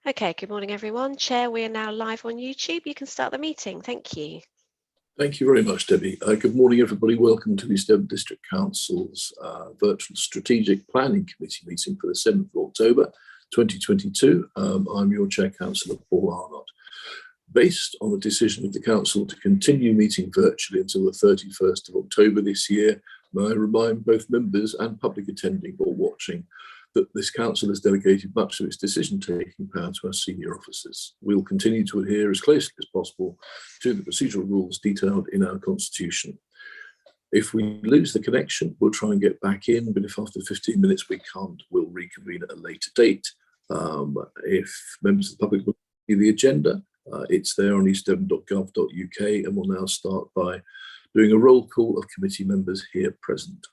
Okay, good morning, everyone. Chair, we are now live on YouTube. You can start the meeting. Thank you. Thank you very much, Debbie. Good morning, everybody. Welcome to the East Devon District Council's virtual Strategic Planning Committee meeting for the 7th of October 2022. I'm your Chair, Councillor Paul Arnott. Based on the decision of the Council to continue meeting virtually until the 31st of October this year, may I remind both members and public attending or watching that this Council has delegated much of its decision-taking power to our senior officers. We'll continue to adhere as closely as possible to the procedural rules detailed in our Constitution. If we lose the connection, we'll try and get back in, but if after 15 minutes we can't, we'll reconvene at a later date. If members of the public will see the agenda, it's there on eastdevon.gov.uk, and we'll now start by doing a roll call of committee members here present.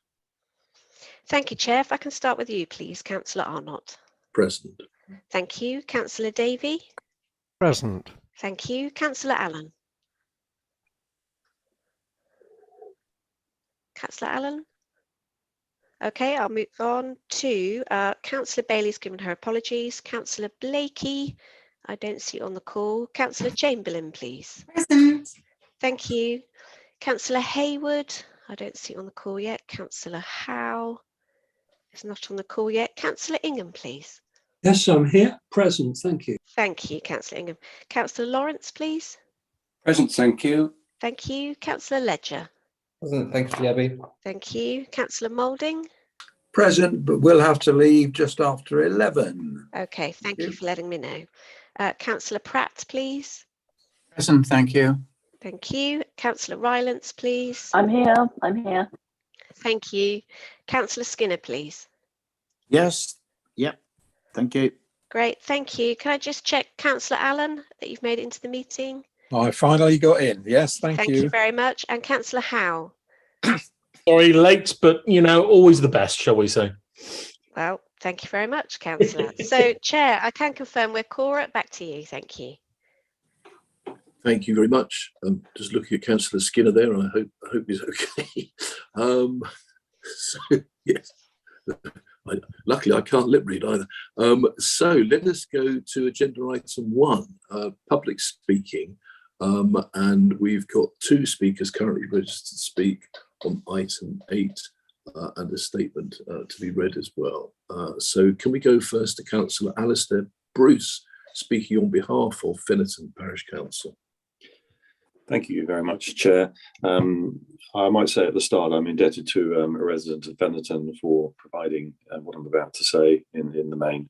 Thank you, Chair. If I can start with you, please, Councillor Arnott. Present. Thank you. Councillor Davey. Present. Thank you. Councillor Allen. Councillor Allen. Okay, I'll move on to Councillor Bailey's given her apologies. Councillor Blakey, I don't see you on the call. Councillor Chamberlain, please. Present. Thank you. Councillor Hayward, I don't see you on the call yet. Councillor Howe is not on the call yet. Councillor Ingham, please. Yes, I'm here. Present. Thank you. Thank you, Councillor Ingham. Councillor Lawrence, please. Present, thank you. Thank you. Councillor Ledger. Present, thank you, Debbie. Thank you. Councillor Moulding. Present, but we'll have to leave just after 11. Okay, thank you for letting me know. Councillor Pratt, please. Present, thank you. Thank you. Councillor Rylance, please. I'm here. Thank you. Councillor Skinner, please. Yes, yep, thank you. Great, thank you. Can I just check, Councillor Allen, that you've made it into the meeting? I finally got in. Yes, thank you. Thank you very much. And Councillor Howe. Sorry, late, but always the best, shall we say? Well, thank you very much, Councillor. So, Chair, I can confirm we're quorate. Back to you. Thank you. Thank you very much. Just looking at Councillor Skinner there, I hope he's okay. So yes, luckily I can't lip read either. So let us go to agenda item 1, public speaking, and we've got 2 speakers currently registered to speak on item 8, and a statement to be read as well. So can we go first to Councillor Alistair Bruce, speaking on behalf of Fennerton Parish Council. Thank you very much, Chair. I might say at the start I'm indebted to a resident of Fennerton for providing what I'm about to say in the main.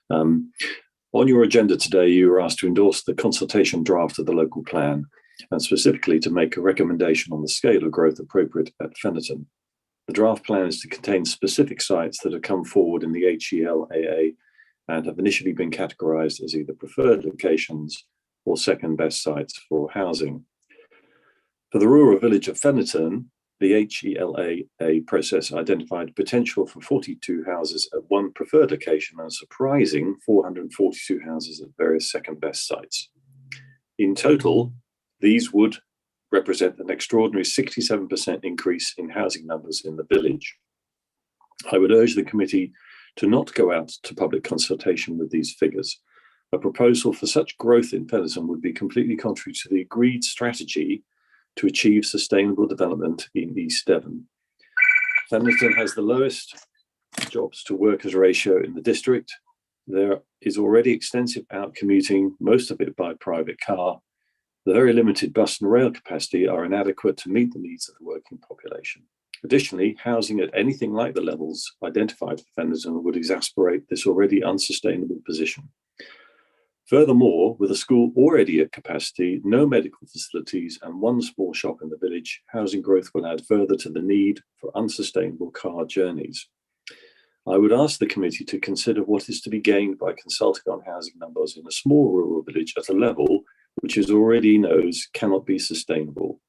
On your agenda today, you were asked to endorse the consultation draft of the local plan, and specifically to make a recommendation on the scale of growth appropriate at Fennerton. The draft plan is to contain specific sites that have come forward in the HELAA and have initially been categorised as either preferred locations or second best sites for housing. For the rural village of Fennerton, the HELAA process identified potential for 42 houses at one preferred location and a surprising 442 houses at various second best sites. In total, these would represent an extraordinary 67% increase in housing numbers in the village. I would urge the committee to not go out to public consultation with these figures. A proposal for such growth in Fennerton would be completely contrary to the agreed strategy to achieve sustainable development in East Devon. Fennerton has the lowest jobs to workers ratio in the district. There is already extensive out commuting, most of it by private car. The very limited bus and rail capacity are inadequate to meet the needs of the working population. Additionally, housing at anything like the levels identified for Fennerton would exacerbate this already unsustainable position. Furthermore, with a school already at capacity, no medical facilities and one small shop in the village, housing growth will add further to the need for unsustainable car journeys. I would ask the committee to consider what is to be gained by consulting on housing numbers in a small rural village at a level which it already knows cannot be sustainable.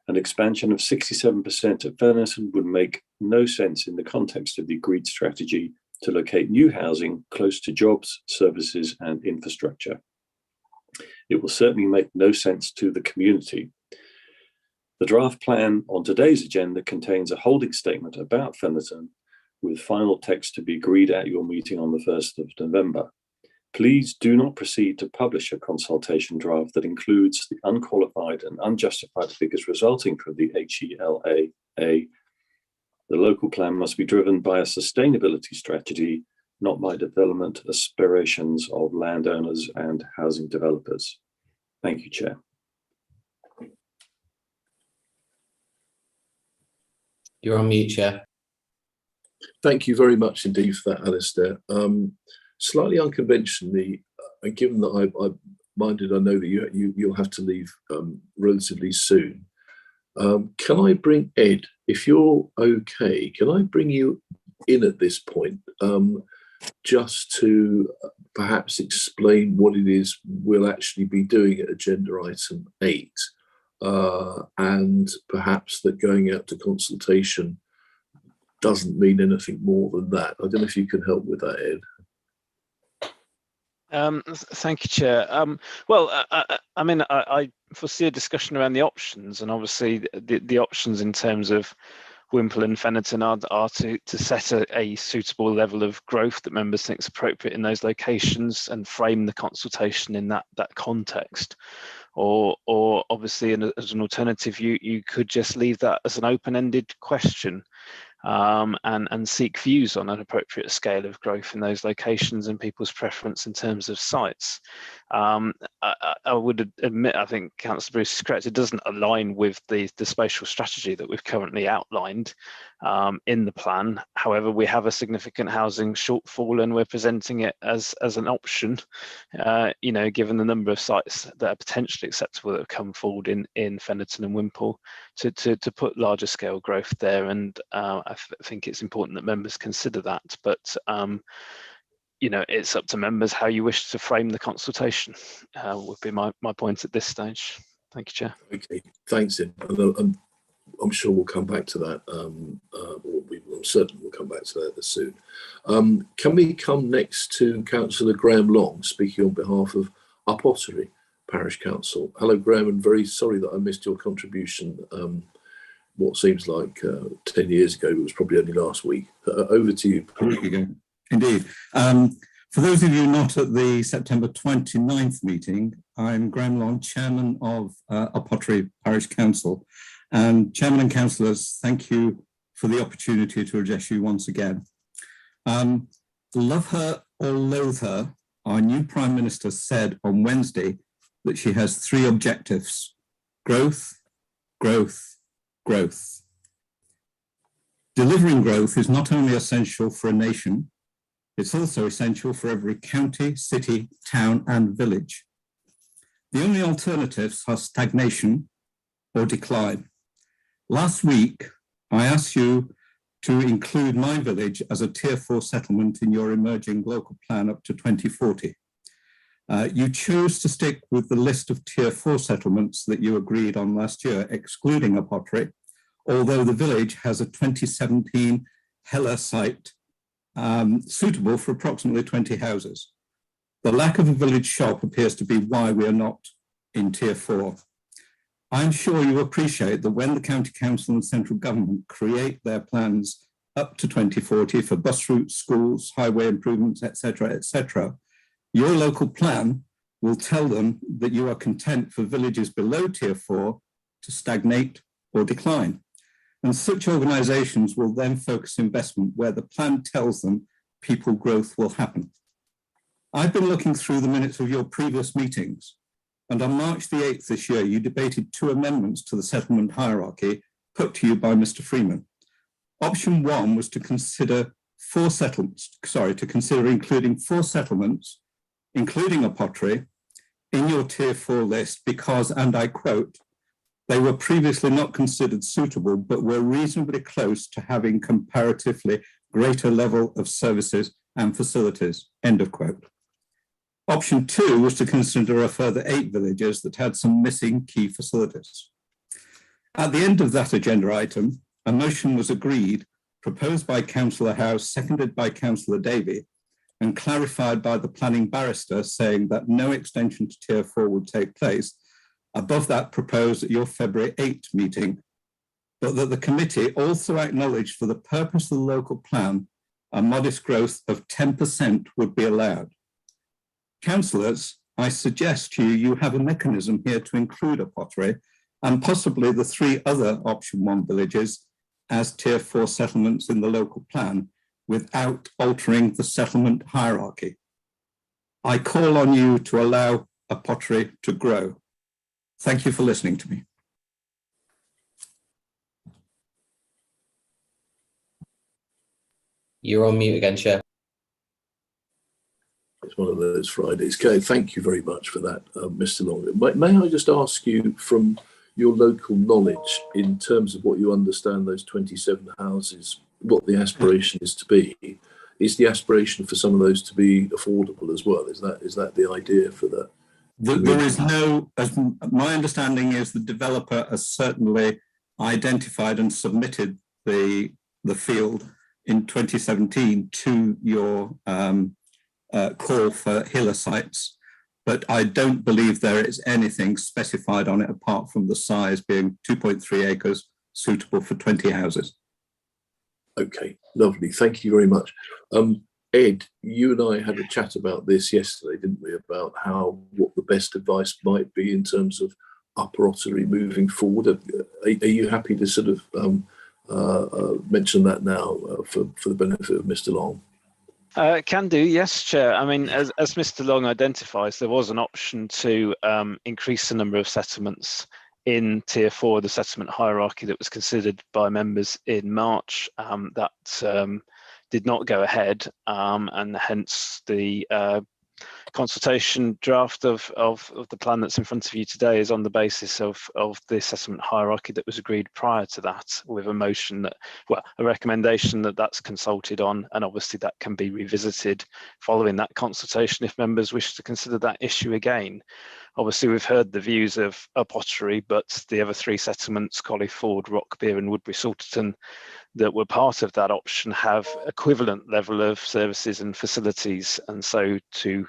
An expansion of 67% at Fennerton would make no sense in the context of the agreed strategy to locate new housing close to jobs, services and infrastructure. It will certainly make no sense to the community. The draft plan on today's agenda contains a holding statement about Fennerton with final text to be agreed at your meeting on the 1st of November. Please do not proceed to publish a consultation draft that includes the unqualified and unjustified figures resulting from the HELAA. The local plan must be driven by a sustainability strategy, not by development aspirations of landowners and housing developers. Thank you, Chair. You're on mute, Chair. Thank you very much indeed for that, Alistair. Slightly unconventionally, and given that I'm minded, I know that you'll have to leave relatively soon. Can I bring Ed, if you're okay, can I bring you in at this point, just to perhaps explain what it is we'll actually be doing at agenda item 8, and perhaps that going out to consultation doesn't mean anything more than that. I don't know if you can help with that, Ed. Thank you, Chair. I mean, I foresee a discussion around the options, and obviously the options in terms of Wimple and Fennerton are to set a suitable level of growth that members think is appropriate in those locations and frame the consultation in that context. Or obviously, as an alternative, you could just leave that as an open-ended question. And seek views on an appropriate scale of growth in those locations and people's preference in terms of sites. I would admit, I think Councillor Bruce is correct, it doesn't align with the spatial strategy that we've currently outlined in the plan. However, we have a significant housing shortfall and we're presenting it as an option, given the number of sites that are potentially acceptable that have come forward in Fennerton and Wimple to put larger scale growth there. And I think it's important that members consider that, but it's up to members how you wish to frame the consultation, would be my point at this stage. Thank you, Chair. Okay, thanks, Ed. I'm sure we'll come back to that, I'm certain we'll come back to that soon. Can we come next to Councillor Graham Long, speaking on behalf of Up Ottery Parish Council? Hello, Graham, and very sorry that I missed your contribution. What seems like 10 years ago, but it was probably only last week. Over to you. A week ago, indeed. For those of you not at the September 29th meeting, I'm Graham Long, Chairman of Up Ottery Parish Council. And Chairman and Councillors, thank you for the opportunity to address you once again. Love her or loathe her, our new Prime Minister said on Wednesday that she has 3 objectives: growth, growth, growth. Delivering growth is not only essential for a nation, it's also essential for every county, city, town, and village. The only alternatives are stagnation or decline. Last week, I asked you to include my village as a Tier 4 settlement in your emerging local plan up to 2040. You chose to stick with the list of Tier 4 settlements that you agreed on last year, excluding Up Ottery, although the village has a 2017 HELA site suitable for approximately 20 houses. The lack of a village shop appears to be why we are not in Tier 4. I'm sure you appreciate that when the County Council and Central Government create their plans up to 2040 for bus routes, schools, highway improvements, etc., your local plan will tell them that you are content for villages below Tier 4 to stagnate or decline. And such organisations will then focus investment where the plan tells them people growth will happen. I've been looking through the minutes of your previous meetings, and on March the 8th this year, you debated 2 amendments to the settlement hierarchy put to you by Mr. Freeman. Option 1 was to consider including 4 settlements, including Up Ottery, in your Tier 4 list because, and I quote, they were previously not considered suitable, but were reasonably close to having comparatively greater level of services and facilities, end of quote. Option 2 was to consider a further 8 villages that had some missing key facilities. At the end of that agenda item, a motion was agreed, proposed by Councillor House, seconded by Councillor Davey, and clarified by the planning barrister, saying that no extension to Tier 4 would take place above that proposed at your February 8 meeting, but that the committee also acknowledged for the purpose of the local plan, a modest growth of 10% would be allowed. Councillors, I suggest to you, you have a mechanism here to include a pottery and possibly the 3 other option 1 villages as tier 4 settlements in the local plan without altering the settlement hierarchy. I call on you to allow a pottery to grow. Thank you for listening to me. You're on mute again, Chair. It's one of those Fridays. Okay, thank you very much for that, Mr. Long. May I just ask you, from your local knowledge, in terms of what you understand those 27 houses, what the aspiration is to be? Is the aspiration for some of those to be affordable as well? Is that the idea for that? There is no, as my understanding is, the developer has certainly identified and submitted the field in 2017 to your call for Hiller sites, but I don't believe there is anything specified on it apart from the size being 2.3 acres, suitable for 20 houses. Okay, lovely. Thank you very much. Ed, you and I had a chat about this yesterday, didn't we? About what the best advice might be in terms of Upper Ottery moving forward. Are you happy to sort of mention that now for the benefit of Mr. Long? Can do, yes, Chair. I mean, as Mr. Long identifies, there was an option to increase the number of settlements in Tier 4, the settlement hierarchy that was considered by members in March. That did not go ahead, and hence the consultation draft of the plan that's in front of you today is on the basis of the assessment hierarchy that was agreed prior to that, with a motion that, well, a recommendation that that's consulted on, and obviously that can be revisited following that consultation if members wish to consider that issue again. Obviously, we've heard the views of Pottery, but the other 3 settlements, Collie Ford, Rockbeer and Woodbury Salterton, that were part of that option have equivalent level of services and facilities. And so to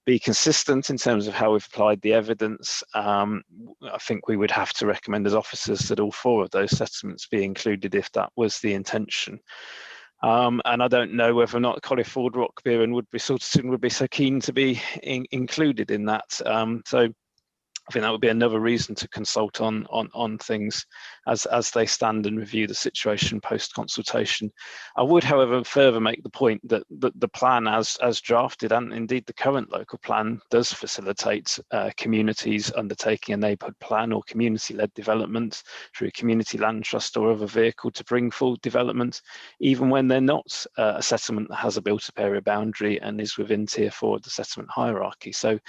be consistent in terms of how we've applied the evidence, I think we would have to recommend as officers that all 4 of those settlements be included if that was the intention. And I don't know whether or not Collie Ford, Rockbeer and Woodbury Salterton would be so keen to be included in that. So I think that would be another reason to consult on things as they stand and review the situation post-consultation. I would, however, further make the point that the plan as drafted, and indeed the current local plan, does facilitate communities undertaking a neighbourhood plan or community-led development through a community land trust or other vehicle to bring forward development, even when they're not a settlement that has a built-up area boundary and is within Tier 4 of the settlement hierarchy. So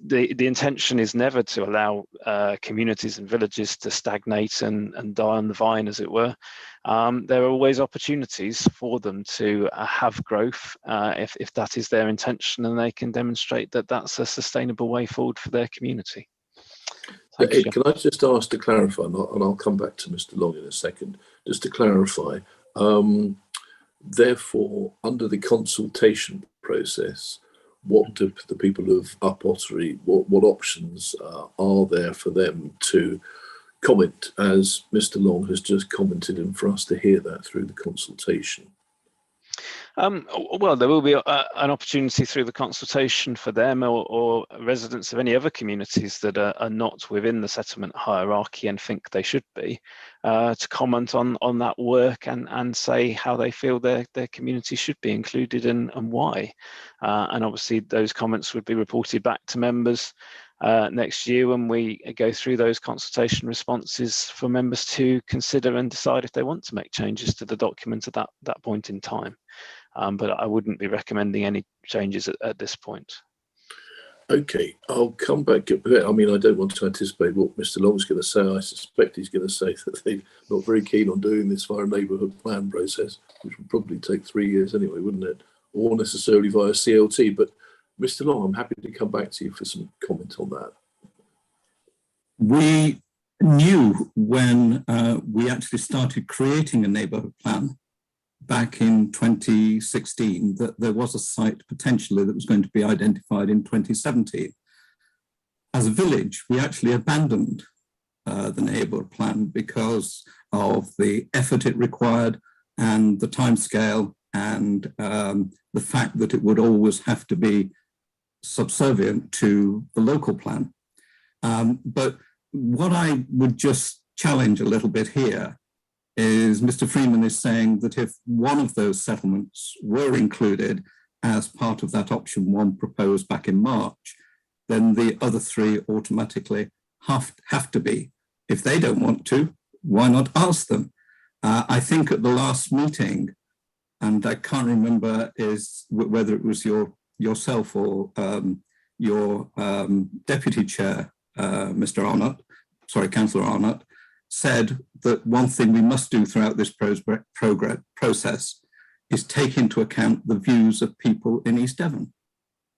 the intention is never to allow communities and villages to stagnate and die on the vine, as it were. There are always opportunities for them to have growth if that is their intention, and they can demonstrate that that's a sustainable way forward for their community. Ed, can I just ask to clarify, and I'll come back to Mr. Long in a second, just to clarify, therefore, under the consultation process, what do the people of Upper Ottery, what options are there for them to comment, as Mr. Long has just commented, and for us to hear that through the consultation? Well, there will be an opportunity through the consultation for them or residents of any other communities that are not within the settlement hierarchy and think they should be, to comment on that work and say how they feel their community should be included and why. And obviously those comments would be reported back to members next year when we go through those consultation responses for members to consider and decide if they want to make changes to the document at that point in time. But I wouldn't be recommending any changes at this point. Okay, I'll come back. I mean, I don't want to anticipate what Mr. Long's going to say. I suspect he's going to say that they're not very keen on doing this via a neighbourhood plan process, which would probably take 3 years anyway, wouldn't it? Or necessarily via CLT. But Mr. Long, I'm happy to come back to you for some comment on that. We knew when we actually started creating a neighbourhood plan back in 2016 that there was a site potentially that was going to be identified in 2017. As a village, we actually abandoned the neighbourhood plan because of the effort it required and the timescale and the fact that it would always have to be subservient to the local plan. But what I would just challenge a little bit here is Mr. Freeman is saying that if one of those settlements were included as part of that option one proposed back in March, then the other three automatically have to be. If they don't want to, why not ask them? I think at the last meeting, and I can't remember whether it was yourself or your deputy chair, Mr. Arnott, sorry, Councillor Arnott, said that one thing we must do throughout this process is take into account the views of people in East Devon.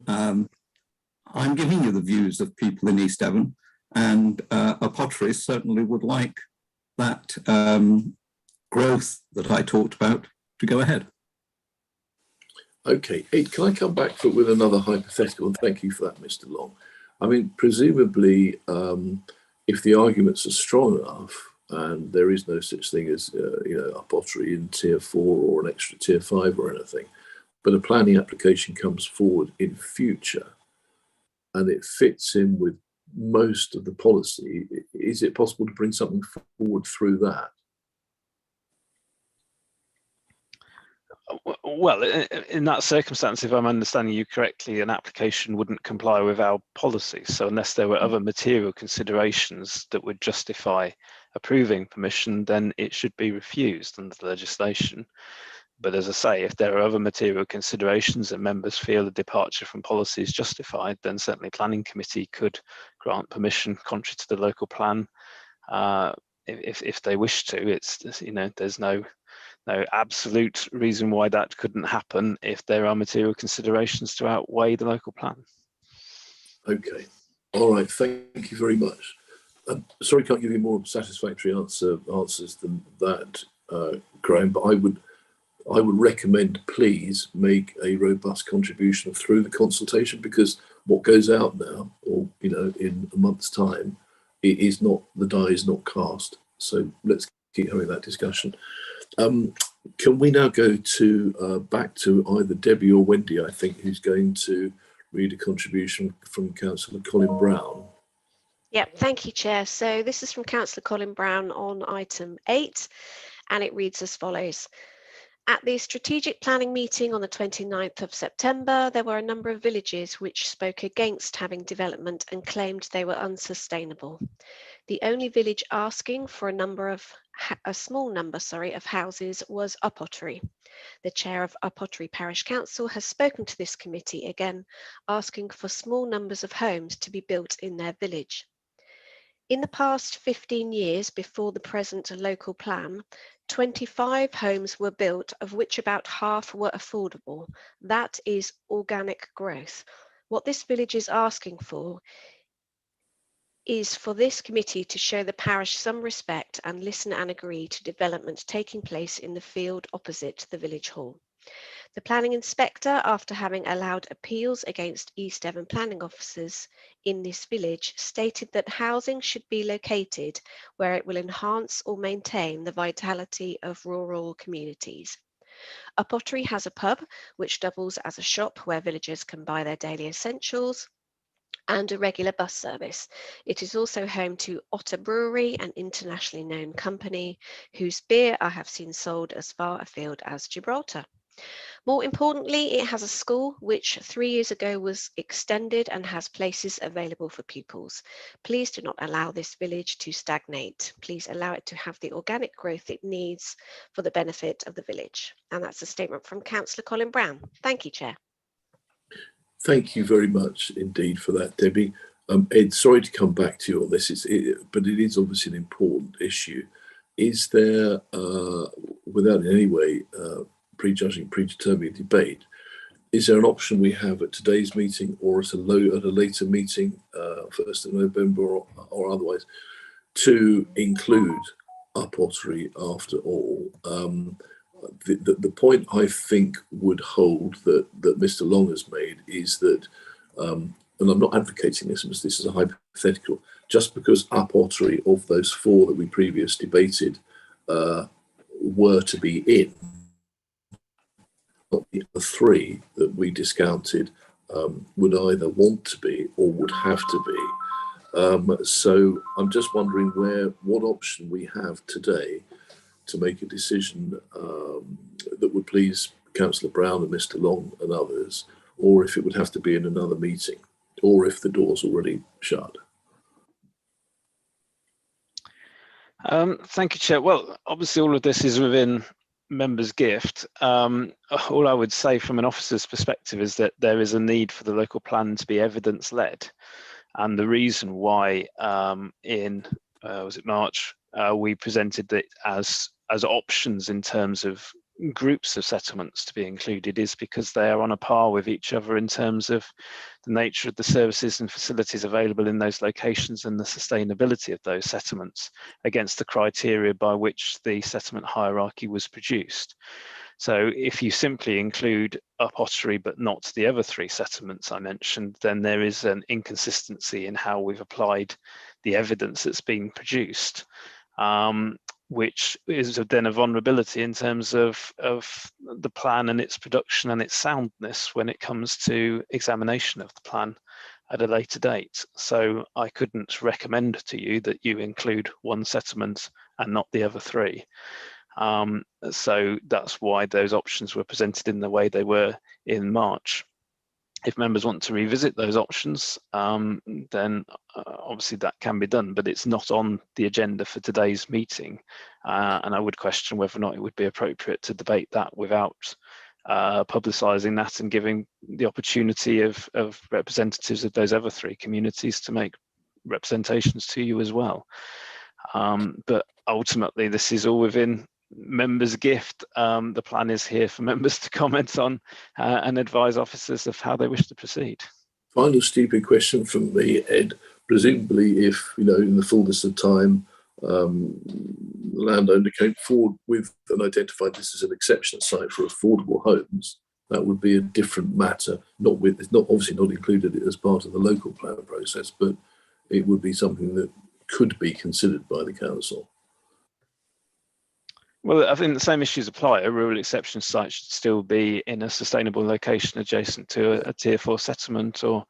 I'm giving you the views of people in East Devon, and a pottery certainly would like that growth that I talked about to go ahead. Okay, Ed, can I come back with another hypothetical? And thank you for that, Mr. Long. I mean, presumably, if the arguments are strong enough, and there is no such thing as a pottery in tier 4 or an extra tier 5 or anything, but a planning application comes forward in future, and it fits in with most of the policy, is it possible to bring something forward through that? Well, in that circumstance, if I'm understanding you correctly, an application wouldn't comply with our policy. So unless there were other material considerations that would justify approving permission, then it should be refused under the legislation. But as I say, if there are other material considerations and members feel a departure from policy is justified, then certainly planning committee could grant permission contrary to the local plan if they wish to. It's, there's no absolute reason why that couldn't happen if there are material considerations to outweigh the local plan. Okay, all right, thank you very much. Sorry, can't give you more satisfactory answers than that, Graham, but I would recommend please make a robust contribution through the consultation, because what goes out now, or in a month's time, it is not, the die is not cast. So let's keep having that discussion. Can we now go to back to either Debbie or Wendy, I think, who's going to read a contribution from Councillor Colin Brown. Yep, thank you, Chair. So this is from Councillor Colin Brown on item 8, and it reads as follows. At the strategic planning meeting on the 29th of September, there were a number of villages which spoke against having development and claimed they were unsustainable. The only village asking for a small number of houses was Upottery. The chair of Upottery Parish Council has spoken to this committee again, asking for small numbers of homes to be built in their village. In the past 15 years before the present local plan, 25 homes were built, of which about half were affordable. That is organic growth. What this village is asking for is for this committee to show the parish some respect and listen and agree to development taking place in the field opposite the village hall. The planning inspector, after having allowed appeals against East Devon planning officers in this village, stated that housing should be located where it will enhance or maintain the vitality of rural communities. Upottery has a pub which doubles as a shop where villagers can buy their daily essentials, and a regular bus service. It is also home to Otter Brewery, an internationally known company whose beer I have seen sold as far afield as Gibraltar. More importantly, it has a school which 3 years ago was extended and has places available for pupils. Please do not allow this village to stagnate. Please allow it to have the organic growth it needs for the benefit of the village. And that's a statement from Councillor Colin Brown. Thank you, Chair. Thank you very much indeed for that, Debbie. Ed, sorry to come back to you on this, but it is obviously an important issue. Is there, without in any way prejudging, predetermining debate, is there an option we have at today's meeting or at a later meeting, 1st of November or otherwise, to include Upottery after all? The point I think would hold that Mr. Long has made is that, and I'm not advocating this is a hypothetical, just because Upottery of those 4 that we previously debated were to be in, not the other 3 that we discounted would either want to be or would have to be. So I'm just wondering what option we have today to make a decision that would please Councillor Brown and Mr. Long and others, or if it would have to be in another meeting, or if the door's already shut. Thank you, Chair. Well, obviously all of this is within members' gift. All I would say from an officer's perspective is that there is a need for the local plan to be evidence-led. And the reason why in, was it March, we presented it as options in terms of groups of settlements to be included is because they are on a par with each other in terms of the nature of the services and facilities available in those locations and the sustainability of those settlements against the criteria by which the settlement hierarchy was produced. So if you simply include Up Ottery but not the other three settlements I mentioned, then there is an inconsistency in how we've applied the evidence that's been produced. Which is then a vulnerability in terms of the plan and its production and its soundness when it comes to examination of the plan at a later date. So I couldn't recommend to you that you include one settlement and not the other three. So that's why those options were presented in the way they were in March. If members want to revisit those options, then obviously that can be done, but it's not on the agenda for today's meeting. And I would question whether or not it would be appropriate to debate that without publicising that and giving the opportunity of representatives of those other three communities to make representations to you as well. But ultimately, this is all within members' gift. The plan is here for members to comment on and advise officers of how they wish to proceed. Final stupid question from me, Ed. Presumably, if in the fullness of time, the landowner came forward with and identified this as an exception site for affordable homes, that would be a different matter. It's not obviously not included as part of the local plan process, but it would be something that could be considered by the council. Well, I think the same issues apply. A rural exception site should still be in a sustainable location adjacent to a Tier 4 settlement, or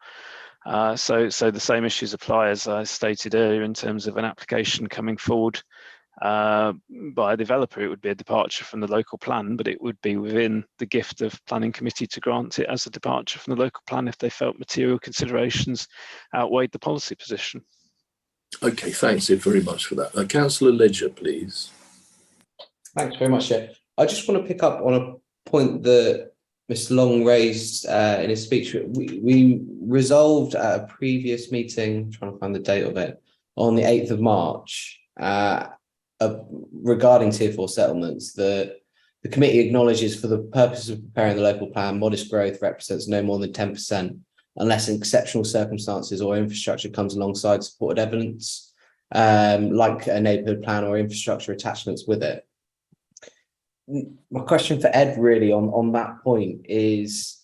so the same issues apply as I stated earlier in terms of an application coming forward by a developer. It would be a departure from the local plan, but it would be within the gift of planning committee to grant it as a departure from the local plan if they felt material considerations outweighed the policy position. Okay, thanks Ed very much for that. Councillor Ledger, please. Thanks very much, Chair. I just want to pick up on a point that Mr. Long raised in his speech. We resolved at a previous meeting, trying to find the date of it, on the 8th of March, regarding Tier 4 settlements, that the committee acknowledges for the purpose of preparing the local plan, modest growth represents no more than 10%, unless in exceptional circumstances or infrastructure comes alongside supported evidence, like a neighbourhood plan or infrastructure attachments with it. My question for Ed really on that point is,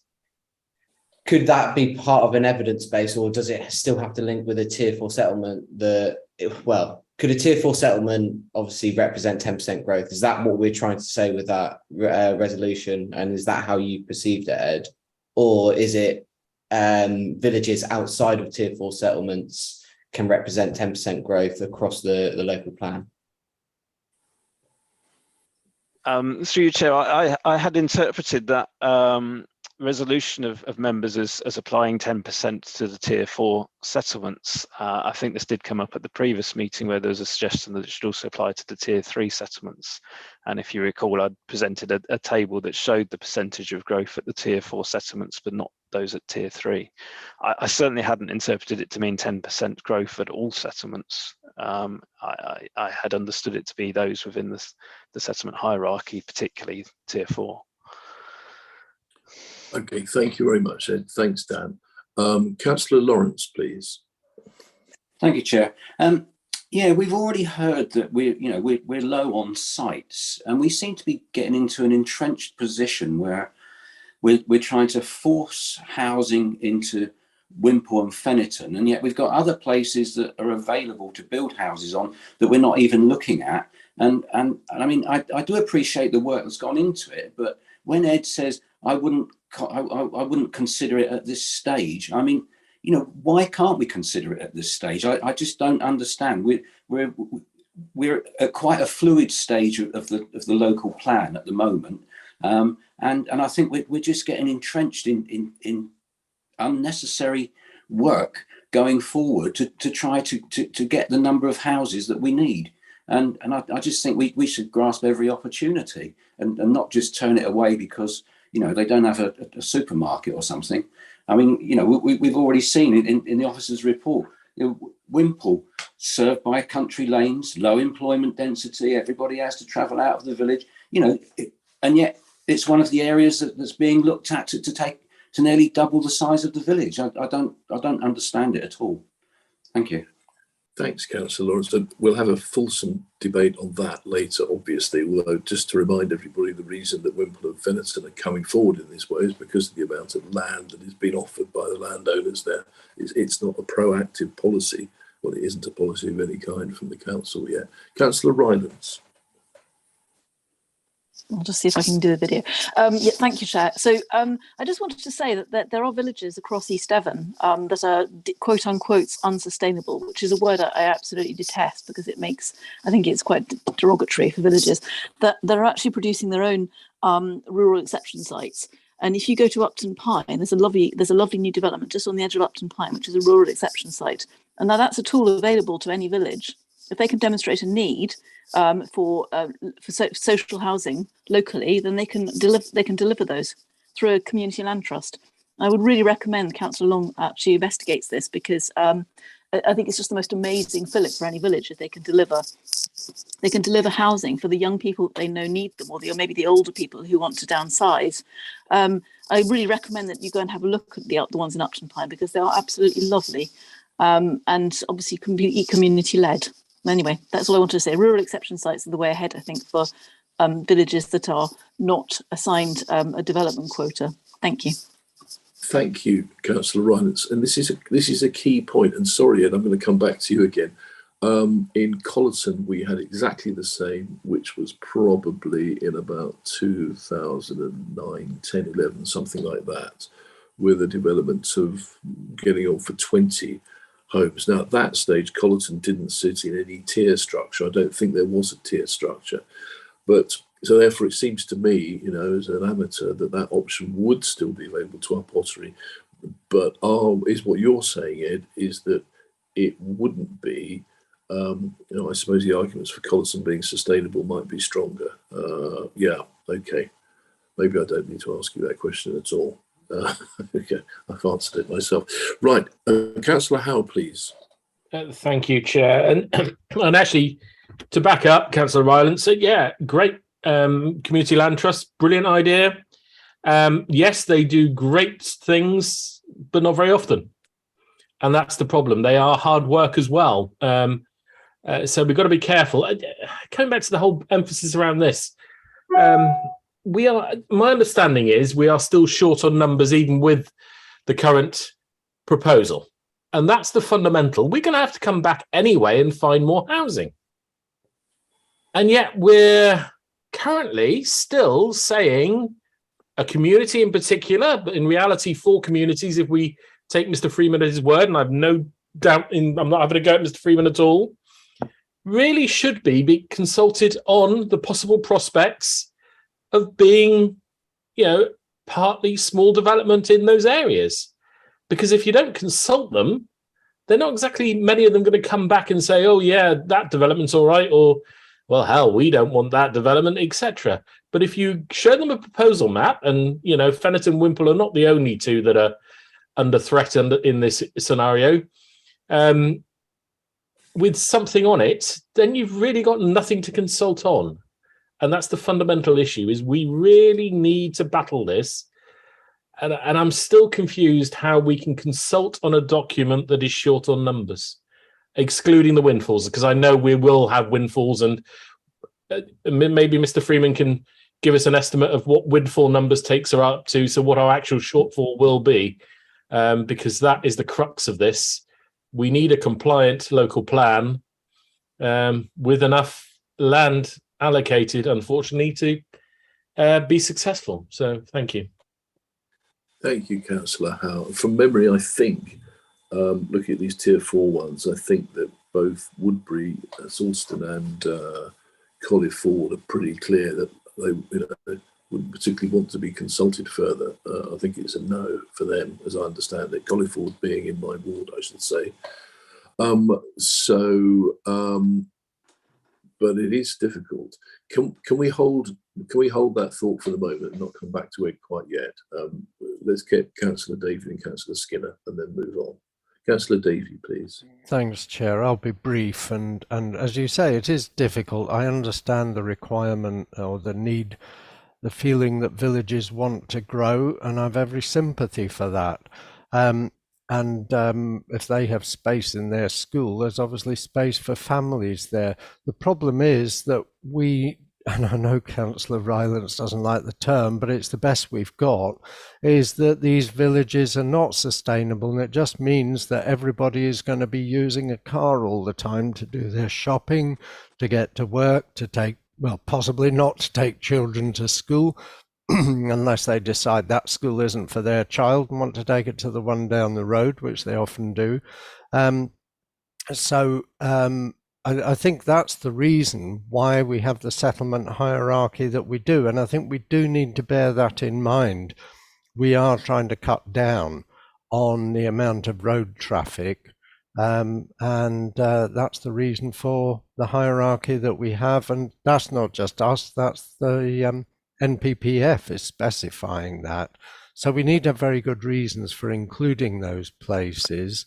could that be part of an evidence base, or does it still have to link with a Tier 4 settlement? Could a Tier 4 settlement obviously represent 10% growth? Is that what we're trying to say with that resolution? And is that how you perceived it, Ed? Or is it villages outside of Tier 4 settlements can represent 10% growth across the local plan? Through you, Chair, I had interpreted that resolution of members as applying 10% to the Tier 4 settlements. I think this did come up at the previous meeting where there was a suggestion that it should also apply to the Tier 3 settlements. And if you recall, I'd presented a table that showed the percentage of growth at the Tier 4 settlements, but not those at Tier 3. I certainly hadn't interpreted it to mean 10% growth at all settlements. I had understood it to be those within the settlement hierarchy, particularly Tier 4. Okay, thank you very much, Ed. Thanks, Dan. Councillor Lawrence, please. Thank you, Chair. Yeah, we've already heard that we're low on sites, and we seem to be getting into an entrenched position where we're trying to force housing into Wimpole and Fennerton, and yet we've got other places that are available to build houses on that we're not even looking at. And I mean, I do appreciate the work that's gone into it, but when Ed says I wouldn't I wouldn't consider it at this stage. I mean, you know, why can't we consider it at this stage? I just don't understand. We're at quite a fluid stage of the local plan at the moment, and I think we're just getting entrenched in unnecessary work going forward to try to get the number of houses that we need. And I just think we should grasp every opportunity and not just turn it away because, you know, they don't have a supermarket or something. I mean, you know, we've already seen in the officer's report, you know, Wimple served by country lanes, low employment density, everybody has to travel out of the village, you know, and yet it's one of the areas that's being looked at to nearly double the size of the village. I don't understand it at all. Thank you. Thanks, Councillor Lawrence. We'll have a fulsome debate on that later, obviously, although just to remind everybody, the reason that Wimple and Fennerton are coming forward in this way is because of the amount of land that has been offered by the landowners there. It's not a proactive policy. Well, it isn't a policy of any kind from the council yet. Councillor Rylance. I'll just see if I can do a video. Yeah, thank you, Chair. So I just wanted to say that there are villages across East Devon that are quote unquote unsustainable, which is a word I absolutely detest because it makes, I think it's quite derogatory for villages, that they're actually producing their own rural exception sites. And if you go to Upton Pine, there's a lovely new development just on the edge of Upton Pine, which is a rural exception site. And now that's a tool available to any village. If they can demonstrate a need for social housing locally, then they can deliver those through a community land trust. I would really recommend Councillor Long actually investigates this because I think it's just the most amazing fillip for any village if they can deliver housing for the young people that they know need them, or maybe the older people who want to downsize. I really recommend that you go and have a look at the ones in Upton Pine because they are absolutely lovely and obviously community led. Anyway, that's all I wanted to say. Rural exception sites are the way ahead, I think, for villages that are not assigned a development quota. Thank you. Thank you, Councillor Rylance. And this is a key point. And sorry, Ed, I'm going to come back to you again. In Colleton, we had exactly the same, which was probably in about 2009, 10, 11, something like that, with a development of getting on for 20 homes. Now, at that stage, Colleton didn't sit in any tier structure. I don't think there was a tier structure. But so therefore, it seems to me, you know, as an amateur, that option would still be available to our pottery. But is what you're saying, Ed, is that it wouldn't be, you know, I suppose the arguments for Colleton being sustainable might be stronger. Yeah, okay. Maybe I don't need to ask you that question at all. Okay, I've answered it myself. Right, Councillor Howe, please. Thank you, Chair. And actually, to back up Councillor Rylance, yeah, great community land trust, brilliant idea. Yes, they do great things, but not very often. And that's the problem. They are hard work as well. So we've got to be careful. Coming back to the whole emphasis around this, my understanding is we are still short on numbers even with the current proposal. And that's the fundamental. We're going to have to come back anyway and find more housing. And yet we're currently still saying a community in particular, but in reality 4 communities, if we take Mr. Freeman at his word, and I've no doubt I'm not having a go at Mr. Freeman at all, really should be consulted on the possible prospects of being, you know, partly small development in those areas. Because if you don't consult them, they're not exactly many of them going to come back and say, oh yeah, that development's all right, or well, hell, we don't want that development, etc. But if you show them a proposal map, and you know, Fennerton and Wimple are not the only 2 that are under threat in this scenario, with something on it, then you've really got nothing to consult on. And that's the fundamental issue, is we really need to battle this. And I'm still confused how we can consult on a document that is short on numbers, excluding the windfalls, because I know we will have windfalls, and maybe Mr. Freeman can give us an estimate of what windfall numbers takes are up to, so what our actual shortfall will be, because that is the crux of this. We need a compliant local plan with enough land allocated, unfortunately, to be successful. So thank you. Thank you, Councillor Howe. From memory, I think, looking at these tier 4 ones, I think that both Woodbury, Salisbury and Collie Ford are pretty clear that they wouldn't particularly want to be consulted further. I think it's a no for them, as I understand it. Collie Ford being in my ward, I should say. But it is difficult. Can we hold that thought for the moment and not come back to it quite yet? Let's get Councillor Davey and Councillor Skinner and then move on. Councillor Davey, please. Thanks, Chair. I'll be brief. And as you say, it is difficult. I understand the requirement or the need, the feeling that villages want to grow, and I've every sympathy for that. If they have space in their school, there's obviously space for families there. The problem is that and I know Councillor Rylance doesn't like the term, but it's the best we've got, is that these villages are not sustainable, and it just means that everybody is going to be using a car all the time to do their shopping, to get to work, to take, well, possibly not to take children to school, unless they decide that school isn't for their child and want to take it to the one down the road, which they often do. I think that's the reason why we have the settlement hierarchy that we do. And I think we do need to bear that in mind. We are trying to cut down on the amount of road traffic. That's the reason for the hierarchy that we have. And that's not just us, that's the NPPF is specifying that. So we need to have very good reasons for including those places.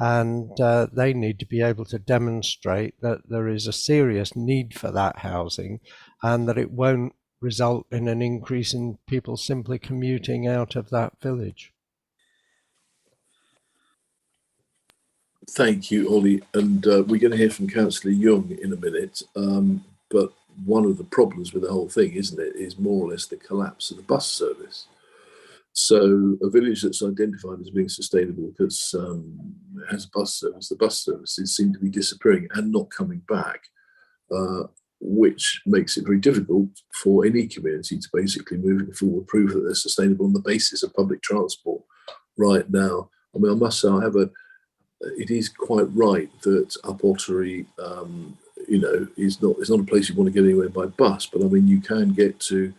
And they need to be able to demonstrate that there is a serious need for that housing and that it won't result in an increase in people simply commuting out of that village. Thank you, Ollie. And we're going to hear from Councillor Young in a minute. But one of the problems with the whole thing, isn't it, is more or less the collapse of the bus service. So a village that's identified as being sustainable because it has a bus service, the bus services seem to be disappearing and not coming back, which makes it very difficult for any community to basically moving forward prove that they're sustainable on the basis of public transport right now. I mean, I must say, it is quite right that Up Ottery, is not a place you want to get anywhere by bus, but I mean, you can get to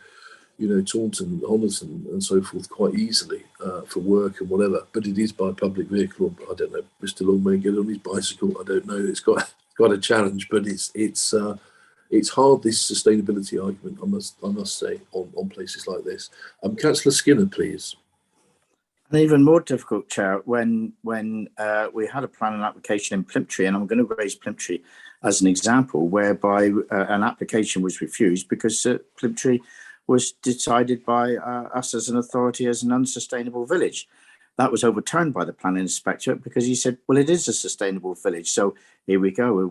Taunton, Homerton and so forth quite easily for work and whatever, but it is by public vehicle. I don't know, Mr. Long may get on his bicycle, I don't know, it's quite a challenge, but it's hard, this sustainability argument, I must say, on places like this. Councillor Skinner, please. And even more difficult, Chair, when we had a planning application in Plymtree, and I'm going to raise Plymtree as an example, whereby an application was refused because Plymtree was decided by us as an authority as an unsustainable village. That was overturned by the planning inspector because he said, well, it is a sustainable village. So here we go.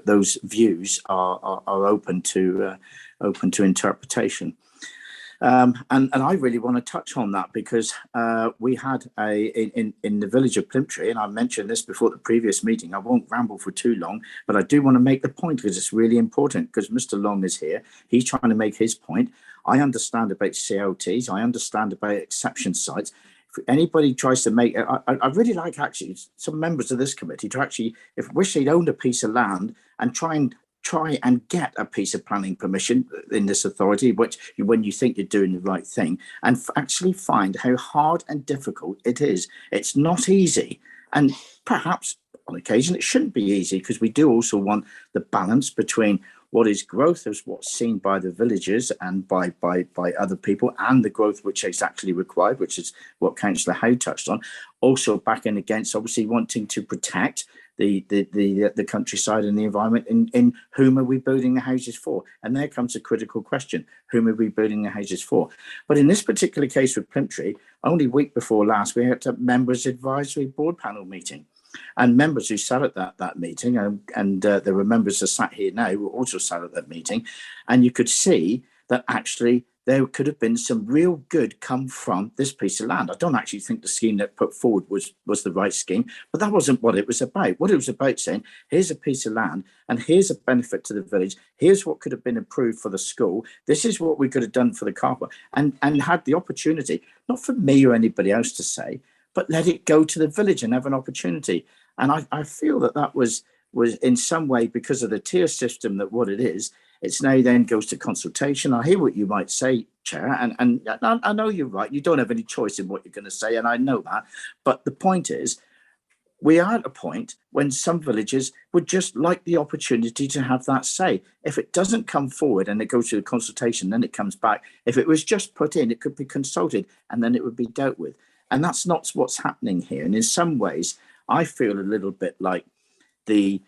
Those views are open to interpretation. And I really want to touch on that because we had in the village of Plymtree, and I mentioned this before the previous meeting, I won't ramble for too long, but I do want to make the point because it's really important because Mr. Long is here. He's trying to make his point. I understand about COTs. I understand about exception sites. If anybody tries to make, I really like actually some members of this committee to actually, if wish they'd owned a piece of land and try and get a piece of planning permission in this authority, which when you think you're doing the right thing, and actually find how hard and difficult it is. It's not easy, and perhaps on occasion it shouldn't be easy because we do also want the balance between what is growth as what's seen by the villagers and by other people, and the growth which is actually required, which is what Councillor Howe touched on. Also backing against obviously wanting to protect the countryside and the environment, in whom are we building the houses for? And there comes a critical question: whom are we building the houses for? But in this particular case with Plymtree, only a week before last, we had a members' advisory board panel meeting, and members who sat at that meeting, and there were members that sat here now who also sat at that meeting, and you could see that actually there could have been some real good come from this piece of land. I don't actually think the scheme that put forward was the right scheme, but that wasn't what it was about. What it was about saying, here's a piece of land and here's a benefit to the village. Here's what could have been improved for the school. This is what we could have done for the car park, and had the opportunity, not for me or anybody else to say, but let it go to the village and have an opportunity. And I feel that was in some way, because of the tier system, that what it is, it's now then goes to consultation. I hear what you might say, Chair, and I know you're right. You don't have any choice in what you're going to say, and I know that. But the point is, we are at a point when some villages would just like the opportunity to have that say. If it doesn't come forward and it goes to the consultation, then it comes back. If it was just put in, it could be consulted and then it would be dealt with. And that's not what's happening here. And in some ways, I feel a little bit like the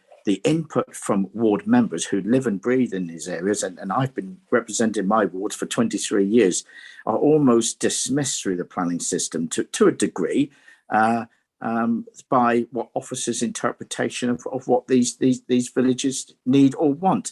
input from ward members who live and breathe in these areas, and I've been representing my wards for 23 years, are almost dismissed through the planning system to a degree by what officers' interpretation of what these villages need or want.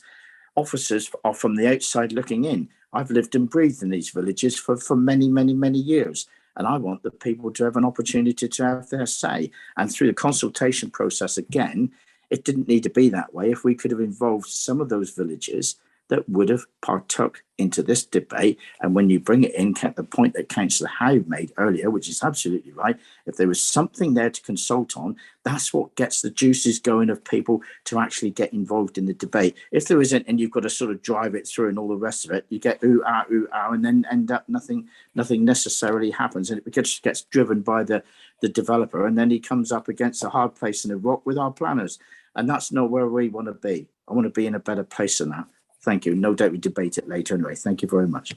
Officers are from the outside looking in. I've lived and breathed in these villages for many, many, many years. And I want the people to have an opportunity to have their say. And through the consultation process, again, it didn't need to be that way. If we could have involved some of those villages that would have partook into this debate, and when you bring it in, the point that Councillor Howe made earlier, which is absolutely right, if there was something there to consult on, that's what gets the juices going of people to actually get involved in the debate. If there isn't, and you've got to sort of drive it through and all the rest of it, you get ooh, ah, and then end up nothing necessarily happens, and it just gets driven by the developer, and then he comes up against a hard place in a rock with our planners, and that's not where we want to be. I want to be in a better place than that. Thank you. No doubt we debate it later anyway. Thank you very much.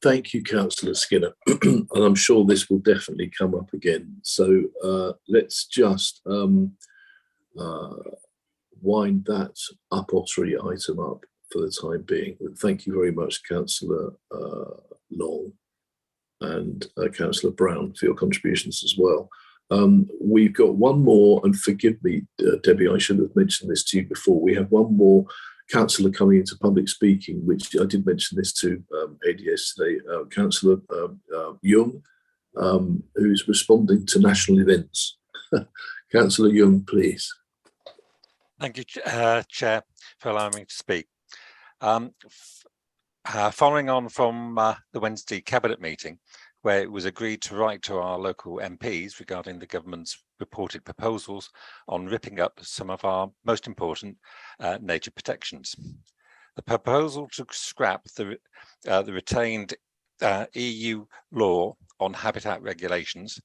Thank you, Councillor Skinner. And I'm sure this will definitely come up again. So let's just wind that uppottery item up for the time being. Thank you very much, Councillor Long and Councillor Brown, for your contributions as well. We've got one more, and forgive me, Debbie, I should have mentioned this to you before. We have one more councillor coming into public speaking, which I did mention this to Ed yesterday, Councillor Young, who's responding to national events. Councillor Young, please. Thank you, Chair, for allowing me to speak. Following on from the Wednesday Cabinet meeting, where it was agreed to write to our local MPs regarding the government's reported proposals on ripping up some of our most important nature protections. The proposal to scrap the retained EU law on habitat regulations,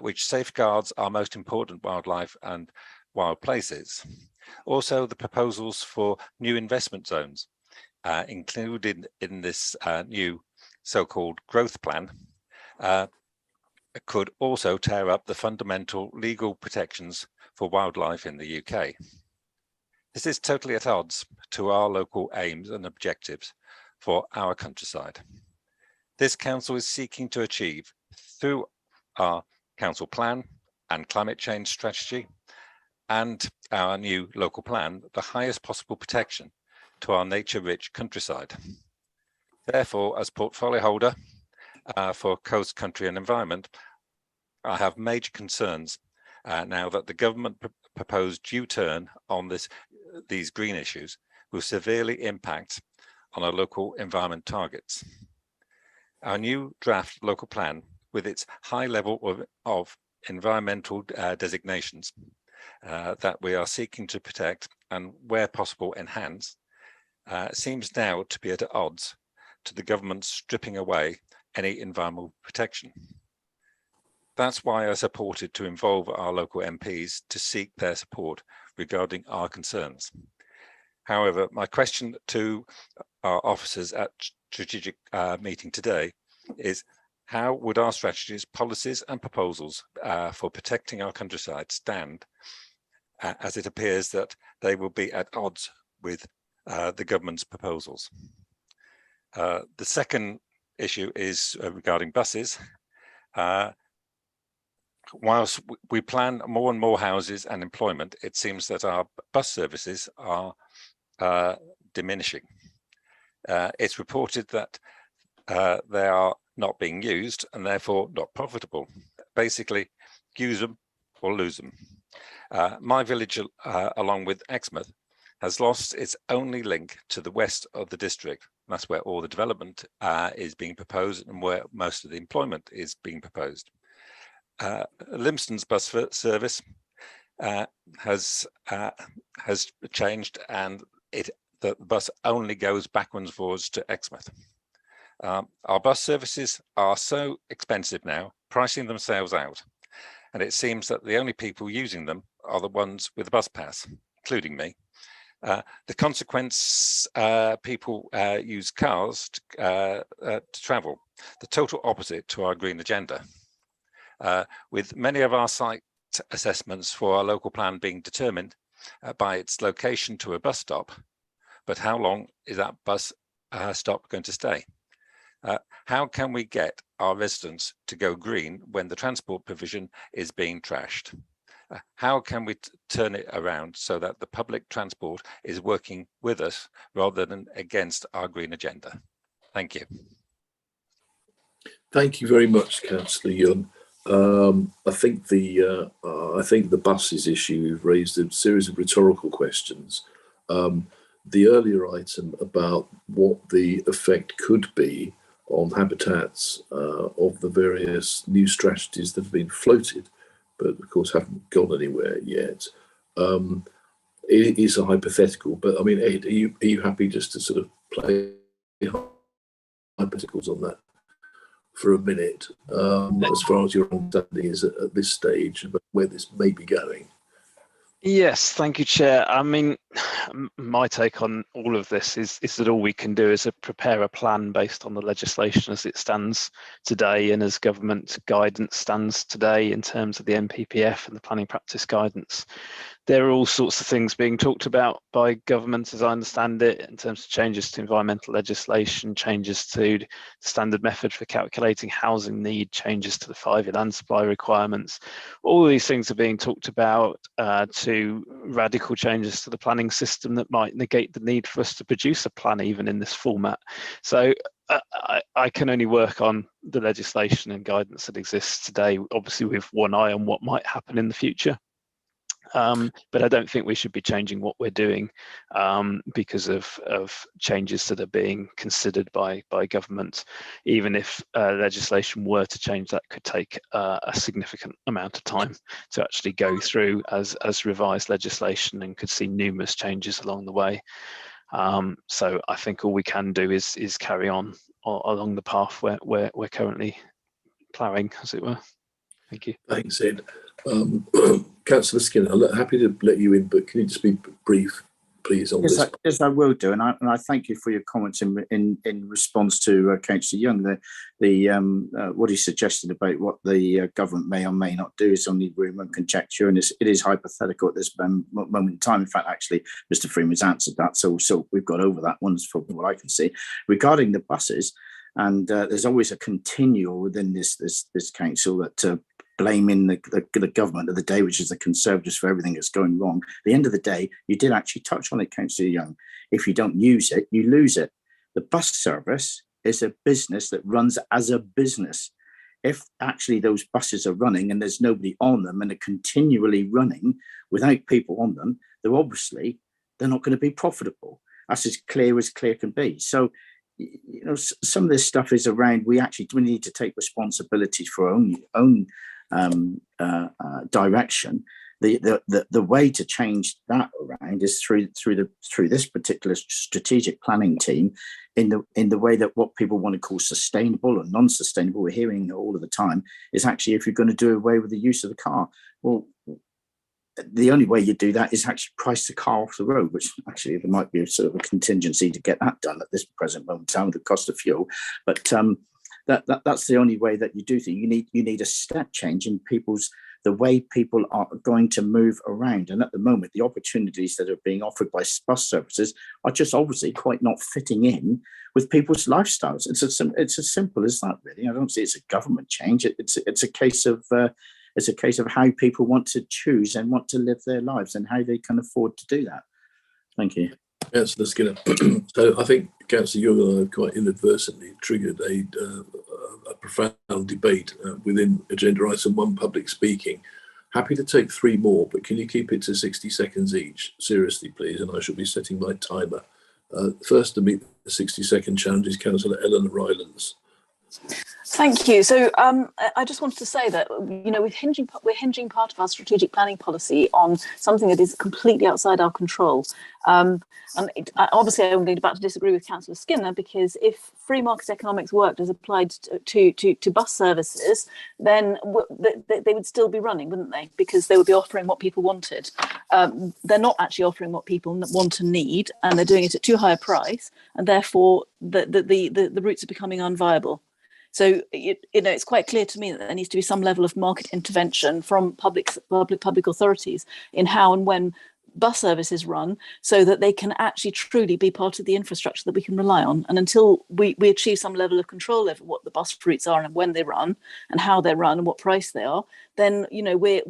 which safeguards our most important wildlife and wild places. Also, the proposals for new investment zones, included in this new so-called growth plan, could also tear up the fundamental legal protections for wildlife in the UK. This is totally at odds to our local aims and objectives for our countryside. This council is seeking to achieve, through our council plan and climate change strategy and our new local plan, the highest possible protection to our nature-rich countryside. Therefore, as portfolio holder for Coast, Country and Environment, I have major concerns now that the government proposed U-turn on these green issues will severely impact on our local environment targets. Our new draft local plan, with its high level of environmental designations that we are seeking to protect and, where possible, enhance, seems now to be at odds to the government stripping away any environmental protection. That's why I supported to involve our local MPs to seek their support regarding our concerns. However, my question to our officers at strategic meeting today is, how would our strategies, policies and proposals for protecting our countryside stand as it appears that they will be at odds with the government's proposals? The second issue is regarding buses. Whilst we plan more and more houses and employment, it seems that our bus services are diminishing. It's reported that they are not being used and therefore not profitable. Basically, use them or lose them. My village, along with Exmouth, has lost its only link to the west of the district. That's where all the development is being proposed and where most of the employment is being proposed. Limston's bus service has changed, and the bus only goes backwards and forwards to Exmouth. Our bus services are so expensive now, pricing themselves out, and it seems that the only people using them are the ones with the bus pass, including me. The consequence, people use cars to travel, the total opposite to our green agenda. With many of our site assessments for our local plan being determined by its location to a bus stop, but how long is that bus stop going to stay? How can we get our residents to go green when the transport provision is being trashed? How can we turn it around so that the public transport is working with us rather than against our green agenda? Thank you. Thank you very much, Councillor Young. I think the buses issue raised a series of rhetorical questions. The earlier item about what the effect could be on habitats of the various new strategies that have been floated, but of course haven't gone anywhere yet. It is a hypothetical, but I mean, Ed, are you happy just to sort of play hypotheticals on that for a minute, as far as your understanding is at this stage about where this may be going? Yes, thank you, Chair. I mean, my take on all of this is that all we can do is prepare a plan based on the legislation as it stands today and as government guidance stands today in terms of the NPPF and the planning practice guidance. There are all sorts of things being talked about by government, as I understand it, in terms of changes to environmental legislation, changes to the standard method for calculating housing need, changes to the 5-year land supply requirements. All of these things are being talked about to radical changes to the planning system that might negate the need for us to produce a plan even in this format. So I can only work on the legislation and guidance that exists today, obviously with one eye on what might happen in the future. But I don't think we should be changing what we're doing because of changes that are being considered by government. Even if legislation were to change, that could take a significant amount of time to actually go through as revised legislation and could see numerous changes along the way. So I think all we can do is carry on along the path where we're currently ploughing, as it were. Thank you. Thanks, Ed. Councillor Skinner, I'm happy to let you in, but can you just be brief, please, on this? Yes, I will do, and I thank you for your comments in response to Councillor Young. What he suggested about what the government may or may not do is only rumour and conjecture, and it is hypothetical at this moment in time. In fact, actually, Mr. Freeman's answered that, so we've got over that one from what I can see. Regarding the buses, and there's always a continual within this council that blaming the government of the day, which is the Conservatives, for everything that's going wrong. At the end of the day, you did actually touch on it, Councillor Young. If you don't use it, you lose it. The bus service is a business that runs as a business. If actually those buses are running and there's nobody on them and they're continually running without people on them, they're not going to be profitable. That's as clear can be. So, you know, some of this stuff is around, we need to take responsibility for our own direction. The way to change that around is through this particular strategic planning team, in the way that what people want to call sustainable or non-sustainable, we're hearing all of the time, is actually if you're going to do away with the use of the car, well, the only way you do that is actually price the car off the road, which actually there might be a sort of a contingency to get that done at this present moment in time with the cost of fuel. But that's the only way that you do things. You need a step change in the way people are going to move around. And at the moment, the opportunities that are being offered by bus services are just obviously quite not fitting in with people's lifestyles. It's as simple as that, really. I don't see it's a government change. It's a case of how people want to choose and want to live their lives and how they can afford to do that. Thank you. Councillor Skinner. So I think Councillor Young and I have quite inadvertently triggered a profound debate within agenda item 1, public speaking. Happy to take 3 more, but can you keep it to 60 seconds each? Seriously, please, and I shall be setting my timer. First to meet the 60-second challenge is Councillor Eleanor Rylands. Thank you. So I just wanted to say that, you know, we're hinging part of our strategic planning policy on something that is completely outside our control. Obviously, I'm about to disagree with Councillor Skinner, because if free market economics worked as applied to bus services, then they would still be running, wouldn't they? Because they would be offering what people wanted. They're not actually offering what people want and need, and they're doing it at too high a price, and therefore the routes are becoming unviable. So, you know, it's quite clear to me that there needs to be some level of market intervention from public authorities in how and when bus services run, so that they can actually truly be part of the infrastructure that we can rely on. And until we achieve some level of control over what the bus routes are and when they run and how they run and what price they are, then, you know, we're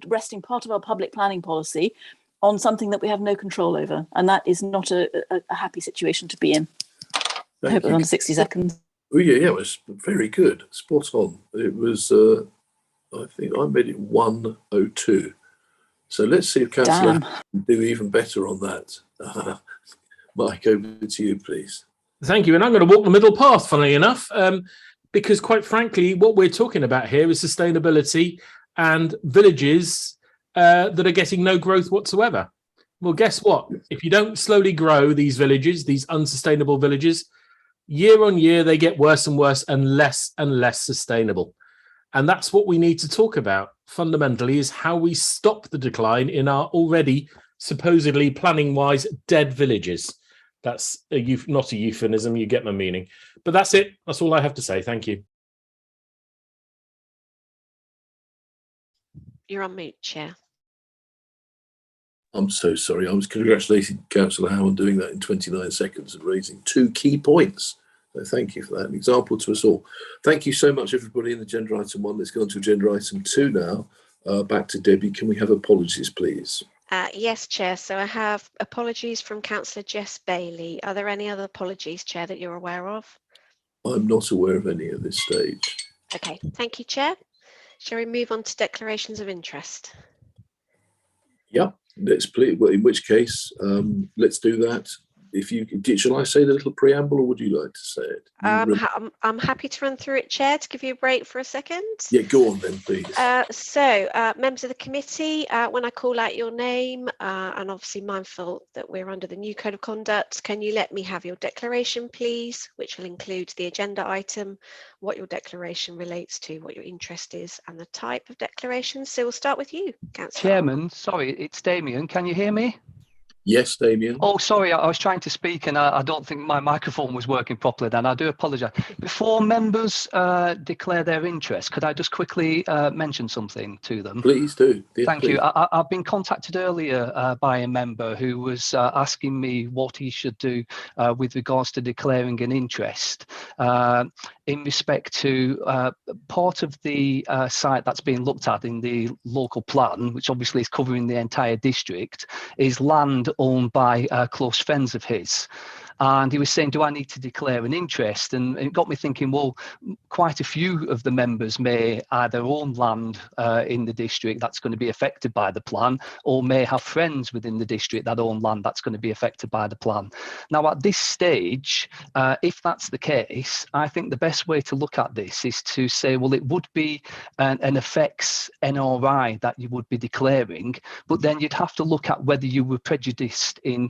resting part of our public planning policy on something that we have no control over. And that is not a happy situation to be in. I hope it was under 60 seconds. Oh yeah, it was very good, spot on. It was, I think I made it 1:02. So let's see if Councillor can do even better on that. Mike, over to you, please. Thank you. And I'm going to walk the middle path, funnily enough, because quite frankly, what we're talking about here is sustainability and villages that are getting no growth whatsoever. Well, guess what? If you don't slowly grow these villages, these unsustainable villages, year on year, they get worse and worse and less sustainable. And that's what we need to talk about fundamentally, is how we stop the decline in our already supposedly planning-wise dead villages. That's not a euphemism, you get my meaning. But that's it. That's all I have to say. Thank you. You're on mute, Chair. I'm so sorry. I was congratulating Councillor Howe on doing that in 29 seconds and raising 2 key points. So thank you for that. An example to us all. Thank you so much, everybody, in agenda item 1. Let's go on to agenda item 2 now. Back to Debbie. Can we have apologies, please? Yes, Chair. So I have apologies from Councillor Jess Bailey. Are there any other apologies, Chair, that you're aware of? I'm not aware of any at this stage. Okay, thank you, Chair. Shall we move on to declarations of interest? Yeah, let's please. Well, in which case, let's do that. If you shall I say the little preamble, or would you like to say it? I'm happy to run through it, Chair, to give you a break for a second. Yeah, go on then, please. Members of the committee, when I call out your name, and obviously mindful that we're under the new code of conduct, can you let me have your declaration, please, which will include the agenda item, what your declaration relates to, what your interest is, and the type of declaration. So we'll start with you, Councillor. Chairman, sorry, it's Damien. Can you hear me? Yes, Damien. Oh, sorry, I was trying to speak and I don't think my microphone was working properly then. I do apologise. Before members declare their interest, could I just quickly mention something to them? Please do. Thank you. I've been contacted earlier by a member who was asking me what he should do with regards to declaring an interest in respect to part of the site that's being looked at in the local plan, which obviously is covering the entire district, is land owned by close friends of his. And he was saying, do I need to declare an interest? And it got me thinking, well, quite a few of the members may either own land in the district that's going to be affected by the plan, or may have friends within the district that own land that's going to be affected by the plan. Now, at this stage, if that's the case, I think the best way to look at this is to say, well, it would be an effects NRI that you would be declaring, but then you'd have to look at whether you were prejudiced in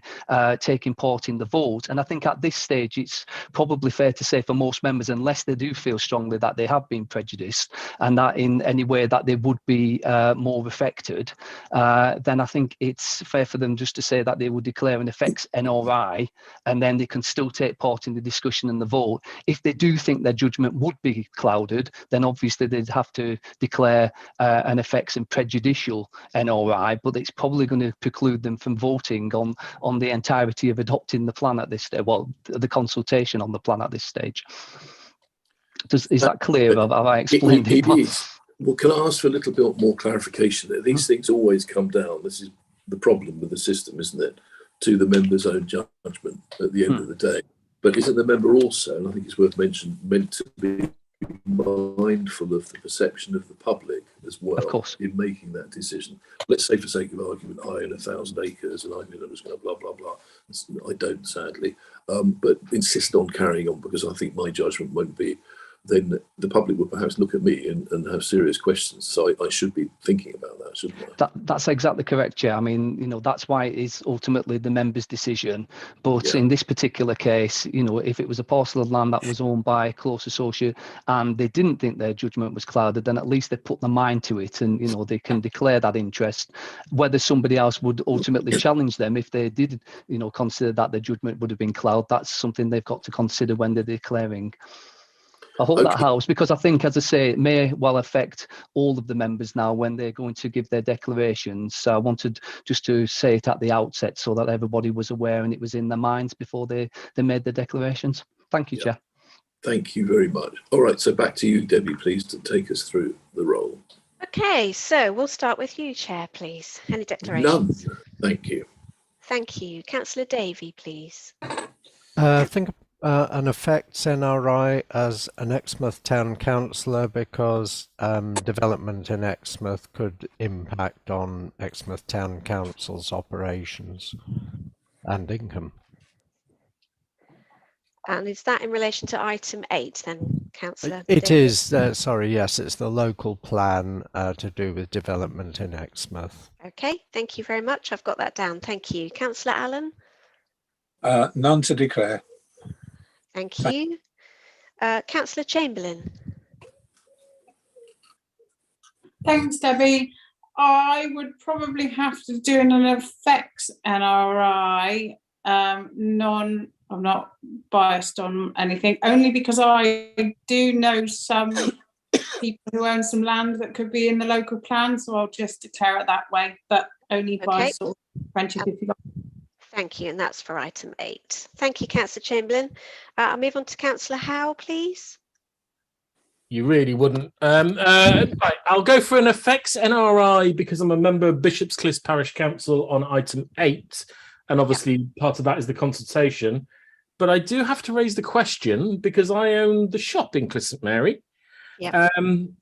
taking part in the vote. And I think at this stage, it's probably fair to say for most members, unless they do feel strongly that they have been prejudiced and that in any way that they would be more affected, then I think it's fair for them just to say that they will declare an effects NRI, and then they can still take part in the discussion and the vote. If they do think their judgment would be clouded, then obviously they'd have to declare an effects and prejudicial NRI, but it's probably going to preclude them from voting on the entirety of adopting the plan at this stage, well, the consultation on the plan at this stage. Is that clear? Have I explained it? Well, can I ask for a little bit more clarification there? These things always come down. This is the problem with the system, isn't it? to the member's own judgment at the end of the day. But isn't the member also, and I think it's worth mentioning, meant to be mindful of the perception of the public as well, of course, in making that decision? Let's say, for sake of argument, I own 1,000 acres and I'm just going to blah blah blah. I don't, sadly, but insist on carrying on because I think my judgment won't be. Then the public will perhaps look at me and have serious questions. So I should be thinking about that, shouldn't I? That's exactly correct, Chair. I mean, you know, that's why it is ultimately the member's decision. But in this particular case, you know, if it was a parcel of land that was owned by a close associate and they didn't think their judgment was clouded, then at least they put their mind to it and, you know, they can declare that interest. Whether somebody else would ultimately challenge them if they did, you know, consider that their judgment would have been clouded, that's something they've got to consider when they're declaring. I hope that helps, because I think, as I say, it may well affect all of the members now when they're going to give their declarations. So I wanted just to say it at the outset so that everybody was aware and it was in their minds before they made their declarations. Thank you, Chair. Thank you very much. All right, so back to you, Debbie, please, to take us through the roll. Okay, so we'll start with you, Chair, please. Any declarations? None. Thank you. Thank you. Councillor Davey, please. Think an affects NRI as an Exmouth Town Councillor because development in Exmouth could impact on Exmouth Town Council's operations and income. And is that in relation to item 8 then, Councillor? It is, sorry, yes, it's the local plan to do with development in Exmouth. Okay, thank you very much. I've got that down. Thank you. Councillor Allen? None to declare. Thank you. Councillor Chamberlain? Thanks, Debbie. I would probably have to do an effects NRI. I'm not biased on anything, only because I do know some people who own some land that could be in the local plan, so I'll just declare it that way, but only by sort of 2050. Thank you, and that's for item 8. Thank you, Councillor Chamberlain. I'll move on to Councillor Howe, please. You really wouldn't. Right, I'll go for an effects NRI because I'm a member of Bishopscliff Parish Council on item 8, and obviously part of that is the consultation. But I do have to raise the question because I own the shop in Cliff St Mary. Yeah. And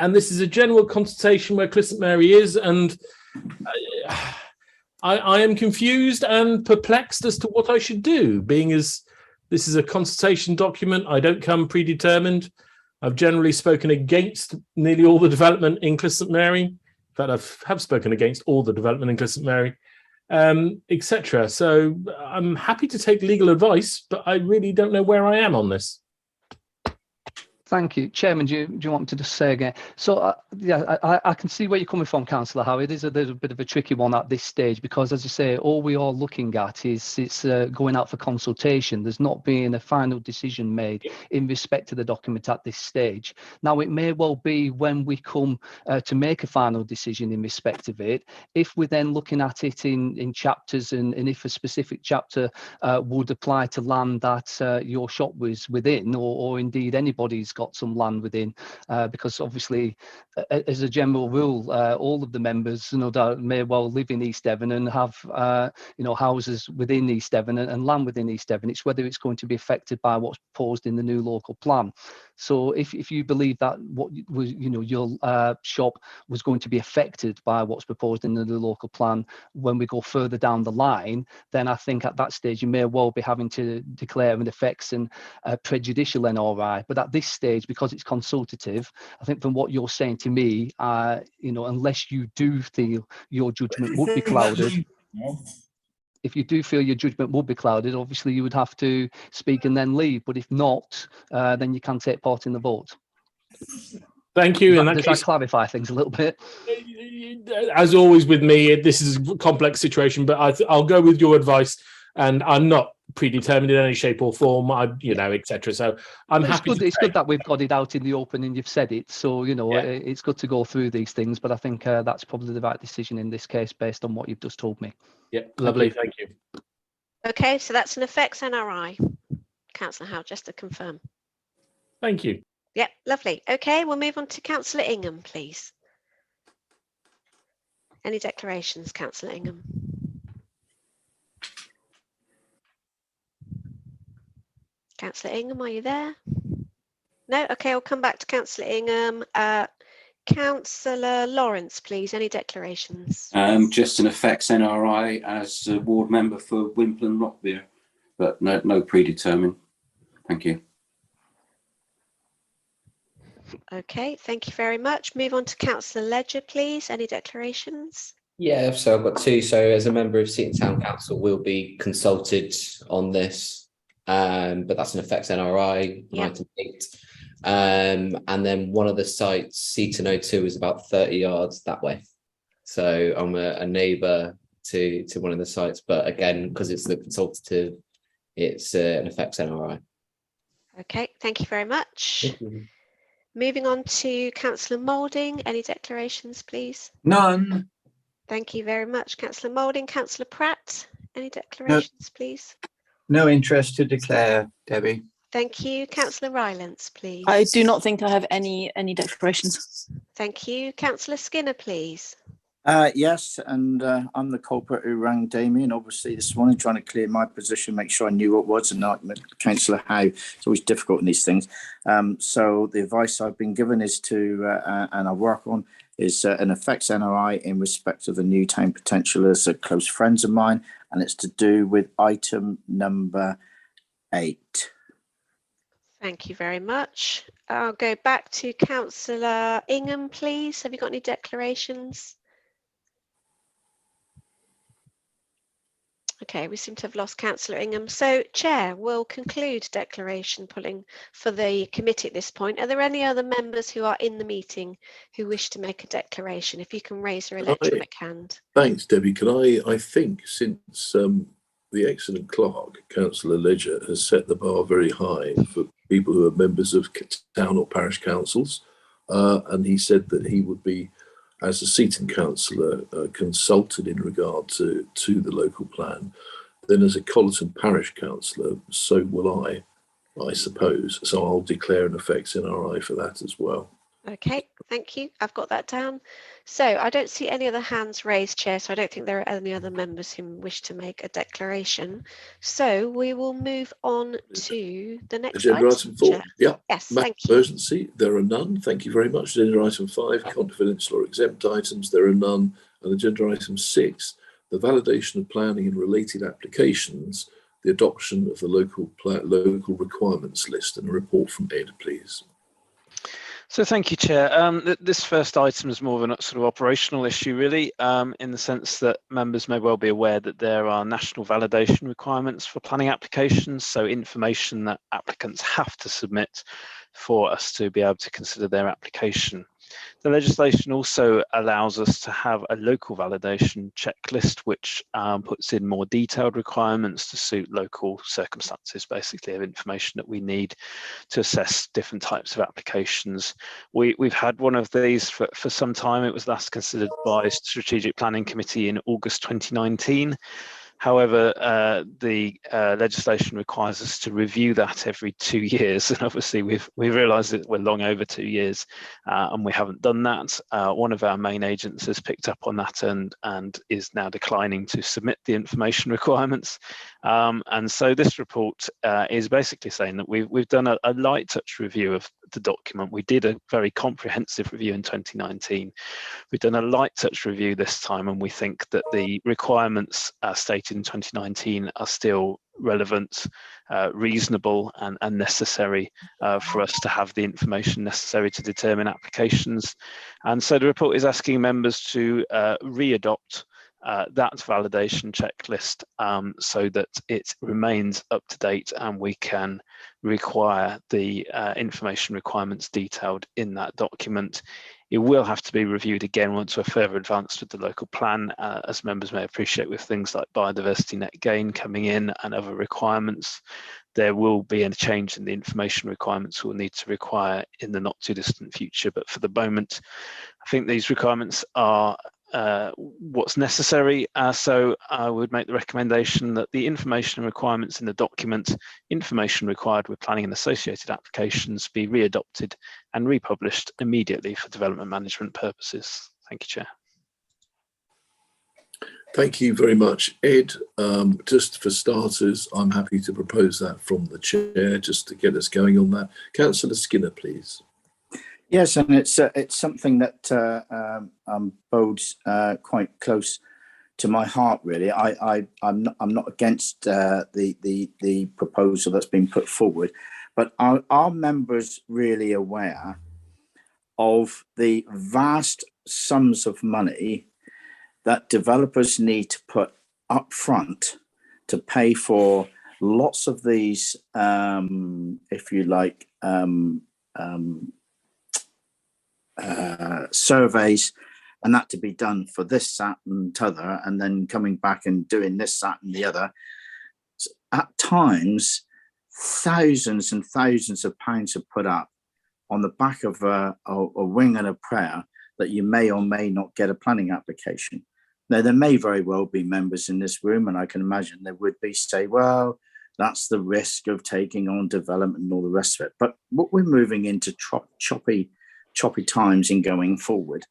this is a general consultation where Cliff St Mary is, and I am confused and perplexed as to what I should do, being as this is a consultation document. I don't come predetermined. I've generally spoken against nearly all the development in Cliff St Mary. In fact, I have spoken against all the development in Cliff St Mary, etc. So I'm happy to take legal advice, but I really don't know where I am on this. Thank you. Chairman, do you want me to just say again? So, yeah, I can see where you're coming from, Councillor Howe. It is a little bit of a tricky one at this stage because, as you say, all we are looking at is it's going out for consultation. There's not been a final decision made in respect to the document at this stage. Now, it may well be when we come to make a final decision in respect of it, if we're then looking at it in chapters and if a specific chapter would apply to land that your shop was within or indeed anybody's got some land within, because obviously as a general rule all of the members no doubt may well live in East Devon and have houses within East Devon and land within East Devon. It's whether it's going to be affected by what's proposed in the new local plan. So if you believe that what was your shop was going to be affected by what's proposed in the new local plan when we go further down the line, then I think at that stage you may well be having to declare an effects and prejudicial NRI. But at this stage, because it's consultative, I think from what you're saying to me, unless you do feel your judgment would be clouded, if you do feel your judgment would be clouded, obviously you would have to speak and then leave. But if not, then you can take part in the vote. Thank you. Does that clarify things a little bit? As always with me, this is a complex situation, but I'll go with your advice, and I'm not predetermined in any shape or form, etc. So I'm happy. It's good that we've got it out in the open and you've said it. So it's good to go through these things. But I think that's probably the right decision in this case, based on what you've just told me. Yeah, lovely. Thank you. Okay, so that's an effects NRI. Councillor Howe, just to confirm. Thank you. Yep, lovely. Okay, we'll move on to Councillor Ingham, please. Any declarations, Councillor Ingham? Councillor Ingham, are you there? No? Okay, I'll come back to Councillor Ingham. Councillor Lawrence, please, any declarations? Just an effects NRI as a ward member for Wimple and Rockbere, but no predetermined. Thank you. Okay, thank you very much. Move on to Councillor Ledger, please. Any declarations? Yeah, so I've got two. So as a member of Seaton Town Council, we'll be consulted on this, but that's an effects NRI, Yep. item 8. And then one of the sites, Seaton 02, is about 30 yards that way. So I'm a neighbour to one of the sites, but again, because it's the consultative, it's an effects NRI. Okay, thank you very much. Moving on to Councillor Moulding, any declarations, please? None. Thank you very much, Councillor Moulding. Councillor Pratt, any declarations, please? No interest to declare, Debbie. Thank you. Councillor Rylance, please. I do not think I have any declarations. Thank you. Councillor Skinner, please. Yes, and I'm the culprit who rang Damien, obviously, this morning, trying to clear my position, make sure I knew what it was, and not Councillor Howe. It's always difficult in these things. So the advice I've been given is to, and I work on, is an effects NRI in respect of the new town potential as a close friends of mine, and it's to do with item number 8. Thank you very much. I'll go back to Councillor Ingham, please. Have you got any declarations? Okay, we seem to have lost Councillor Ingham. So, Chair, we'll conclude declaration pulling for the committee at this point. Are there any other members who are in the meeting who wish to make a declaration? If you can raise your electronic hand. Thanks, Debbie. Can I think since the excellent clerk, Councillor Ledger, has set the bar very high for people who are members of town or parish councils, and he said that he would be, as a Seaton councillor, consulted in regard to the local plan. Then as a Colleton parish councillor, so will I suppose. So I'll declare an effects NRI for that as well. Okay, thank you. I've got that down. So I don't see any other hands raised, Chair, so I don't think there are any other members who wish to make a declaration. So we will move on to the next Agenda item 4. Chair. Yeah. Yes, Thank you. Emergency, there are none. Thank you very much. Agenda item 5, confidential or exempt items, there are none. And agenda item 6, the validation of planning and related applications, the adoption of the local requirements list, and a report from Ed, please. So thank you, Chair. This first item is more of a sort of operational issue, really, in the sense that members may well be aware that there are national validation requirements for planning applications, so information that applicants have to submit for us to be able to consider their application. The legislation also allows us to have a local validation checklist, which puts in more detailed requirements to suit local circumstances, basically, of information that we need to assess different types of applications. We've had one of these for some time. It was last considered by Strategic Planning Committee in August 2019. However, the legislation requires us to review that every 2 years, and obviously we've realised that we're long over 2 years, and we haven't done that. One of our main agents has picked up on that and is now declining to submit the information requirements. And so this report is basically saying that we've done a light touch review of the document. We did a very comprehensive review in 2019. We've done a light touch review this time, and we think that the requirements stated in 2019 are still relevant, reasonable and necessary for us to have the information necessary to determine applications. And so the report is asking members to re-adopt that validation checklist so that it remains up to date and we can require the information requirements detailed in that document. It will have to be reviewed again once we're further advanced with the local plan, as members may appreciate, with things like biodiversity net gain coming in and other requirements. There will be a change in the information requirements we'll need to require in the not too distant future, but for the moment, I think these requirements are what's necessary. So I would make the recommendation that the information and requirements in the document, information required with planning and associated applications, be re-adopted and republished immediately for development management purposes. Thank you, Chair. Thank you very much, Ed. Just for starters, I'm happy to propose that from the chair, just to get us going on that. Councillor Skinner, please. Yes, and it's something that bodes quite close to my heart. Really, I'm not against the proposal that's been put forward, but are members really aware of the vast sums of money that developers need to put up front to pay for lots of these, if you like, surveys, and that to be done for this, that, and t'other, and then coming back and doing this, that, and the other. At times, thousands and thousands of pounds are put up on the back of a wing and a prayer that you may or may not get a planning application. Now, there may very well be members in this room, and I can imagine there would be, say, well, that's the risk of taking on development and all the rest of it. But what we're moving into choppy times in going forward.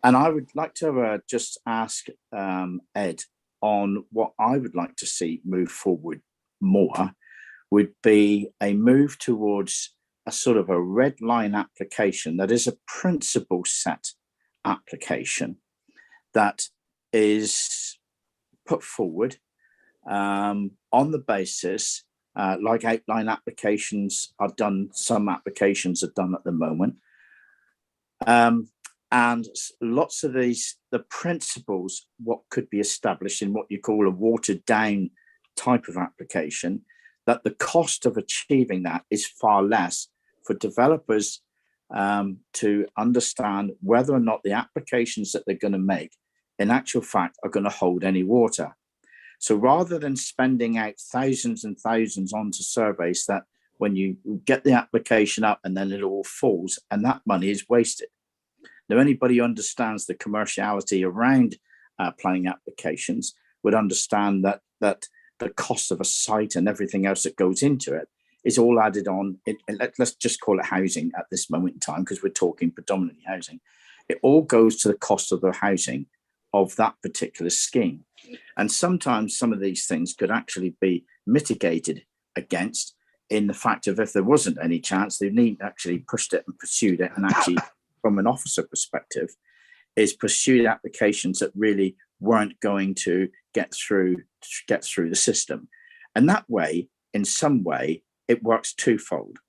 And I would like to just ask Ed on what I would like to see move forward more would be a move towards a sort of a red line application that is a principle set application that is put forward on the basis, like outline applications are done, some applications are done at the moment. And lots of the principles, what could be established in what you call a watered down type of application, that the cost of achieving that is far less for developers to understand whether or not the applications that they're going to make in actual fact are going to hold any water. So rather than spending out thousands and thousands onto surveys that when you get the application up and then it all falls and that money is wasted. Now, anybody who understands the commerciality around planning applications would understand that the cost of a site and everything else that goes into it is all added on. Let's just call it housing at this moment in time, because we're talking predominantly housing. It all goes to the cost of the housing of that particular scheme. And sometimes some of these things could actually be mitigated against in the fact of if there wasn't any chance, they need actually pushed it and pursued it, and actually from an officer perspective is pursued applications that really weren't going to get through the system. And that way, in some way, it works twofold.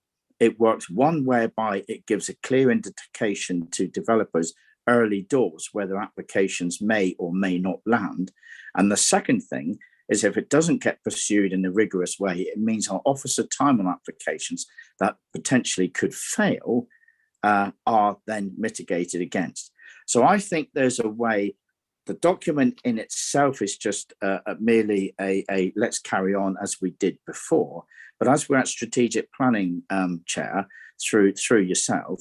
It works one whereby it gives a clear indication to developers early doors whether applications may or may not land. And the second thing is if it doesn't get pursued in a rigorous way, it means our officer time on applications that potentially could fail are then mitigated against. So I think there's a way. The document in itself is just merely a let's carry on as we did before. But as we're at strategic planning, Chair, through yourself,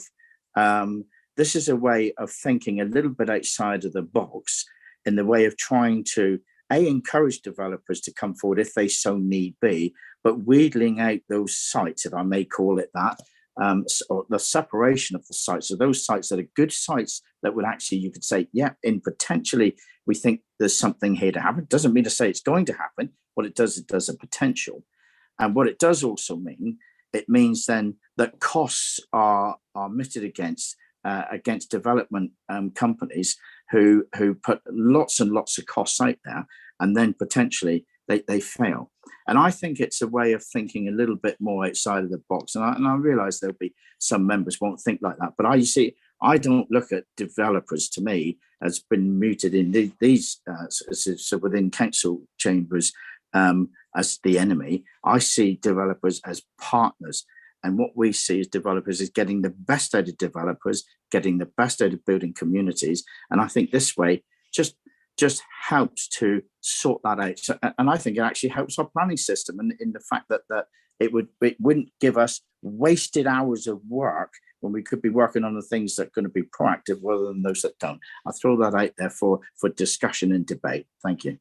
this is a way of thinking a little bit outside of the box in the way of trying to encourage developers to come forward if they so need be, but wheedling out those sites, if I may call it that, or the separation of the sites. So those sites that are good sites that would actually, you could say, yeah, in potentially, we think there's something here to happen. Doesn't mean to say it's going to happen. What it does a potential. And what it does also mean, it means then that costs are mitigated against development companies who put lots and lots of costs out there, and then potentially they fail. And I think it's a way of thinking a little bit more outside of the box. And I realize there'll be some members won't think like that. But I don't look at developers, to me, as been muted in these so within council chambers as the enemy. I see developers as partners. And what we see as developers is getting the best out of developers, getting the best out of building communities. And I think this way just helps to sort that out. So, and I think it actually helps our planning system, and in the fact that it wouldn't give us wasted hours of work when we could be working on the things that are going to be proactive rather than those that don't. I'll throw that out there for discussion and debate. Thank you.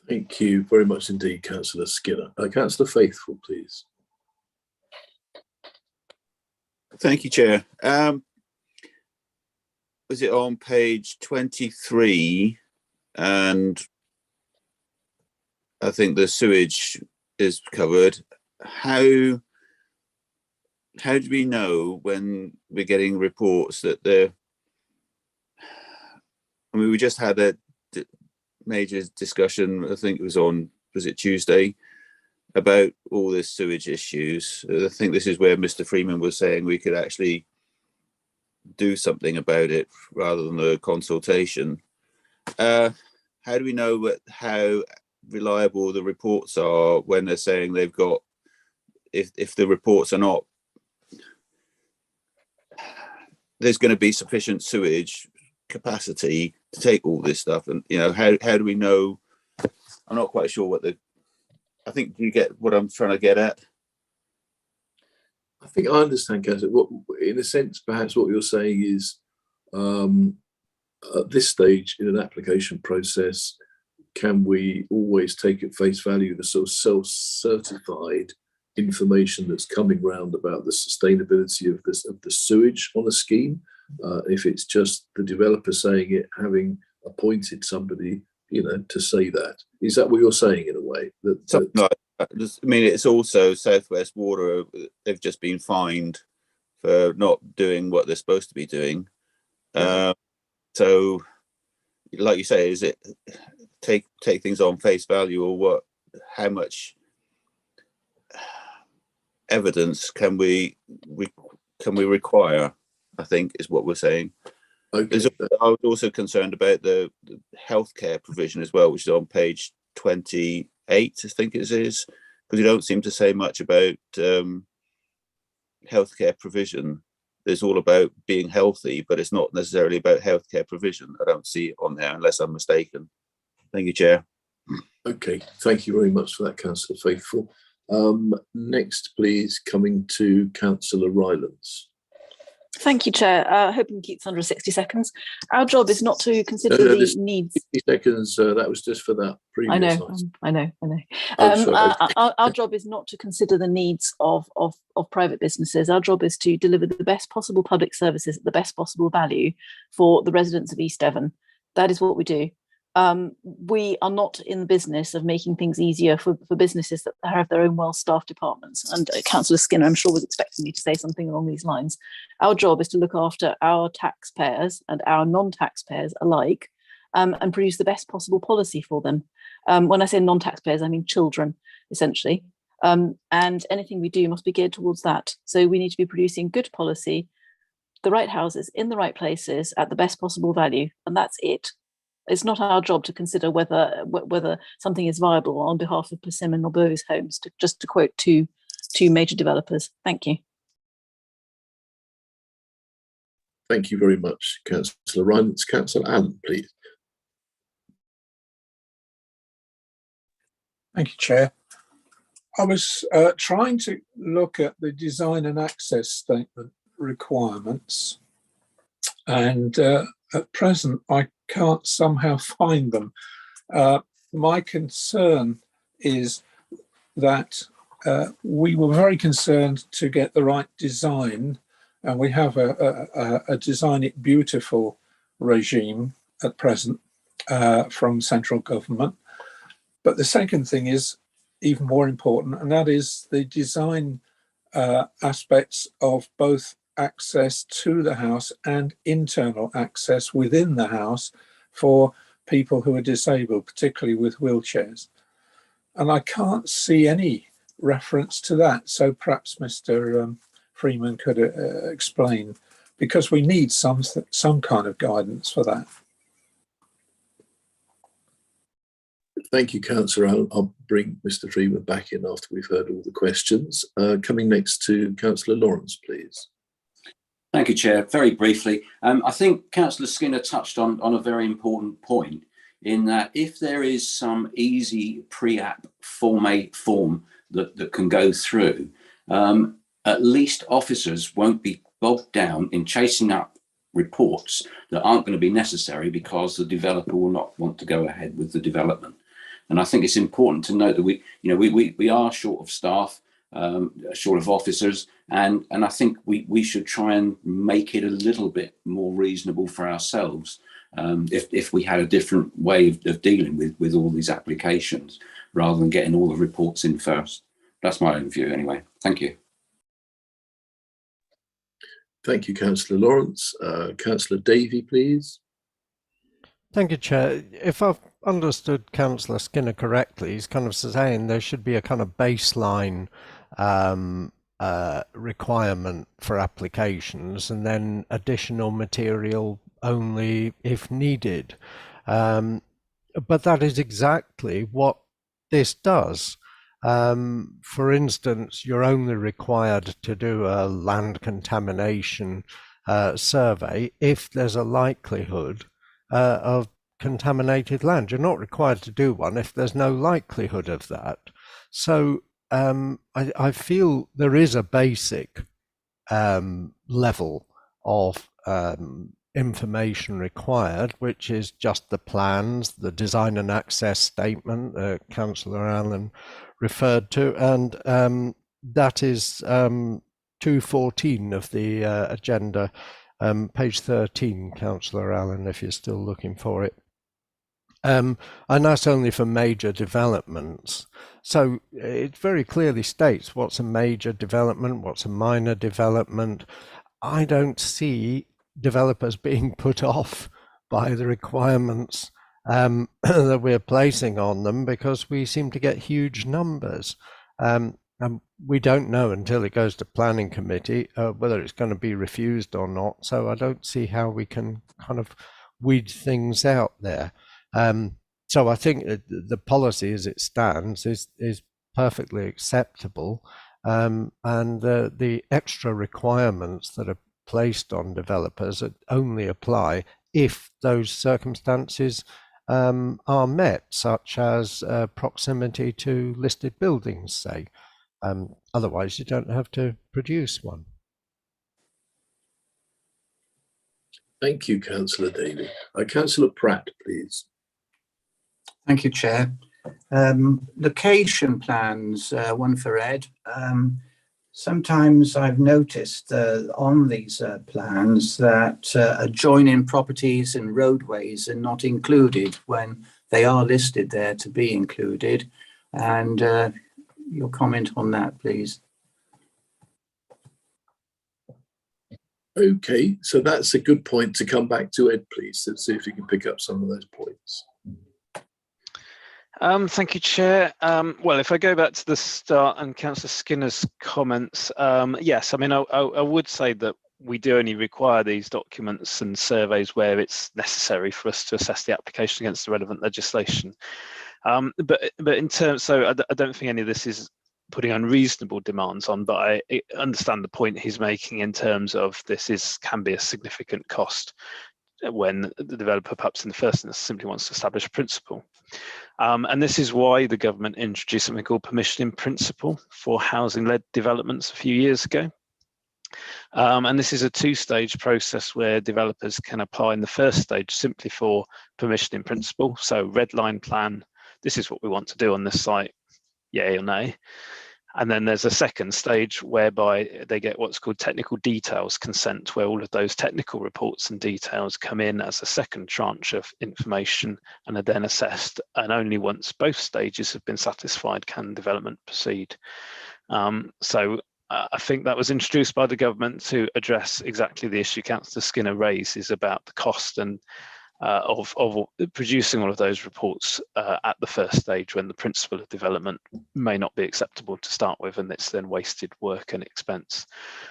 Thank you very much indeed, Councillor Skinner. Councillor Faithful, please. Thank you, Chair. Was it on page 23? and I think the sewage is covered. How do we know when we're getting reports that I mean, we just had a major discussion, I think it was it Tuesday, about all this sewage issues. I think this is where Mr. Freeman was saying we could actually do something about it rather than a consultation. How do we know how reliable the reports are when they're saying they've got, if the reports are not, there's going to be sufficient sewage capacity to take all this stuff? And, you know, how do we know? I'm not quite sure I think, do you get what I'm trying to get at? I think I understand, Kaz. In a sense, perhaps what you're saying is, at this stage in an application process, can we always take at face value the sort of self-certified information that's coming round about the sustainability of the sewage on a scheme? If it's just the developer saying it, having appointed somebody, to say that. Is that what you're saying in a way? I mean, it's also South West Water. They've just been fined for not doing what they're supposed to be doing. So, like you say, is it take things on face value, or what? How much evidence can we require? I think is what we're saying. Okay. I was also concerned about the healthcare provision as well, which is on page 28, I think it is, because you don't seem to say much about healthcare provision. It's all about being healthy, but it's not necessarily about healthcare provision. I don't see it on there unless I'm mistaken. Thank you, Chair. Okay, thank you very much for that, Councillor Faithful. Next, please, coming to Councillor Rylands. Thank you, Chair. I hope we can keep this under 60 seconds. Our job is not to consider the needs. 60 seconds, that was just for that previous I know. Our job is not to consider the needs of private businesses. Our job is to deliver the best possible public services at the best possible value for the residents of East Devon. That is what we do. We are not in the business of making things easier for businesses that have their own well-staffed departments. And Councillor Skinner, I'm sure, was expecting me to say something along these lines. Our job is to look after our taxpayers and our non-taxpayers alike, and produce the best possible policy for them. When I say non-taxpayers, I mean children, essentially. And anything we do must be geared towards that. So we need to be producing good policy, the right houses in the right places at the best possible value, and that's it. It's not our job to consider whether something is viable on behalf of Persimmon or Bowes Homes, just to quote two major developers. Thank you. Thank you very much, Councillor Rylands. Councillor Allen, please. Thank you, Chair. I was trying to look at the design and access statement requirements, and at present I can't somehow find them. My concern is that we were very concerned to get the right design, and we have a Design It Beautiful regime at present from central government. But the second thing is even more important, and that is the design aspects of both access to the house and internal access within the house for people who are disabled, particularly with wheelchairs. And I can't see any reference to that. So perhaps Mr. Freeman could explain, because we need some kind of guidance for that. Thank you, Councillor Allen. I'll bring Mr. Freeman back in after we've heard all the questions. Coming next to Councillor Lawrence, please. Thank you, Chair. Very briefly, I think Councillor Skinner touched on a very important point, in that if there is some easy pre-app form that can go through, at least officers won't be bogged down in chasing up reports that aren't going to be necessary because the developer will not want to go ahead with the development. And I think it's important to note that we are short of staff, short of officers, and I think we should try and make it a little bit more reasonable for ourselves if we had a different way of dealing with all these applications rather than getting all the reports in first. That's my own view anyway. Thank you. Thank you, Councillor Lawrence. Councillor Davey, please. Thank you, Chair. If I've understood Councillor Skinner correctly, he's kind of saying there should be a kind of baseline requirement for applications and then additional material only if needed. But that is exactly what this does. For instance, you're only required to do a land contamination survey if there's a likelihood of contaminated land. You're not required to do one if there's no likelihood of that. So I feel there is a basic level of information required, which is just the plans, the design and access statement that Councillor Allen referred to, and that is 214 of the agenda, page 13, Councillor Allen, if you're still looking for it. And that's only for major developments. So it very clearly states what's a major development, what's a minor development. I don't see developers being put off by the requirements that we're placing on them, because we seem to get huge numbers. And we don't know until it goes to planning committee whether it's going to be refused or not. So I don't see how we can kind of weed things out there. So I think the policy as it stands is perfectly acceptable, and the extra requirements that are placed on developers only apply if those circumstances are met, such as proximity to listed buildings, say. Otherwise, you don't have to produce one. Thank you, Councillor Daly. Councillor Pratt, please. Thank you, Chair. Location plans, one for Ed. Sometimes I've noticed on these plans that adjoining properties and roadways are not included when they are listed there to be included. And your comment on that, please. Okay, so that's a good point to come back to, Ed, please. Let's see if you can pick up some of those points. Thank you, Chair. Well, if I go back to the start and Councillor Skinner's comments, yes, I mean, I would say that we do only require these documents and surveys where it's necessary for us to assess the application against the relevant legislation. But in terms, so I don't think any of this is putting unreasonable demands on, but I understand the point he's making in terms of this can be a significant cost when the developer perhaps in the first instance simply wants to establish a principle. And this is why the government introduced something called permission in principle for housing-led developments a few years ago. And this is a two-stage process where developers can apply in the first stage simply for permission in principle. So red line plan, this is what we want to do on this site, yay or nay. And then there's a second stage whereby they get what's called technical details consent, where all of those technical reports and details come in as a second tranche of information and are then assessed. And only once both stages have been satisfied can development proceed. So I think that was introduced by the government to address exactly the issue Councillor Skinner raises about the cost and of producing all of those reports at the first stage, when the principle of development may not be acceptable to start with, and it's then wasted work and expense.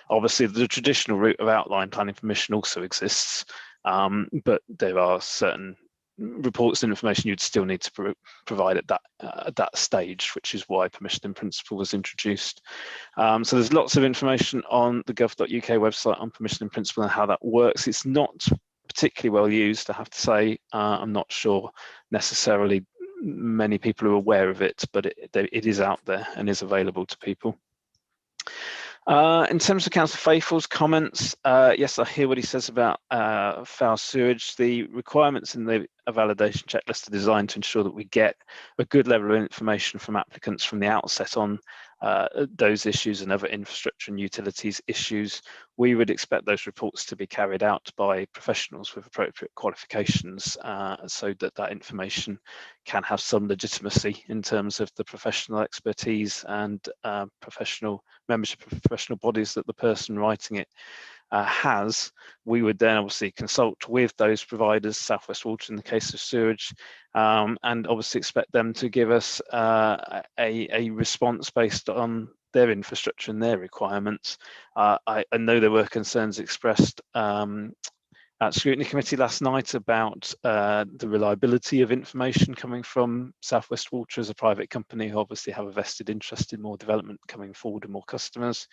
Obviously, the traditional route of outline planning permission also exists, but there are certain reports and information you'd still need to provide at that stage, which is why permission in principle was introduced. So there's lots of information on the gov.uk website on permission in principle and how that works. It's not particularly well used, I have to say. I'm not sure necessarily many people are aware of it, but it is out there and is available to people. In terms of Councillor Faithful's comments, yes, I hear what he says about foul sewage. The requirements in the a validation checklist are designed to ensure that we get a good level of information from applicants from the outset on those issues and other infrastructure and utilities issues. We would expect those reports to be carried out by professionals with appropriate qualifications so that that information can have some legitimacy in terms of the professional expertise and professional membership of professional bodies that the person writing it has. We would then obviously consult with those providers, South West Water in the case of sewage, and obviously expect them to give us a response based on their infrastructure and their requirements. I know there were concerns expressed at Scrutiny Committee last night about the reliability of information coming from South West Water as a private company who obviously have a vested interest in more development coming forward and more customers.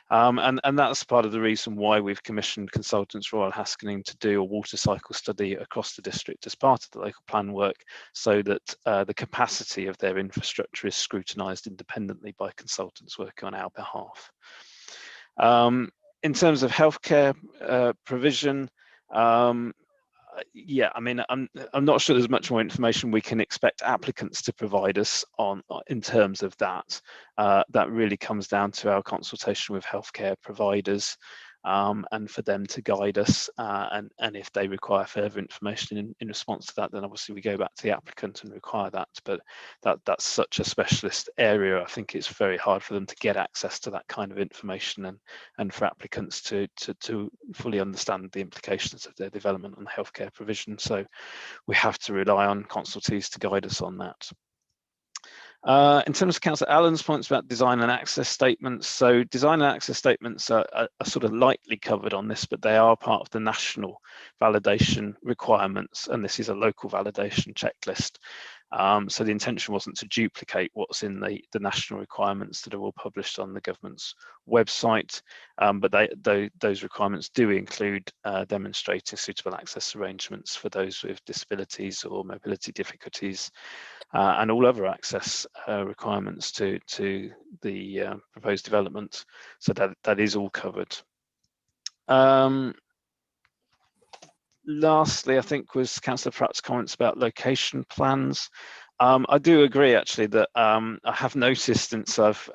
And that's part of the reason why we've commissioned consultants Royal Haskellane to do a water cycle study across the district as part of the local plan work, so that the capacity of their infrastructure is scrutinised independently by consultants working on our behalf. In terms of healthcare provision, yeah, I mean, I'm not sure there's much more information we can expect applicants to provide us on in terms of that. That really comes down to our consultation with healthcare providers and for them to guide us. And if they require further information in response to that, then obviously we go back to the applicant and require that. But that's such a specialist area. I think it's very hard for them to get access to that kind of information and for applicants to fully understand the implications of their development on healthcare provision. So we have to rely on consultees to guide us on that. In terms of Councillor Allen's points about design and access statements, so design and access statements are sort of lightly covered on this, but they are part of the national validation requirements, and this is a local validation checklist. So the intention wasn't to duplicate what's in the national requirements that are all published on the government's website, but those requirements do include demonstrating suitable access arrangements for those with disabilities or mobility difficulties, and all other access requirements to the proposed development. So that is all covered. Lastly, I think was Councillor Pratt's comments about location plans. I do agree actually that I have noticed since I've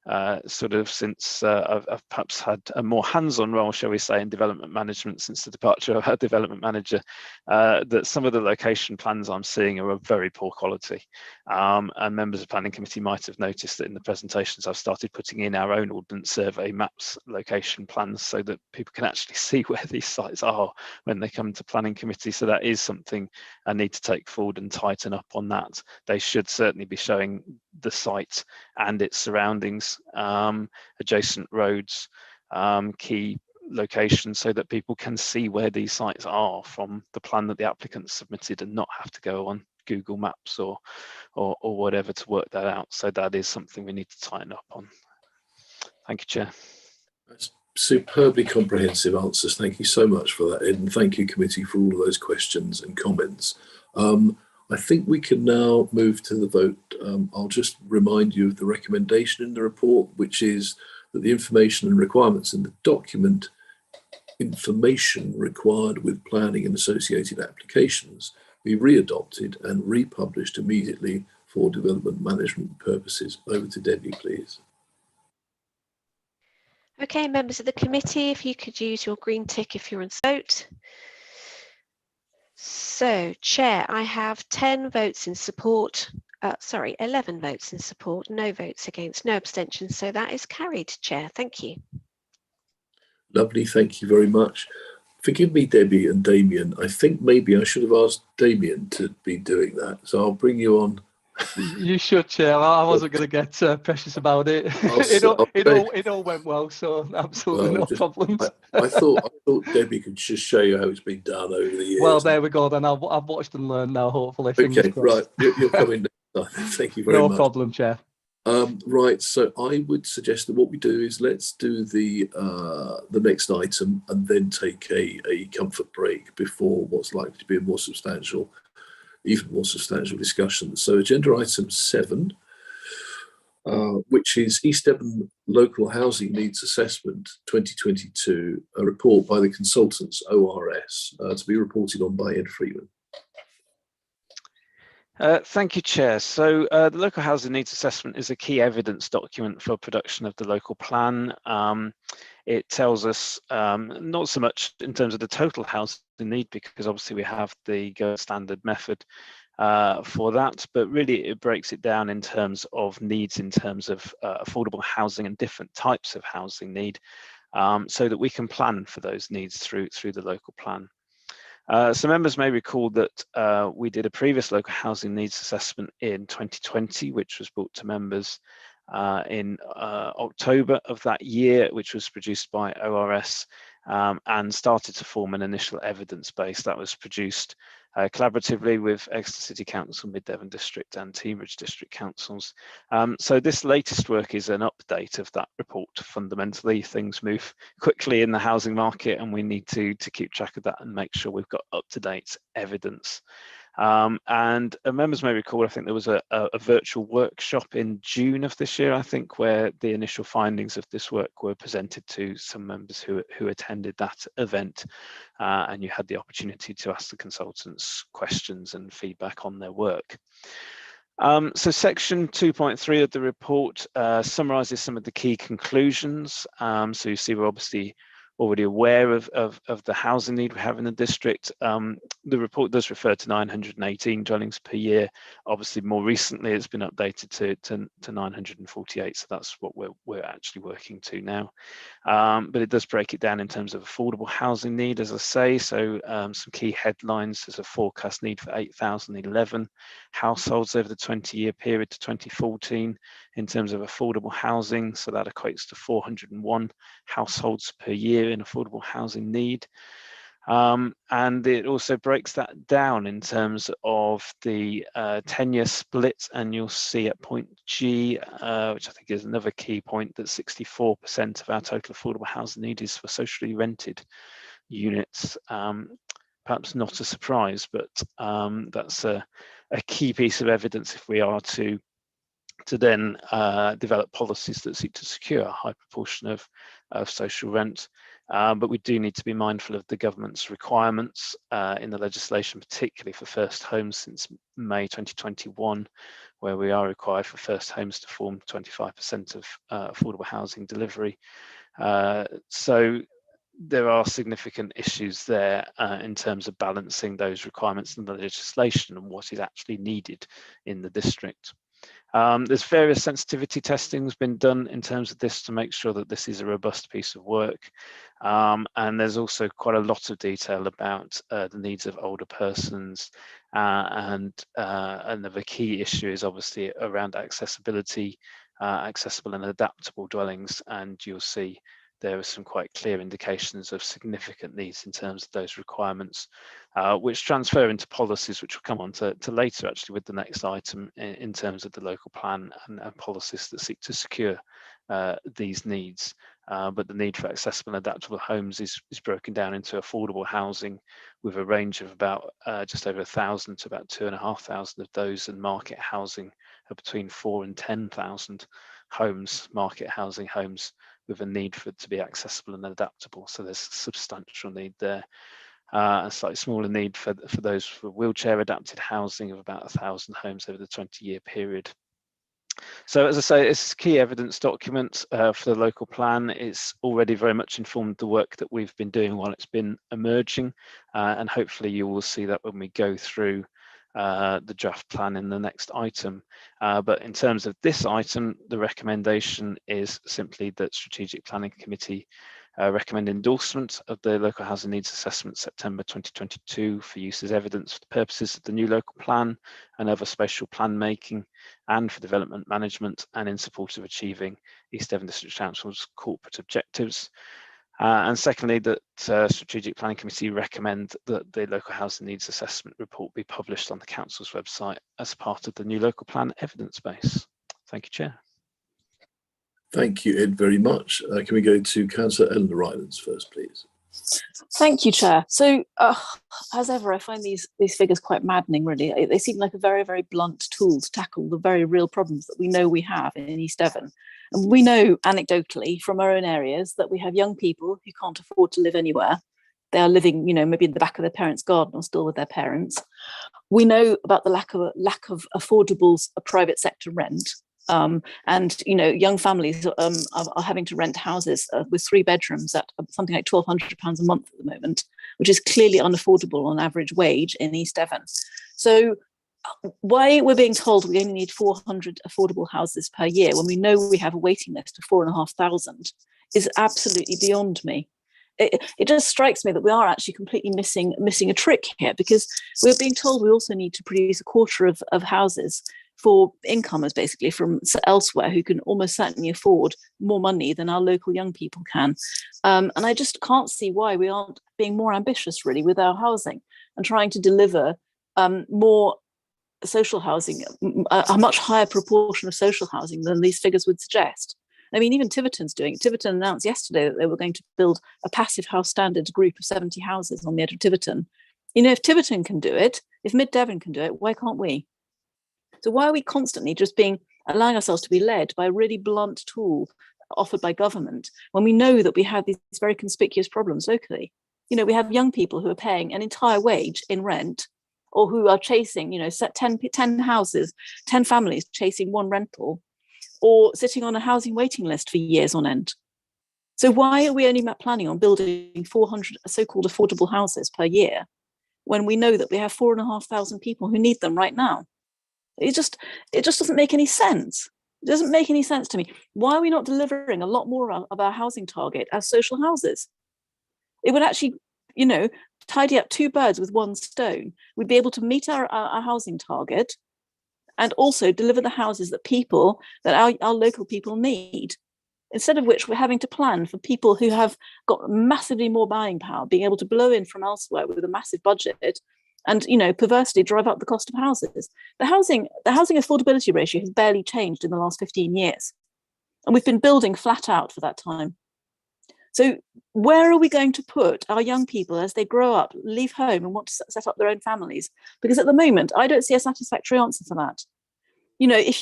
I've perhaps had a more hands-on role, shall we say, in development management since the departure of our development manager, that some of the location plans I'm seeing are of very poor quality. And members of the planning committee might have noticed that in the presentations I've started putting in our own ordnance survey maps location plans so that people can actually see where these sites are when they come to planning committee. So that is something I need to take forward and tighten up on that. They should certainly be showing the site and its surroundings, adjacent roads, key locations, so that people can see where these sites are from the plan that the applicant submitted and not have to go on Google Maps or whatever to work that out. So that is something we need to tighten up on. Thank you, Chair. That's superbly comprehensive answers. Thank you so much for that, Ed, and thank you, committee, for all of those questions and comments. I think we can now move to the vote. I'll just remind you of the recommendation in the report, which is that the information and requirements in the document, information required with planning and associated applications, be readopted and republished immediately for development management purposes. Over to Debbie, please. Okay, members of the committee, if you could use your green tick if you're in vote. So, Chair, I have 10 votes in support, 11 votes in support, no votes against, no abstentions. So that is carried, Chair. Thank you. Lovely, thank you very much. Forgive me, Debbie and Damien. I think maybe I should have asked Damien to be doing that. So I'll bring you on. You should, Chair. I wasn't going to get precious about it. It all went well, so absolutely no problems. I thought Debbie could just show you how it's been done over the years. Well, there we go. Then I've watched and learned now. Hopefully, okay, right. You're coming down. Thank you very much. No problem, Chair. Right. So I would suggest that what we do is let's do the next item and then take a comfort break before what's likely to be a more substantial. Even more substantial discussion. So agenda item 7, which is East Devon Local Housing Needs Assessment 2022, a report by the consultants ORS to be reported on by Ed Freeman. Thank you, Chair. So the local housing needs assessment is a key evidence document for production of the local plan. It tells us not so much in terms of the total housing need, because obviously we have the gold standard method for that, but really it breaks it down in terms of needs, in terms of affordable housing and different types of housing need, so that we can plan for those needs through the local plan. So members may recall that we did a previous local housing needs assessment in 2020, which was brought to members in October of that year, which was produced by ORS, and started to form an initial evidence base that was produced collaboratively with Exeter City Council, Mid Devon District and Teameridge District Councils. So this latest work is an update of that report. Fundamentally, things move quickly in the housing market and we need to keep track of that and make sure we've got up-to-date evidence. And members may recall, I think there was a virtual workshop in June of this year, I think, where the initial findings of this work were presented to some members who attended that event, and you had the opportunity to ask the consultants questions and feedback on their work. So section 2.3 of the report summarises some of the key conclusions. So you see we're obviously already aware of the housing need we have in the district. The report does refer to 918 dwellings per year. Obviously, more recently, it's been updated to 948. So that's what we're actually working to now. But it does break it down in terms of affordable housing need, as I say. So some key headlines: there's a forecast need for 8,011 households over the 20-year period to 2014 in terms of affordable housing. So that equates to 401 households per year in affordable housing need. And it also breaks that down in terms of the 10-year split, and you'll see at point G, which I think is another key point, that 64% of our total affordable housing need is for socially rented units. Perhaps not a surprise, but that's a key piece of evidence if we are to then develop policies that seek to secure a high proportion of social rent. But we do need to be mindful of the government's requirements in the legislation, particularly for first homes since May 2021, where we are required for first homes to form 25% of affordable housing delivery. So there are significant issues there in terms of balancing those requirements in the legislation and what is actually needed in the district. There's various sensitivity testing has been done in terms of this to make sure that this is a robust piece of work. And there's also quite a lot of detail about the needs of older persons. And another key issue is obviously around accessibility, accessible and adaptable dwellings. And you'll see there are some quite clear indications of significant needs in terms of those requirements, which transfer into policies, which we'll come on to later actually with the next item in terms of the local plan and policies that seek to secure these needs. But the need for accessible and adaptable homes is broken down into affordable housing with a range of about just over 1,000 to about 2,500 of those, and market housing of between 4,000 and 10,000 homes, market housing homes, with a need for it to be accessible and adaptable. So there's a substantial need there. A slightly smaller need for those for wheelchair adapted housing of about 1,000 homes over the 20-year period. So as I say, it's a key evidence document for the local plan. It's already very much informed the work that we've been doing while it's been emerging, and hopefully you will see that when we go through the draft plan in the next item. But in terms of this item, the recommendation is simply that Strategic Planning Committee recommend endorsement of the Local Housing Needs Assessment September 2022 for use as evidence for the purposes of the new local plan and other spatial plan making and for development management, and in support of achieving East Devon District Council's corporate objectives. And secondly, that Strategic Planning Committee recommend that the Local Housing Needs Assessment report be published on the Council's website as part of the new local plan evidence base. Thank you, Chair. Thank you, Ed, very much. Can we go to Councillor Eleanor Rylands first, please? Thank you, Chair. So, as ever, I find these figures quite maddening, really. They seem like a very, very blunt tool to tackle the very real problems that we know we have in East Devon. And we know anecdotally from our own areas that we have young people who can't afford to live anywhere, They are living, maybe in the back of their parents' garden or still with their parents. We know about the lack of affordable private sector rent. And young families are having to rent houses with 3 bedrooms at something like £1,200 a month at the moment, which is clearly unaffordable on average wage in East Devon. So why we're being told we only need 400 affordable houses per year when we know we have a waiting list of 4,500 is absolutely beyond me. It just strikes me that we are actually completely missing a trick here, because we're being told we also need to produce a quarter of houses for incomers, basically from elsewhere, who can almost certainly afford more money than our local young people can. And I just can't see why we aren't being more ambitious, really, with our housing and trying to deliver more social housing, a much higher proportion of social housing than these figures would suggest. I mean, even Tiverton's doing it. Tiverton announced yesterday that they were going to build a passive house standards group of 70 houses on the edge of Tiverton. If Tiverton can do it, if Mid Devon can do it, why can't we? So why are we constantly just allowing ourselves to be led by a really blunt tool offered by government when we know that we have these very conspicuous problems locally? We have young people who are paying an entire wage in rent, or who are chasing, 10 houses, 10 families chasing one rental, or sitting on a housing waiting list for years on end. So why are we only planning on building 400 so-called affordable houses per year when we know that we have 4,500 people who need them right now? It just doesn't make any sense. It doesn't make any sense to me. Why are we not delivering a lot more of our housing target as social houses? It would actually, tidy up 2 birds with 1 stone. We'd be able to meet our housing target and also deliver the houses that our local people need. Instead of which, we're having to plan for people who have got massively more buying power, being able to blow in from elsewhere with a massive budget and, perversely drive up the cost of houses. The housing affordability ratio has barely changed in the last 15 years. And we've been building flat out for that time. So where are we going to put our young people as they grow up, leave home and want to set up their own families? Because at the moment, I don't see a satisfactory answer for that. If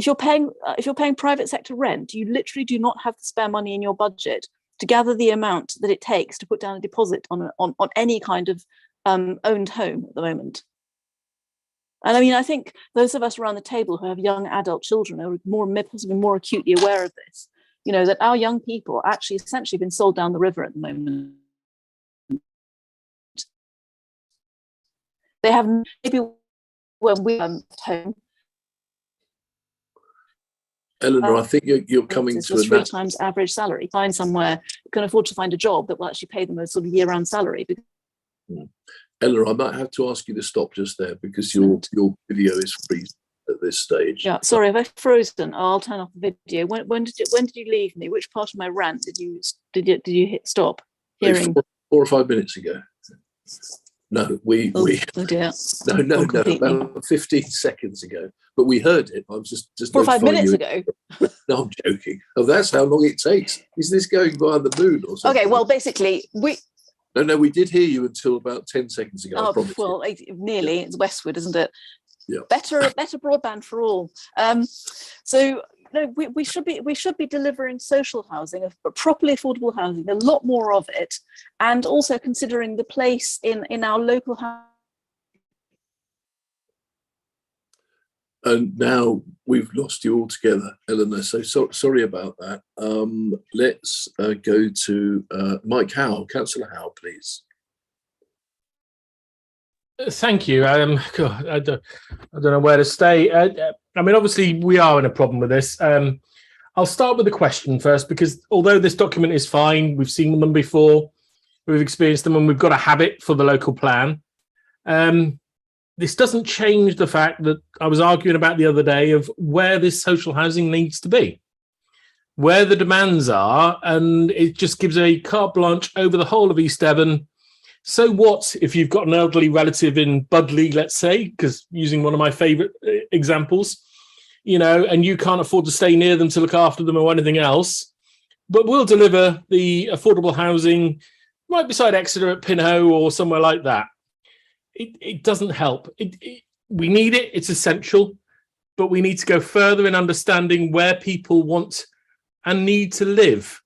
you're paying private sector rent, you literally do not have the spare money in your budget to gather the amount that it takes to put down a deposit on any kind of owned home at the moment. And I mean, I think those of us around the table who have young adult children are possibly more acutely aware of this. That our young people are actually essentially been sold down the river at the moment. They have maybe when we at home. Eleanor, I think you're coming to a 3 times average salary. Find somewhere who can afford to find a job that will actually pay them a sort of year-round salary. Eleanor, I might have to ask you to stop just there because your video is freezing at this stage. Yeah, sorry, have I frozen? I'll turn off the video. When did you leave me? Which part of my rant did you hit stop hearing? 4 or 5 minutes ago. No, oh dear. No, about 15 seconds ago. But we heard it. I was just 4 or 5 minutes ago. No, I'm joking. Oh, that's how long it takes. Is this going via the moon or something? Okay, well, basically, No, we did hear you until about 10 seconds ago. I promise well, nearly. It's westward, isn't it? Yeah. Better broadband for all. We should be delivering social housing, properly affordable housing, a lot more of it, and also considering the place in our local housing. And now we've lost you altogether, Eleanor. So sorry about that. Let's go to Mike Howe, Councillor Howe, please. Thank you. I don't know where to stay. I mean, obviously, we are in a problem with this. I'll start with the question first, because although this document is fine, we've seen them before, we've experienced them, and we've got a habit for the local plan. This doesn't change the fact that I was arguing about the other day of where this social housing needs to be, where the demands are, and it just gives a carte blanche over the whole of East Devon. So what if you've got an elderly relative in Budleigh, let's say, because using one of my favourite examples, and you can't afford to stay near them to look after them or anything else, but we'll deliver the affordable housing right beside Exeter at Pinhoe or somewhere like that. It doesn't help. We need it. It's essential, but we need to go further in understanding where people want and need to live,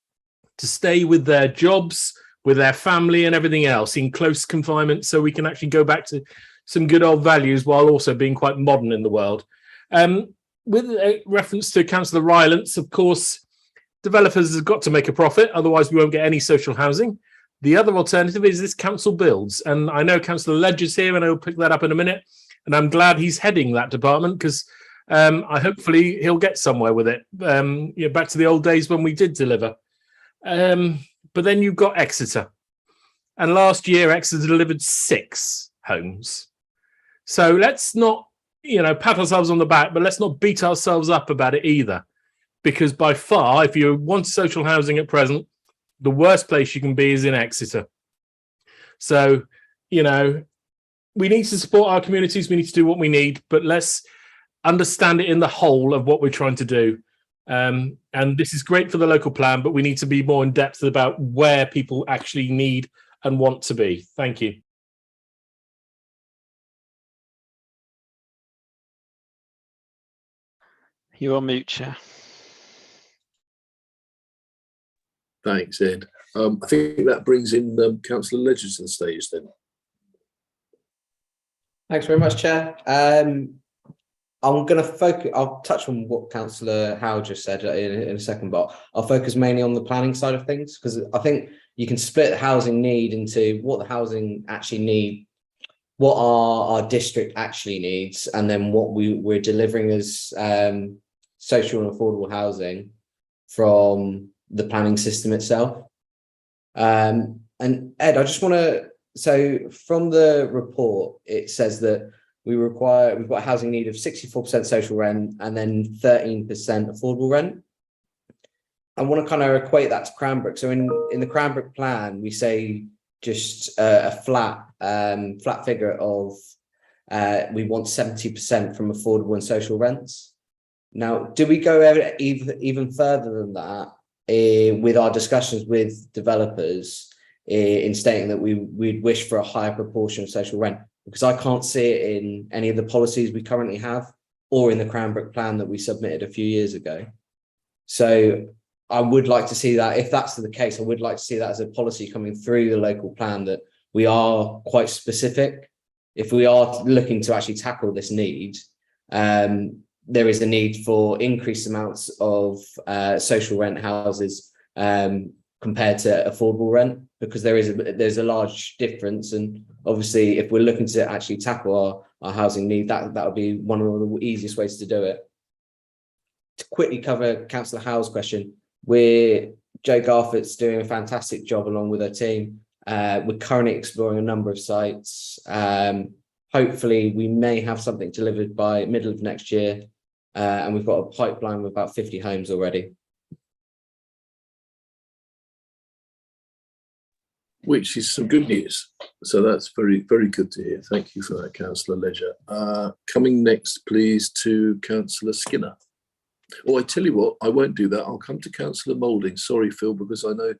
to stay with their jobs, with their family and everything else in close confinement, so we can actually go back to some good old values while also being quite modern in the world. With a reference to Councillor Rylance, of course, developers have got to make a profit, otherwise we won't get any social housing. The other alternative is this council builds. And I know Councillor Ledger's here, and I'll pick that up in a minute. And I'm glad he's heading that department, because hopefully he'll get somewhere with it. Back to the old days when we did deliver. But then you've got Exeter. And last year, Exeter delivered 6 homes. So let's not, pat ourselves on the back, but let's not beat ourselves up about it either. Because by far, if you want social housing at present, the worst place you can be is in Exeter. So, we need to support our communities. We need to do what we need, but let's understand it in the whole of what we're trying to do. And this is great for the local plan, but we need to be more in depth about where people actually need and want to be. Thank you. You're on mute, Chair. Thanks, Ed. I think that brings in Councillor Ledger to the stage then. Thanks very much, Chair. I'm going to focus, I'll touch on what Councillor Howe just said in a second, but I'll focus mainly on the planning side of things, because I think you can split the housing need into what the housing actually need, what our district actually needs, and then what we're delivering as social and affordable housing from the planning system itself. And Ed, I just want to, so from the report, it says that we've got a housing need of 64% social rent and then 13% affordable rent. I want to kind of equate that to Cranbrook. So in the Cranbrook plan, we say just a flat figure of we want 70% from affordable and social rents. Now, do we go even further than that with our discussions with developers in stating that we'd wish for a higher proportion of social rent? Because I can't see it in any of the policies we currently have or in the Cranbrook plan that we submitted a few years ago. So I would like to see that, if that's the case, I would like to see that as a policy coming through the local plan, that we are quite specific. If we are looking to actually tackle this need, there is a need for increased amounts of social rent houses compared to affordable rent, because there's a large difference. And obviously, if we're looking to actually tackle our housing need, that would be one of the easiest ways to do it. To quickly cover Councillor Howe's question, Jo Garford's doing a fantastic job along with her team. We're currently exploring a number of sites. Hopefully, we may have something delivered by middle of next year. And we've got a pipeline with about 50 homes already. Which is some good news. So that's very, very good to hear. Thank you for that, Councillor Ledger. Coming next, please, to Councillor Skinner. Oh, I tell you what, I won't do that. I'll come to Councillor Moulding. Sorry, Phil, because I know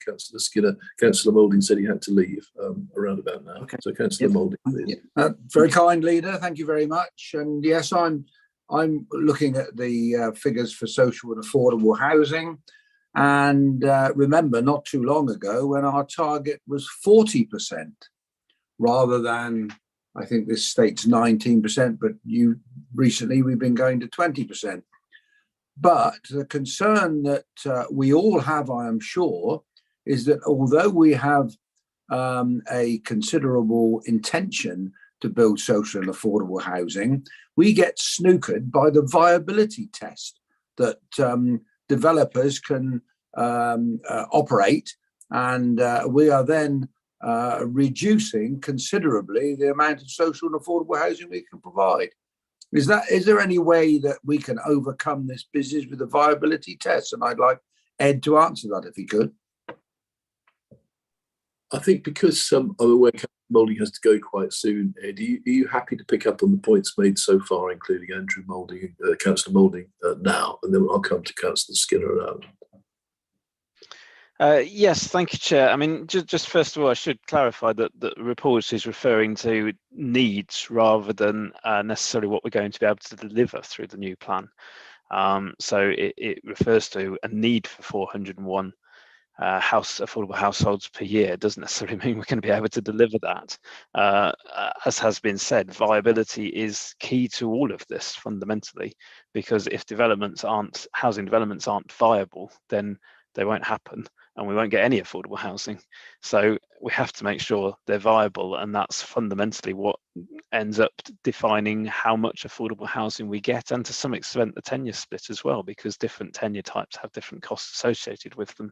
Councillor Moulding said he had to leave around about now. Okay. So Councillor Moulding, please. Very kind, Leader. Thank you very much. And yes, I'm looking at the figures for social and affordable housing. And remember, not too long ago, when our target was 40%, rather than, I think this states 19%, but recently we've been going to 20%. But the concern that we all have, I am sure, is that although we have a considerable intention to build social and affordable housing, we get snookered by the viability test that developers can operate, and we are then reducing considerably the amount of social and affordable housing we can provide. Is there any way that we can overcome this business with a viability test? And I'd like Ed to answer that if he could. I think because I'm aware Councillor Moulding has to go quite soon, Ed, are you happy to pick up on the points made so far, including Andrew Moulding, Councillor Moulding now, and then I'll come to Councillor Skinner around. Yes, thank you, Chair. I mean, just first of all, I should clarify that the report is referring to needs rather than necessarily what we're going to be able to deliver through the new plan. So it refers to a need for 401 affordable households per year doesn't necessarily mean we're going to be able to deliver that. As has been said, viability is key to all of this fundamentally, because if housing developments aren't viable, then they won't happen and we won't get any affordable housing. So we have to make sure they're viable, and that's fundamentally what ends up defining how much affordable housing we get, and to some extent the tenure split as well, because different tenure types have different costs associated with them.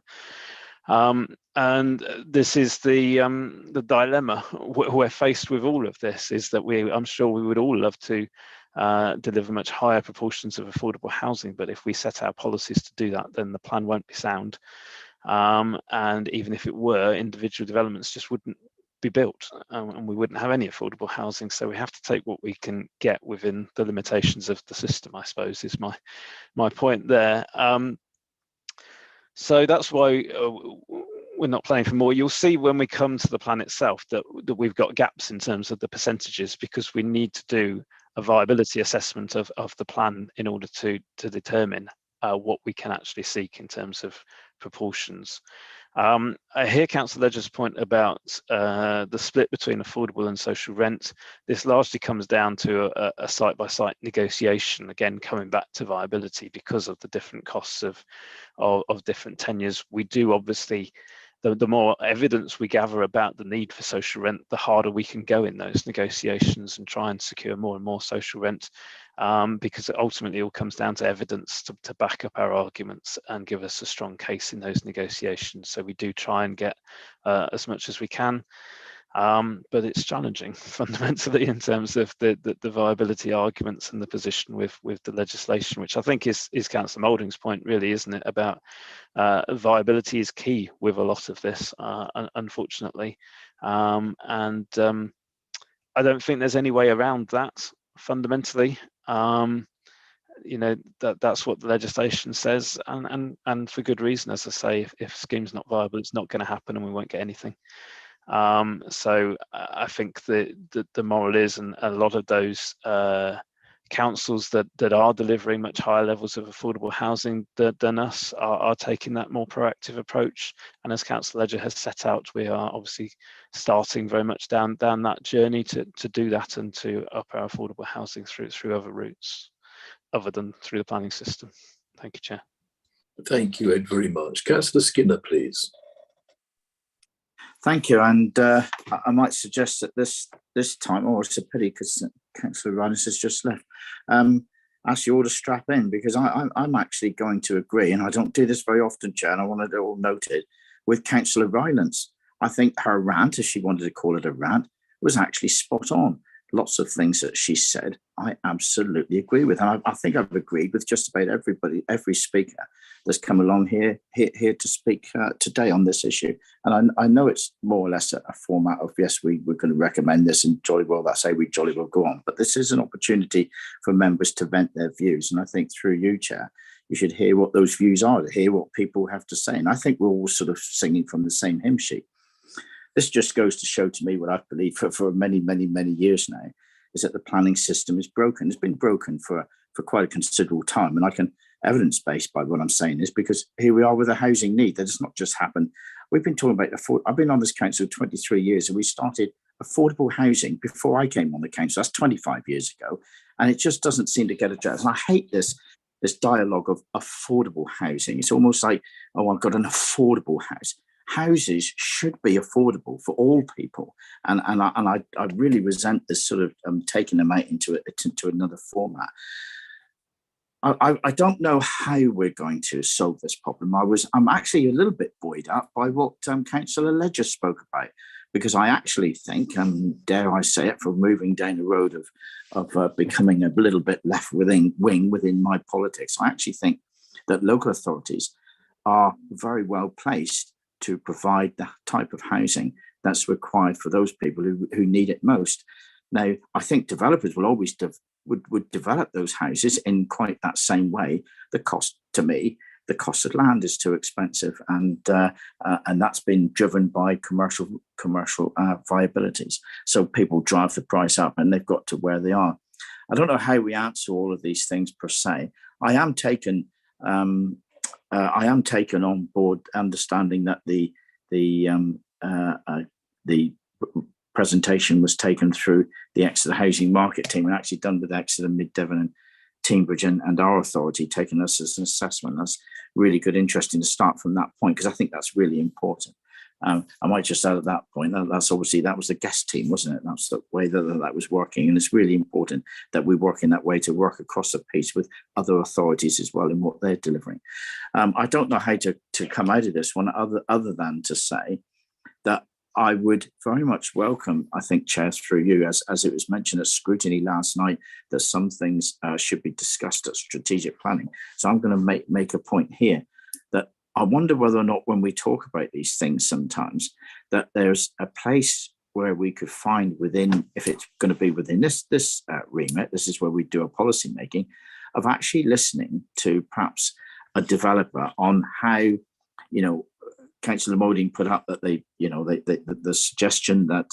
And this is the dilemma we're faced with. All of this is that I'm sure we would all love to deliver much higher proportions of affordable housing, but if we set our policies to do that, then the plan won't be sound. And even if it were, individual developments just wouldn't be built, and we wouldn't have any affordable housing. So we have to take what we can get within the limitations of the system, I suppose, is my point there. So that's why we're not planning for more. You'll see when we come to the plan itself that we've got gaps in terms of the percentages, because we need to do a viability assessment of the plan in order to determine what we can actually seek in terms of proportions. I hear Councillor Ledger's point about the split between affordable and social rent. This largely comes down to a site-by-site negotiation, again coming back to viability because of the different costs of different tenures. We do obviously, the more evidence we gather about the need for social rent, the harder we can go in those negotiations and try and secure more and more social rent, because it ultimately all comes down to evidence to back up our arguments and give us a strong case in those negotiations. So we do try and get as much as we can, but it's challenging fundamentally in terms of the viability arguments and the position with the legislation, which I think is Councillor Moulding's point, really, isn't it, about viability is key with a lot of this, unfortunately, and I don't think there's any way around that fundamentally. You know, that's what the legislation says, and for good reason. As I say, if scheme's not viable, it's not going to happen and we won't get anything. So I think the moral is, and a lot of those councils that are delivering much higher levels of affordable housing than us are taking that more proactive approach. And as Councillor Ledger has set out, we are obviously starting very much down that journey to do that and to up our affordable housing through other routes other than through the planning system. Thank you, Chair. Thank you, Ed, very much. Councillor Skinner, please. Thank you, and I might suggest that this time, it's a pity because Councillor Rhinus has just left, ask you all to strap in, because I'm actually going to agree, and I don't do this very often, Chair, and I want it all noted, with Councillor Rylance. I think her rant, if she wanted to call it a rant, was actually spot on. Lots of things that she said, I absolutely agree with. And I think I've agreed with just about every speaker that's come along here to speak today on this issue. And I know it's more or less a format of, yes, we're going to recommend this, and jolly well, that's how we jolly well go on. But this is an opportunity for members to vent their views. And I think through you, Chair, you should hear what those views are, to hear what people have to say. And I think we're all sort of singing from the same hymn sheet. This just goes to show to me what I've believed for many, many, many years now, is that the planning system is broken. It's been broken for quite a considerable time. And I can evidence-based by what I'm saying is because here we are with a housing need that does not just happen. We've been talking about, I've been on this council 23 years, and we started affordable housing before I came on the council. That's 25 years ago. And it just doesn't seem to get addressed. And I hate this dialogue of affordable housing. It's almost like, oh, I've got an affordable house. Houses should be affordable for all people, and I really resent this sort of taking them out into another format. I don't know how we're going to solve this problem. I'm actually a little bit buoyed up by what Councillor Ledger spoke about, because I actually think, dare I say it, for moving down the road of becoming a little bit left within my politics, I actually think that local authorities are very well placed to provide the type of housing that's required for those people who need it most. Now, I think developers will always would develop those houses in quite that same way. The cost of land is too expensive, and that's been driven by commercial viabilities. So people drive the price up, and they've got to where they are. I don't know how we answer all of these things per se. I am taken I am taken on board, understanding that the presentation was taken through the Exeter Housing Market team and actually done with Exeter, Mid Devon and Teignbridge and our authority taking us as an assessment. That's really good, interesting to start from that point, because I think that's really important. I might just add at that point, that's obviously, that was the guest team, wasn't it? That's the way that was working. And it's really important that we work in that way, to work across the piece with other authorities as well in what they're delivering. I don't know how to come out of this one other than to say that I would very much welcome, I think, Chair, through you, as it was mentioned at scrutiny last night, that some things should be discussed at strategic planning. So I'm going to make a point here that I wonder whether or not, when we talk about these things sometimes, that there's a place where we could find within, if it's going to be within this remit, this is where we do a policy making, of actually listening to perhaps a developer on how, Councillor Moding put up that the suggestion that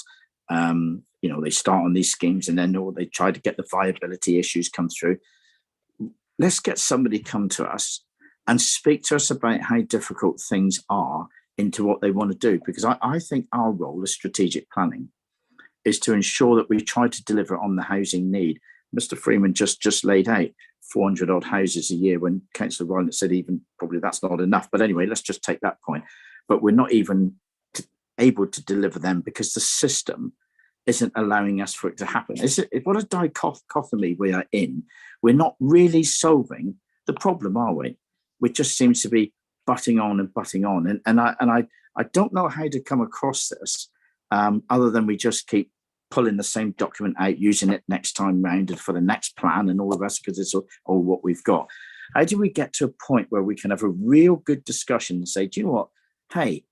they start on these schemes and then they try to get the viability issues come through. Let's get somebody come to us and speak to us about how difficult things are into what they want to do, because I think our role as strategic planning is to ensure that we try to deliver on the housing need. Mr. Freeman just laid out 400 odd houses a year, when Councillor Rowland said even probably that's not enough. But anyway, let's just take that point. But we're not even able to deliver them because the system isn't allowing us for it to happen. What a dichotomy we are in. We're not really solving the problem, are we? Which just seems to be butting on. And I don't know how to come across this other than we just keep pulling the same document out, using it next time round and for the next plan and all the rest, because it's all what we've got. How do we get to a point where we can have a real good discussion and say, do you know what? Hey,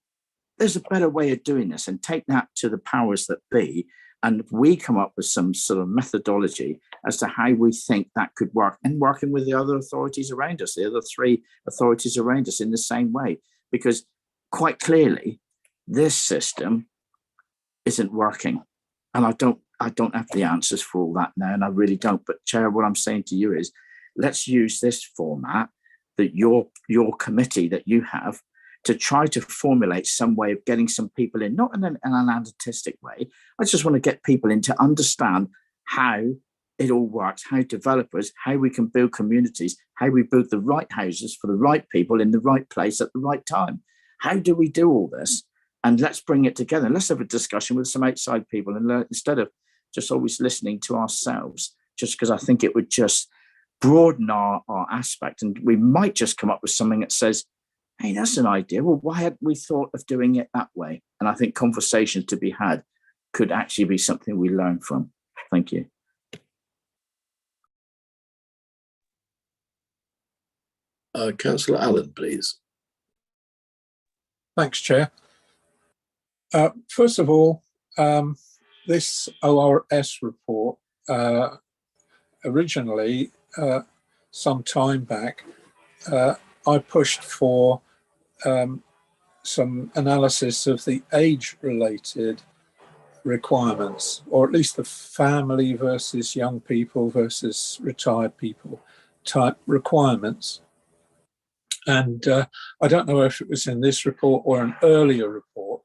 there's a better way of doing this, and take that to the powers that be. And we come up with some sort of methodology as to how we think that could work, and working with the other authorities around us, the other three authorities around us in the same way, because quite clearly this system isn't working. And I don't have the answers for all that now, and I really don't. But Chair, what I'm saying to you is, let's use this format, that your committee that you have, to try to formulate some way of getting some people in, not in an analytic way. I just want to get people in to understand how it all works, how developers, how we can build communities, how we build the right houses for the right people in the right place at the right time. How do we do all this? And let's bring it together. Let's have a discussion with some outside people, and instead of just always listening to ourselves, just because I think it would just broaden our aspect. And we might just come up with something that says, hey, that's an idea. Well, why hadn't we thought of doing it that way? And I think conversations to be had could actually be something we learn from. Thank you. Councillor Allen, please. Thanks, Chair. First of all, this ORS report, originally, some time back, I pushed for some analysis of the age-related requirements, or at least the family versus young people versus retired people type requirements. And I don't know if it was in this report or an earlier report,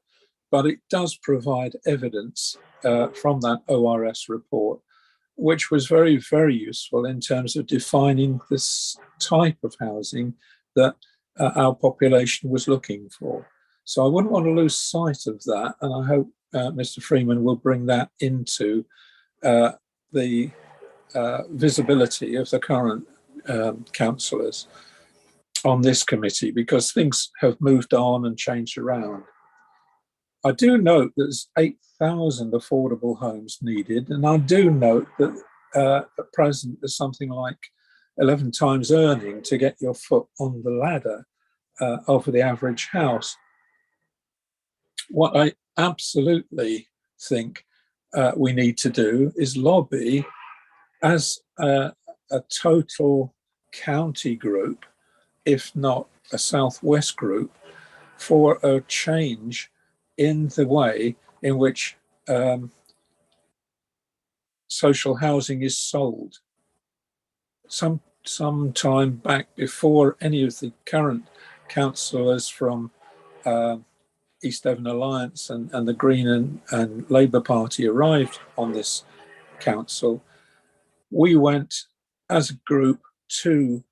but it does provide evidence from that ORS report, which was very, very useful in terms of defining this type of housing that our population was looking for. So I wouldn't want to lose sight of that, and I hope Mr. Freeman will bring that into the visibility of the current councillors on this committee, because things have moved on and changed around. I do note there's 8,000 affordable homes needed, and I do note that at present there's something like 11 times earning to get your foot on the ladder of the average house. What I absolutely think we need to do is lobby as a total county group, if not a Southwest group, for a change in the way in which social housing is sold. Some time back, before any of the current councillors from East Devon Alliance and the Green and Labour Party arrived on this council, we went as a group to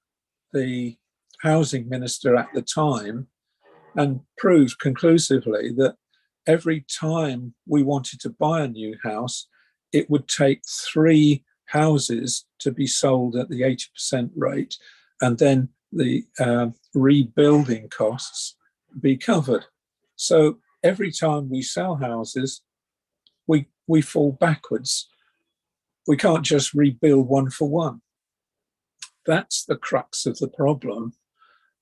the housing minister at the time and proved conclusively that every time we wanted to buy a new house, it would take 3 houses to be sold at the 80% rate, and then the rebuilding costs be covered. So every time we sell houses, we fall backwards. We can't just rebuild one for one. That's the crux of the problem.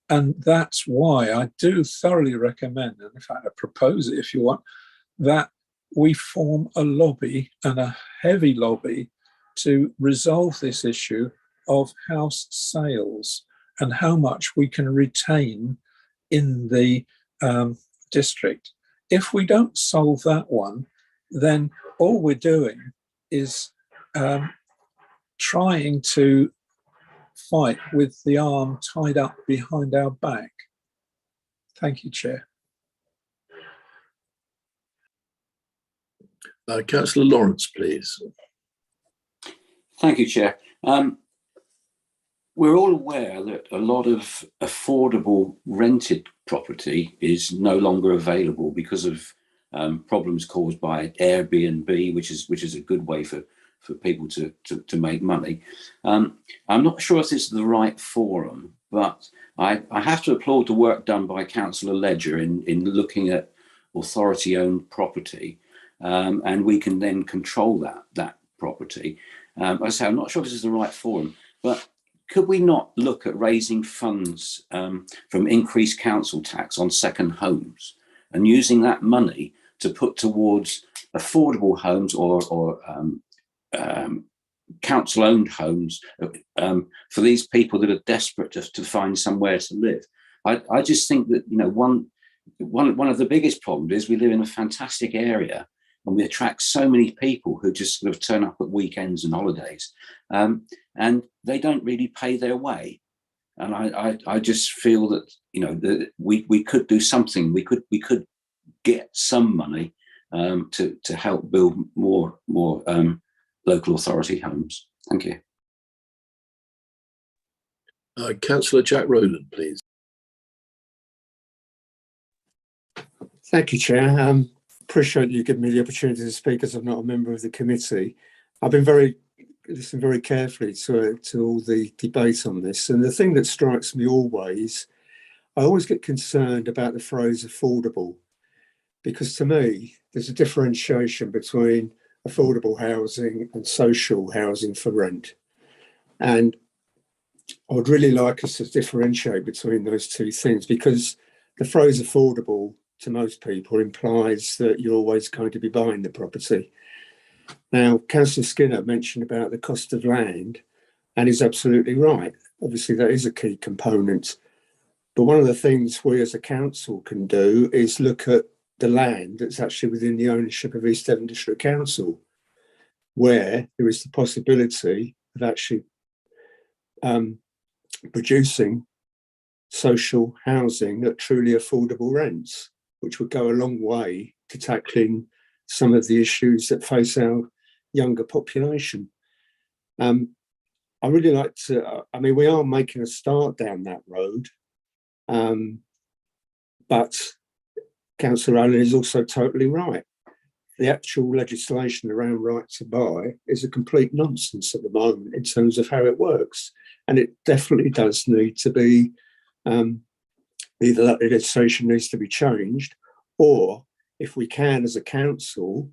And that's why I do thoroughly recommend, and in fact I propose it if you want, that we form a lobby, and a heavy lobby, to resolve this issue of house sales and how much we can retain in the district. If we don't solve that one, then all we're doing is trying to fight with the arm tied up behind our back. Thank you, Chair. Councillor Lawrence, please. Thank you, Chair. We're all aware that a lot of affordable rented property is no longer available because of problems caused by Airbnb, which is a good way for people to make money. I'm not sure if this is the right forum, but I have to applaud the work done by Councillor Ledger in looking at authority-owned property, and we can then control that property. I say I'm not sure if this is the right forum, but could we not look at raising funds from increased council tax on second homes and using that money to put towards affordable homes or council-owned homes for these people that are desperate to find somewhere to live? I just think that, you know, one of the biggest problems is we live in a fantastic area and we attract so many people who just sort of turn up at weekends and holidays, and they don't really pay their way. And I just feel that, you know, that we could do something. We could get some money to help build more local authority homes. Thank you. Councillor Jack Rowland, please. Thank you, Chair. Appreciate you giving me the opportunity to speak as I'm not a member of the committee. I've been listening very carefully to all the debate on this, and the thing that strikes me always, I always get concerned about the phrase affordable, because to me there's a differentiation between affordable housing and social housing for rent, and I would really like us to differentiate between those two things, because the phrase affordable to most people implies that you're always going to be buying the property. Now, Councillor Skinner mentioned about the cost of land, and he's absolutely right. Obviously, that is a key component. But one of the things we as a council can do is look at the land that's actually within the ownership of East Devon District Council, where there is the possibility of actually producing social housing at truly affordable rents, which would go a long way to tackling some of the issues that face our younger population. I really like to, I mean, we are making a start down that road, but Councillor Allen is also totally right. The actual legislation around right to buy is a complete nonsense at the moment in terms of how it works. And it definitely does need to be, either that legislation needs to be changed, or if we can as a council,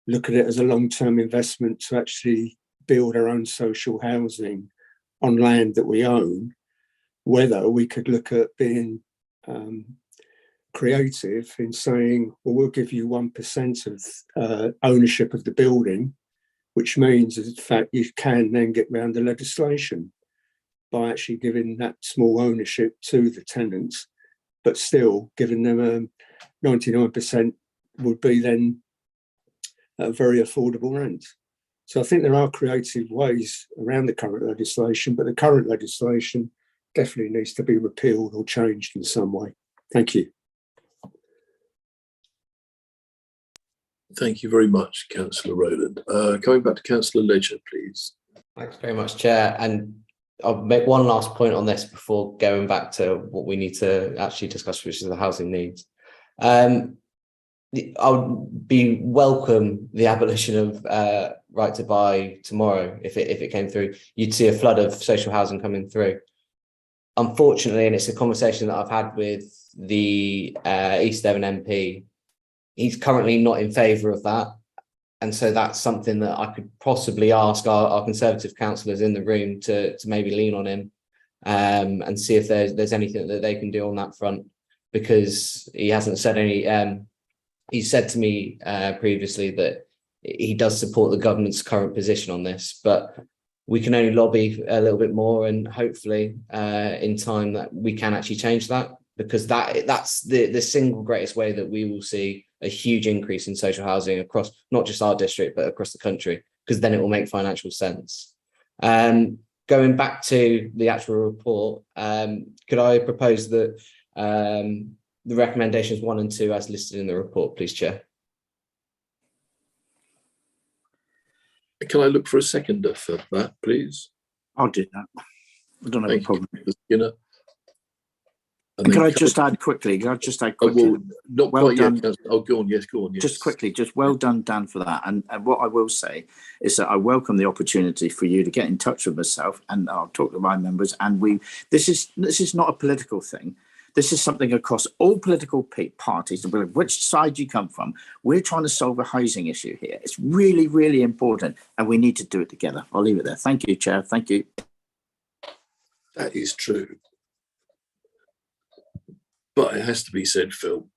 look at it as a long-term investment to actually build our own social housing on land that we own, whether we could look at being creative in saying, well, we'll give you 1% of ownership of the building, which means that in fact you can then get around the legislation by actually giving that small ownership to the tenants, but still giving them 99% would be then a very affordable rent. So I think there are creative ways around the current legislation, but the current legislation definitely needs to be repealed or changed in some way. Thank you. Thank you very much, Councillor Rowland. Coming back to Councillor Ledger, please. Thanks very much, Chair. And I'll make one last point on this before going back to what we need to actually discuss, which is the housing needs. I would welcome the abolition of right to buy tomorrow if it came through. You'd see a flood of social housing coming through. Unfortunately, and it's a conversation that I've had with the East Devon MP, he's currently not in favour of that. And so that's something that I could possibly ask our Conservative councillors in the room to maybe lean on him and see if there's anything that they can do on that front, because he hasn't said any. He said to me previously that he does support the government's current position on this, but we can only lobby a little bit more, and hopefully in time that we can actually change that, because that's the single greatest way that we will see a huge increase in social housing across not just our district but across the country, because then it will make financial sense. Going back to the actual report, could I propose that the recommendations 1 and 2 as listed in the report, please, Chair? Can I look for a seconder for that, please? I'll do that. I don't have a problem. Skinner. Can I just add quickly? Can I just add quickly? Well, not well quite done. yet. Oh, go on. Yes, go on. Yes. Just quickly, just well done, Dan, for that. And what I will say is that I welcome the opportunity for you to get in touch with myself, and I'll talk to my members. And this is not a political thing. This is something across all political parties, which side you come from. We're trying to solve a housing issue here. It's really, really important, and we need to do it together. I'll leave it there. Thank you, Chair. Thank you. That is true. But it has to be said, Phil,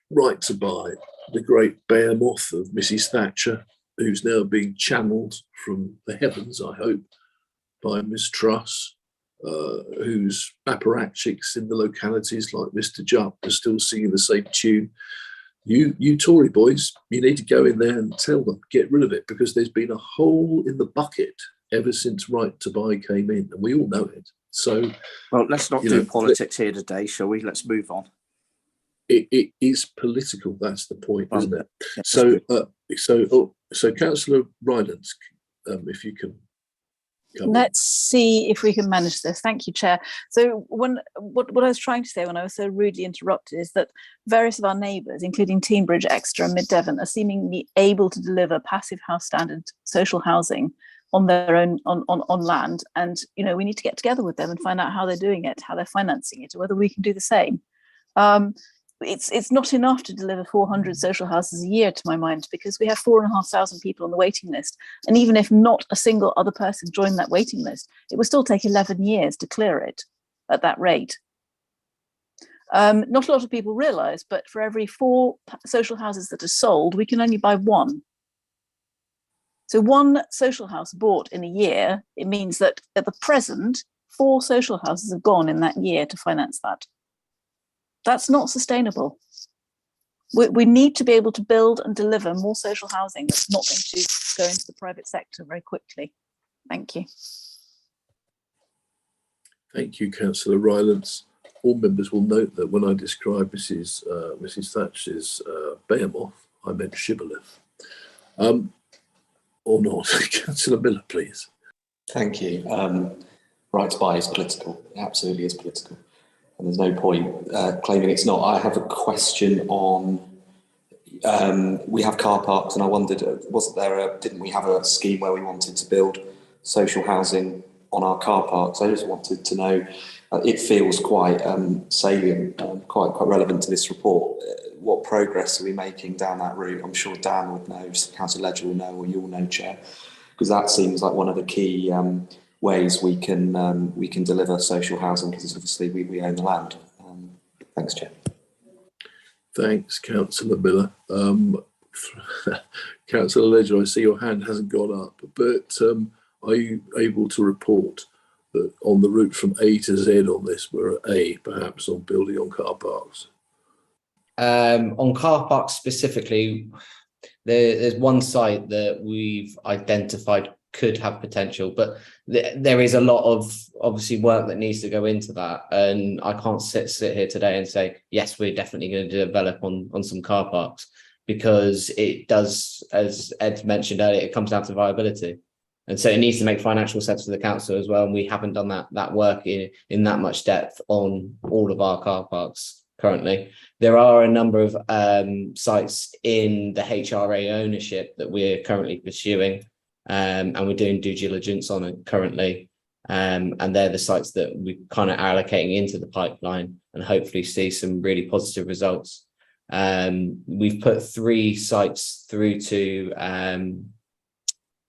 right to buy, the great behemoth of Mrs. Thatcher, who's now being channelled from the heavens, I hope, by Miss Truss, whose apparatchiks in the localities like Mr. Jupp are still singing the same tune. You Tory boys, you need to go in there and tell them, get rid of it, because there's been a hole in the bucket ever since right to buy came in, and we all know it. So, well, let's not do politics here today, shall we? Let's move on. It is political. That's the point, isn't it? Yeah, so Councillor Rylance, if you can. Let's see if we can manage this. Thank you, Chair. So what I was trying to say when I was so rudely interrupted is that various of our neighbours, including Teignbridge, Exeter and Mid Devon, are seemingly able to deliver passive house standard social housing on their own on land, and we need to get together with them and find out how they're doing it, how they're financing it, or whether we can do the same. It's not enough to deliver 400 social houses a year, to my mind, because we have 4,500 people on the waiting list, and even if not a single other person joined that waiting list, it would still take 11 years to clear it at that rate. Not a lot of people realise, but for every 4 social houses that are sold, we can only buy 1. So 1 social house bought in a year, it means that at the present, 4 social houses have gone in that year to finance that. That's not sustainable. We need to be able to build and deliver more social housing that's not going to go into the private sector very quickly. Thank you. Thank you, Councillor Rylance. All members will note that when I described Mrs. Thatcher's behemoth, I meant shibboleth. Or not. Councillor Miller, please. Thank you. Right to buy is political. It absolutely is political. And there's no point claiming it's not. I have a question on, we have car parks, and I wondered, didn't we have a scheme where we wanted to build social housing on our car parks? I just wanted to know, it feels quite salient, quite relevant to this report. What progress are we making down that route? I'm sure Dan would know, Councillor Ledger will know, or you'll know, Chair, because that seems like one of the key ways we can deliver social housing, because obviously we own the land. Thanks, Chair. Thanks, Councillor Miller. Councillor Ledger, I see your hand hasn't gone up, but are you able to report that on the route from A to Z on this, we're at A, perhaps, on building on car parks? On car parks specifically, there's one site that we've identified could have potential, but there is a lot of obviously work that needs to go into that, and I can't sit here today and say yes, we're definitely going to develop on some car parks, because it does, as Ed mentioned earlier, it comes down to viability, and so it needs to make financial sense for the council as well, and we haven't done that work in that much depth on all of our car parks currently. There are a number of sites in the HRA ownership that we're currently pursuing, and we're doing due diligence on it currently, and they're the sites that we're kind of allocating into the pipeline and hopefully see some really positive results. We've put 3 sites through to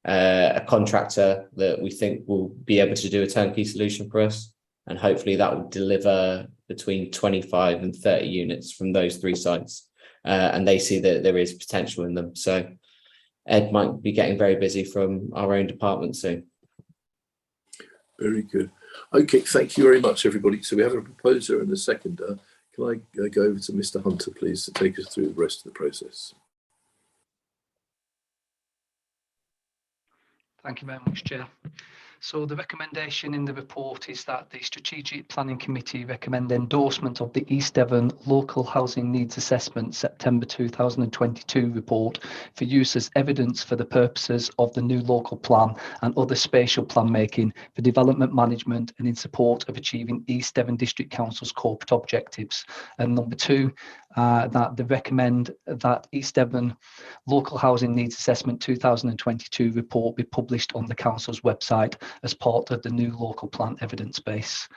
a contractor that we think will be able to do a turnkey solution for us, and hopefully that will deliver between 25 and 30 units from those 3 sites, and they see that there is potential in them. So Ed might be getting very busy from our own department soon. Very good. Okay, thank you very much, everybody. So we have a proposer and a seconder. Can I go over to Mr. Hunter, please, to take us through the rest of the process? Thank you very much, Chair. So the recommendation in the report is that the Strategic Planning Committee recommend endorsement of the East Devon Local Housing Needs Assessment September 2022 report for use as evidence for the purposes of the new local plan and other spatial plan making for development management and in support of achieving East Devon District Council's corporate objectives. And number 2, that they recommend that East Devon Local Housing Needs Assessment 2022 report be published on the council's website as part of the new local plan evidence base.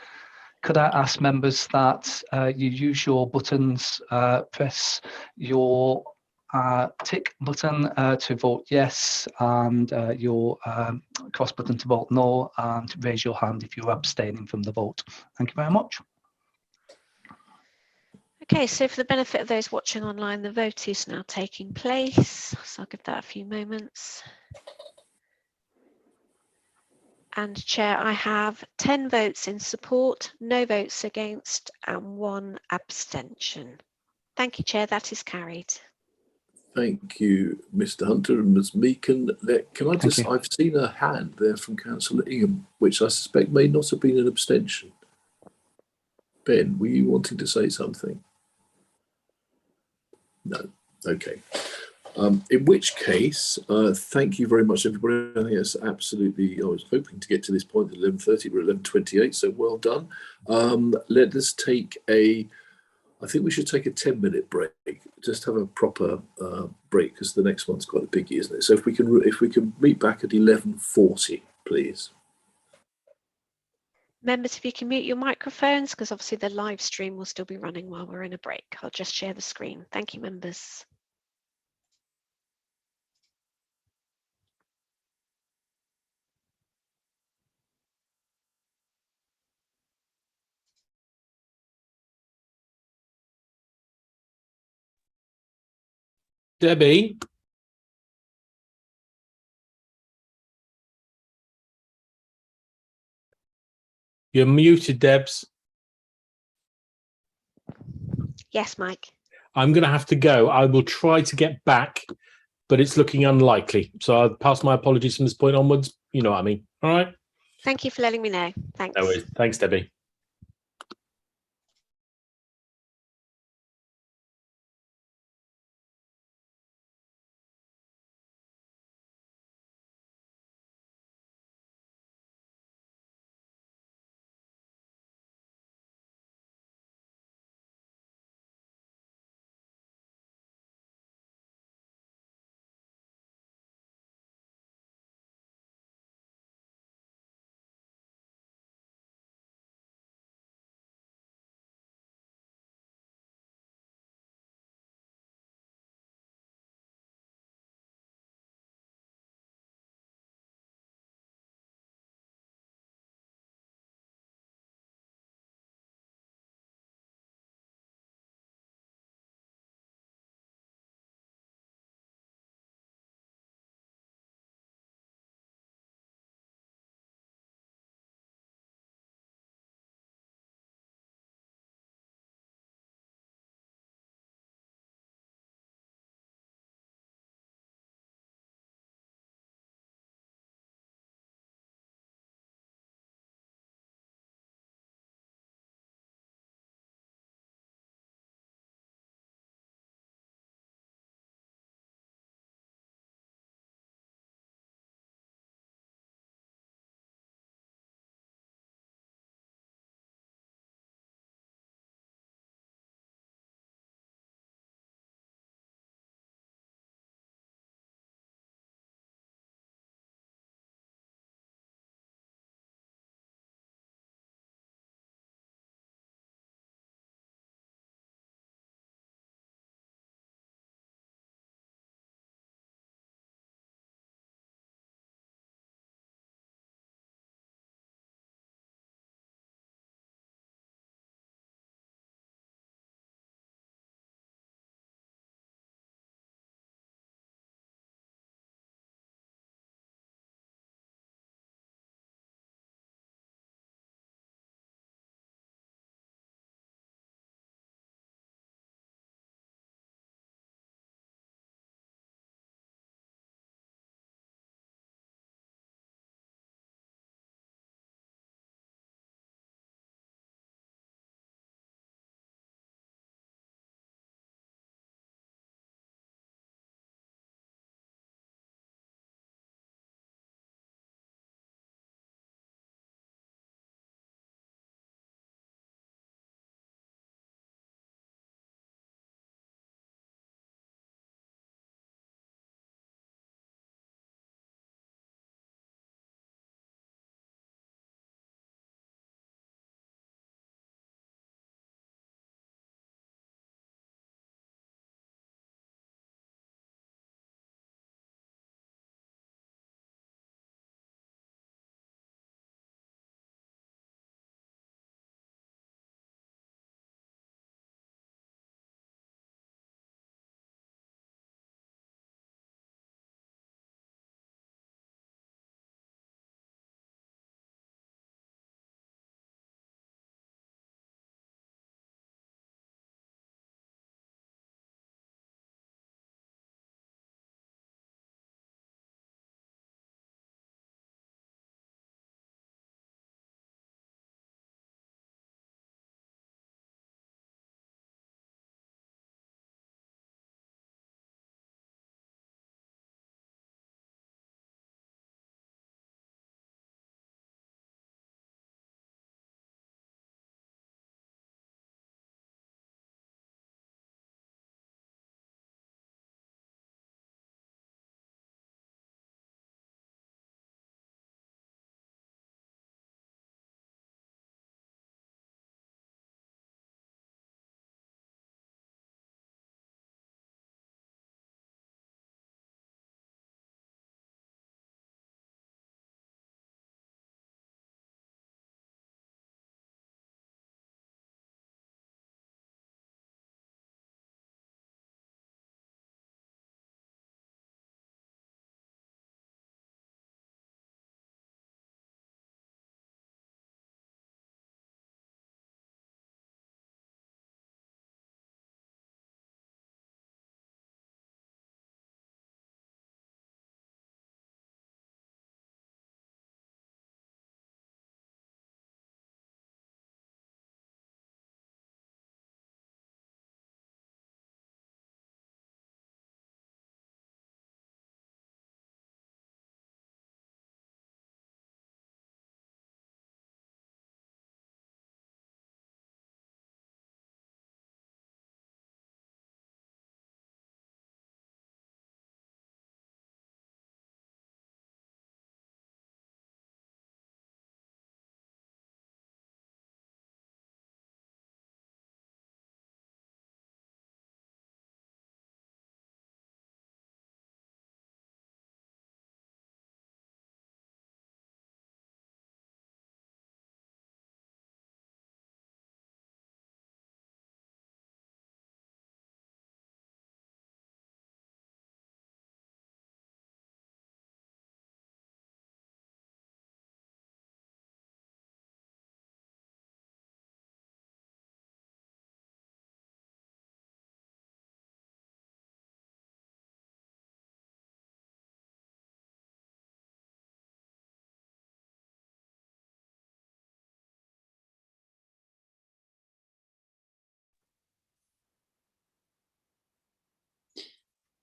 Could I ask members that you use your buttons, press your tick button to vote yes, and your cross button to vote no, and raise your hand if you're abstaining from the vote. Thank you very much. Okay, so for the benefit of those watching online, the vote is now taking place. So I'll give that a few moments. And Chair, I have 10 votes in support, no votes against, and 1 abstention. Thank you, Chair, that is carried. Thank you, Mr. Hunter and Ms. Meakin. Can I just, I've seen a hand there from Councillor Ingham, which I suspect may not have been an abstention. Ben, were you wanting to say something? No, okay. In which case, thank you very much, everybody. I think it's absolutely, I was hoping to get to this point at 11:30, we're 11:28, so well done. Let us take I think we should take a 10-minute break, just have a proper break, because the next one's quite a biggie, isn't it? So if we can meet back at 11:40, please. Members, if you can mute your microphones, because obviously the live stream will still be running while we're in a break. I'll just share the screen. Thank you, members. Debbie? You're muted, Debs. Yes, Mike. I'm going to have to go. I will try to get back, but it's looking unlikely. So I'll pass my apologies from this point onwards. You know what I mean. All right. Thank you for letting me know. Thanks. No worries. Thanks, Debbie.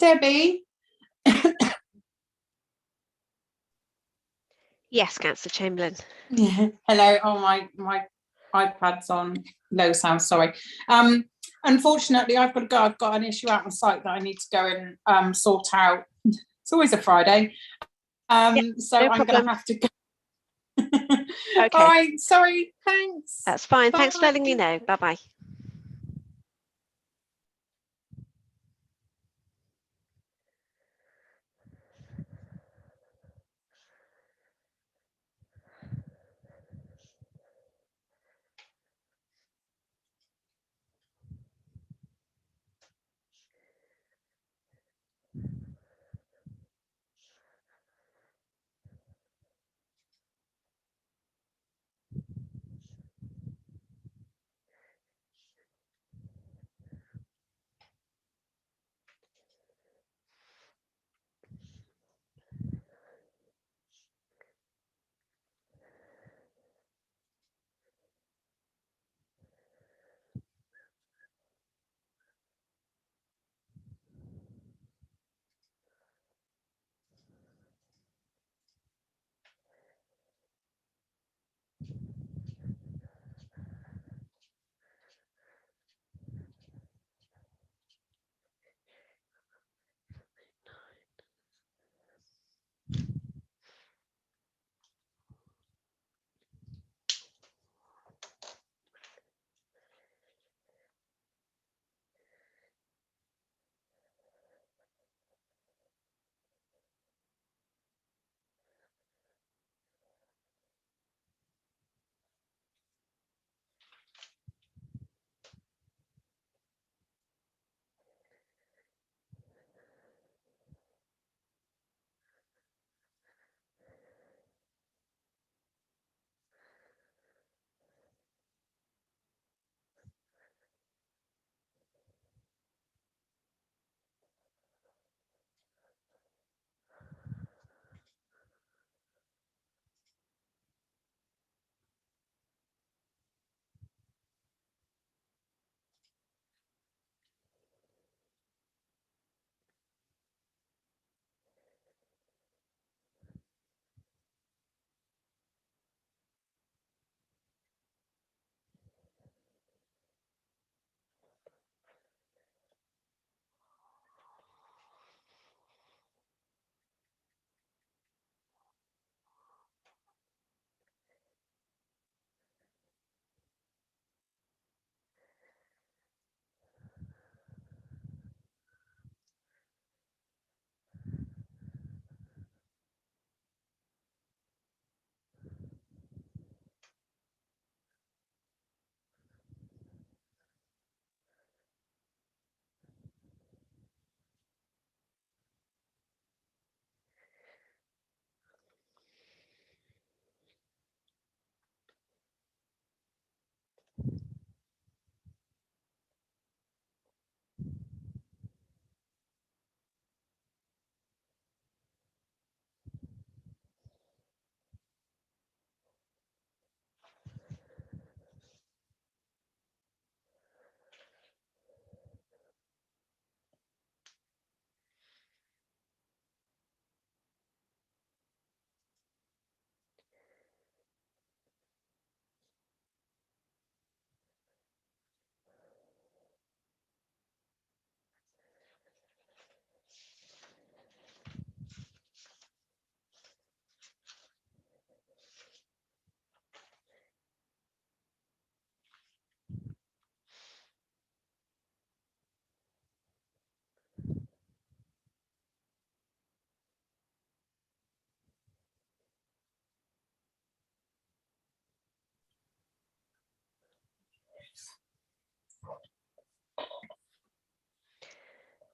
Debbie? Yes, Councillor Chamberlain. Yeah. Hello. Oh, my iPad's on low sound. Sorry. Unfortunately, I've got to go. I've got an issue out on site that I need to go and sort out. It's always a Friday, so no I'm going to have to go. Okay. All right. Sorry. Thanks. That's fine. Bye. Thanks for letting me know. Bye bye.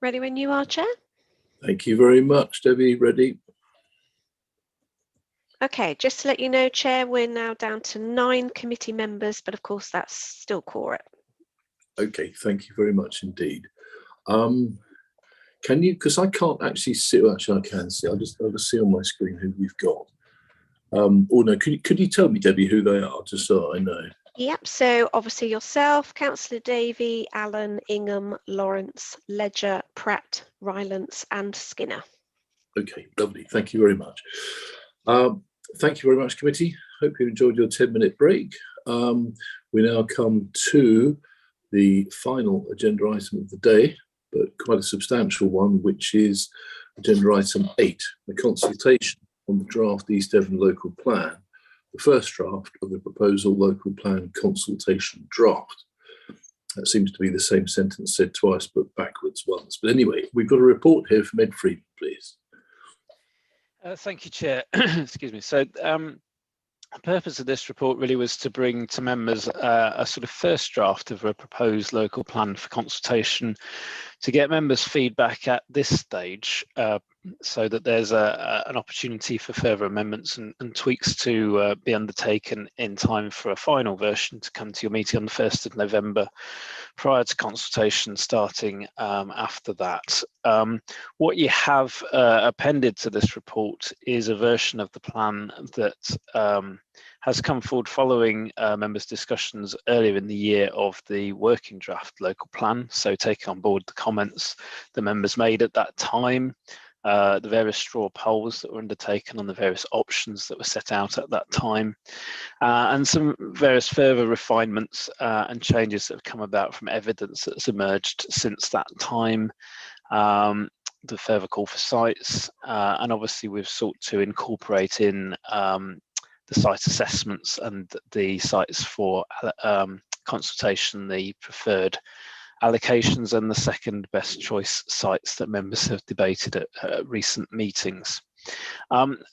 Ready when you are, Chair? Thank you very much, Debbie. Ready? Okay, just to let you know, Chair, we're now down to 9 committee members, but of course that's still quorum. Okay, thank you very much indeed. Can you, because I can't actually see, well, actually I can see, I'll just see on my screen who we've got. Oh no, could you tell me, Debbie, who they are, just so I know? Yep, so obviously yourself, Councillor Davey, Allen, Ingham, Lawrence, Ledger, Pratt, Rylance and Skinner. Okay, lovely. Thank you very much. Thank you very much, committee. Hope you enjoyed your 10-minute break. We now come to the final agenda item of the day, but quite a substantial one, which is agenda item 8, the consultation on the draft East Devon local plan, the first draft of the proposal local plan consultation draft. That seems to be the same sentence said twice, but backwards once. But anyway, we've got a report here from Ed Freeman, please. Thank you, Chair. Excuse me. So the purpose of this report really was to bring to members a sort of first draft of a proposed local plan for consultation to get members' feedback at this stage, so that there's an opportunity for further amendments and tweaks to be undertaken in time for a final version to come to your meeting on the 1st of November, prior to consultation starting after that. What you have appended to this report is a version of the plan that has come forward following members' discussions earlier in the year of the working draft local plan. So taking on board the comments the members made at that time, the various straw polls that were undertaken on the various options that were set out at that time, and some various further refinements and changes that have come about from evidence that's emerged since that time. The further call for sites, and obviously we've sought to incorporate in the site assessments and the sites for consultation, the preferred allocations and the second best choice sites that members have debated at recent meetings.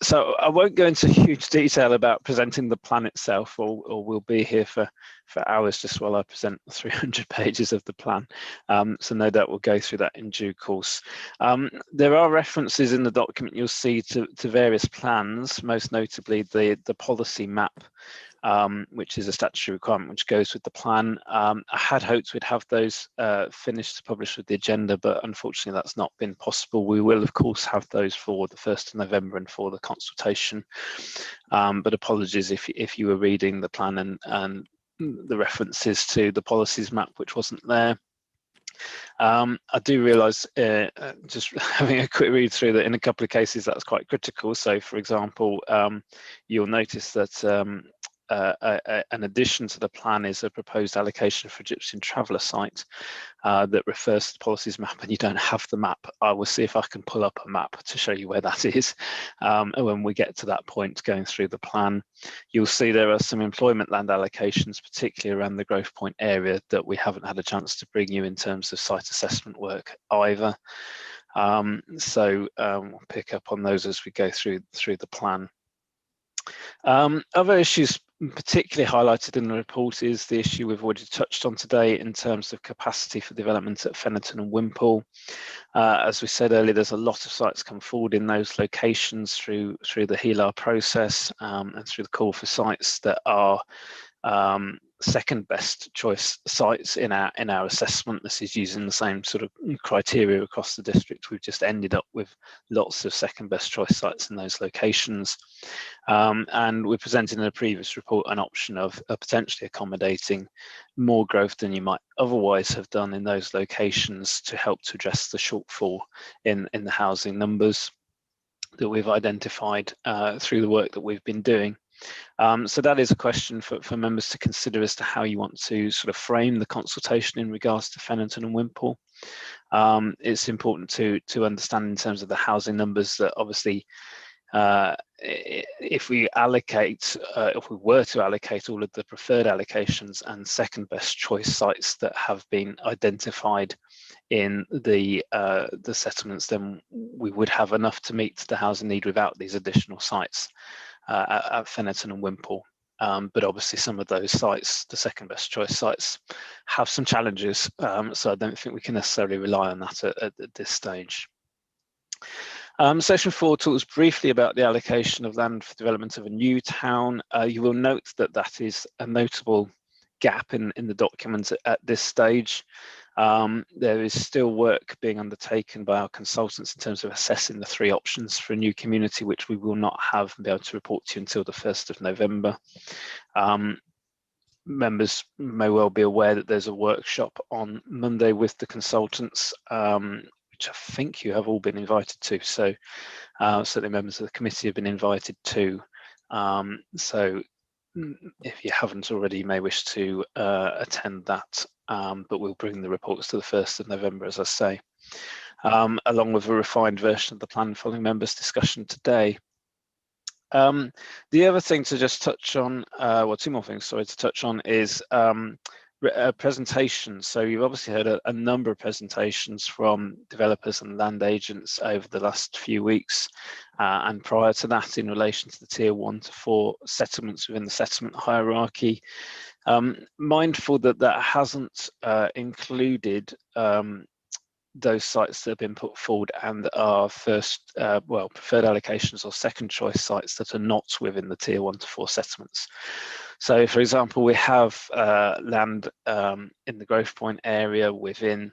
So I won't go into huge detail about presenting the plan itself, or we'll be here for hours just while I present 300 pages of the plan. So no doubt we'll go through that in due course. There are references in the document you'll see to various plans, most notably the policy map, which is a statutory requirement which goes with the plan. I had hoped we'd have those finished to publish with the agenda, but unfortunately that's not been possible. We will of course have those for the 1st of November and for the consultation, but apologies if you were reading the plan and the references to the policies map which wasn't there. I do realise, just having a quick read through, that in a couple of cases that's quite critical. So for example, you'll notice that an addition to the plan is a proposed allocation for Egyptian traveller site that refers to the policies map, and you don't have the map. I will see if I can pull up a map to show you where that is. And when we get to that point going through the plan, you'll see there are some employment land allocations, particularly around the Growth Point area, that we haven't had a chance to bring you in terms of site assessment work either. So we'll pick up on those as we go through the plan. Other issues particularly highlighted in the report is the issue we've already touched on today in terms of capacity for development at Fennerton and Wimpole. As we said earlier, there's a lot of sites come forward in those locations through the HELAR process and through the call for sites that are second best choice sites in our assessment. This is using the same sort of criteria across the district. We've just ended up with lots of second best choice sites in those locations, and we presented in a previous report an option of potentially accommodating more growth than you might otherwise have done in those locations to help to address the shortfall in the housing numbers that we've identified through the work that we've been doing. So that is a question for members to consider as to how you want to sort of frame the consultation in regards to Fennerton and Wimpole. It's important to understand in terms of the housing numbers that obviously if we were to allocate all of the preferred allocations and second best choice sites that have been identified in the settlements, then we would have enough to meet the housing need without these additional sites at Fennerton and Wimpole. But obviously some of those sites, the second best choice sites, have some challenges, so I don't think we can necessarily rely on that at this stage. Section 4 talks briefly about the allocation of land for development of a new town. You will note that that is a notable gap in the document at this stage. There is still work being undertaken by our consultants in terms of assessing the 3 options for a new community, which we will not have and be able to report to you until the 1st of November. members may well be aware that there's a workshop on Monday with the consultants, which I think you have all been invited to. So certainly members of the committee have been invited to. So if you haven't already, you may wish to attend that, but we'll bring the reports to the 1st of November, as I say, along with a refined version of the plan following members' discussion today. The other thing to just touch on, well, two more things, sorry, to touch on is presentations. So you've obviously heard a number of presentations from developers and land agents over the last few weeks, and prior to that in relation to the tier 1 to 4 settlements within the settlement hierarchy. Mindful that that hasn't included those sites that have been put forward and are first, well, preferred allocations or second choice sites that are not within the tier 1 to 4 settlements. So, for example, we have land in the Growth Point area within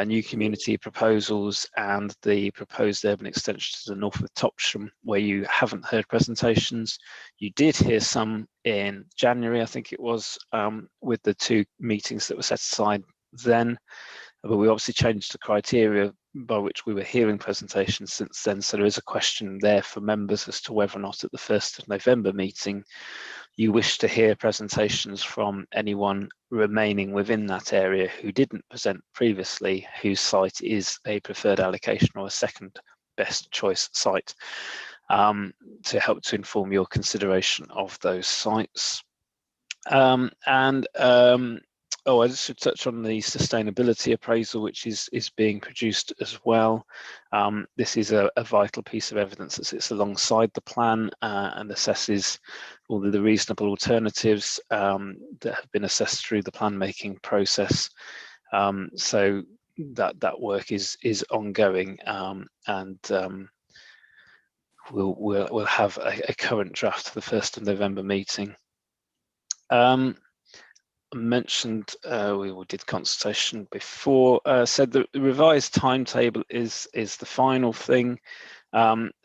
new community proposals and the proposed urban extension to the north of Topsham, where you haven't heard presentations. You did hear some in January, I think it was, with the 2 meetings that were set aside then. But we obviously changed the criteria by which we were hearing presentations since then. So there is a question there for members as to whether or not at the 1st of November meeting, you wish to hear presentations from anyone remaining within that area who didn't present previously, whose site is a preferred allocation or a second best choice site, to help to inform your consideration of those sites. Oh, I just should touch on the sustainability appraisal, which is being produced as well. This is a vital piece of evidence that sits alongside the plan and assesses all of the reasonable alternatives that have been assessed through the plan making process. So that work is ongoing, and we'll have a current draft for the 1st of November meeting. Mentioned we did consultation before, said the revised timetable is the final thing.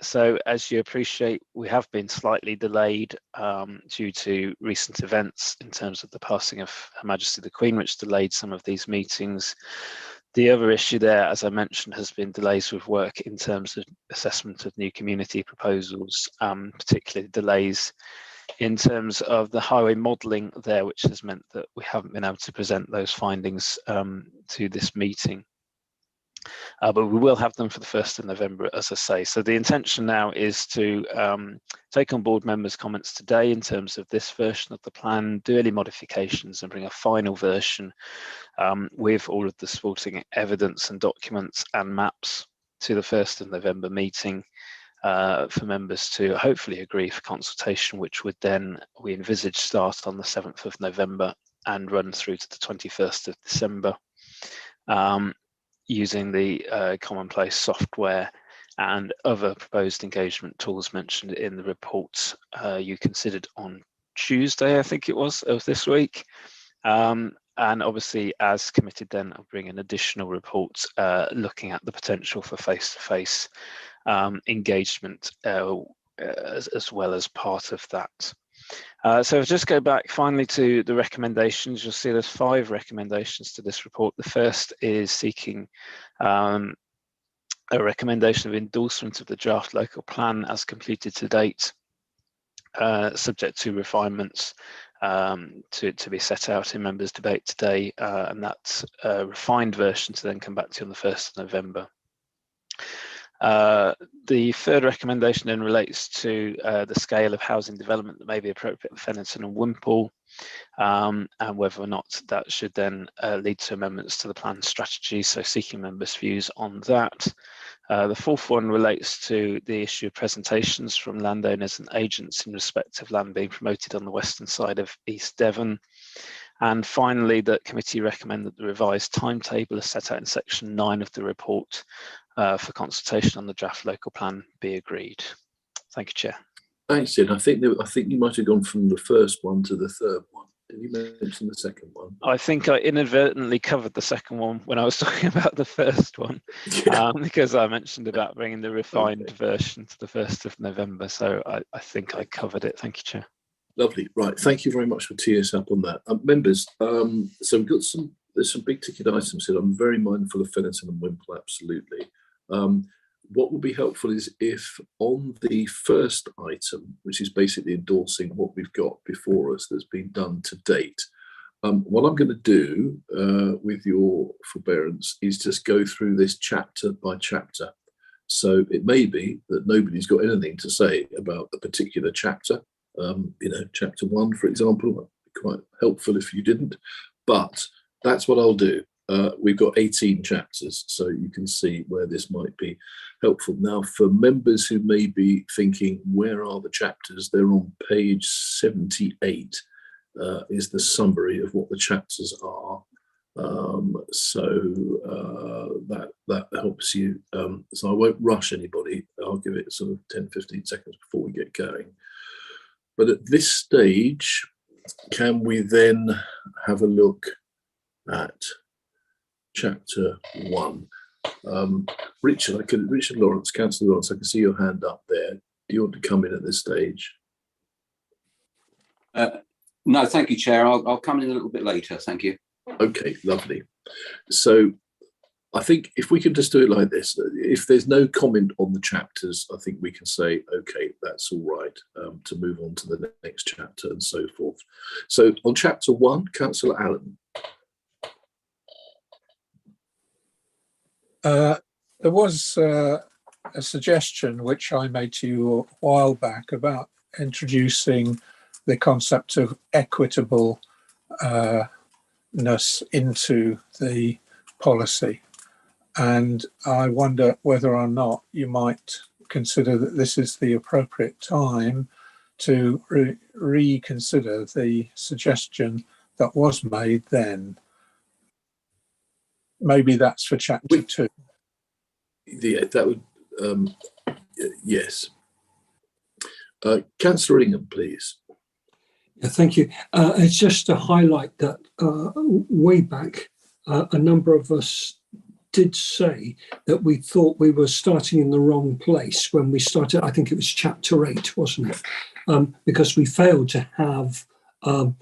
So as you appreciate, we have been slightly delayed due to recent events in terms of the passing of Her Majesty the Queen, which delayed some of these meetings. The other issue there, as I mentioned, has been delays with work in terms of assessment of new community proposals, particularly delays in terms of the highway modelling there, which has meant that we haven't been able to present those findings to this meeting. But we will have them for the 1st of November, as I say. So the intention now is to take on board members' comments today in terms of this version of the plan, do any modifications and bring a final version with all of the supporting evidence and documents and maps to the 1st of November meeting. For members to hopefully agree for consultation, which would then, we envisage, start on the 7th of November and run through to the 21st of December, using the commonplace software and other proposed engagement tools mentioned in the report you considered on Tuesday, I think it was, of this week. And obviously, as committed, then I'll bring in additional reports looking at the potential for face-to-face engagement as well as part of that. So if I just go back finally to the recommendations, you'll see there's 5 recommendations to this report. The first is seeking a recommendation of endorsement of the draft local plan as completed to date, subject to refinements to be set out in members' debate today, and that's a refined version to then come back to you on the 1st of November. The third recommendation then relates to the scale of housing development that may be appropriate for Fennerton and Wimpole, and whether or not that should then lead to amendments to the plan strategy, so seeking members' views on that. The fourth one relates to the issue of presentations from landowners and agents in respect of land being promoted on the western side of East Devon. And finally, the committee recommend that the revised timetable as set out in section 9 of the report for consultation on the draft local plan be agreed. Thank you, Chair. Thanks, Sid. I think you might have gone from the first one to the third one. Did you mention the second one? I think I inadvertently covered the second one when I was talking about the first one, because I mentioned about bringing the refined version to the 1st of November. So I think I covered it. Thank you, Chair. Lovely. Right. Thank you very much for teeing us up on that. Members, so we've got there's some big ticket items here. I'm very mindful of Fennerton and Wimple, absolutely. What will be helpful is if on the first item, which is basically endorsing what we've got before us that's been done to date, what I'm going to do with your forbearance is just go through this chapter by chapter. So it may be that nobody's got anything to say about a particular chapter. Chapter 1, for example, would be quite helpful if you didn't, but that's what I'll do. We've got 18 chapters, so you can see where this might be helpful. Now, for members who may be thinking, where are the chapters? They're on page 78, is the summary of what the chapters are. That helps you. So I won't rush anybody. I'll give it sort of 10-15 seconds before we get going. But at this stage, can we then have a look at chapter 1? Richard Lawrence, Councillor Lawrence, I can see your hand up there. Do you want to come in at this stage? No, thank you, Chair. I'll come in a little bit later. Thank you. Okay, lovely. So I think if we can just do it like this, if there's no comment on the chapters, I think we can say, okay, that's all right, to move on to the next chapter and so forth. So on chapter 1, Councillor Allen. There was a suggestion which I made to you a while back about introducing the concept of equitableness into the policy. And I wonder whether or not you might consider that this is the appropriate time to reconsider the suggestion that was made then. Maybe that's for chapter 2. Yeah, that would, yes. Councillor Ingham, please. Yeah, thank you. It's just to highlight that way back, a number of us did say that we thought we were starting in the wrong place when we started. I think it was chapter 8, wasn't it? Because we failed to have a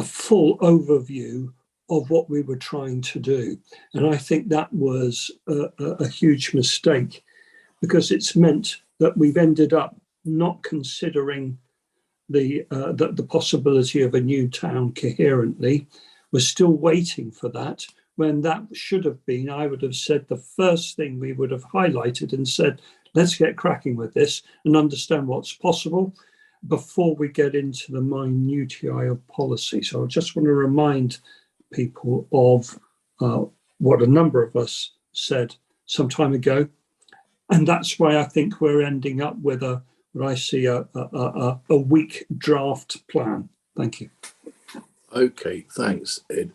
full overview of what we were trying to do. And I think that was a huge mistake, because it's meant that we've ended up not considering the possibility of a new town coherently. We're still waiting for that, when that should have been, I would have said, the first thing we would have highlighted and said, let's get cracking with this and understand what's possible before we get into the minutiae of policy. So I just want to remind people of what a number of us said some time ago. And that's why I think we're ending up with what I see a weak draft plan. Thank you. Okay, thanks, Ed.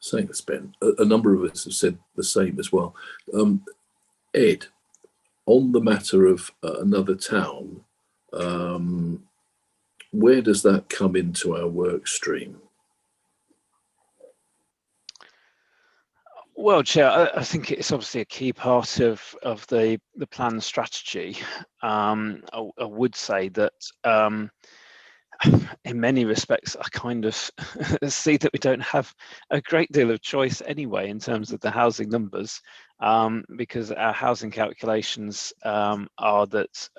Thanks, Ben. A number of us have said the same as well. Ed, on the matter of another town, where does that come into our work stream? Well, Chair, I think it's obviously a key part of the plan strategy. I would say that in many respects, I kind of see that we don't have a great deal of choice anyway in terms of the housing numbers, because our housing calculations are that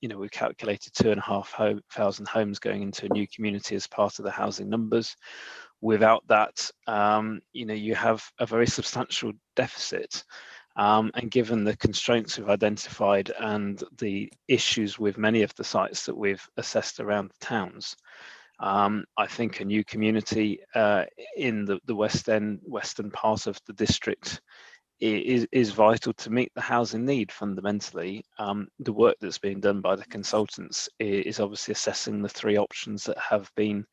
we've calculated 2,500 homes going into a new community as part of the housing numbers. Without that, you have a very substantial deficit. And given the constraints we've identified and the issues with many of the sites that we've assessed around the towns, I think a new community in the western part of the district is vital to meet the housing need fundamentally. The work that's being done by the consultants is obviously assessing the 3 options that have been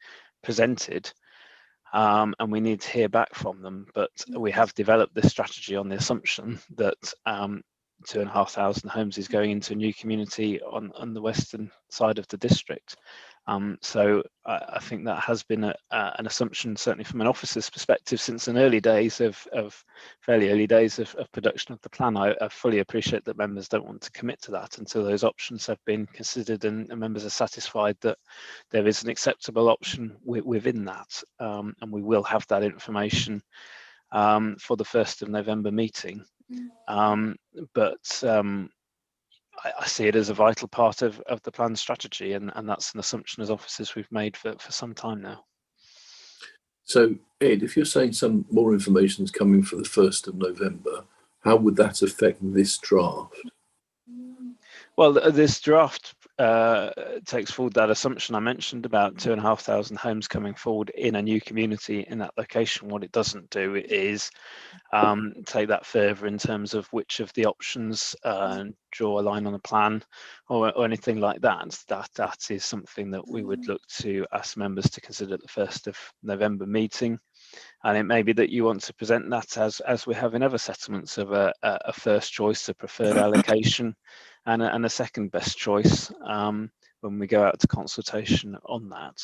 presented. And we need to hear back from them, but we have developed this strategy on the assumption that 2,500 homes is going into a new community on the western side of the district. So I think that has been an assumption, certainly from an officer's perspective, since an early days fairly early days of production of the plan. I fully appreciate that members don't want to commit to that until those options have been considered and members are satisfied that there is an acceptable option within that. And we will have that information for the 1st of November meeting. But I see it as a vital part of the plan strategy, and that's an assumption as officers we've made for some time now. So, Ed, if you're saying some more information is coming for the 1st of November, how would that affect this draft? Well, this draft takes forward that assumption I mentioned about 2,500 homes coming forward in a new community in that location. What it doesn't do is take that further in terms of which of the options, draw a line on a plan or anything like that. That is something that we would look to ask members to consider at the 1st of November meeting. And it may be that you want to present that as we have in other settlements of a first choice, a preferred allocation, and a second best choice when we go out to consultation on that,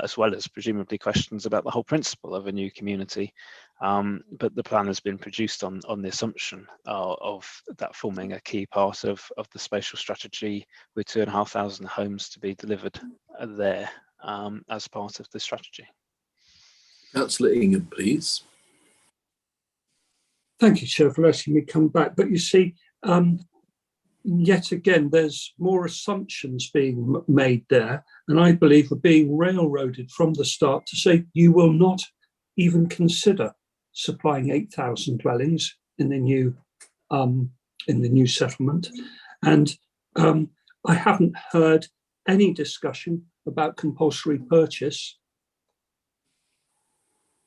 as well as presumably questions about the whole principle of a new community. But the plan has been produced on the assumption of that forming a key part of the spatial strategy, with 2,500 homes to be delivered there as part of the strategy. Councillor Ingham, please. Thank you, Chair, for letting me come back. But you see, yet again, there's more assumptions being made there, and I believe are being railroaded from the start to say you will not even consider supplying 8,000 dwellings in the new settlement. And I haven't heard any discussion about compulsory purchase.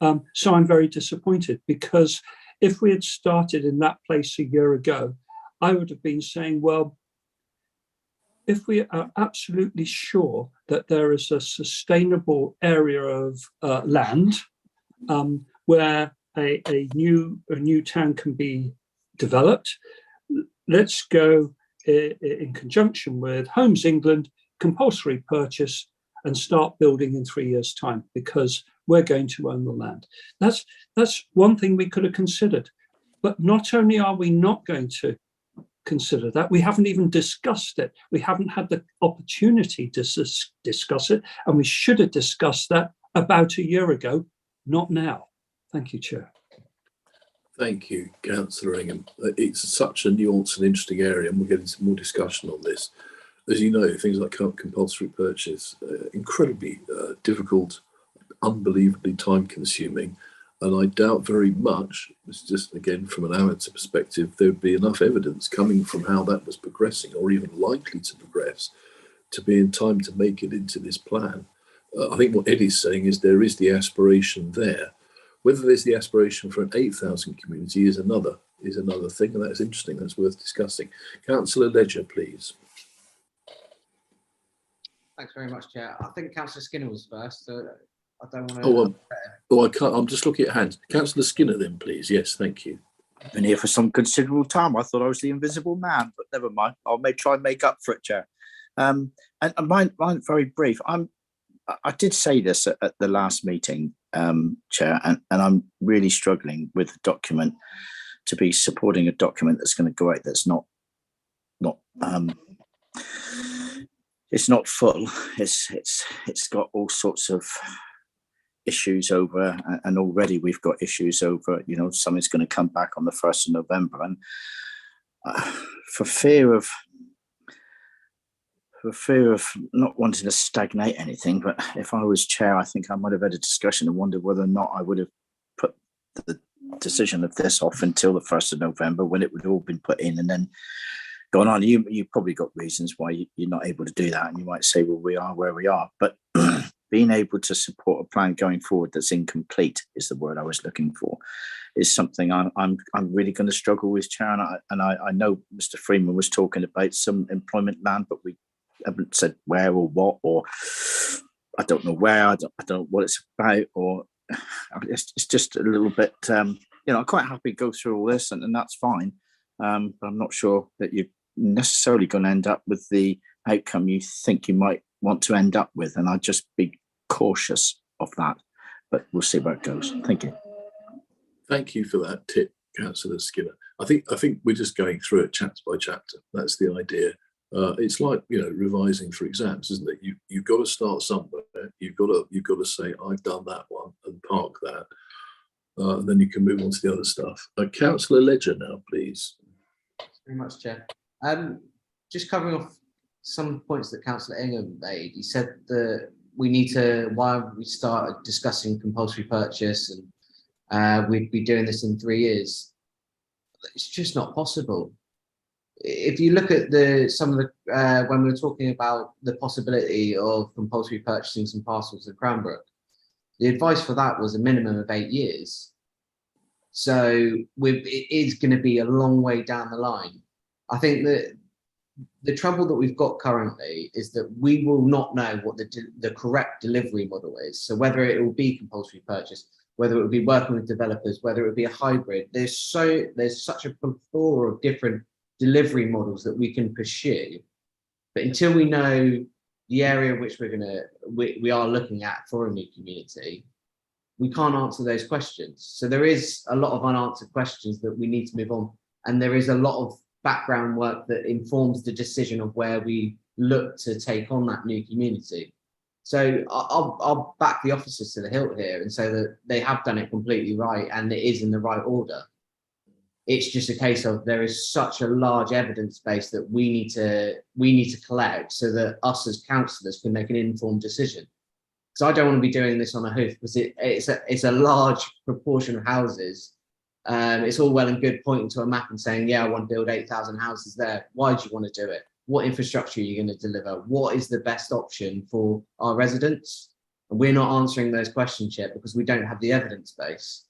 So I'm very disappointed, because if we had started in that place a year ago, I would have been saying, well, if we are absolutely sure that there is a sustainable area of land where a new town can be developed, let's go in conjunction with Homes England, compulsory purchase, and start building in 3 years' time, because we're going to own the land. That's one thing we could have considered. But not only are we not going to consider that, we haven't even discussed it. We haven't had the opportunity to discuss it, and we should have discussed that about a year ago, not now. Thank you, Chair. Thank you, Councillor Ingham. It's such a nuanced and interesting area, and we'll get into more discussion on this. As you know, things like compulsory purchase, incredibly difficult, unbelievably time-consuming, and I doubt very much, it's just again from an amateur perspective, there'd be enough evidence coming from how that was progressing, or even likely to progress, to be in time to make it into this plan. I think what Eddie's saying is there is the aspiration there. Whether there's the aspiration for an 8,000 community is another thing, and that's interesting. That's worth discussing. Councillor Ledger, please. Thanks very much, Chair. I think Councillor Skinner was first, so I don't want to. I can't. I'm just looking at hands. Councillor Skinner, then, please. Yes, thank you. I've been here for some considerable time. I thought I was the invisible man, but never mind. I'll try and make up for it, Chair. And mine very brief. I did say this at the last meeting, Chair, and I'm really struggling with the document, to be supporting a document that's going to go out that's not it's not full. It's got all sorts of issues over, and already we've got issues over. You know, something's going to come back on the 1st of November, and for fear of not wanting to stagnate anything, but if I was chair, I think I might have had a discussion and wondered whether or not I would have put the decision of this off until the 1st of November, when it would all been put in, and then gone on. You've probably got reasons why you're not able to do that, and you might say, well, we are where we are. But being able to support a plan going forward that's incomplete is the word I was looking for, is something I'm really going to struggle with, Chair. And I know Mr. Freeman was talking about some employment land, but we haven't said where or what, or I don't know where, I don't know what it's about, or it's just a little bit, I'm quite happy to go through all this, and that's fine. but I'm not sure that you're necessarily going to end up with the outcome you think you might want to end up with. And I'd just be cautious of that, but we'll see where it goes. Thank you. Thank you for that tip, Councillor Skinner. I think we're just going through it chapter by chapter. That's the idea. It's like, you know, revising for exams, isn't it? You've got to start somewhere. You've got to say, I've done that one, and park that. And then you can move on to the other stuff. Councillor Ledger now, please. Thanks very much, Chair. Just covering off some points that Councillor Ingham made. He said that we need to, why we started discussing compulsory purchase and we'd be doing this in 3 years. It's just not possible. If you look at some of the when we were talking about the possibility of compulsory purchasing some parcels at Cranbrook, the advice for that was a minimum of 8 years. So it is going to be a long way down the line. I think that the trouble that we've got currently is that we will not know what the correct delivery model is. So whether it will be compulsory purchase, whether it will be working with developers, whether it will be a hybrid, there's such a plethora of different delivery models that we can pursue. But until we know the area which we are looking at for a new community, we can't answer those questions. So there is a lot of unanswered questions that we need to move on. And there is a lot of background work that informs the decision of where we look to take on that new community. So I'll back the officers to the hilt here and say that they have done it completely right and it is in the right order. It's just a case of there is such a large evidence base that we need to collect so that us as councillors can make an informed decision. So I don't want to be doing this on a hoof because it's a large proportion of houses. It's all well and good pointing to a map and saying, yeah, I want to build 8,000 houses there. Why do you want to do it? What infrastructure are you going to deliver? What is the best option for our residents? And we're not answering those questions yet because we don't have the evidence base.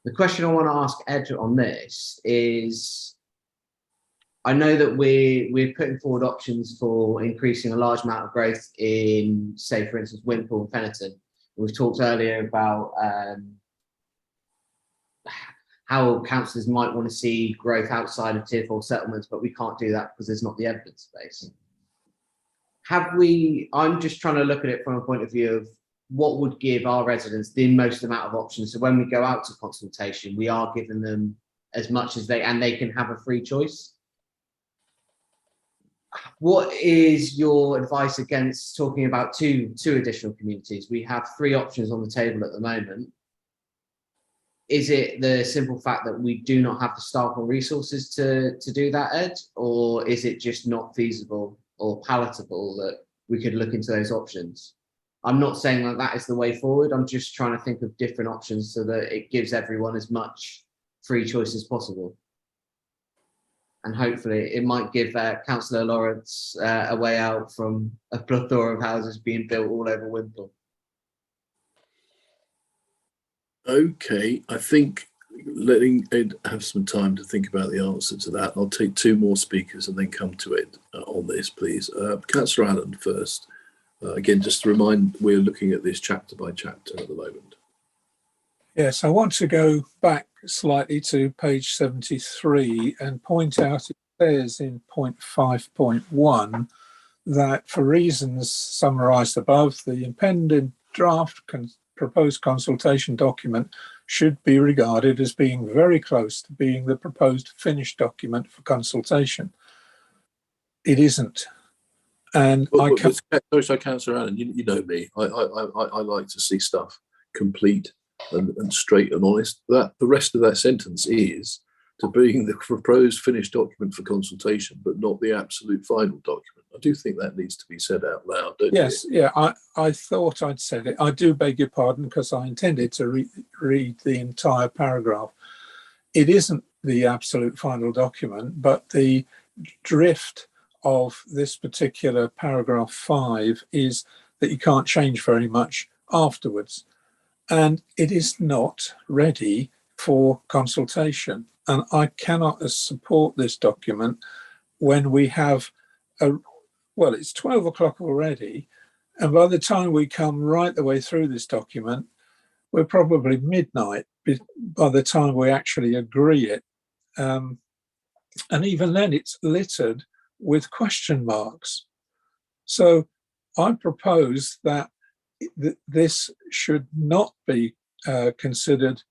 The question I want to ask Ed on this is, I know that we're putting forward options for increasing a large amount of growth in, say, for instance, Wimpole and Fennerton. We've talked earlier about how councillors might want to see growth outside of Tier 4 settlements, but we can't do that because there's not the evidence base. I'm just trying to look at it from a point of view of what would give our residents the most amount of options. So when we go out to consultation, we are giving them as much as they can have a free choice. What is your advice against talking about two additional communities? We have 3 options on the table at the moment. Is it the simple fact that we do not have the staff or resources to do that, Ed? Or is it just not feasible or palatable that we could look into those options? I'm not saying that that is the way forward. I'm just trying to think of different options so that it gives everyone as much free choice as possible. And hopefully it might give Councillor Lawrence a way out from a plethora of houses being built all over Wimpole. Okay, I think letting Ed have some time to think about the answer to that. I'll take 2 more speakers and then come to Ed on this, please. Councillor Allen first. Again, just to remind, we're looking at this chapter by chapter at the moment. Yes, I want to go back slightly to page 73 and point out it says in point 5.1 that for reasons summarised above, the impending draft proposed consultation document should be regarded as being very close to being the proposed finished document for consultation. It isn't. And sorry, Councillor Allen, you know me. I like to see stuff complete and straight and honest. That the rest of that sentence is to being the proposed finished document for consultation, but not the absolute final document. I do think that needs to be said out loud, don't you? Yes, yeah, I thought I'd said it. I do beg your pardon because I intended to read the entire paragraph. It isn't the absolute final document, but the drift of this particular paragraph 5 is that you can't change very much afterwards. And it is not ready for consultation. And I cannot support this document when we have well, it's 12 o'clock already. And by the time we come right the way through this document, we're probably midnight by the time we actually agree it. And even then, it's littered with question marks. So I propose that this should not be considered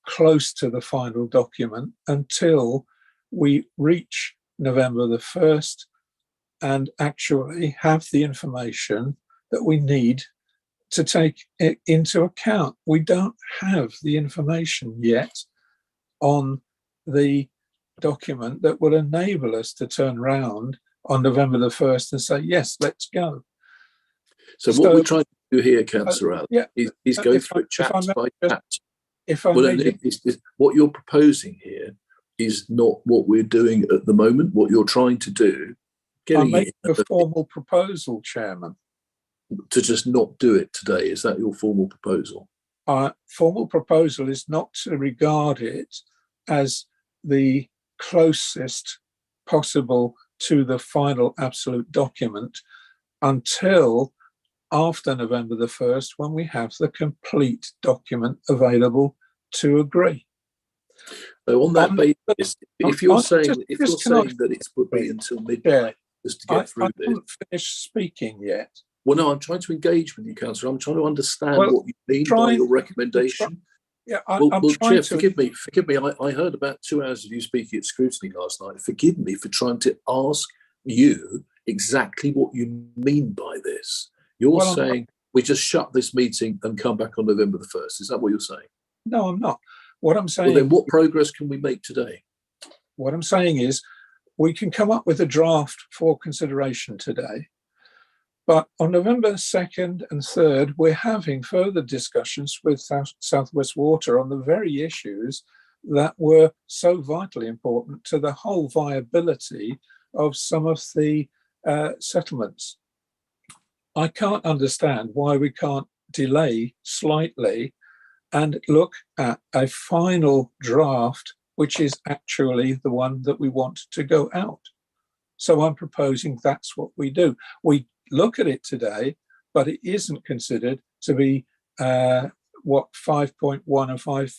close to the final document until we reach November the 1st and actually have the information that we need to take it into account. We don't have the information yet on the document that will enable us to turn around on November the 1st and say, yes, let's go. So what we're trying to do here, Councillor Allen, is go through it chapter by chapter. What you're proposing here is not what we're doing at the moment. What you're trying to do, I'm making a formal proposal, Chairman. To just not do it today. Is that your formal proposal? Formal proposal is not to regard it as the closest possible to the final absolute document until after November the 1st, when we have the complete document available to agree. So on that basis, if you're saying that it's put me until midnight just to get through this, I haven't finished speaking yet. Well, no, I'm trying to engage with you, Councillor. I'm trying to understand what you mean by your recommendation. Chair, forgive me. I heard about 2 hours of you speaking at scrutiny last night. Forgive me for trying to ask you exactly what you mean by this. You're saying we just shut this meeting and come back on November the 1st. Is that what you're saying? No, I'm not. What I'm saying. Well, then what progress can we make today? What I'm saying is we can come up with a draft for consideration today. But on November 2nd and 3rd, we're having further discussions with South West Water on the very issues that were so vitally important to the whole viability of some of the settlements. I can't understand why we can't delay slightly and look at a final draft, which is actually the one that we want to go out. So I'm proposing that's what we do. We look at it today, but it isn't considered to be what 5.1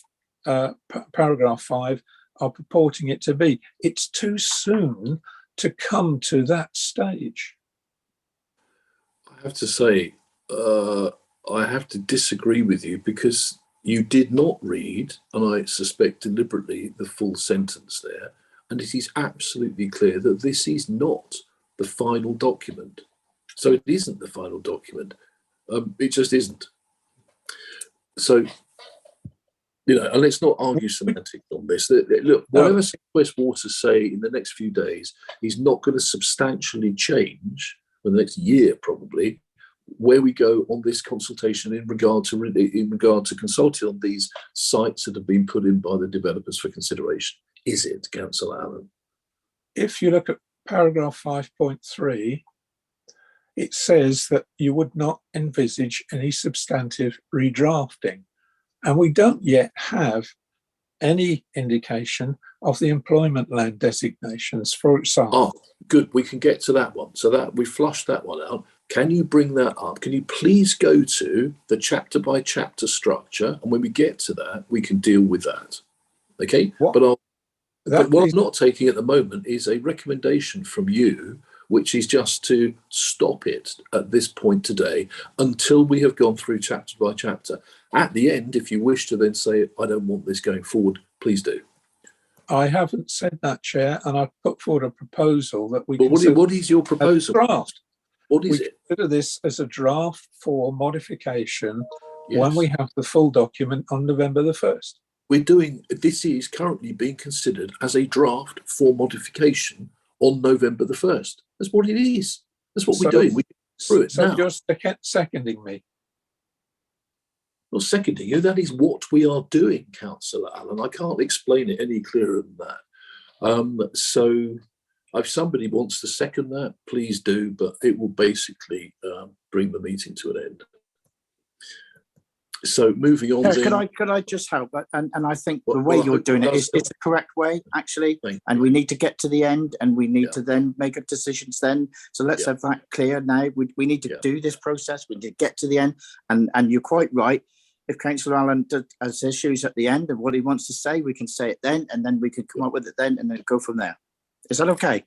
or paragraph 5 are purporting it to be. It's too soon to come to that stage. I have to say, I have to disagree with you because you did not read, and I suspect deliberately, the full sentence there. And it is absolutely clear that this is not the final document. So it isn't the final document. It just isn't. So, and let's not argue semantics on this. Look, whatever South West Water say in the next few days is not going to substantially change for the next year, probably, where we go on this consultation in regard to consulting on these sites that have been put in by the developers for consideration. Is it, Councillor Allen? If you look at paragraph 5.3, it says that you would not envisage any substantive redrafting. And we don't yet have any indication of the employment land designations, for example. Oh, good. We can get to that one. So that we flushed that one out. Can you bring that up? Can you please go to the chapter by chapter structure? And when we get to that, we can deal with that. Okay? But what I'm not taking at the moment is a recommendation from you, which is just to stop it at this point today until we have gone through chapter by chapter. At the end, if you wish to then say, I don't want this going forward, please do. I haven't said that, Chair, and I've put forward a proposal that we what is your proposal? Draft. What is it? Consider this as a draft for modification when we have the full document on November the 1st. This is currently being considered as a draft for modification on November the 1st. That's what it is. That's what we're doing. We're through it now. You're seconding me. Not seconding you. That is what we are doing, Councillor Allen. I can't explain it any clearer than that. So if somebody wants to second that, please do, but it will basically bring the meeting to an end. So moving on. Could I just help? And I think the way you're doing it is the correct way, actually. And we need to get to the end, and we need to then make a decisions then. So let's have that clear now. We need to do this process. We need to get to the end. And you're quite right. If Councillor Allen has issues at the end of what he wants to say, we can say it then, and then we could come up with it then, and then go from there. Is that okay?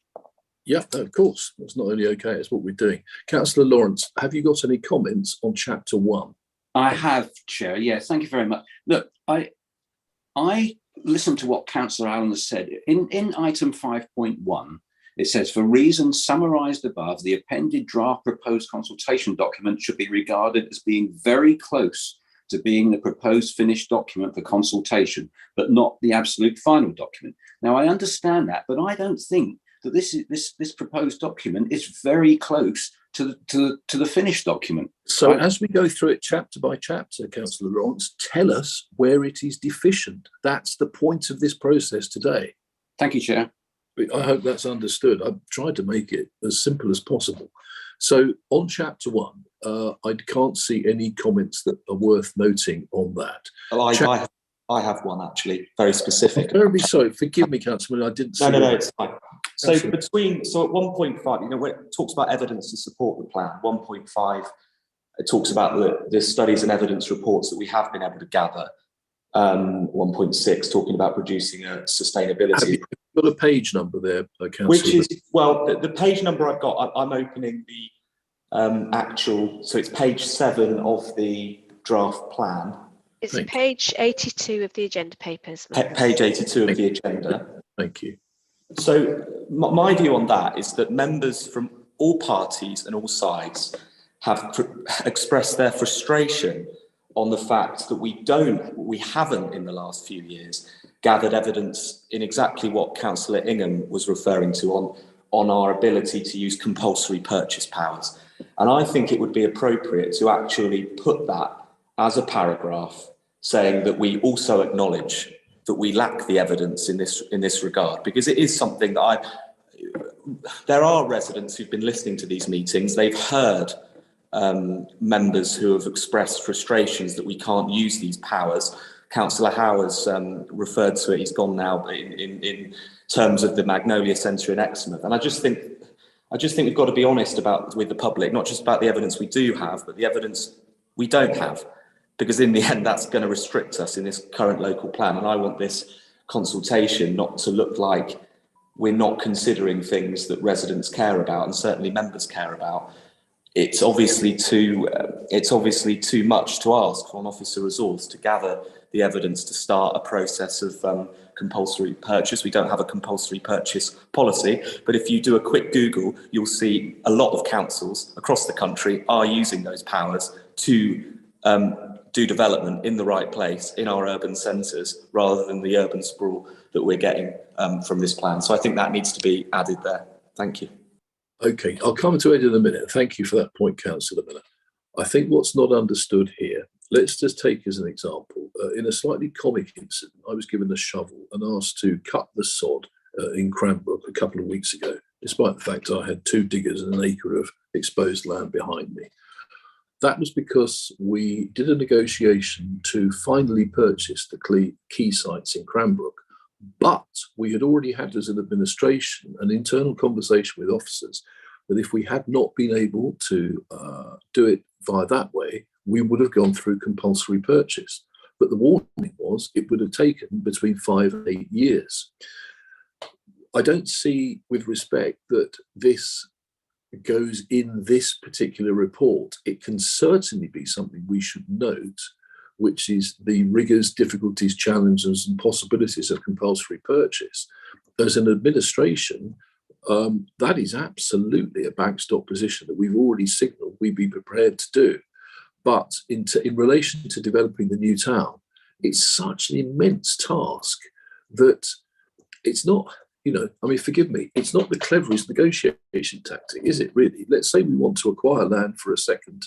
Yeah, of course. It's not only okay, it's what we're doing. Councillor Lawrence, have you got any comments on Chapter 1? I have, Chair. Yeah, thank you very much. Look, I listened to what Councillor Allen has said. In item 5.1, it says, for reasons summarised above, the appended draft proposed consultation document should be regarded as being very close to being the proposed finished document for consultation, but not the absolute final document. Now, I understand that, but I don't think that this proposed document is very close to the finished document. So as we go through it chapter by chapter, Councillor Lawrence, tell us where it is deficient. That's the point of this process today. Thank you, Chair. I hope that's understood. I've tried to make it as simple as possible. So on Chapter 1, I can't see any comments that are worth noting on that. Well, I have one, actually, very specific. I'm very sorry. Forgive me, Councillor, I didn't see No, that. it's fine. So at 1.5, when it talks about evidence to support the plan, 1.5, it talks about the studies and evidence reports that we have been able to gather. 1.6, talking about producing a sustainability. Have you got a page number there, Councillor? Which is, well, the page number I've got, I'm opening the actual, so it's page 7 of the draft plan. It's page 82 of the agenda papers. Page 82 of the agenda. Thank you. So my view on that is that members from all parties and all sides have expressed their frustration on the fact that we haven't in the last few years gathered evidence in exactly what Councillor Ingham was referring to on our ability to use compulsory purchase powers. And I think it would be appropriate to actually put that as a paragraph saying that we also acknowledge that we lack the evidence in this regard, because it is something that there are residents who've been listening to these meetings. They've heard members who have expressed frustrations that we can't use these powers. Councillor Howard's referred to it, he's gone now, in terms of the Magnolia Centre in Exmouth. And I just think we've got to be honest with the public, not just about the evidence we do have, but the evidence we don't have. Because in the end, that's going to restrict us in this current local plan. And I want this consultation not to look like we're not considering things that residents care about and certainly members care about. It's obviously too much to ask for an officer resource to gather the evidence to start a process of compulsory purchase. We don't have a compulsory purchase policy, but if you do a quick Google, you'll see a lot of councils across the country are using those powers to do development in the right place in our urban centres rather than the urban sprawl that we're getting from this plan. So I think that needs to be added there. Thank you. Okay, I'll come to it in a minute. Thank you for that point, Councillor Miller. I think what's not understood here, let's just take as an example, in a slightly comic incident, I was given a shovel and asked to cut the sod in Cranbrook a couple of weeks ago, despite the fact I had 2 diggers and an acre of exposed land behind me. That was because we did a negotiation to finally purchase the key sites in Cranbrook, but we had already had as an administration an internal conversation with officers that if we had not been able to do it via that way, we would have gone through compulsory purchase. But the warning was it would have taken between 5 and 8 years. I don't see, with respect, that this goes in this particular report. It can certainly be something we should note, which is the rigours, difficulties, challenges and possibilities of compulsory purchase. As an administration, that is absolutely a backstop position that we've already signalled we'd be prepared to do. But in relation to developing the new town, it's such an immense task that it's not, I mean, forgive me, it's not the cleverest negotiation tactic, is it really? Let's say we want to acquire land for a second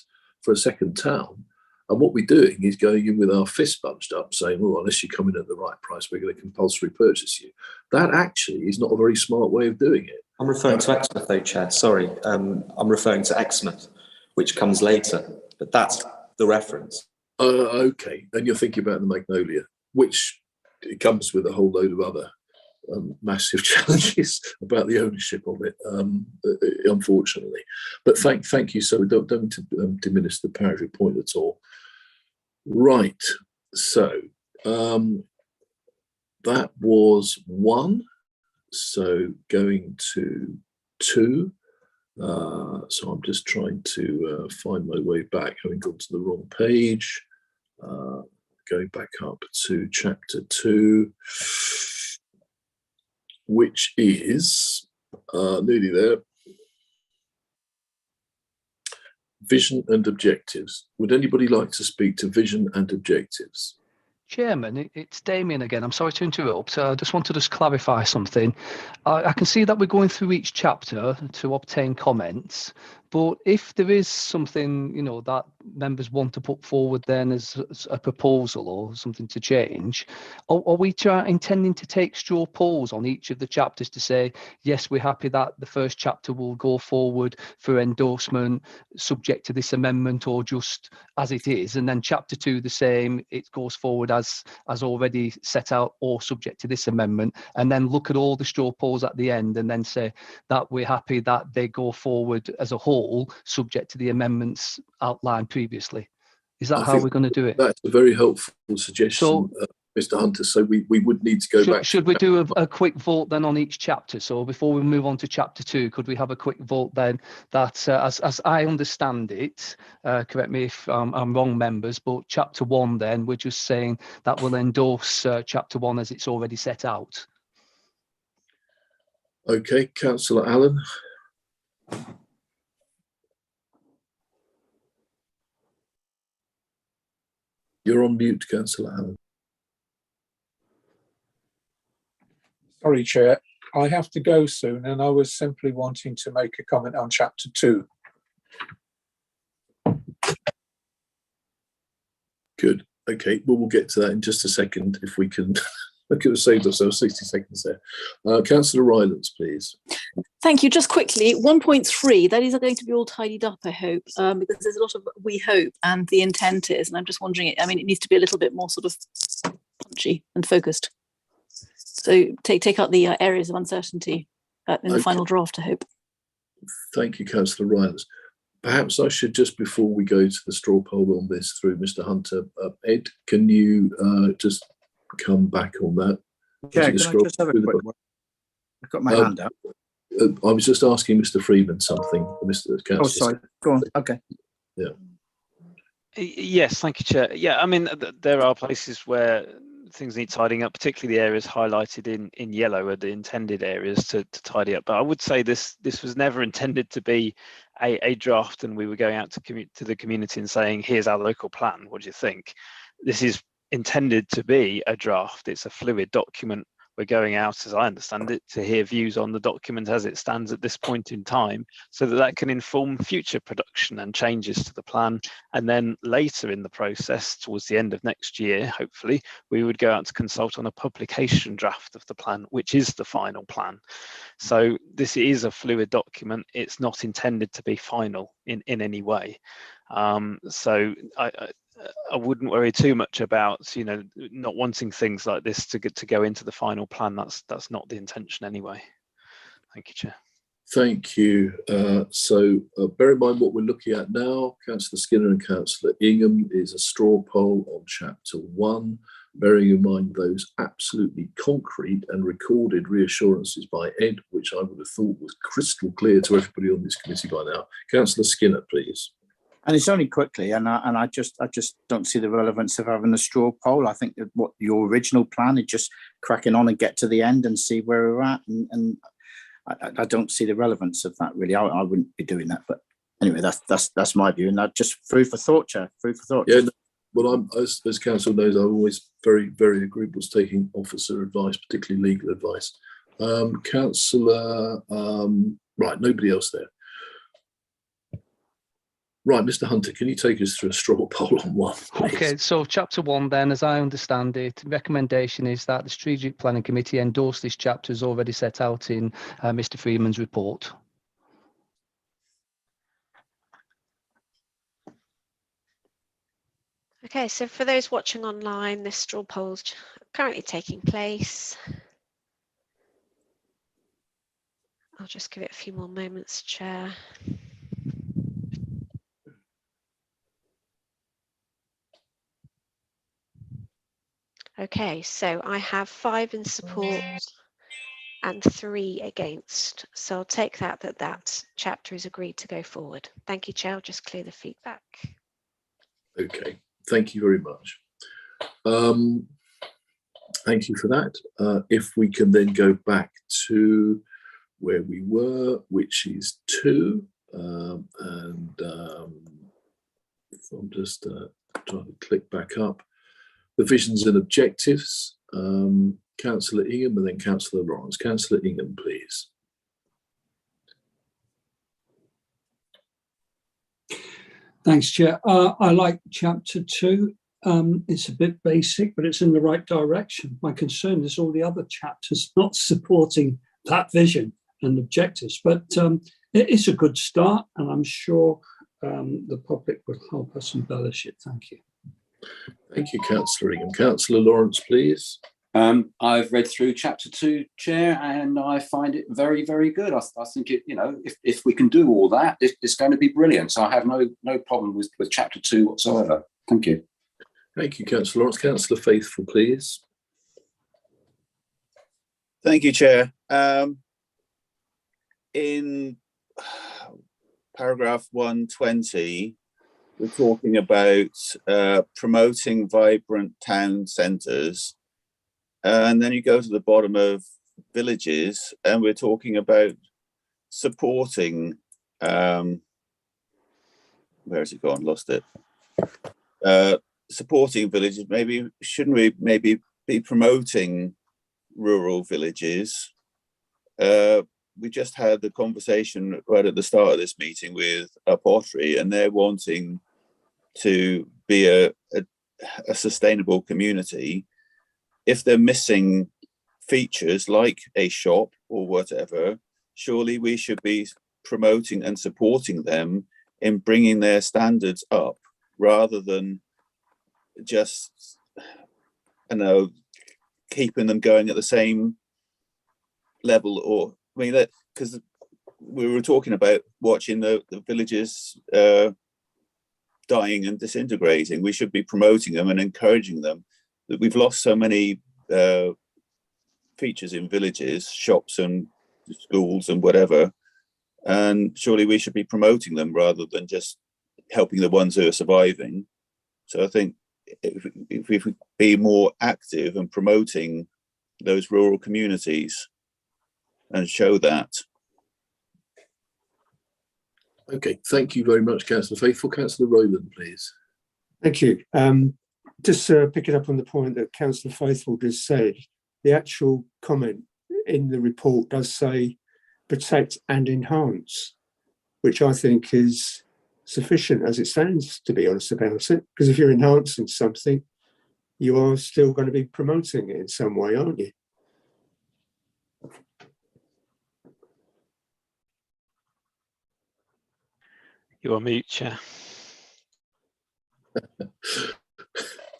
town, and what we're doing is going in with our fists bunched up saying, well, unless you come in at the right price, we're going to compulsory purchase you. That actually is not a very smart way of doing it. I'm referring to Exmouth though, Chair, sorry. I'm referring to Exmouth, which comes later, but that's the reference. Okay, and you're thinking about the Magnolia, which it comes with a whole load of other massive challenges about the ownership of it, unfortunately. But thank you. So don't diminish the power of your point at all. Right, so that was 1. So going to 2. So I'm just trying to find my way back, having gone to the wrong page. Going back up to chapter 2, which is nearly there. Vision and objectives. Would anybody like to speak to vision and objectives? Chairman, it's Damien again. I'm sorry to interrupt. I just wanted to clarify something. I can see that we're going through each chapter to obtain comments, but if there is something, you know, that members want to put forward then as a proposal or something to change, are we intending to take straw polls on each of the chapters to say, yes, we're happy that the first chapter will go forward for endorsement subject to this amendment, or just as it is, and then chapter 2 the same, it goes forward as already set out or subject to this amendment, and then look at all the straw polls at the end and then say that we're happy that they go forward as a whole subject to the amendments outlined previously? Is that how we're going to do it? That's a very helpful suggestion, Mr. Hunter. So we would need to go back. Should we do a quick vote then on each chapter? So before we move on to chapter 2, could we have a quick vote then that, as I understand it, correct me if I'm wrong, members, but chapter 1 then, we're just saying that we'll endorse chapter 1 as it's already set out. Okay, Councillor Allen. You're on mute, Councillor Allen. Sorry, Chair. I have to go soon, and I was simply wanting to make a comment on chapter 2. Good. Okay, well, we'll get to that in just a second if we can. We could have saved ourselves 60 seconds there. Councillor Rylance, please. Thank you. Just quickly, 1.3, that is going to be all tidied up, I hope, because there's a lot of we hope and the intent is, and I'm just wondering, I mean, it needs to be a little bit more sort of punchy and focused. So take out the areas of uncertainty in the final draft, I hope. Thank you, Councillor Rylance. Perhaps I should, just before we go to the straw poll on this through Mr. Hunter, Ed, can you just come back on that? Yeah, can I just have a quick one? I've got my hand up. I was just asking Mr. Freeman something. Mr. Councillor. Oh, sorry. Go on. Okay. Yeah. Yes, thank you, Chair. Yeah, I mean, there are places where things need tidying up, particularly the areas highlighted in yellow are the intended areas to tidy up. But I would say this was never intended to be a draft and we were going out to the community and saying, here's our local plan, what do you think? This is intended to be a draft. It's a fluid document. We're going out, as I understand it, to hear views on the document as it stands at this point in time, so that that can inform future production and changes to the plan. And then later in the process, towards the end of next year, hopefully, we would go out to consult on a publication draft of the plan, which is the final plan. So this is a fluid document. It's not intended to be final in any way. So I wouldn't worry too much about, you know, not wanting things like this to go into the final plan. That's not the intention anyway. Thank you, Chair. Thank you. So bear in mind what we're looking at now. Councillor Skinner and Councillor Ingham is a straw poll on chapter 1, bearing in mind those absolutely concrete and recorded reassurances by Ed, which I would have thought was crystal clear to everybody on this committee by now. Councillor Skinner, please. And it's only quickly, and I just don't see the relevance of having a straw poll. I think that what your original plan is just cracking on and get to the end and see where we're at, and I don't see the relevance of that really. I wouldn't be doing that, but anyway, that's my view, and that just food for thought, Chair. Food for thought. Yeah, well, I'm as council knows, I'm always very agreeable to taking officer advice, particularly legal advice. Councillor, right, nobody else there. Right, Mr. Hunter, can you take us through a straw poll on 1, please? Okay, so chapter 1 then, as I understand it, recommendation is that the Strategic Planning Committee endorse this chapter as already set out in Mr. Freeman's report. Okay, so for those watching online, this straw poll is currently taking place. I'll just give it a few more moments, Chair. Okay, so I have 5 in support and 3 against. So I'll take that chapter is agreed to go forward. Thank you, Chair. I'll just clear the feedback. Okay, thank you very much. Thank you for that. If we can then go back to where we were, which is 2, I'm just trying to click back up. The visions and objectives, Councillor Ingham and then Councillor Lawrence. Councillor Ingham, please. Thanks, Chair. I like chapter 2. It's a bit basic, but it's in the right direction. My concern is all the other chapters not supporting that vision and objectives, but it's a good start, and I'm sure the public will help us embellish it. Thank you. Thank you, Councillor Ingham. Councillor Lawrence, please. I've read through chapter 2, Chair, and I find it very, very good. I think it, if we can do all that, it's going to be brilliant. So I have no problem with chapter 2 whatsoever. Thank you. Thank you, Councillor Lawrence. Councillor Faithful, please. Thank you, Chair. In paragraph 120, we're talking about promoting vibrant town centres. And then you go to the bottom of villages and we're talking about supporting, where has it gone? Lost it. Supporting villages. Maybe, shouldn't we maybe be promoting rural villages? We just had the conversation right at the start of this meeting with a pottery, and they're wanting to be a sustainable community. If they're missing features like a shop or whatever, surely we should be promoting and supporting them in bringing their standards up, rather than just, keeping them going at the same level. Or, that, because we were talking about watching the villages dying and disintegrating. We should be promoting them and encouraging them. That we've lost so many features in villages, shops and schools and whatever, and surely we should be promoting them rather than just helping the ones who are surviving. So I think if we be more active in promoting those rural communities and show that. Okay, thank you very much, Councillor Faithful. Councillor Rowland, please. Thank you. Just picking up on the point that Councillor Faithful just said, the actual comment in the report does say protect and enhance, which I think is sufficient as it stands, to be honest about it. Because if you're enhancing something, you are still going to be promoting it in some way, aren't you? You're on mute, Chair.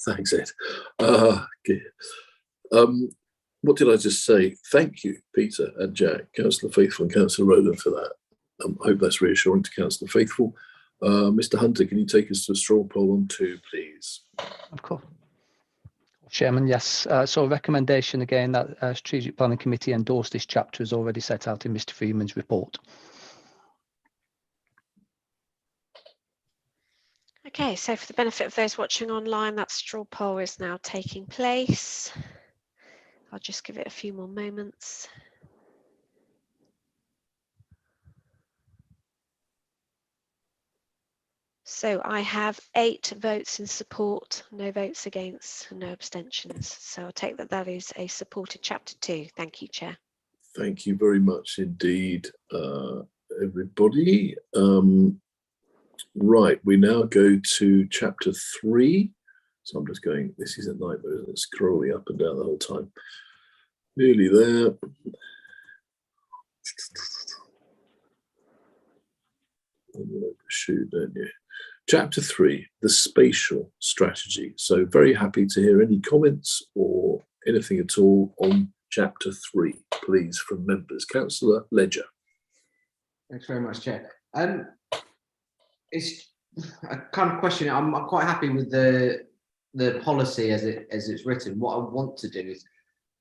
Thanks, Ed. What did I just say? Thank you, Peter and Jack, Councillor Faithful and Councillor Rowland for that. I hope that's reassuring to Councillor Faithful. Mr Hunter, can you take us to a straw poll on 2, please? Of course. Chairman, yes. So a recommendation again that Strategic Planning Committee endorse this chapter is already set out in Mr Freeman's report. Okay, so for the benefit of those watching online, that straw poll is now taking place. I'll just give it a few more moments. So I have 8 votes in support, no votes against, and no abstentions. So I'll take that is a supported chapter 2. Thank you, Chair. Thank you very much indeed, everybody. Right, we now go to chapter 3. So I'm just going, this is a nightmare, isn't it? Scrolling up and down the whole time. Nearly there. Shoot, don't you? Chapter 3, the spatial strategy. So very happy to hear any comments or anything at all on chapter 3, please, from members. Councillor Ledger. Thanks very much, Chair. It's a kind of question. I'm quite happy with the the policy as it's written, what I want to do is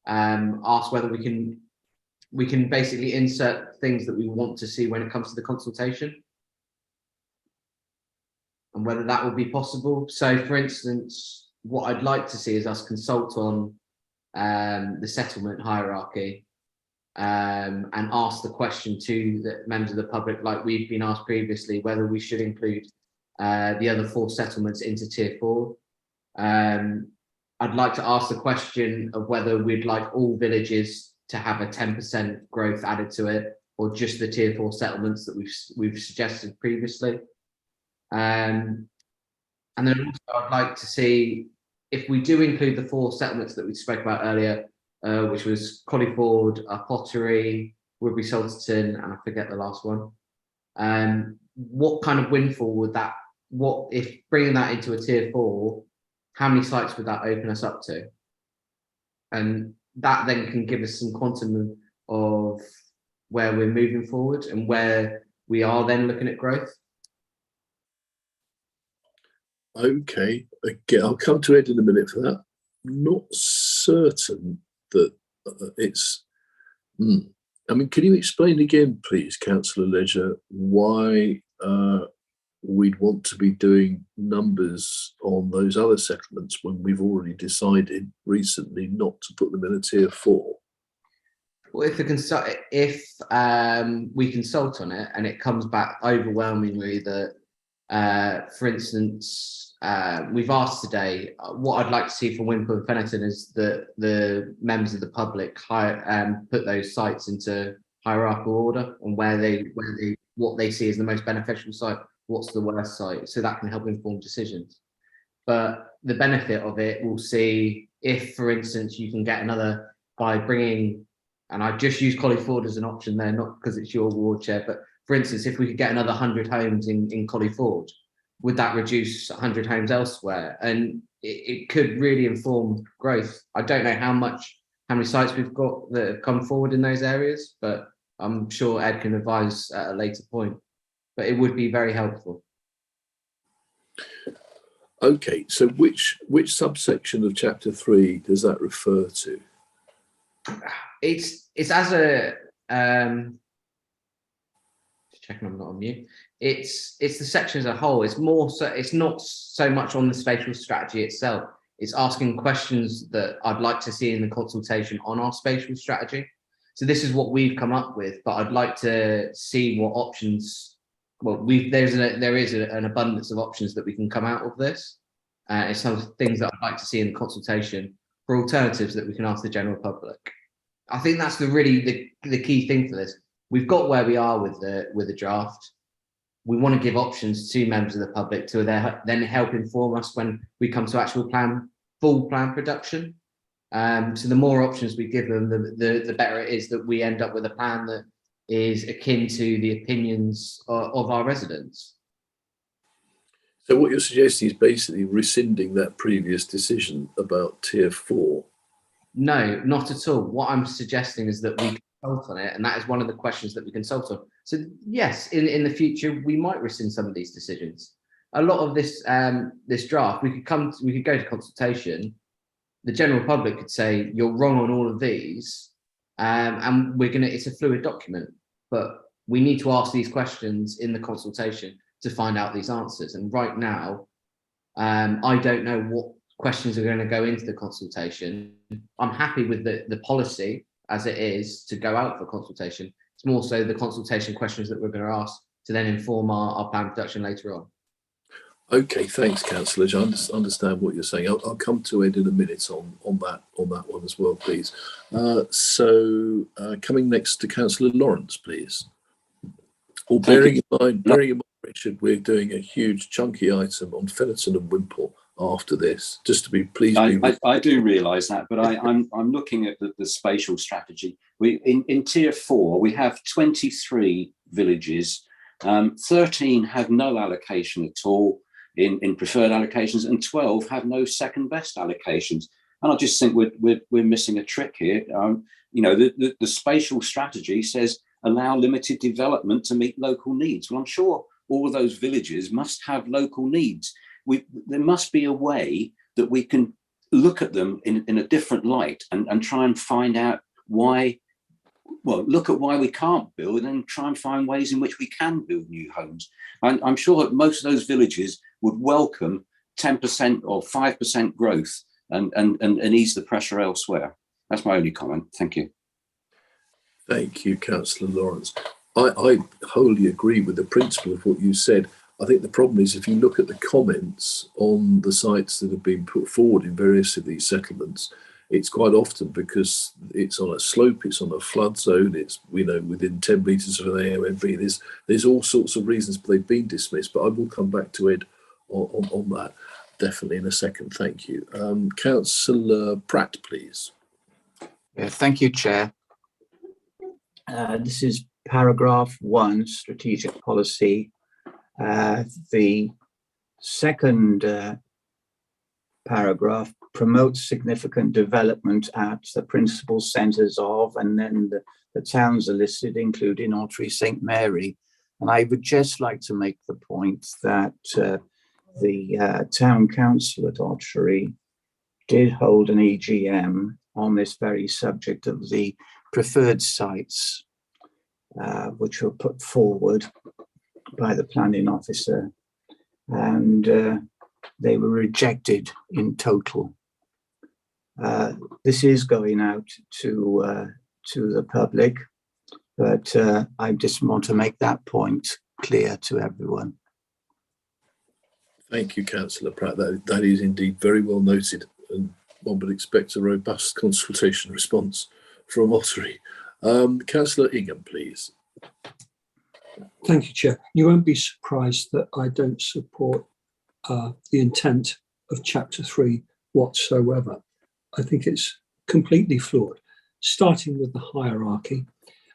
ask whether we can basically insert things that we want to see when it comes to the consultation, and whether that will be possible. So, for instance, what I'd like to see is us consult on the settlement hierarchy and ask the question to the members of the public, like we've been asked previously, whether we should include the other 4 settlements into tier 4. I'd like to ask the question of whether we'd like all villages to have a 10% growth added to it, or just the tier 4 settlements that we've suggested previously. And then also I'd like to see if we do include the 4 settlements that we spoke about earlier, which was Colliford, Pottery, Woodbury Salterton, and I forget the last one. What kind of windfall would that, what if bringing that into a tier 4, how many sites would that open us up to? And that then can give us some quantum of where we're moving forward and where we are then looking at growth. Okay, again, I'll come to Ed in a minute for that. Not certain that it's. I mean, can you explain again, please, Councillor Leisure, why we'd want to be doing numbers on those other settlements when we've already decided recently not to put them in a tier 4? Well, if we consult on it and it comes back overwhelmingly that, for instance, we've asked today, what I'd like to see from Wimpole and Fennerton is that the members of the public put those sites into hierarchical order on what they see as the most beneficial site, what's the worst site, so that can help inform decisions. But the benefit of it, we'll see if, for instance, you can get another by bringing, and I just use Colliford as an option there, not because it's your ward, Chair, but for instance, if we could get another 100 homes in Colliford, would that reduce 100 homes elsewhere? And it could really inform growth. I don't know how many sites we've got that have come forward in those areas, but I'm sure Ed can advise at a later point. But it would be very helpful. Okay, so which subsection of Chapter 3 does that refer to? It's as a checking I'm not on mute. It's the section as a whole. It's more so. It's not so much on the spatial strategy itself. It's asking questions that I'd like to see in the consultation on our spatial strategy. So this is what we've come up with, but I'd like to see what options. Well, there is an abundance of options that we can come out of this. It's some things that I'd like to see in the consultation for alternatives that we can ask the general public. I think that's the key thing for this. We've got where we are with the draft. We want to give options to members of the public to then help inform us when we come to actual full plan production. So the more options we give them, the better it is that we end up with a plan that is akin to the opinions of our residents. So what you're suggesting is basically rescinding that previous decision about tier 4? No, not at all. What I'm suggesting is that we consult on it, and that is one of the questions that we consult on. So yes, in the future, we might rescind some of these decisions. A lot of this draft, we could go to consultation. The general public could say, you're wrong on all of these, and it's a fluid document, but we need to ask these questions in the consultation to find out these answers. And right now, I don't know what questions are going to go into the consultation. I'm happy with the policy as it is to go out for consultation. It's more so the consultation questions that we're going to ask to then inform our plan production later on. Okay, thanks, Councillor. I understand what you're saying. I'll come to Ed in a minute on that one as well, please. So coming next to Councillor Lawrence, please. Or bearing in mind, Richard, we're doing a huge chunky item on Fennerton and Wimpole after this. Just to be pleased. I do realise that, but I'm looking at the spatial strategy. In tier 4 we have 23 villages. 13 have no allocation at all in preferred allocations, and 12 have no second best allocations. And I just think we're missing a trick here. The spatial strategy says allow limited development to meet local needs. Well, I'm sure all of those villages must have local needs. There must be a way that we can look at them in a different light and try and find out why, well, look at why we can't build and try and find ways in which we can build new homes. I'm sure that most of those villages would welcome 10% or 5% growth and ease the pressure elsewhere. That's my only comment. Thank you. Thank you, Councillor Lawrence. I wholly agree with the principle of what you said. I think the problem is if you look at the comments on the sites that have been put forward in various of these settlements, it's quite often because it's on a slope, it's on a flood zone, it's, you know, within 10 metres of an AONB. There's all sorts of reasons they've been dismissed, but I will come back to Ed on that definitely in a second. Thank you. Councillor Pratt, please. Yeah, thank you, Chair. This is paragraph 1, strategic policy. The second paragraph promotes significant development at the principal centres of, and then the towns are listed, including Ottery St Mary. And I would just like to make the point that the town council at Ottery did hold an EGM on this very subject of the preferred sites, which were put forward by the planning officer, and they were rejected in total. This is going out to the public, but I just want to make that point clear to everyone. Thank you, Councillor Pratt. That is indeed very well noted, and one would expect a robust consultation response from Ottery. Councillor Ingham, please. Thank you, Chair. You won't be surprised that I don't support the intent of Chapter 3 whatsoever. I think it's completely flawed, starting with the hierarchy.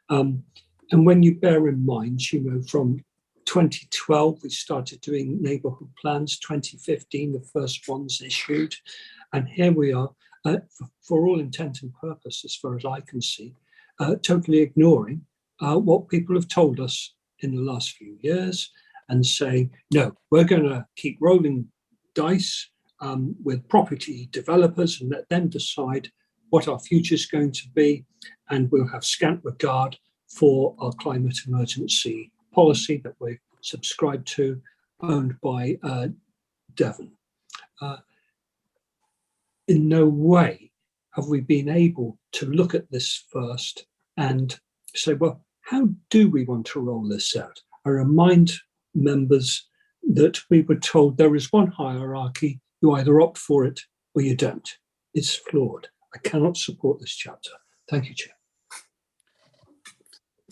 And when you bear in mind, you know, from 2012, we started doing neighbourhood plans, 2015, the first ones issued. And here we are, for all intent and purpose, as far as I can see, totally ignoring what people have told us in the last few years and saying, no, we're going to keep rolling dice with property developers and let them decide what our future is going to be. And we'll have scant regard for our climate emergency policy that we subscribe to, owned by Devon. In no way have we been able to look at this first and say, well, how do we want to roll this out? I remind members that we were told there is one hierarchy, you either opt for it or you don't. It's flawed. I cannot support this chapter. Thank you, Chair.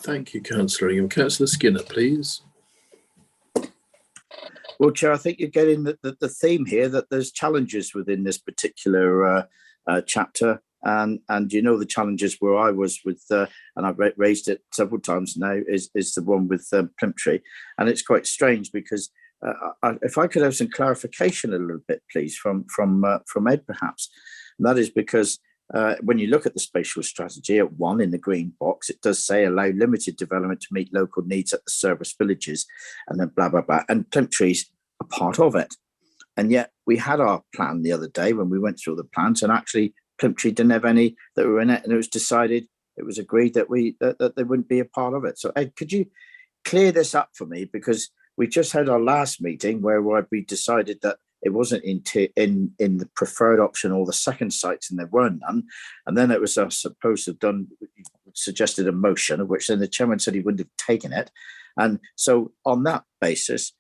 Thank you, Councillor Ingham. Councillor Skinner, please. Well, Chair, I think you're getting the theme here that there's challenges within this particular chapter. And you know the challenges where I was with, and I've raised it several times now, is the one with Plymtree. And it's quite strange because if I could have some clarification a little bit, please, from Ed perhaps. And that is because when you look at the spatial strategy at 1 in the green box, it does say allow limited development to meet local needs at the service villages, and then blah, blah, blah. And Plymtree's a part of it. And yet we had our plan the other day when we went through the plans, and actually Plymtree didn't have any that were in it, and it was decided, it was agreed that that they wouldn't be a part of it. So Ed, could you clear this up for me? Because we just had our last meeting where we decided that it wasn't in the preferred option or the second sites, and there were none. And then it was supposed to have done, suggested a motion, of which then the chairman said he wouldn't have taken it. And so on that basis,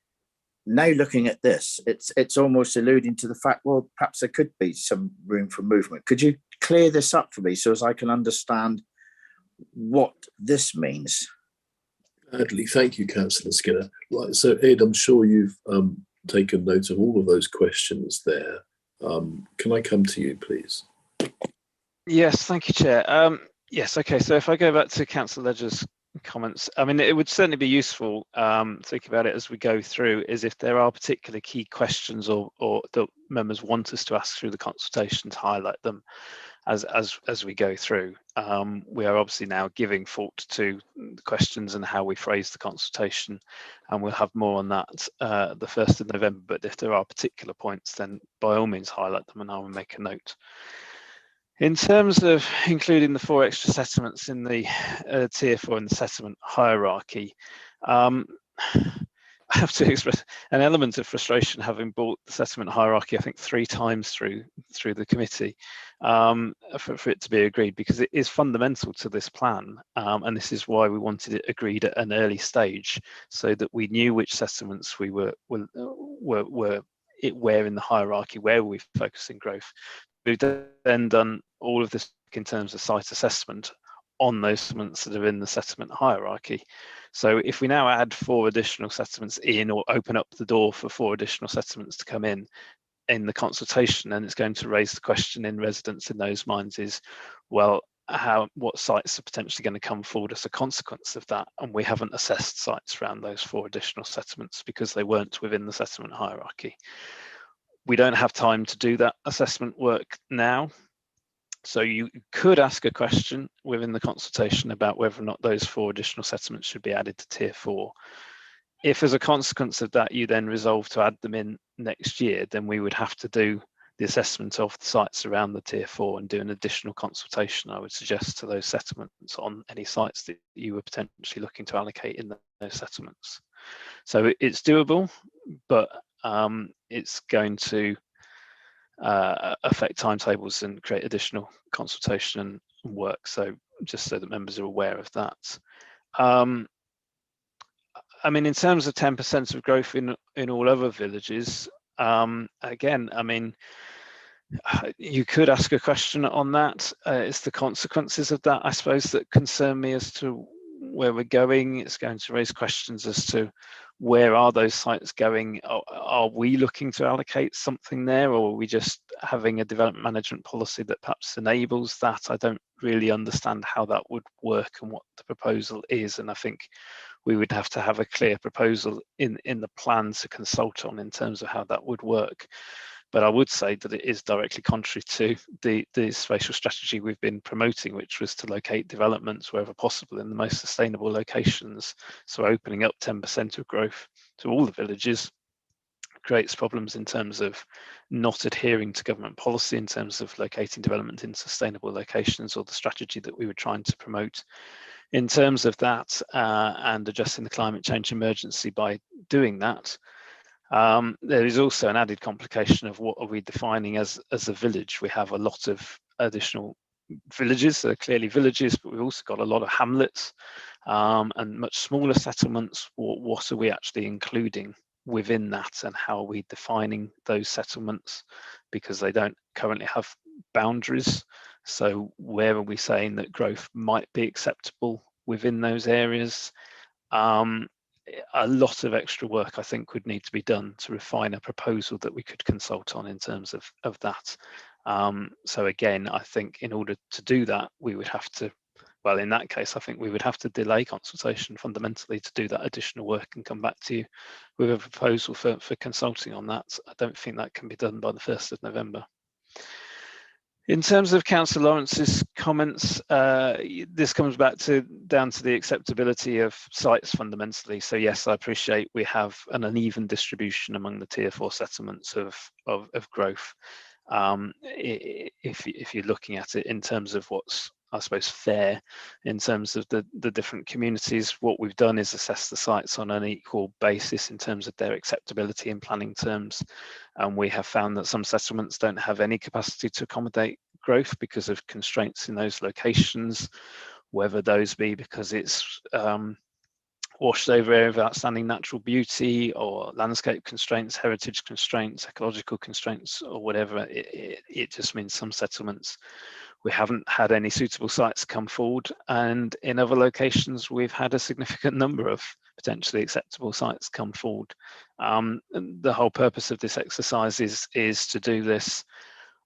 now looking at this, it's almost alluding to the fact, well, perhaps there could be some room for movement. Could you clear this up for me so as I can understand what this means? Gladly. Thank you, Councillor Skinner. Right, so Ed, I'm sure you've taken note of all of those questions there. Can I come to you, please? Yes, thank you, Chair. Yes, okay, so if I go back to Councillor Ledger's comments, I mean, it would certainly be useful, think about it as we go through, is if there are particular key questions or that members want us to ask through the consultation, to highlight them. as we go through. We are obviously now giving thought to the questions and how we phrase the consultation, and we'll have more on that the 1st of November. But if there are particular points, then by all means highlight them and I will make a note. In terms of including the 4 extra settlements in the tier 4 in the settlement hierarchy, I have to express an element of frustration having brought the settlement hierarchy, I think, 3 times through the committee for it to be agreed, because it is fundamental to this plan, and this is why we wanted it agreed at an early stage, so that we knew which settlements we were where in the hierarchy, where we're focusing growth. We've then done all of this in terms of site assessment on those settlements that are in the settlement hierarchy. So if we now add 4 additional settlements in, or open up the door for 4 additional settlements to come in the consultation, then it's going to raise the question in residents in those minds is, well, what sites are potentially going to come forward as a consequence of that? And we haven't assessed sites around those 4 additional settlements because they weren't within the settlement hierarchy. We don't have time to do that assessment work now. So you could ask a question within the consultation about whether or not those 4 additional settlements should be added to tier 4. If as a consequence of that you then resolve to add them in next year, then we would have to do the assessment of the sites around the tier 4 and do an additional consultation, I would suggest, to those settlements on any sites that you were potentially looking to allocate in those settlements. So it's doable, but it's going to affect timetables and create additional consultation and work. So just so that members are aware of that. I mean, in terms of 10% of growth in all other villages, again, I mean, you could ask a question on that. It's the consequences of that, I suppose, that concern me as to where we're going. It's going to raise questions as to where are those sites going? Are we looking to allocate something there, or are we just having a development management policy that perhaps enables that? I don't really understand how that would work and what the proposal is, and I think we would have to have a clear proposal in the plan to consult on in terms of how that would work. But I would say that it is directly contrary to the spatial strategy we've been promoting, which was to locate developments wherever possible in the most sustainable locations. So opening up 10% of growth to all the villages creates problems in terms of not adhering to government policy, in terms of locating development in sustainable locations, or the strategy that we were trying to promote in terms of that, and addressing the climate change emergency by doing that. There is also an added complication of what are we defining as a village. We have a lot of additional villages that are clearly villages, but we've also got a lot of hamlets and much smaller settlements. What are we actually including within that, and how are we defining those settlements, because they don't currently have boundaries? So where are we saying that growth might be acceptable within those areas? A lot of extra work, I think, would need to be done to refine a proposal that we could consult on in terms of that. So again, I think in order to do that, we would have to, well, in that case, I think we would have to delay consultation fundamentally to do that additional work and come back to you with a proposal for consulting on that. I don't think that can be done by the 1st of November. In terms of Councillor Lawrence's comments, this comes back down to the acceptability of sites fundamentally. So yes, I appreciate we have an uneven distribution among the tier 4 settlements of growth. If you're looking at it in terms of what's, I suppose, fair in terms of the different communities, what we've done is assess the sites on an equal basis in terms of their acceptability in planning terms. And we have found that some settlements don't have any capacity to accommodate growth because of constraints in those locations, whether those be because it's washed over area of outstanding natural beauty, or landscape constraints, heritage constraints, ecological constraints, or whatever. It just means some settlements we haven't had any suitable sites come forward, and in other locations we've had a significant number of potentially acceptable sites come forward. And the whole purpose of this exercise is to do this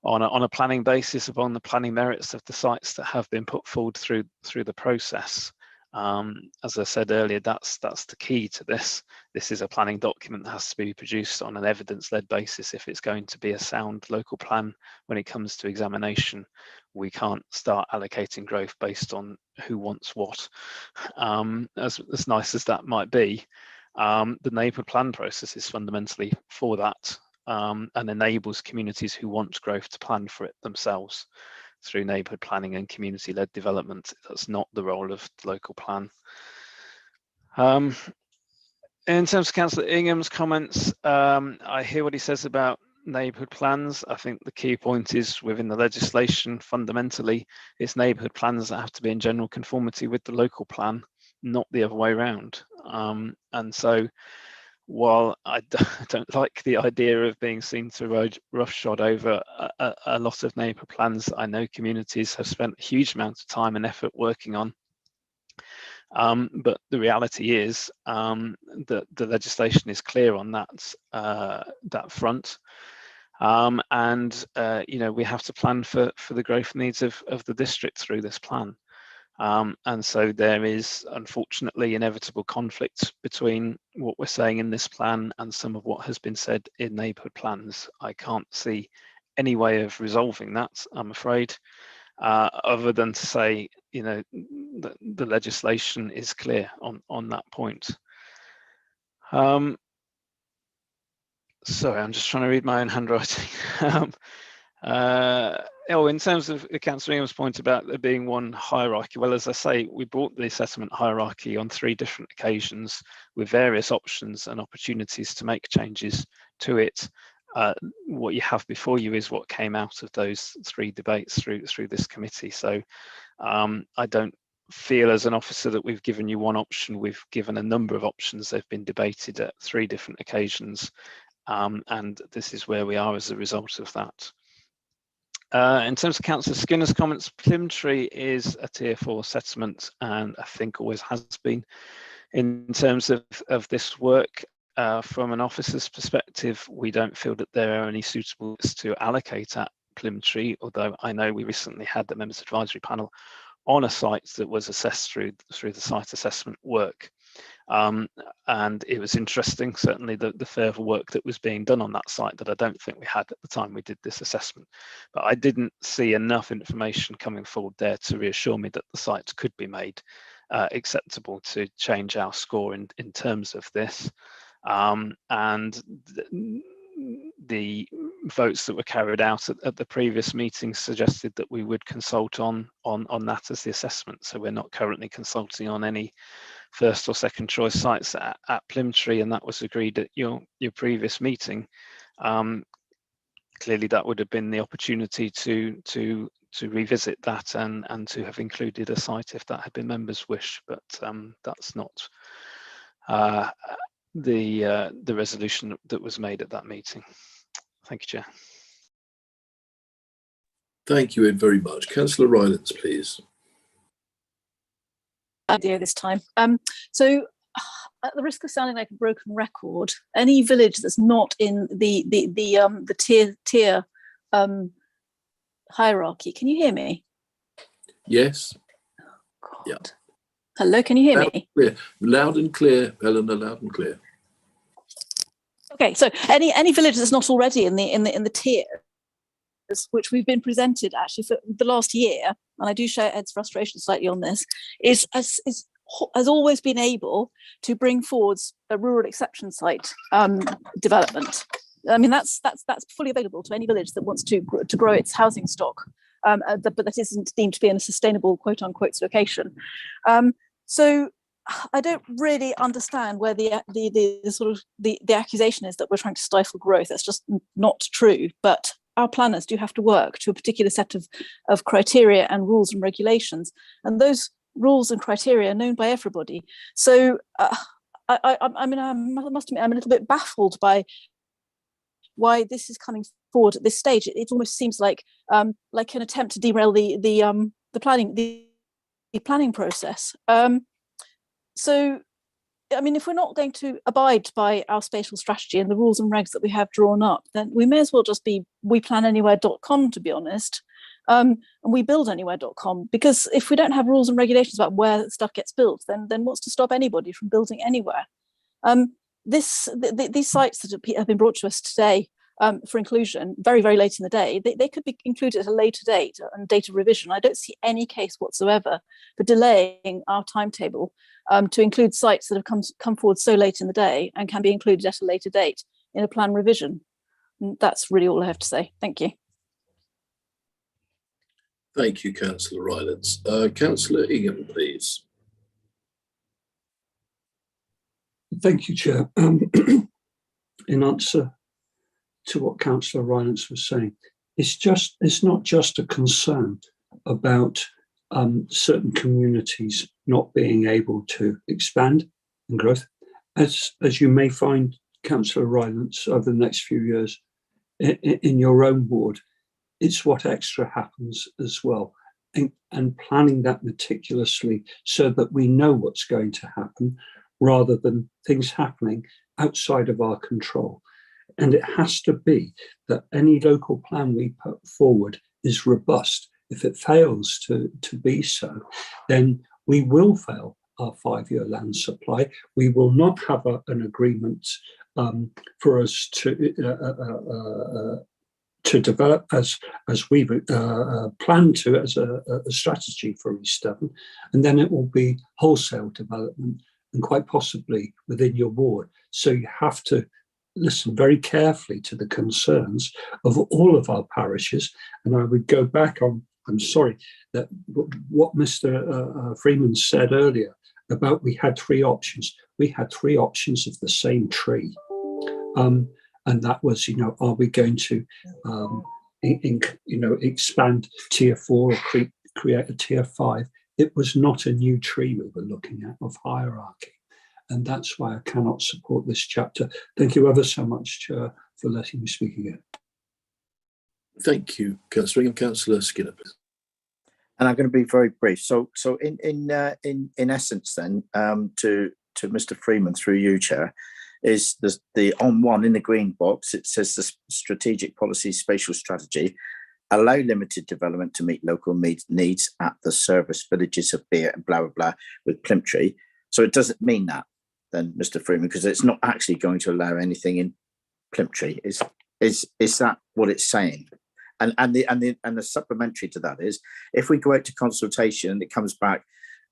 on a planning basis upon the planning merits of the sites that have been put forward through the process. As I said earlier, that's the key to this. This is a planning document that has to be produced on an evidence-led basis if it's going to be a sound local plan when it comes to examination. We can't start allocating growth based on who wants what. As nice as that might be, the neighbourhood plan process is fundamentally for that, and enables communities who want growth to plan for it themselves through neighbourhood planning and community-led development. That's not the role of the local plan. In terms of Councillor Ingham's comments, I hear what he says about neighbourhood plans. I think the key point is within the legislation, fundamentally, it's neighbourhood plans that have to be in general conformity with the local plan, not the other way around. And so, while I don't like the idea of being seen to ride roughshod over a lot of neighbourhood plans I know communities have spent a huge amount of time and effort working on, but the reality is that the legislation is clear on that front, and you know, we have to plan for the growth needs of the district through this plan. And so there is unfortunately inevitable conflict between what we're saying in this plan and some of what has been said in neighbourhood plans. I can't see any way of resolving that, I'm afraid, other than to say, you know, the legislation is clear on that point. Sorry, I'm just trying to read my own handwriting. In terms of Councillor Ingham's point about there being one hierarchy, well, as I say, we brought the assessment hierarchy on 3 different occasions with various options and opportunities to make changes to it. What you have before you is what came out of those 3 debates through this committee. So I don't feel as an officer that we've given you one option. We've given a number of options. They've been debated at 3 different occasions, and this is where we are as a result of that. In terms of Councillor Skinner's comments, Plymtree is a Tier 4 settlement, and I think always has been. In terms of this work, from an officer's perspective, we don't feel that there are any suitable to allocate at Plymtree, although I know we recently had the Members Advisory Panel on a site that was assessed through the site assessment work. And it was interesting, certainly the further work that was being done on that site that I don't think we had at the time we did this assessment. But I didn't see enough information coming forward there to reassure me that the sites could be made acceptable to change our score in terms of this. And the votes that were carried out at the previous meeting suggested that we would consult on that as the assessment. So we're not currently consulting on any first or second choice sites at Plymtree, and that was agreed at your previous meeting. Clearly that would have been the opportunity to revisit that and to have included a site if that had been members' wish, but that's not the resolution that was made at that meeting. Thank you, Chair. Thank you, Ed, very much. Councillor Rylance, please. Idea this time. So at the risk of sounding like a broken record, any village that's not in the tier hierarchy, can you hear me? Yes. God. Yeah. Hello, can you hear me? Clear. Loud and clear, Helena, loud and clear. Okay, so any village that's not already in the tiers, which we've been presented actually for the last year, and I do share Ed's frustration slightly on this, has always been able to bring forwards a rural exception site development. I mean, that's fully available to any village that wants to grow its housing stock, but that isn't deemed to be in a sustainable quote unquote location. So I don't really understand where the accusation is that we're trying to stifle growth. That's just not true. But our planners do have to work to a particular set of criteria and rules and regulations, and those rules and criteria are known by everybody. So I mean, I must admit, I'm a little bit baffled by why this is coming forward at this stage. It almost seems like an attempt to derail the planning process. So, I mean, if we're not going to abide by our spatial strategy and the rules and regs that we have drawn up, then we may as well just be weplananywhere.com, to be honest. And we build anywhere.com, because if we don't have rules and regulations about where stuff gets built, then what's to stop anybody from building anywhere? These sites that have been brought to us today for inclusion very, very late in the day, they could be included at a later date and data revision. I don't see any case whatsoever for delaying our timetable to include sites that have come forward so late in the day and can be included at a later date in a plan revision. And that's really all I have to say. Thank you. Thank you, Councillor Rylance. Councillor Ingham, please. Thank you, Chair. In answer to what Councillor Rylance was saying, it's not just a concern about certain communities not being able to expand and growth. As you may find, Councillor Rylance, over the next few years in your own ward, it's what extra happens as well. And planning that meticulously so that we know what's going to happen, rather than things happening outside of our control. And it has to be that any local plan we put forward is robust. If it fails to be so, then we will fail our 5-year land supply. We will not have an agreement for us to develop as we plan to as a strategy for East Devon. And then it will be wholesale development, and quite possibly within your ward. So you have to listen very carefully to the concerns of all of our parishes. And I would go back on, I'm sorry, that what Mr. Freeman said earlier about we had 3 options. We had 3 options of the same tree. And that was, are we going to, expand tier 4 or create a tier 5? It was not a new tree we were looking at of hierarchy. And that's why I cannot support this chapter. Thank you ever so much, Chair, for letting me speak again. Thank you, Councillor Ingham. Councillor Skinner, please. And I'm going to be very brief. So in essence, then, to Mr. Freeman through you, Chair, is the on one in the green box. It says the strategic policy spatial strategy allow limited development to meet local needs at the service villages of Beer and blah blah blah with Plimtree. So it doesn't mean that, then, Mr. Freeman, because it's not actually going to allow anything in Plimtree. Is that what it's saying? And the supplementary to that is, if we go out to consultation and it comes back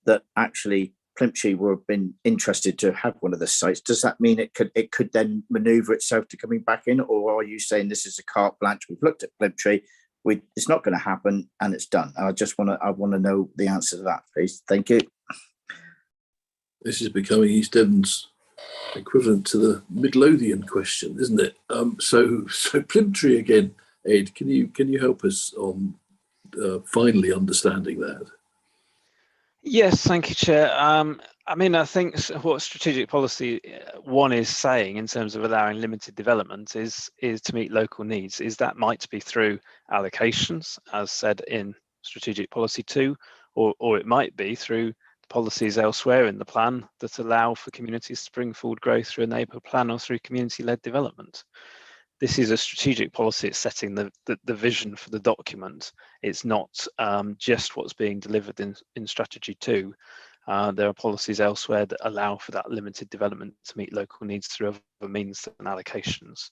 that actually Plimtree would have been interested to have one of the sites, does that mean it could then manoeuvre itself to coming back in, or are you saying this is a carte blanche? We've looked at Plimtree, it's not going to happen and it's done. I want to know the answer to that, please. Thank you. This is becoming East Devon's equivalent to the Midlothian question, isn't it? So Plimtree again. Ed, can you help us on finally understanding that? Yes, thank you, Chair. I mean, I think what strategic policy 1 is saying in terms of allowing limited development is to meet local needs. Is that might be through allocations, as said in strategic policy 2, or it might be through policies elsewhere in the plan that allow for communities to bring forward growth through a neighbourhood plan or through community-led development. This is a strategic policy. It's setting the vision for the document. It's not just what's being delivered in strategy 2. There are policies elsewhere that allow for that limited development to meet local needs through other means than allocations.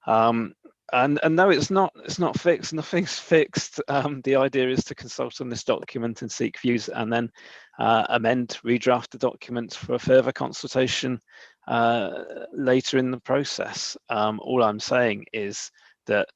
And no, it's not fixed. Nothing's fixed. The idea is to consult on this document and seek views, and then amend, redraft the document for a further consultation later in the process. All I'm saying is that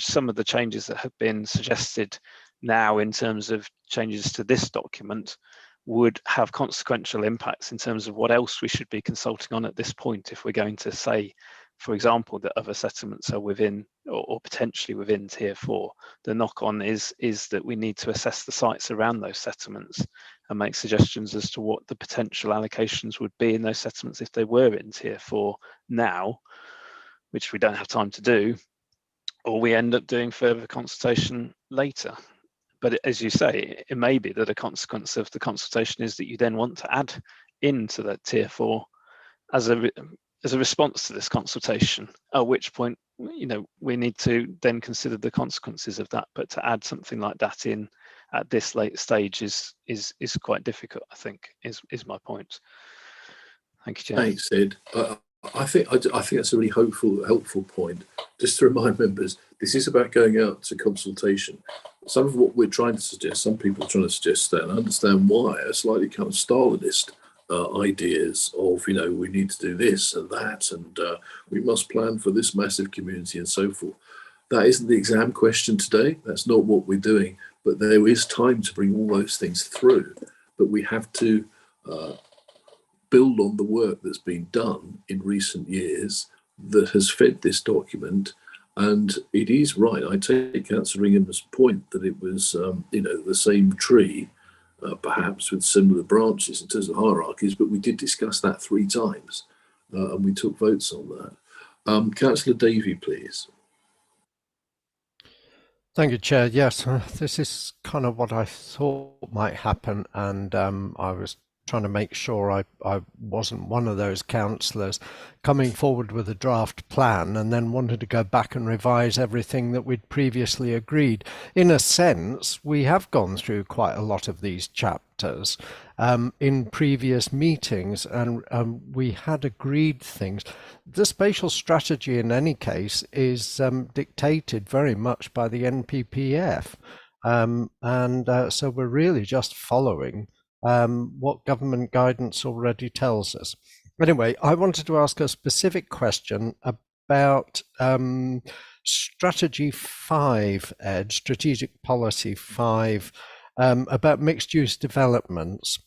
some of the changes that have been suggested now in terms of changes to this document would have consequential impacts in terms of what else we should be consulting on at this point if we're going to say, for example, that other settlements are within or potentially within tier 4. The knock-on is that we need to assess the sites around those settlements and make suggestions as to what the potential allocations would be in those settlements if they were in tier 4 now, which we don't have time to do, or we end up doing further consultation later. But as you say, it may be that a consequence of the consultation is that you then want to add into that tier 4 as a response to this consultation, at which point we need to then consider the consequences of that. But to add something like that in at this late stage is quite difficult, I think, is my point. Thank you, Chair. Thanks, Ed. I think that's a really helpful point. Just to remind members, this is about going out to consultation. Some of what we're trying to suggest, some people are trying to suggest that, and I understand why, are slightly kind of Stalinist ideas of, we need to do this and that, and we must plan for this massive community and so forth. That isn't the exam question today. That's not what we're doing. But there is time to bring all those things through. But we have to build on the work that's been done in recent years that has fed this document. And it is right. I take Councillor Ingham's point that it was, the same tree, perhaps with similar branches in terms of hierarchies, but we did discuss that 3 times and we took votes on that. Councillor Davey, please. Thank you, Chair. Yes, this is kind of what I thought might happen, and I was trying to make sure I wasn't one of those councillors coming forward with a draft plan and then wanted to go back and revise everything that we'd previously agreed. In a sense, we have gone through quite a lot of these chapters in previous meetings, and we had agreed things. The spatial strategy, in any case, is dictated very much by the NPPF, and so we're really just following what government guidance already tells us. Anyway, I wanted to ask a specific question about strategy 5, Ed, strategic policy 5, about mixed use developments.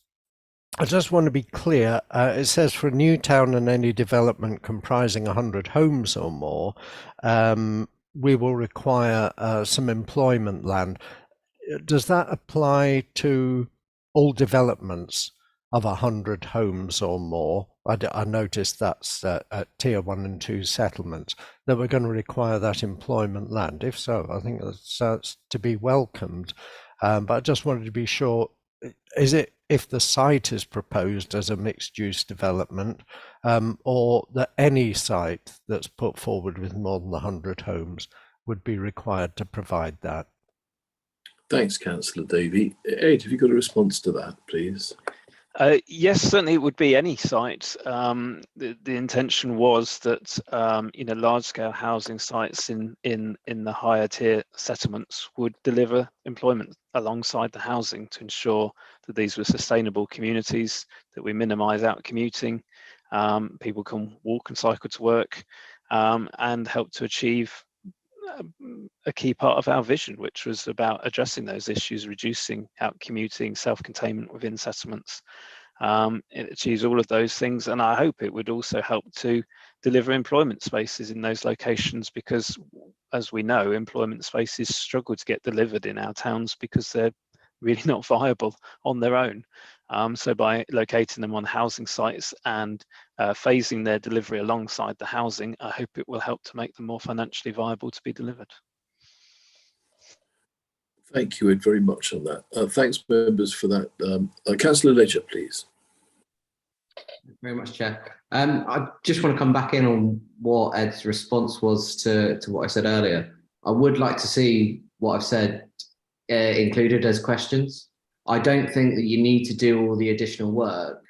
I just want to be clear. It says for a new town and any development comprising 100 homes or more, we will require some employment land. Does that apply to all developments of 100 homes or more? I noticed that's at tier 1 and 2 settlements, that we're going to require that employment land. If so, I think that's to be welcomed. But I just wanted to be sure, is it if the site is proposed as a mixed use development, or that any site that's put forward with more than 100 homes would be required to provide that? Thanks, Councillor Davey. Ed, have you got a response to that, please? Yes, certainly it would be any site. The intention was that large-scale housing sites in the higher tier settlements would deliver employment alongside the housing to ensure that these were sustainable communities, that we minimise out commuting, people can walk and cycle to work, and help to achieve a key part of our vision, which was about addressing those issues, reducing out commuting, self-containment within settlements. It achieves all of those things, and I hope it would also help to deliver employment spaces in those locations, because as we know, employment spaces struggle to get delivered in our towns because they're really not viable on their own. So by locating them on housing sites and phasing their delivery alongside the housing, I hope it will help to make them more financially viable to be delivered. Thank you, Ed, very much on that. Thanks, members, for that. Councillor Ledger, please. Thank you very much, Chair. I just want to come back in on what Ed's response was to what I said earlier. I would like to see what I've said included as questions. I don't think that you need to do all the additional work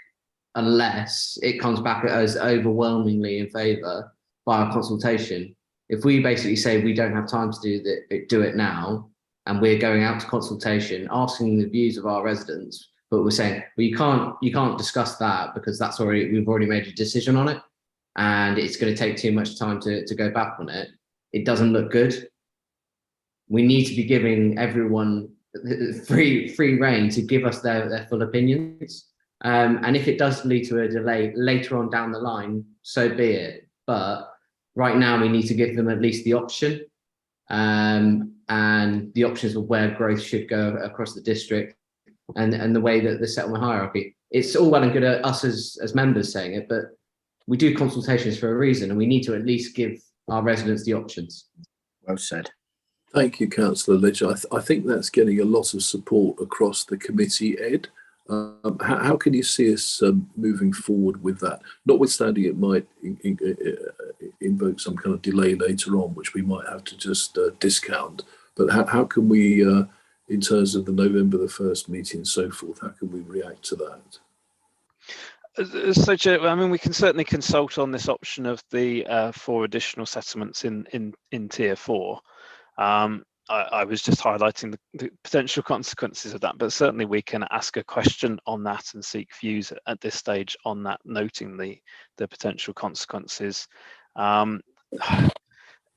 unless it comes back as overwhelmingly in favour by our consultation. If we basically say we don't have time to do it now, and we're going out to consultation, asking the views of our residents, but we're saying, well, you can't discuss that because we've already made a decision on it, and it's going to take too much time to go back on it. It doesn't look good. We need to be giving everyone free rein to give us their full opinions. And if it does lead to a delay later on down the line, so be it. But right now we need to give them at least the option, and the options of where growth should go across the district, and the way that the settlement hierarchy. It's all well and good at us as members saying it, but we do consultations for a reason, and we need to at least give our residents the options. Well said. Thank you, Councillor Ledger. I think that's getting a lot of support across the committee, Ed. How can you see us moving forward with that? Notwithstanding it might invoke some kind of delay later on, which we might have to just discount. But how can we, in terms of the November the 1st meeting and so forth, how can we react to that? So, Chair, I mean, we can certainly consult on this option of the 4 additional settlements in Tier 4. I was just highlighting the potential consequences of that, but certainly we can ask a question on that and seek views at this stage on that, noting the potential consequences.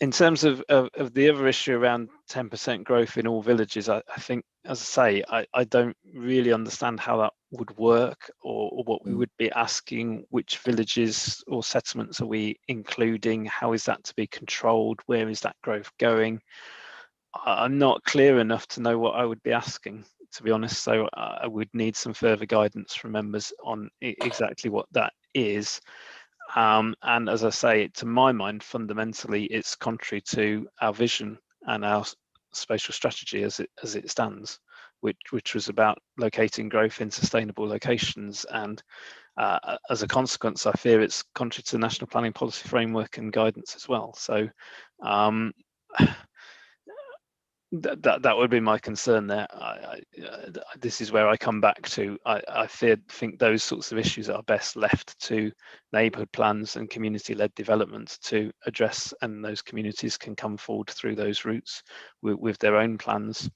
In terms of the other issue around 10% growth in all villages, I think, as I say, I don't really understand how that would work, or what we would be asking. Which villages or settlements are we including? How is that to be controlled? Where is that growth going? I'm not clear enough to know what I would be asking, to be honest. So I would need some further guidance from members on exactly what that is. And as I say, to my mind, fundamentally, it's contrary to our vision and our spatial strategy as it stands, which was about locating growth in sustainable locations. And as a consequence, I fear it's contrary to the National Planning Policy Framework and guidance as well. So that would be my concern there. This is where I come back to. I think those sorts of issues are best left to neighbourhood plans and community-led development to address, and those communities can come forward through those routes with their own plans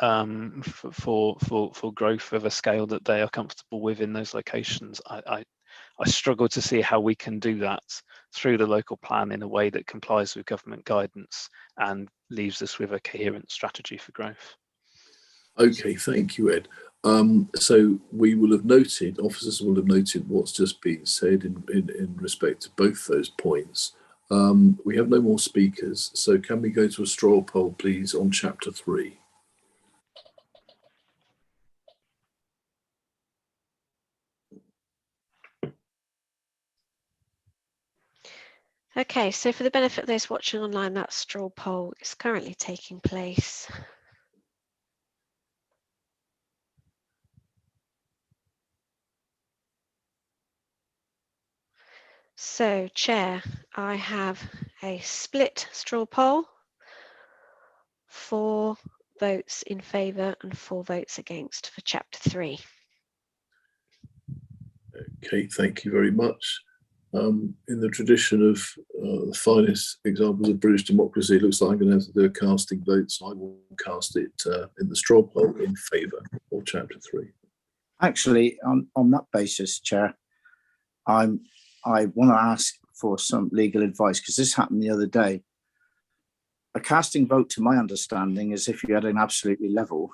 for growth of a scale that they are comfortable with in those locations. I struggle to see how we can do that through the local plan in a way that complies with government guidance and leaves us with a coherent strategy for growth. Okay, thank you, Ed. So we will have noted, officers will have noted what's just been said in respect to both those points. We have no more speakers, so can we go to a straw poll, please, on Chapter 3? Okay, so for the benefit of those watching online, that straw poll is currently taking place. So, Chair, I have a split straw poll, 4 votes in favour and 4 votes against for Chapter 3. Okay, thank you very much. In the tradition of the finest examples of British democracy, it looks like I'm going to have to do a casting vote, so I will cast it in the straw poll in favour of Chapter 3. Actually, on that basis, Chair, I want to ask for some legal advice, because this happened the other day. A casting vote, to my understanding, is if you had an absolutely level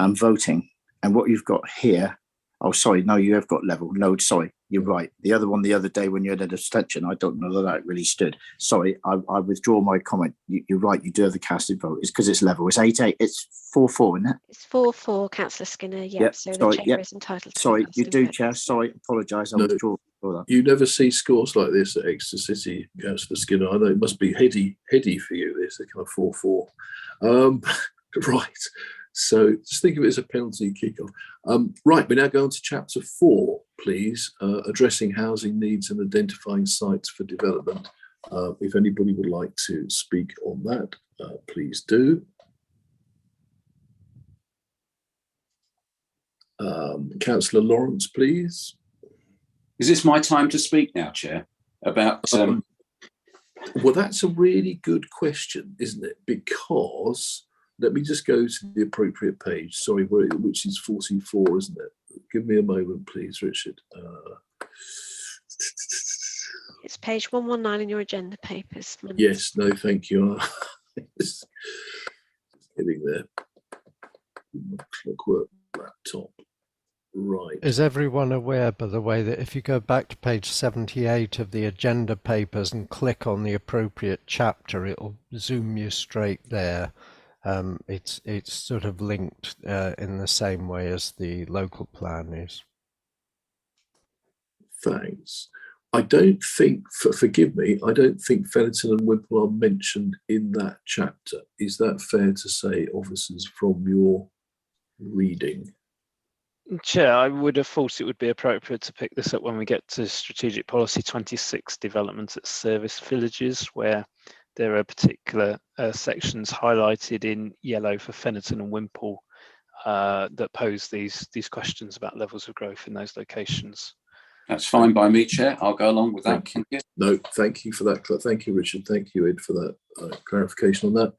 voting, and what you've got here. Oh, sorry, no, you have got level. No, sorry, you're right. The other one the other day when you had an abstention, I don't know that really stood. Sorry, I withdraw my comment. You're right, you do have the casted vote. It's because it's level. It's 8-8. It's 4-4, isn't it? It's 4-4, Councillor Skinner. Yep, Yep, so sorry, the Chair yep. is entitled to. Sorry, you do, Chair. Sorry, apologise. I No, withdraw that. you never see scores like this at Exeter City, Councillor Skinner. I know it must be heady for you, this, a kind of 4-4. Right. So just think of it as a penalty kick-off. Right, we now go on to Chapter 4, please, addressing housing needs and identifying sites for development. If anybody would like to speak on that, please do. Councillor Lawrence, please. Is this my time to speak now, Chair? About well, that's a really good question, isn't it? Because let me just go to the appropriate page. Sorry, which is 44, isn't it? Give me a moment, please, Richard. It's page 119 in your agenda papers. Yes, no, thank you. Just getting there. Clockwork laptop. Right. Is everyone aware, by the way, that if you go back to page 78 of the agenda papers and click on the appropriate chapter, it'll zoom you straight there. It's sort of linked in the same way as the local plan is. Thanks. I don't think, forgive me, I don't think Fennerton and Whipple are mentioned in that chapter. Is that fair to say, officers, from your reading? Chair, I would have thought it would be appropriate to pick this up when we get to Strategic Policy 26, Development at Service Villages, where there are particular sections highlighted in yellow for Fennerton and Wimpole that pose these questions about levels of growth in those locations. That's fine by me, Chair. I'll go along with that. Thank you. No, thank you for that. Thank you, Richard. Thank you, Ed, for that clarification on that.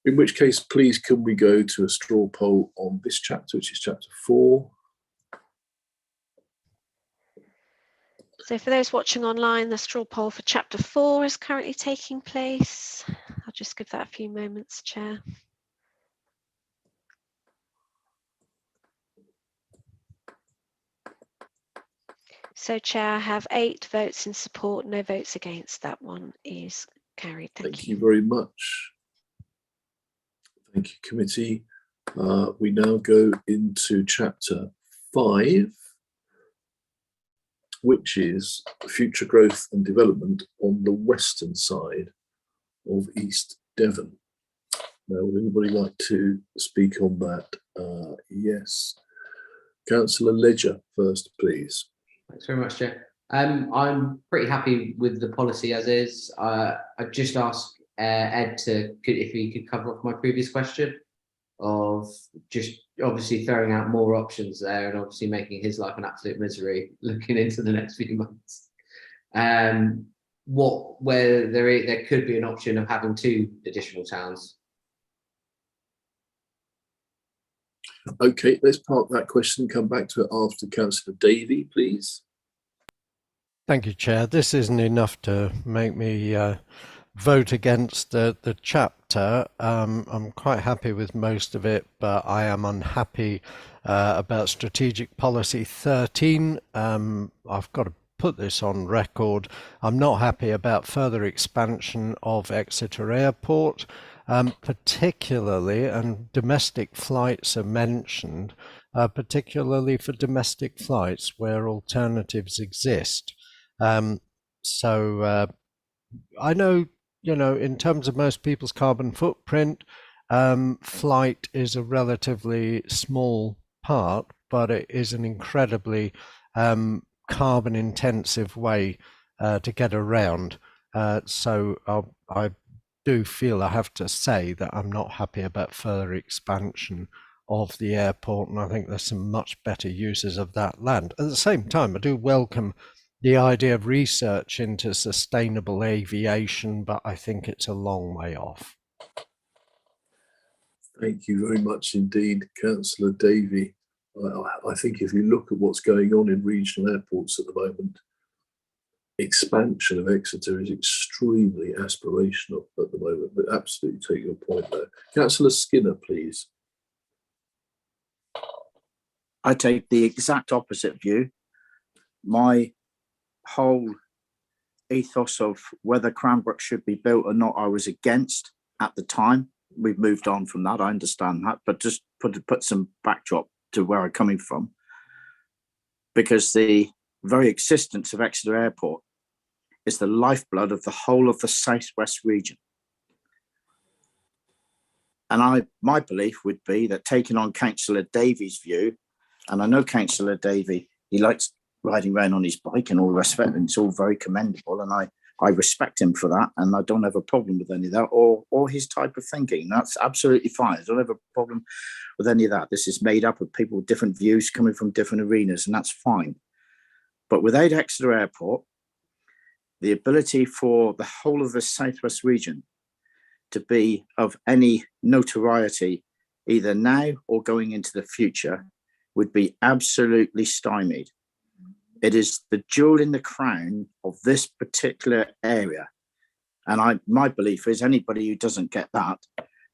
In which case, please, can we go to a straw poll on this chapter, which is chapter 4? So for those watching online, the straw poll for chapter 4 is currently taking place. I'll just give that a few moments, Chair. So, Chair, I have 8 votes in support, no votes against. That one is carried. Thank you very much. Thank you, committee. We now go into chapter 5, which is future growth and development on the western side of East Devon. Now, would anybody like to speak on that? Yes. Councillor Ledger first, please. Thanks very much, Chair. I'm pretty happy with the policy as is. I just asked Ed if he could cover off my previous question of just obviously throwing out more options there and obviously making his life an absolute misery looking into the next few months. Where there could be an option of having 2 additional towns. Okay, let's park that question and come back to it after Councillor Davey, please. Thank you, Chair. This isn't enough to make me vote against the chapter. I'm quite happy with most of it, but I am unhappy about Strategic Policy 13. I've got to put this on record. I'm not happy about further expansion of Exeter Airport. Particularly, and domestic flights are mentioned, particularly for domestic flights where alternatives exist. So I know, in terms of most people's carbon footprint, flight is a relatively small part, but it is an incredibly carbon intensive way to get around. So I do feel I have to say that I'm not happy about further expansion of the airport, and I think there's some much better uses of that land. At the same time, I do welcome the idea of research into sustainable aviation, but I think it's a long way off. Thank you very much indeed, Councillor Davey. I think if you look at what's going on in regional airports at the moment, expansion of Exeter is extremely aspirational at the moment, but absolutely take your point there. Councillor Skinner, please. I take the exact opposite view. My whole ethos of whether Cranbrook should be built or not, I was against at the time. We've moved on from that, I understand that, but just put some backdrop to where I'm coming from. Because the very existence of Exeter Airport is the lifeblood of the whole of the southwest region. And my belief would be that, taking on Councillor Davies' view, and I know Councillor Davey, he likes riding around on his bike and all the rest of it, and it's all very commendable, and I respect him for that, and I don't have a problem with any of that, or his type of thinking. That's absolutely fine. I don't have a problem with any of that. This is made up of people with different views coming from different arenas, and that's fine. But without Exeter Airport, the ability for the whole of the southwest region to be of any notoriety, either now or going into the future, would be absolutely stymied. It is the jewel in the crown of this particular area. And my belief is anybody who doesn't get that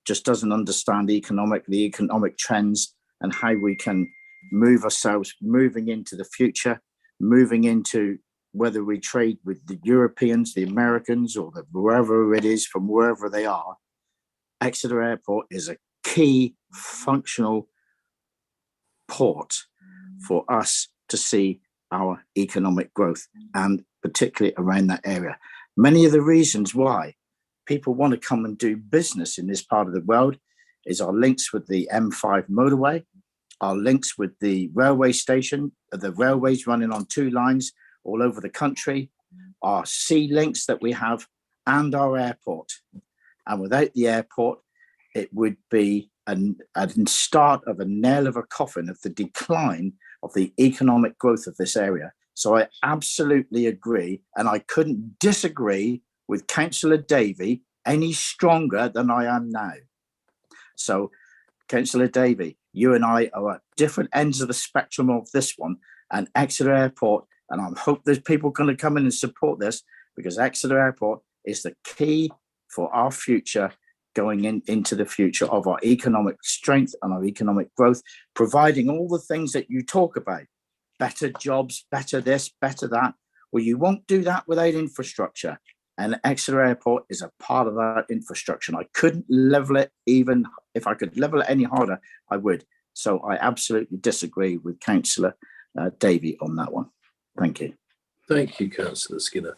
just doesn't understand the economic trends and how we can move ourselves moving into the future, moving into whether we trade with the Europeans, the Americans, or wherever it is, from wherever they are. Exeter Airport is a key functional port for us to see our economic growth, and particularly around that area. Many of the reasons why people want to come and do business in this part of the world is our links with the M5 motorway, our links with the railway station, the railways running on 2 lines all over the country, our sea links that we have, and our airport. And without the airport, it would be a start of a nail of a coffin of the decline of the economic growth of this area. So I absolutely agree, and I couldn't disagree with Councillor Davey any stronger than I am now. So, Councillor Davey, you and I are at different ends of the spectrum of this one, and Exeter Airport, and I hope there's people going to come in and support this, because Exeter Airport is the key for our future, going into the future of our economic strength and our economic growth, providing all the things that you talk about, better jobs, better this, better that. Well, you won't do that without infrastructure. And Exeter Airport is a part of that infrastructure. And I couldn't level it, even if I could level it any harder, I would. So I absolutely disagree with Councillor Davey on that one. Thank you. Thank you, Councillor Skinner.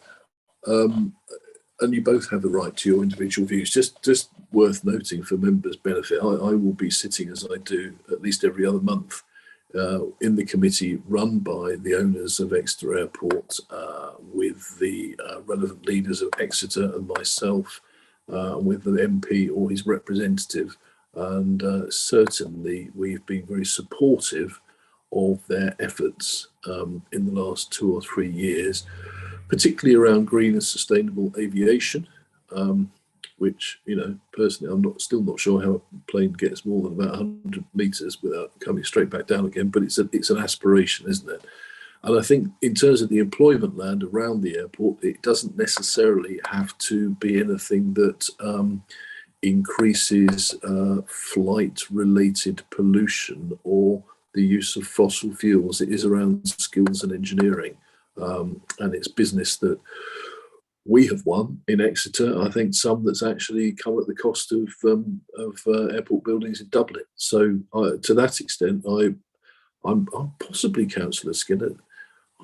And you both have the right to your individual views. Just worth noting for members' benefit, I will be sitting, as I do at least every other month, in the committee run by the owners of Exeter Airport, with the relevant leaders of Exeter and myself, with the MP or his representative. And certainly we've been very supportive of their efforts in the last 2 or 3 years, particularly around green and sustainable aviation, which, you know, personally, I'm still not sure how a plane gets more than about 100 metres without coming straight back down again, but it's an aspiration, isn't it? And I think in terms of the employment land around the airport, it doesn't necessarily have to be anything that increases flight-related pollution or the use of fossil fuels. It is around skills and engineering. And it's business that we have won in Exeter. I think some that's actually come at the cost of airport buildings in Dublin. So to that extent, I'm possibly, Councillor Skinner,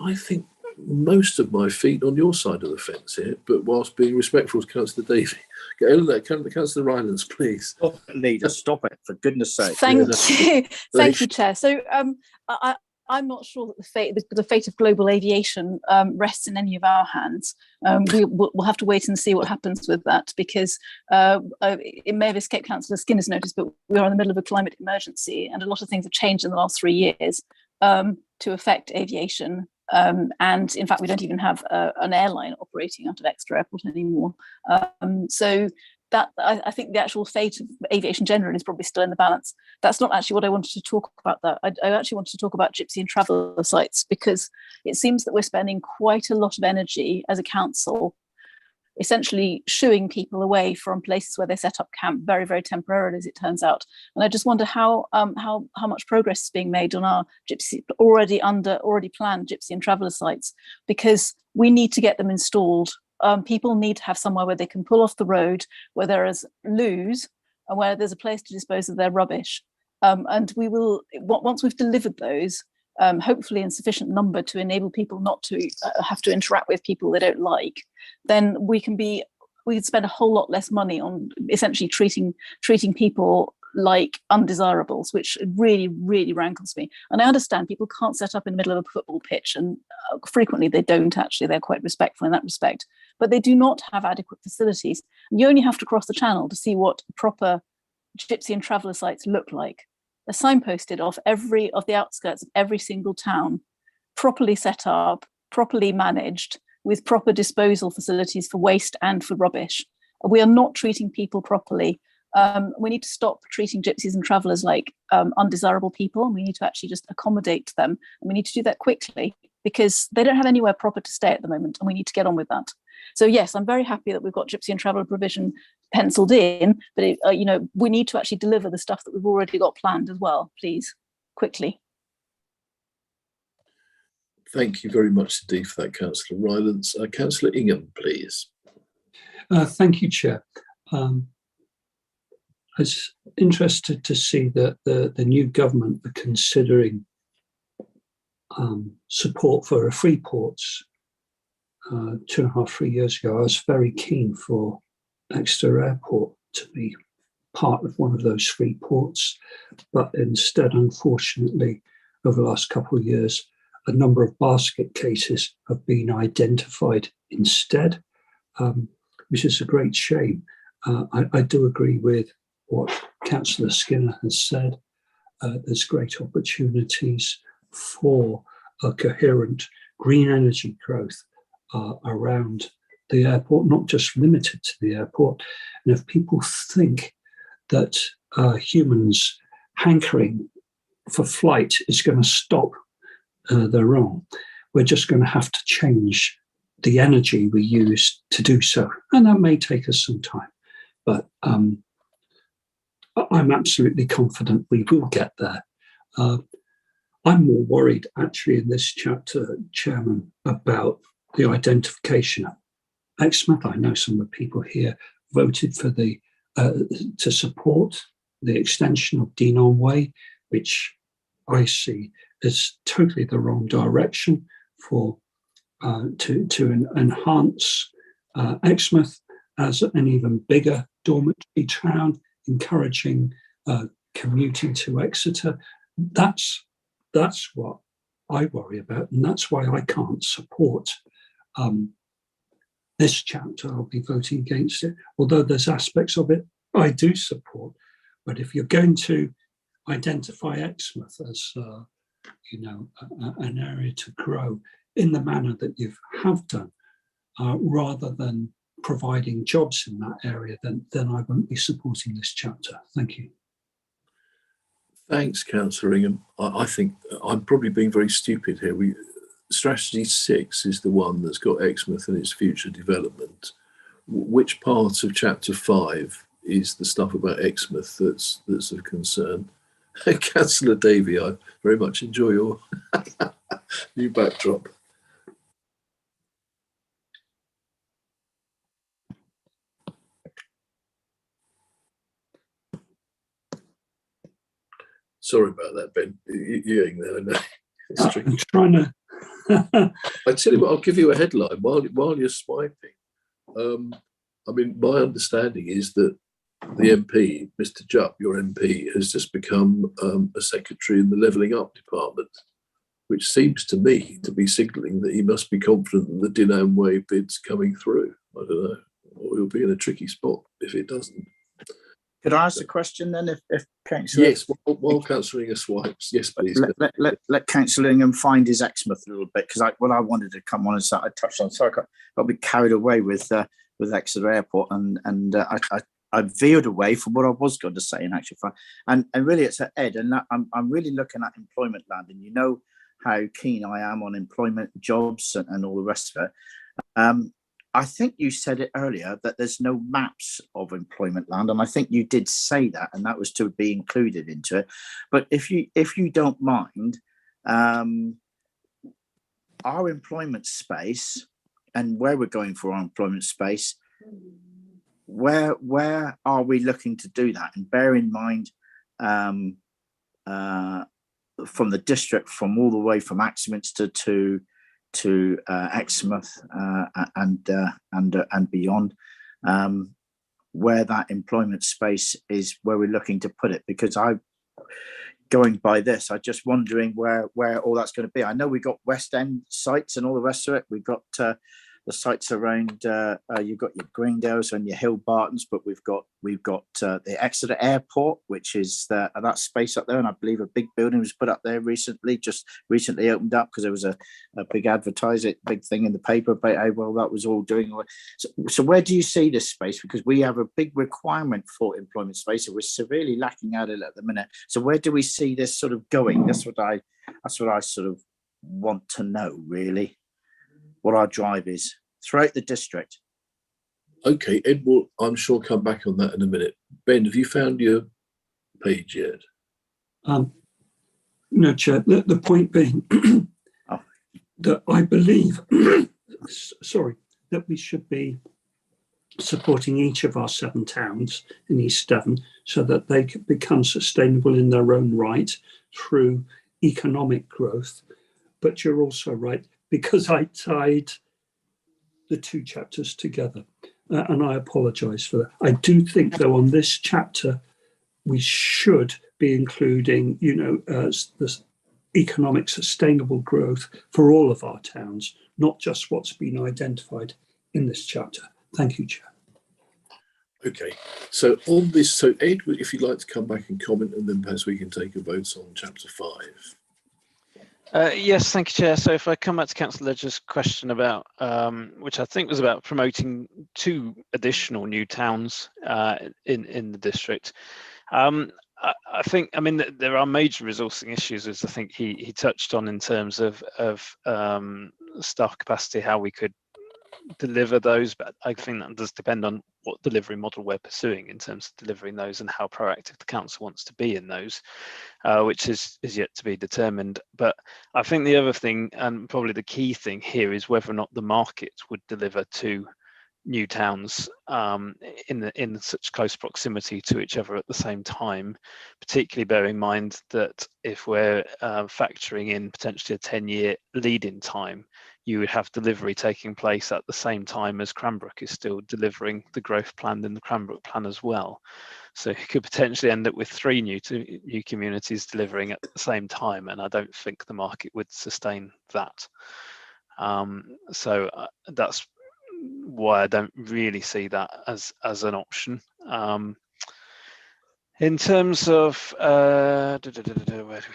I think most of my feet on your side of the fence here, but whilst being respectful to Councillor Davey. Councillor Rylance, please. Stop it, leader. Stop it, for goodness sake. Thank you. Thank you, Chair. So I'm not sure that the fate of global aviation rests in any of our hands. We'll have to wait and see what happens with that, because it may have escaped Councillor Skinner's notice, but we are in the middle of a climate emergency, and a lot of things have changed in the last 3 years to affect aviation. And in fact, we don't even have an airline operating out of Exeter Airport anymore. So that I think the actual fate of aviation generally is probably still in the balance. That's not actually what I wanted to talk about. That I actually wanted to talk about gypsy and traveller sites, because it seems that we're spending quite a lot of energy as a council essentially shooing people away from places where they set up camp very, very temporarily, as it turns out. And I just wonder how much progress is being made on our already planned gypsy and traveller sites, because we need to get them installed. People need to have somewhere where they can pull off the road, where there is loos, and where there's a place to dispose of their rubbish. And we will, once we've delivered those, hopefully in sufficient number to enable people not to have to interact with people they don't like, then we can spend a whole lot less money on essentially treating people like undesirables, which really, really rankles me. And I understand people can't set up in the middle of a football pitch, and frequently they don't actually. They're quite respectful in that respect, but they do not have adequate facilities. And you only have to cross the channel to see what proper gypsy and traveller sites look like. They're signposted off the outskirts of every single town, properly set up, properly managed, with proper disposal facilities for waste and for rubbish. We are not treating people properly. We need to stop treating gypsies and travellers like undesirable people, and we need to actually just accommodate them. And we need to do that quickly, because they don't have anywhere proper to stay at the moment, and we need to get on with that. So yes, I'm very happy that we've got gypsy and traveller provision penciled in, but we need to actually deliver the stuff that we've already got planned as well, please, quickly. Thank you very much indeed for that, Councillor Rylance. Councillor Ingham, please. Thank you, Chair. I was interested to see that the new government are considering support for free ports. 2.5, 3 years ago, I was very keen for Exeter Airport to be part of one of those free ports, but instead, unfortunately, over the last couple of years, a number of basket cases have been identified instead, which is a great shame. I do agree with what Councillor Skinner has said. There's great opportunities for a coherent green energy growth around the airport, not just limited to the airport. And if people think that humans hankering for flight is going to stop, they're wrong. We're just going to have to change the energy we use to do so. And that may take us some time. But I'm absolutely confident we will get there. I'm more worried, actually, in this chapter, Chairman, about the identification of Exmouth. I know some of the people here voted for to support the extension of Deanon Way, which I see as totally the wrong direction to enhance Exmouth as an even bigger dormitory town, encouraging commuting to Exeter. That's what I worry about, and that's why I can't support this chapter. I'll be voting against it, although there's aspects of it I do support. But if you're going to identify Exmouth as an area to grow in the manner that you have done, rather than providing jobs in that area, then I won't be supporting this chapter. Thank you. Thanks, Councillor Ingham. I think I'm probably being very stupid here. Strategy 6 is the one that's got Exmouth and its future development. Which part of Chapter 5 is the stuff about Exmouth that's of concern? Councillor Davey, I very much enjoy your new backdrop. Sorry about that, Ben. You're getting there, I know. I'm trying to. I tell you what, I'll give you a headline while you're swiping. I mean, my understanding is that the MP, Mr. Jupp, your MP, has just become a secretary in the Levelling Up department, which seems to me to be signalling that he must be confident that the Deanon Way bid's coming through. I don't know, or he'll be in a tricky spot if it doesn't. Could I ask a question then, if Councillor? Yes, while Councillor Ingham swipes, yes, please. Let Councillor Ingham find his Exmouth a little bit, because I wanted to come on and I touched on. Sorry, I got a bit carried away with Exeter Airport, and I veered away from what I was going to say in actual fact. And really, it's Ed, and I'm really looking at employment land, and you know how keen I am on employment, jobs, and all the rest of it. I think you said it earlier that there's no maps of employment land, and I think you did say that, and that was to be included into it. But if you don't mind, our employment space and where we're going for our employment space, where are we looking to do that? And bear in mind, from the district, from all the way from Axminster to Exmouth and beyond, where that employment space is, where we're looking to put it. Because going by this, I'm just wondering where all that's going to be. I know we've got West End sites and all the rest of it. We've got the sites around. You've got your Greendales and your Hill Bartons, but we've got the Exeter Airport, which is that space up there, and I believe a big building was put up there just recently opened up, because there was a big big thing in the paper about how well that was all doing. So where do you see this space? Because we have a big requirement for employment space, and we're severely lacking out of it at the minute. So where do we see this sort of going? That's what I sort of want to know, really, what our drive is throughout the district. Okay, Ed will, I'm sure, come back on that in a minute. Ben, have you found your page yet? No, Chair. The point being that I believe, that we should be supporting each of our 7 towns in East Devon so that they can become sustainable in their own right through economic growth. But you're also right, because I tied the 2 chapters together. and I apologise for that. I do think, though, on this chapter, we should be including, the economic sustainable growth for all of our towns, not just what's been identified in this chapter. Thank you, Chair. Okay, so on this, so Ed, if you'd like to come back and comment, and then perhaps we can take a vote on chapter 5. Yes, thank you, Chair. So if I come back to Councillor Ledger's question about, which I think was about promoting 2 additional new towns in the district. I think, I mean, there are major resourcing issues, as I think he touched on, in terms of staff capacity, how we could deliver those, but I think that does depend on what delivery model we're pursuing in terms of delivering those and how proactive the council wants to be in those, which is yet to be determined. But I think the other thing, and probably the key thing here, is whether or not the market would deliver 2 new towns in such close proximity to each other at the same time, particularly bearing in mind that if we're factoring in potentially a 10-year lead-in time, you would have delivery taking place at the same time as Cranbrook is still delivering the growth plan in the Cranbrook plan as well. So you could potentially end up with 3 new communities delivering at the same time, and I don't think the market would sustain that. So that's why I don't really see that as an option. In terms of where do we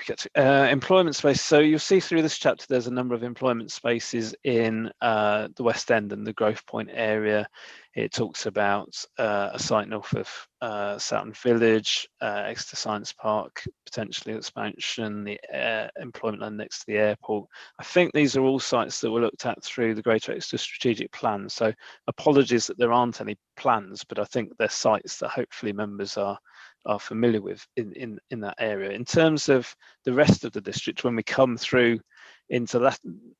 get to? Employment space. So you'll see through this chapter, there's a number of employment spaces in the West End and the Growth Point area. It talks about a site north of Sutton Village, Exeter Science Park, potentially expansion, the employment land next to the airport. I think these are all sites that were looked at through the Greater Exeter Strategic Plan. So apologies that there aren't any plans, but I think they're sites that hopefully members are familiar with in that area. In terms of the rest of the district, when we come through into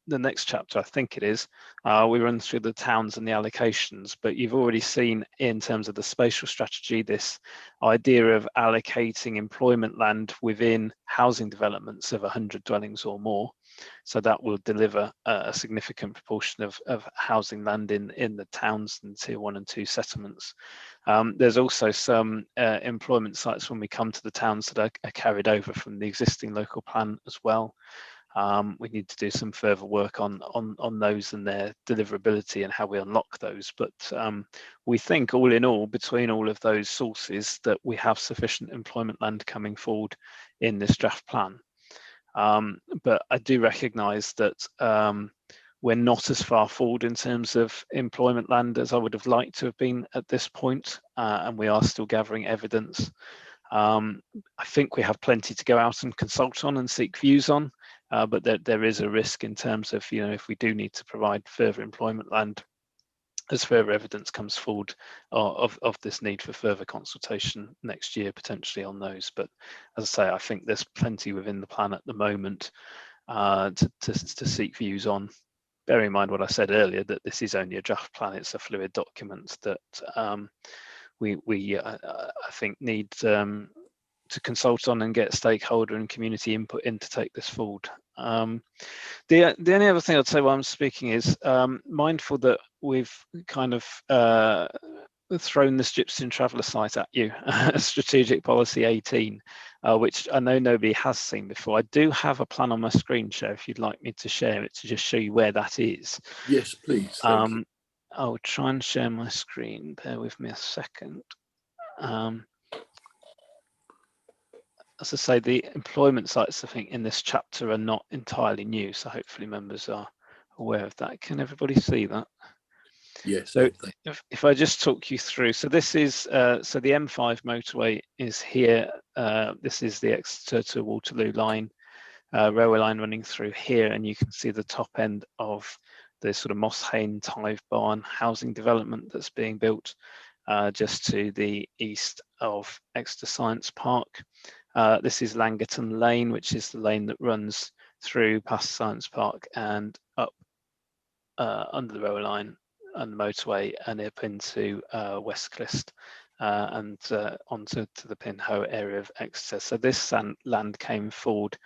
the next chapter, I think it is, we run through the towns and the allocations, but you've already seen in terms of the spatial strategy, this idea of allocating employment land within housing developments of 100 dwellings or more. So that will deliver a significant proportion of housing land in the towns and tier 1 and 2 settlements. There's also some employment sites when we come to the towns that are carried over from the existing local plan as well. We need to do some further work on those and their deliverability and how we unlock those. But we think all in all, between all of those sources, that we have sufficient employment land coming forward in this draft plan. But I do recognise that we're not as far forward in terms of employment land as I would have liked to have been at this point, and we are still gathering evidence. I think we have plenty to go out and consult on and seek views on, but there is a risk in terms of, if we do need to provide further employment land, as further evidence comes forward of this need for further consultation next year, potentially on those. But as I say, I think there's plenty within the plan at the moment to seek views on. Bear in mind what I said earlier, that this is only a draft plan, it's a fluid document that we I think need to consult on and get stakeholder and community input in to take this forward. The only other thing I'd say while I'm speaking is mindful that we've kind of thrown this Gypsum Traveller site at you, Strategic Policy 18, which I know nobody has seen before. I do have a plan on my screen, Chair, if you'd like me to share it to just show you where that is. Yes, please. Thank you. I'll try and share my screen. Bear with me a second. As I say, the employment sites, I think, in this chapter are not entirely new, so hopefully members are aware of that. Can everybody see that? Yes. So if I just talk you through, so this is, so the M5 motorway is here. This is the Exeter to Waterloo line, railway line running through here, and you can see the top end of the sort of Moss Hayne Tive Barn housing development that's being built just to the east of Exeter Science Park. This is Langerton Lane, which is the lane that runs through past Science Park and up under the railway line and the motorway and up into West Clist and onto the Pinhoe area of Exeter. So this land came forward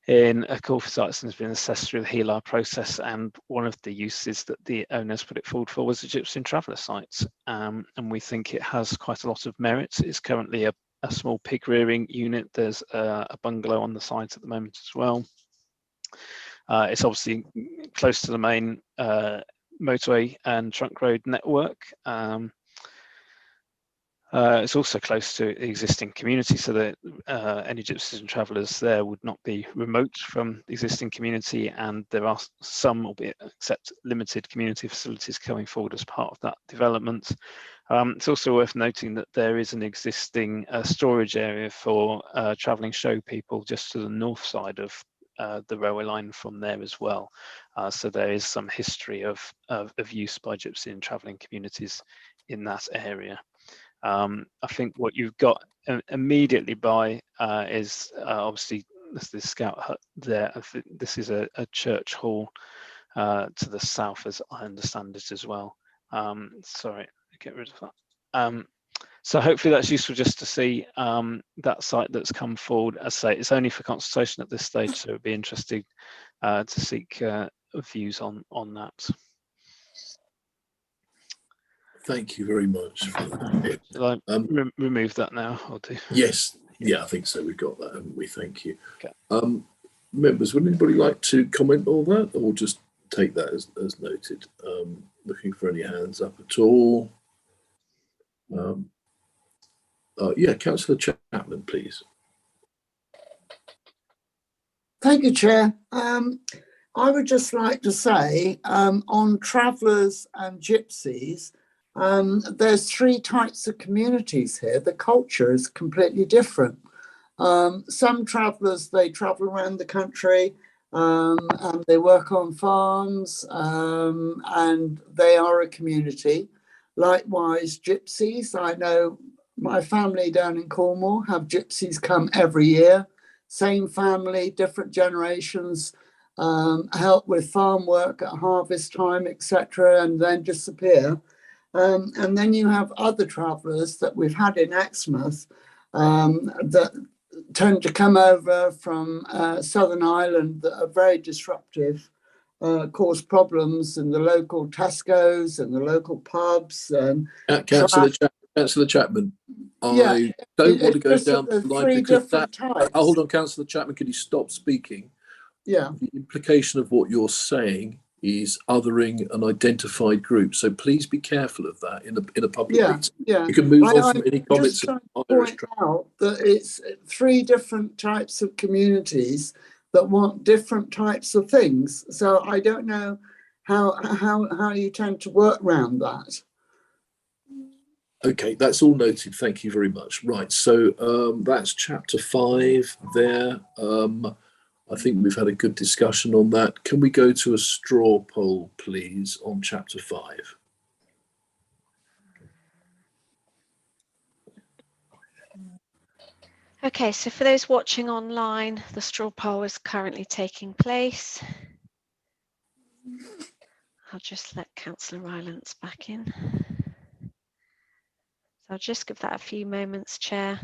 in a call for sites has been assessed through the HELAR process, and one of the uses that the owners put it forward for was the Gypsy and Traveller sites, and we think it has quite a lot of merits. It's currently a small pig rearing unit. There's a bungalow on the site at the moment as well. It's obviously close to the main motorway and trunk road network. It's also close to the existing community, so that any gypsies and travellers there would not be remote from the existing community, and there are some, albeit except limited, community facilities coming forward as part of that development. It's also worth noting that there is an existing storage area for travelling show people just to the north side of the railway line from there as well. So there is some history of use by gypsy and travelling communities in that area. I think what you've got immediately by is obviously the Scout Hut there. I think this is a church hall to the south, as I understand it as well. Sorry, get rid of that. So hopefully that's useful just to see that site that's come forward. As I say, it's only for consultation at this stage, so it'd be interesting to seek views on that. Thank you very much for that. Shall I remove that now? Or do? Yes, yeah, I think so. We've got that, haven't we? Thank you. Okay. Members, would anybody like to comment on that, or just take that as noted? Looking for any hands up at all? Yeah, Councillor Chapman, please. Thank you, Chair. I would just like to say on travellers and gypsies, there's three types of communities here. The culture is completely different. Some travellers, they travel around the country and they work on farms and they are a community. Likewise, gypsies, I know my family down in Cornwall have gypsies come every year. Same family, different generations, help with farm work at harvest time, etc., and then disappear. And then you have other travellers that we've had in Exmouth that tend to come over from Southern Ireland that are very disruptive, cause problems in the local Tesco's and the local pubs. And Councillor Chapman, I don't want to go down the line because that. Hold on, Councillor Chapman, can you stop speaking? Yeah. The implication of what you're saying is othering an identified group. So please be careful of that in a public meeting. Yeah. You can move on from any I'm comments. just trying to point out that it's three different types of communities that want different types of things. So I don't know how you tend to work around that. Okay, that's all noted. Thank you very much. Right, so that's chapter 5 there. I think we've had a good discussion on that. Can we go to a straw poll, please, on chapter 5? Okay, so for those watching online, the straw poll is currently taking place. I'll just let Councillor Rylance back in. So I'll just give that a few moments, Chair.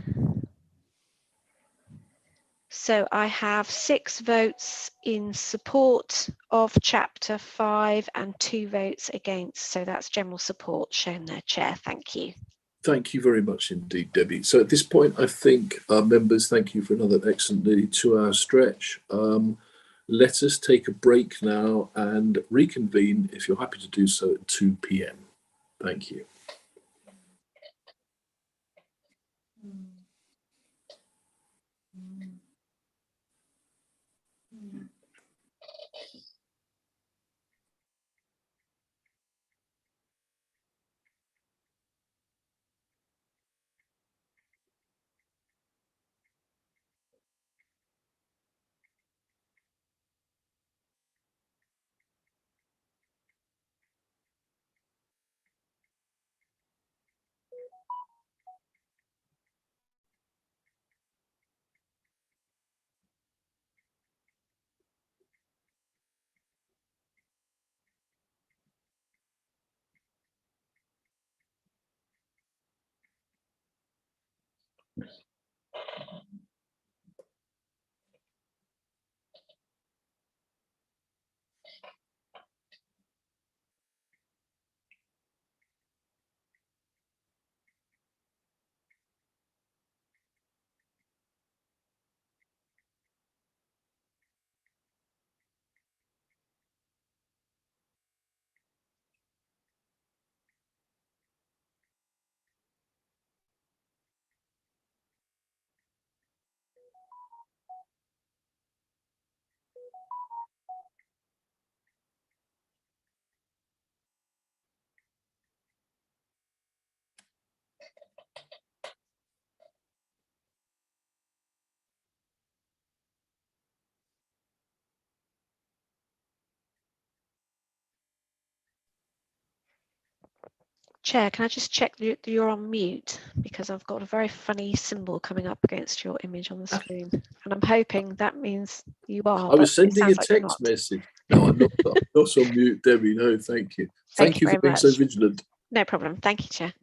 So I have 6 votes in support of chapter 5 and 2 votes against. So that's general support shown there, Chair. Thank you. Thank you very much indeed, Debbie. So at this point, I think members, thank you for another excellent nearly 2-hour stretch. Let us take a break now and reconvene, if you're happy to do so, at 2 p.m. Thank you. Chair, can I just check that you're on mute, because I've got a very funny symbol coming up against your image on the screen, and I'm hoping that means you are. I was but it sending a sounds like you're text not. message. No, I'm not. I'm not on mute, Debbie. No, thank you. Thank Thank you you for very being so much. vigilant. No problem. Thank you, Chair.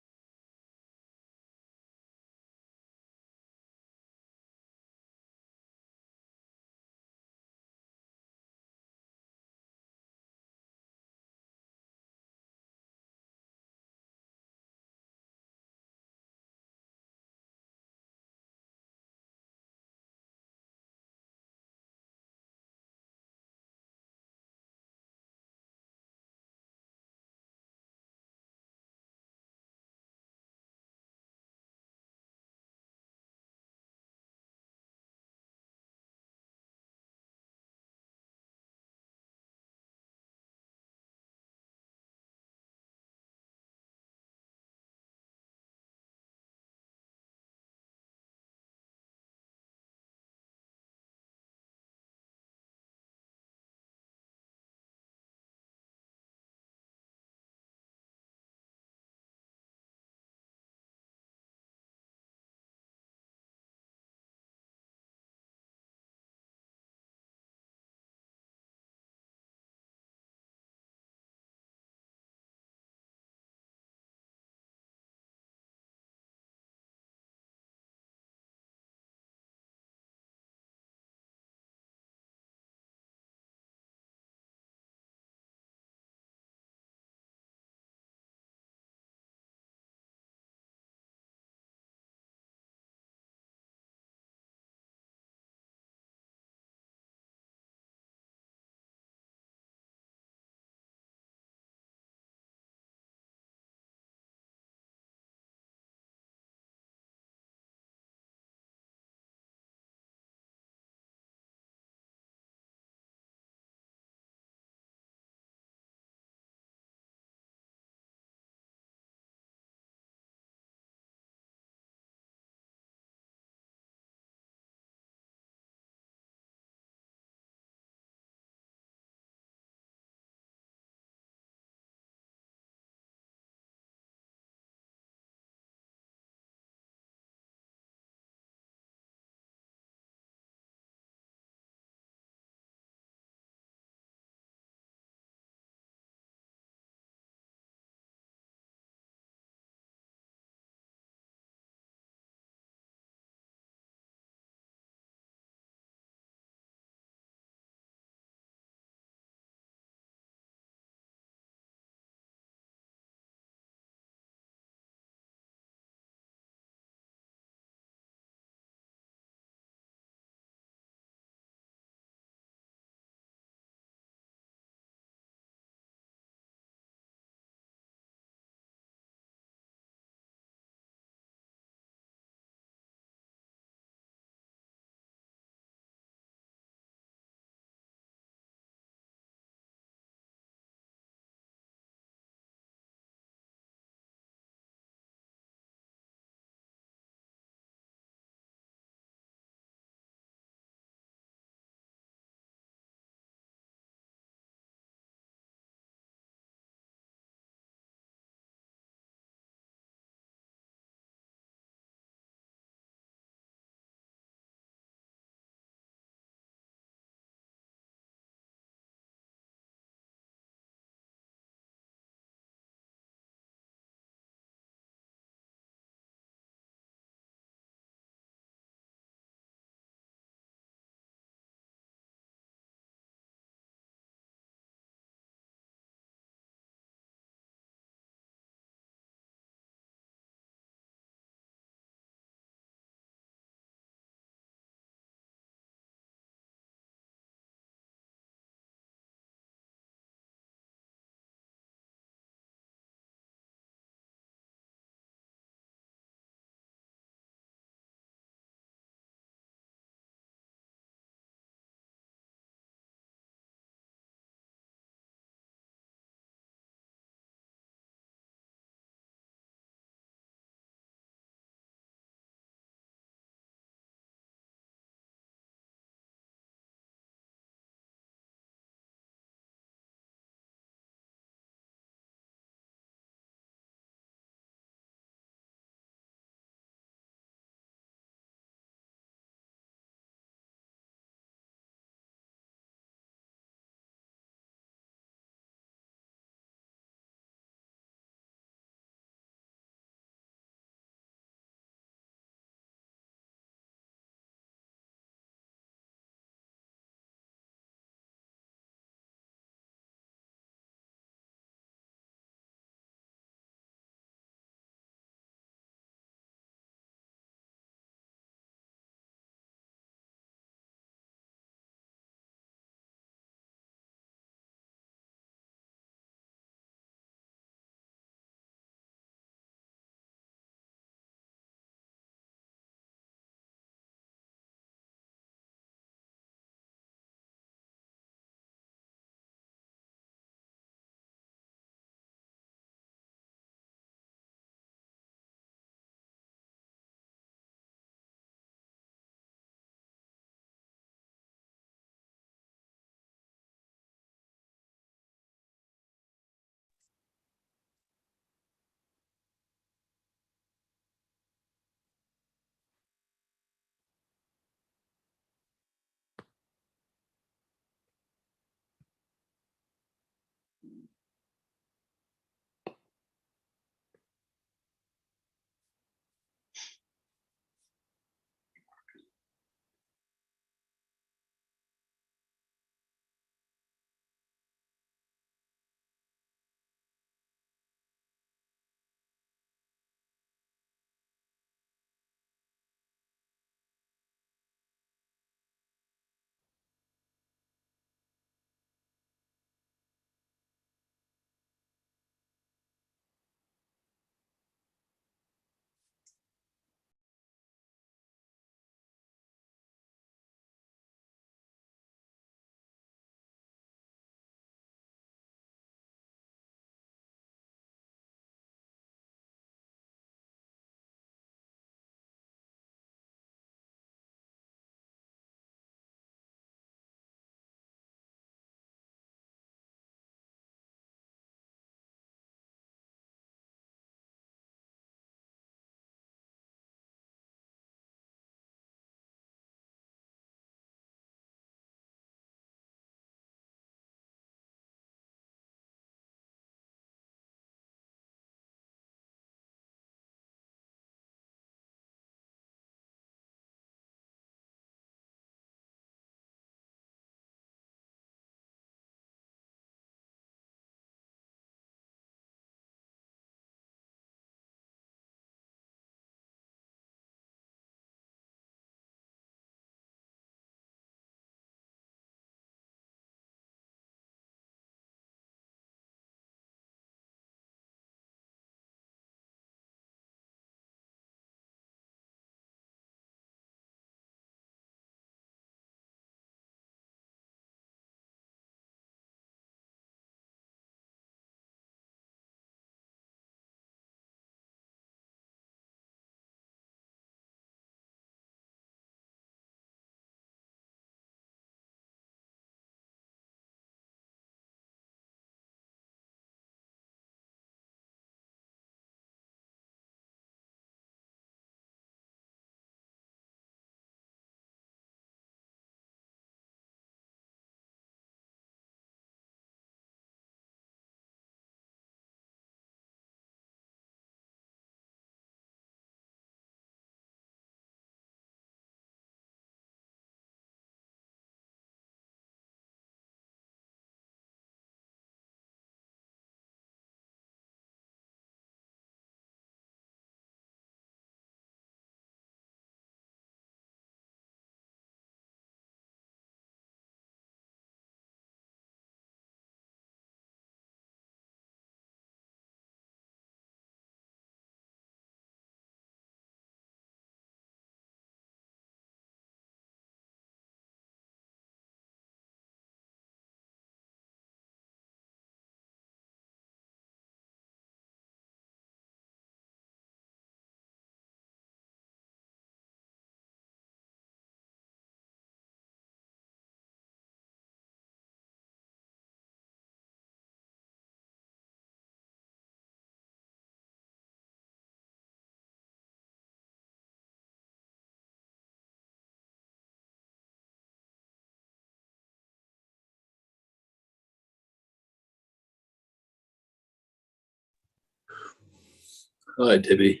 Hi, Debbie.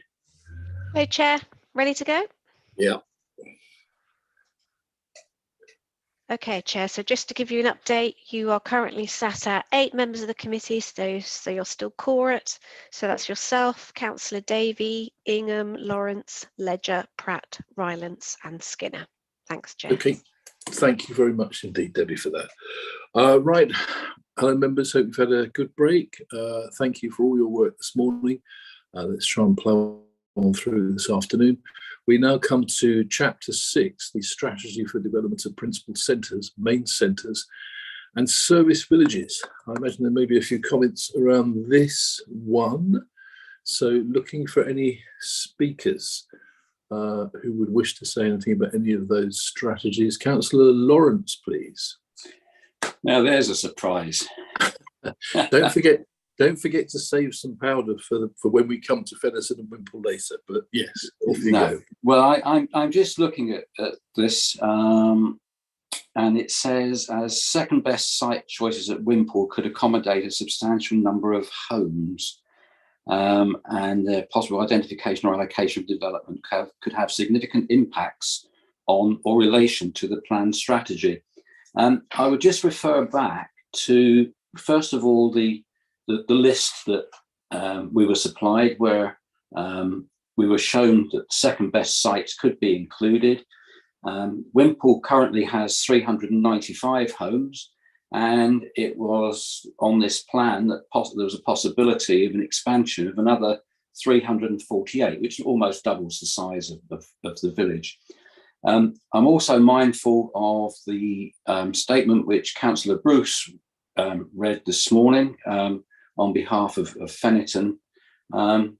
Hello, Chair. Ready to go? Yeah. Okay, Chair. So just to give you an update, you are currently sat at 8 members of the committee, so you're still quorate. So that's yourself, Councillor Davey, Ingham, Lawrence, Ledger, Pratt, Rylance and Skinner. Thanks, Chair. Okay. Thank you very much indeed, Debbie, for that. Right. Hello, members. Hope you've had a good break. Thank you for all your work this morning. Let's try and plough on through this afternoon. We now come to Chapter 6, the Strategy for Development of Principal Centres, Main Centres and Service Villages. I imagine there may be a few comments around this one. So looking for any speakers who would wish to say anything about any of those strategies. Councillor Lawrence, please. Now there's a surprise. Don't forget to save some powder for when we come to Fenison and Wimple later. But yes, off you go. Well, I'm just looking at this, and it says as second best site choices at Wimple could accommodate a substantial number of homes. And the possible identification or allocation of development could have significant impacts on or relation to the planned strategy. I would just refer back to, first of all, the list that we were supplied, where we were shown that second best sites could be included. Wimple currently has 395 homes. And it was on this plan that there was a possibility of an expansion of another 348, which almost doubles the size of the village. I'm also mindful of the statement which Councillor Bruce read this morning on behalf of Fenton. And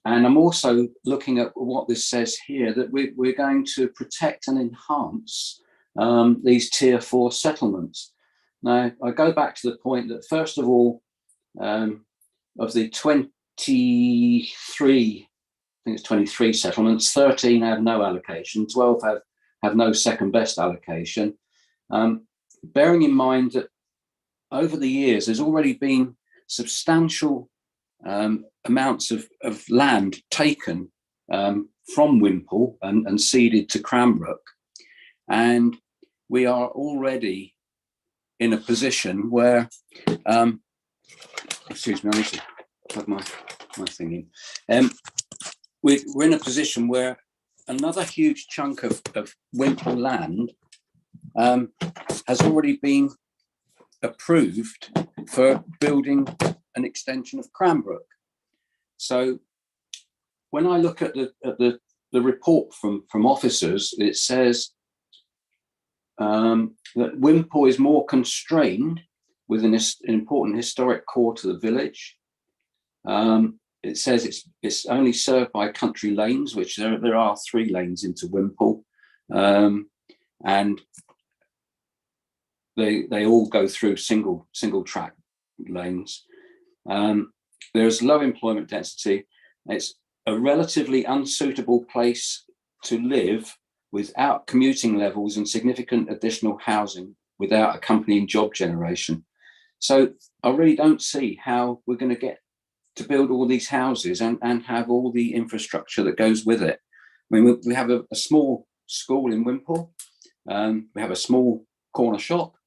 I'm also looking at what this says here, that we're going to protect and enhance these Tier 4 settlements. Now, I go back to the point that, first of all, of the 23, I think it's 23 settlements, 13 have no allocation, 12 have no second best allocation. Bearing in mind that over the years, there's already been substantial amounts of land taken from Wimple and ceded to Cranbrook. And we are already in a position where, excuse me, I need to plug my thing in. We're in a position where another huge chunk of Wimple land has already been approved for building an extension of Cranbrook. So when I look at the report from officers, it says that Wimple is more constrained with an important historic core to the village. It says it's only served by country lanes, which there are 3 lanes into Wimple, and they all go through single track lanes. There's low employment density. It's a relatively unsuitable place to live without commuting levels and significant additional housing without accompanying job generation. So I really don't see how we're going to get to build all these houses and have all the infrastructure that goes with it. I mean, we have a small school in Wimple. We have a small corner shop.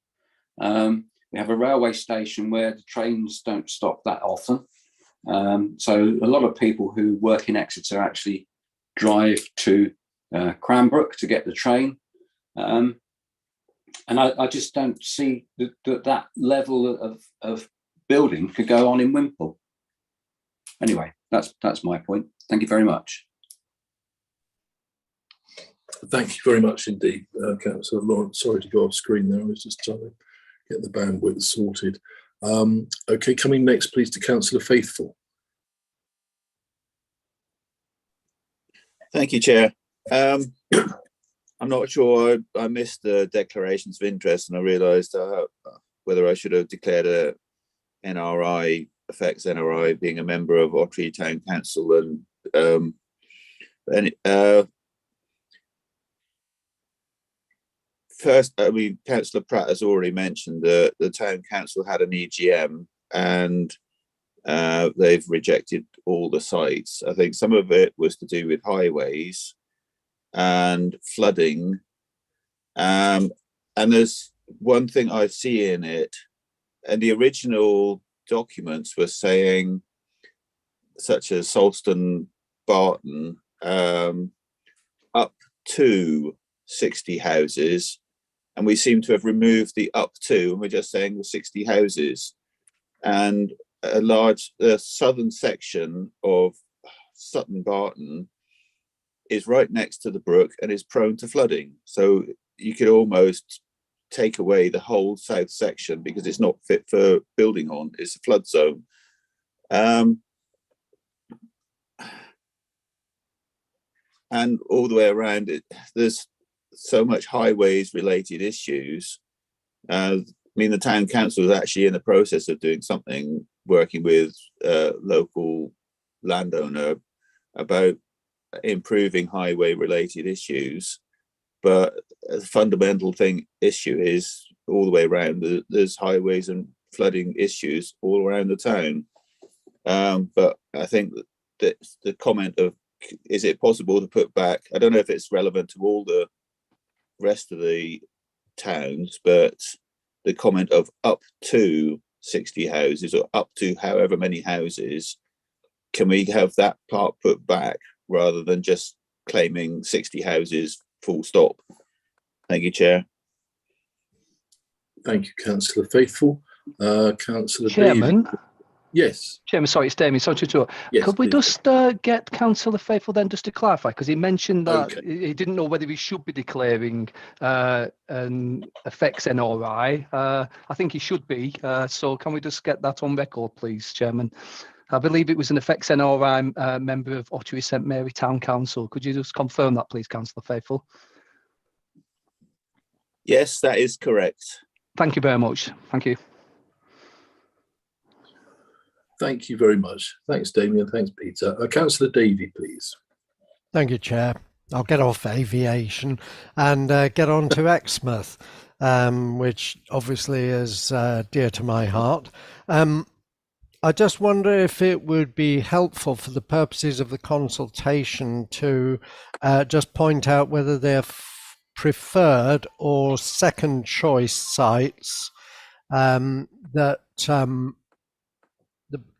We have a railway station where the trains don't stop that often. So a lot of people who work in Exeter actually drive to Cranbrook to get the train. And I just don't see that level of building could go on in Wimple. Anyway, that's my point. Thank you very much. Thank you very much indeed, Councillor Lawrence. Sorry to go off screen there. I was just trying to get the bandwidth sorted. Okay, coming next, please, to Councillor Faithful. Thank you, Chair. I'm not sure. I missed the declarations of interest, and I realised whether I should have declared a NRI, affects NRI, being a member of Ottery Town Council, and first, I mean, Councillor Pratt has already mentioned that the Town Council had an EGM, and they've rejected all the sites. I think some of it was to do with highways and flooding. And there's one thing I see in it, and the original documents were saying, such as Salston Barton, up to 60 houses, and we seem to have removed the up to, and we're just saying the 60 houses. And the southern section of Sutton Barton is right next to the brook and is prone to flooding. So you could almost take away the whole south section because it's not fit for building on. It's a flood zone. And all the way around it, there's so much highways related issues. I mean, the town council is actually in the process of doing something, working with local landowner about improving highway related issues. But a fundamental issue is all the way around. There's highways and flooding issues all around the town. But I think that the comment of, is it possible to put back, I don't know if it's relevant to all the rest of the towns, but the comment of up to 60 houses or up to however many houses, can we have that part put back rather than just claiming 60 houses full stop? Thank you, Chair. Thank you, Councillor Faithful. Councillor Chairman. David. Yes. Chairman, sorry, it's Damien. Sorry to interrupt. Yes, Could we please. just get Councillor Faithful then just to clarify, because he mentioned that Okay. he didn't know whether he should be declaring an effects NRI. I think he should be. So can we just get that on record, please, Chairman? I believe it was an effects NRI member of Ottery St Mary Town Council. Could you just confirm that, please, Councillor Faithful? Yes, that is correct. Thank you very much. Thank you. Thank you very much. Thanks, Damien. Thanks, Peter. Councillor Davey, please. Thank you, Chair. I'll get off aviation and get on to Exmouth, which obviously is dear to my heart. I just wonder if it would be helpful for the purposes of the consultation to just point out whether they're preferred or second choice sites that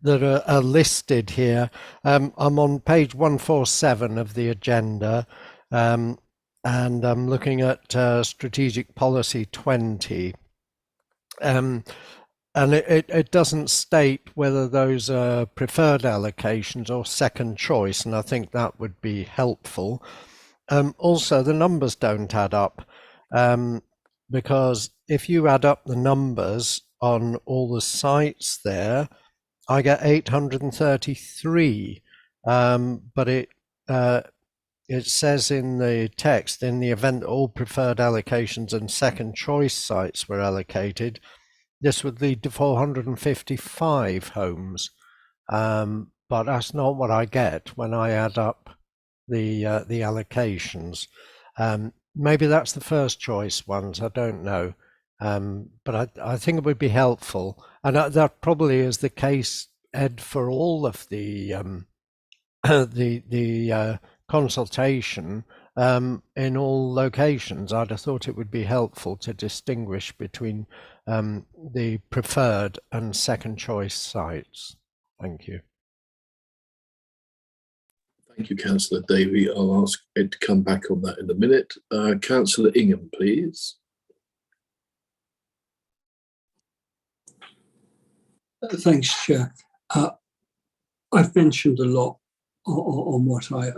are listed here. I'm on page 147 of the agenda, and I'm looking at Strategic Policy 20. And it doesn't state whether those are preferred allocations or second choice, and I think that would be helpful. Also, the numbers don't add up, because if you add up the numbers on all the sites there, I get 833, but it says in the text, in the event that all preferred allocations and second choice sites were allocated, this would lead to 455 homes, but that's not what I get when I add up the allocations. Maybe that's the first choice ones, I don't know. But I think it would be helpful, and that probably is the case, Ed, for all of the consultation in all locations. I'd have thought it would be helpful to distinguish between the preferred and second choice sites. Thank you. Thank you, Councillor Davey. I'll ask Ed to come back on that in a minute. Councillor Ingham, please. Thanks, Chair. I've mentioned a lot on what I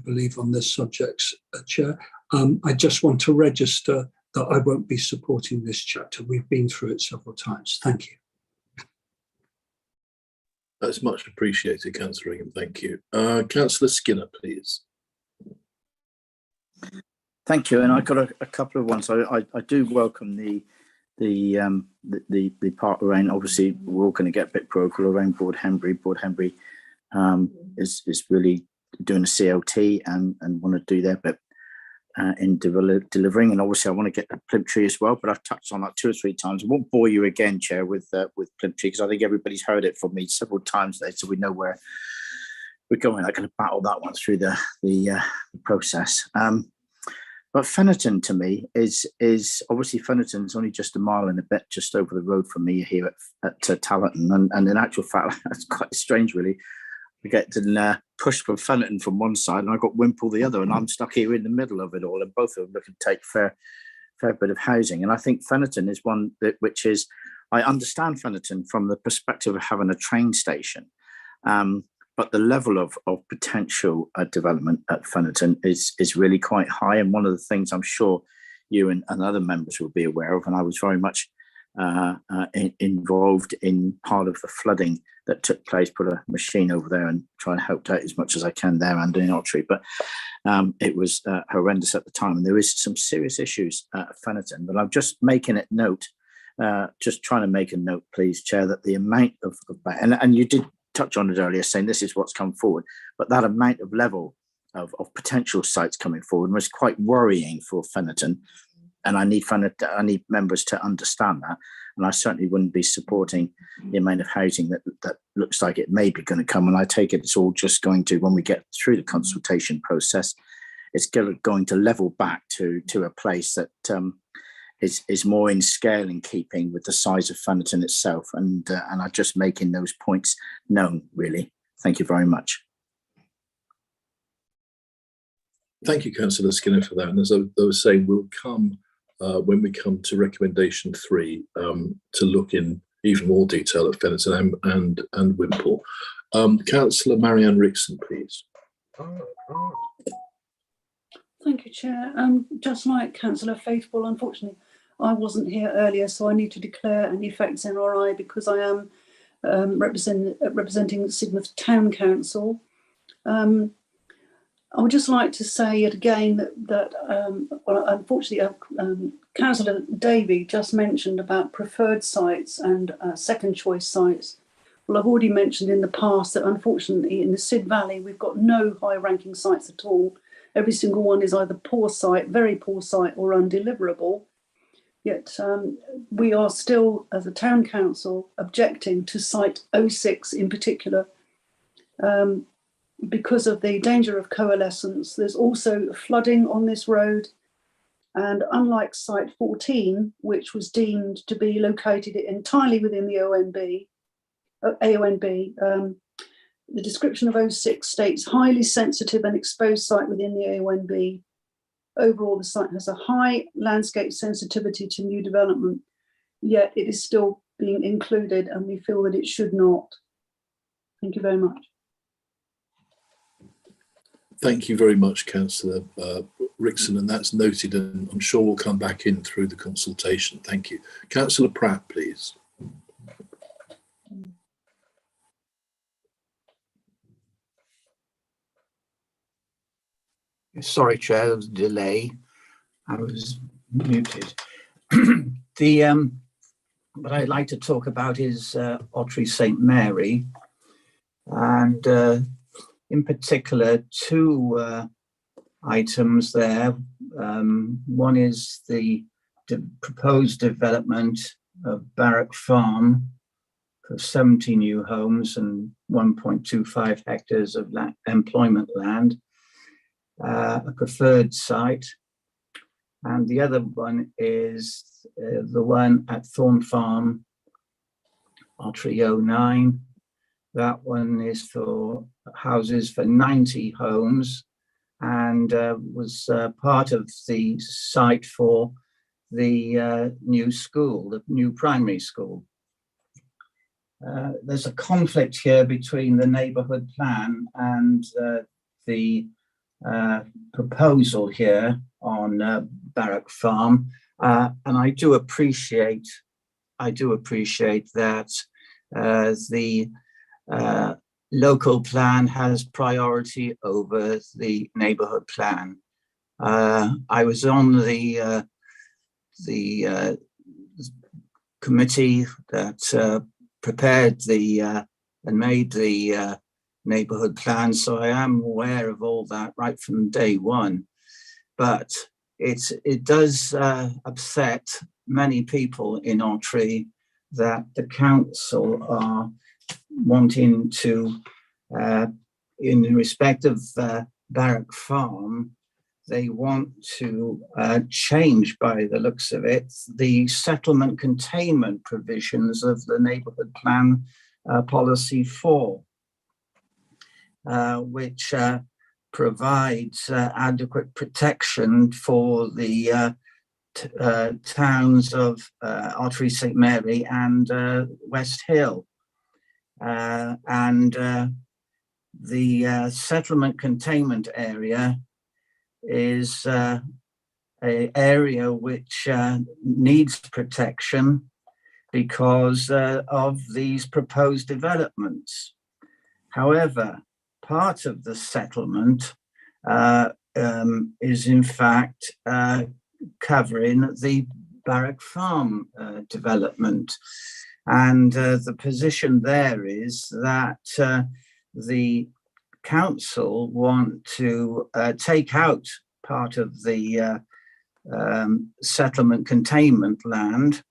believe on this subject, Chair. I just want to register that I won't be supporting this chapter. We've been through it several times. Thank you. That's much appreciated, Councillor Ingham. Thank you. Councillor Skinner, please. Thank you. And I've got a couple of ones. I do welcome the part around, obviously we're all going to get a bit parochial around Broad Henbury. Broad Henbury is really doing a CLT and want to do their bit. delivering. And obviously, I want to get to Plymtree as well, but I've touched on that 2 or 3 times. I won't bore you again, Chair, with Plymtree, because I think everybody's heard it from me several times there, so we know where we're going. I'm going to battle that one through the process. But Fennerton to me is obviously Fennerton's only just a mile and a bit just over the road from me here at Tallerton, and in actual fact, that's quite strange, really. We get pushed from Fennerton from one side, and I got Wimple the other, and I'm stuck here in the middle of it all. And both of them looking to take fair bit of housing. And I think Fennerton is one which is, I understand Fennerton from the perspective of having a train station, but the level of potential development at Fennerton is really quite high. And one of the things I'm sure you and other members will be aware of, and I was very much involved in part of the flooding that took place, put a machine over there and try and help out as much as I can there and in Ottery. But it was horrendous at the time. And there is some serious issues at Fennerton, but I'm just making it note, just trying to make a note, please, Chair, that the amount of and you did touch on it earlier, saying this is what's come forward, but that amount of level of potential sites coming forward was quite worrying for Fennerton. And I need members to understand that. And I certainly wouldn't be supporting the amount of housing that looks like it may be going to come. And I take it it's all just going to, when we get through the consultation process, it's going to level back to a place that is more in scale in keeping with the size of Fennerton itself. And I'm just making those points known, really. Thank you very much. Thank you, Councillor Skinner, for that. And as I was saying, we'll come when we come to recommendation 3 to look in even more detail at Fennerton and Wimple. Councillor Marianne Rickson, please. Thank you, Chair. Just like Councillor Faithful, unfortunately, I wasn't here earlier, so I need to declare an effects NRI because I am representing Sidmouth Town Council. I would just like to say yet again that well, unfortunately, Councillor Davey just mentioned about preferred sites and second choice sites. Well, I've already mentioned in the past that unfortunately in the Sid Valley, we've got no high ranking sites at all. Every single one is either poor site, very poor site or undeliverable. Yet we are still, as a town council, objecting to site 06 in particular. Because of the danger of coalescence. There's also flooding on this road. And unlike site 14, which was deemed to be located entirely within the AONB, the description of 06 states highly sensitive and exposed site within the AONB. Overall, the site has a high landscape sensitivity to new development, yet it is still being included and we feel that it should not. Thank you very much. Thank you very much, Councillor Rickson, and that's noted, and I'm sure we'll come back in through the consultation. Thank you. Councillor Pratt, please. Sorry, Chair, there was a delay. I was muted. What I'd like to talk about is Ottery St Mary, and in particular, 2 items there. One is the proposed development of Barrack Farm for 70 new homes and 1.25 hectares of employment land, a preferred site. And the other one is the one at Thorn Farm, Ottery 09. That one is for houses for 90 homes and was part of the site for the new school, the new primary school. There's a conflict here between the neighbourhood plan and the proposal here on Barrack Farm, and I do appreciate that the local plan has priority over the neighbourhood plan. I was on the committee that prepared and made the neighbourhood plan, so I am aware of all that right from day one. but it does upset many people in Autree that the council are wanting to, in respect of Barrack Farm, they want to change, by the looks of it, the settlement containment provisions of the Neighbourhood Plan Policy 4, which provides adequate protection for the towns of Autree, St Mary and West Hill. And the settlement containment area is an area which needs protection because of these proposed developments. However, part of the settlement is in fact covering the Barrack Farm development. And the position there is that the council want to take out part of the settlement containment land,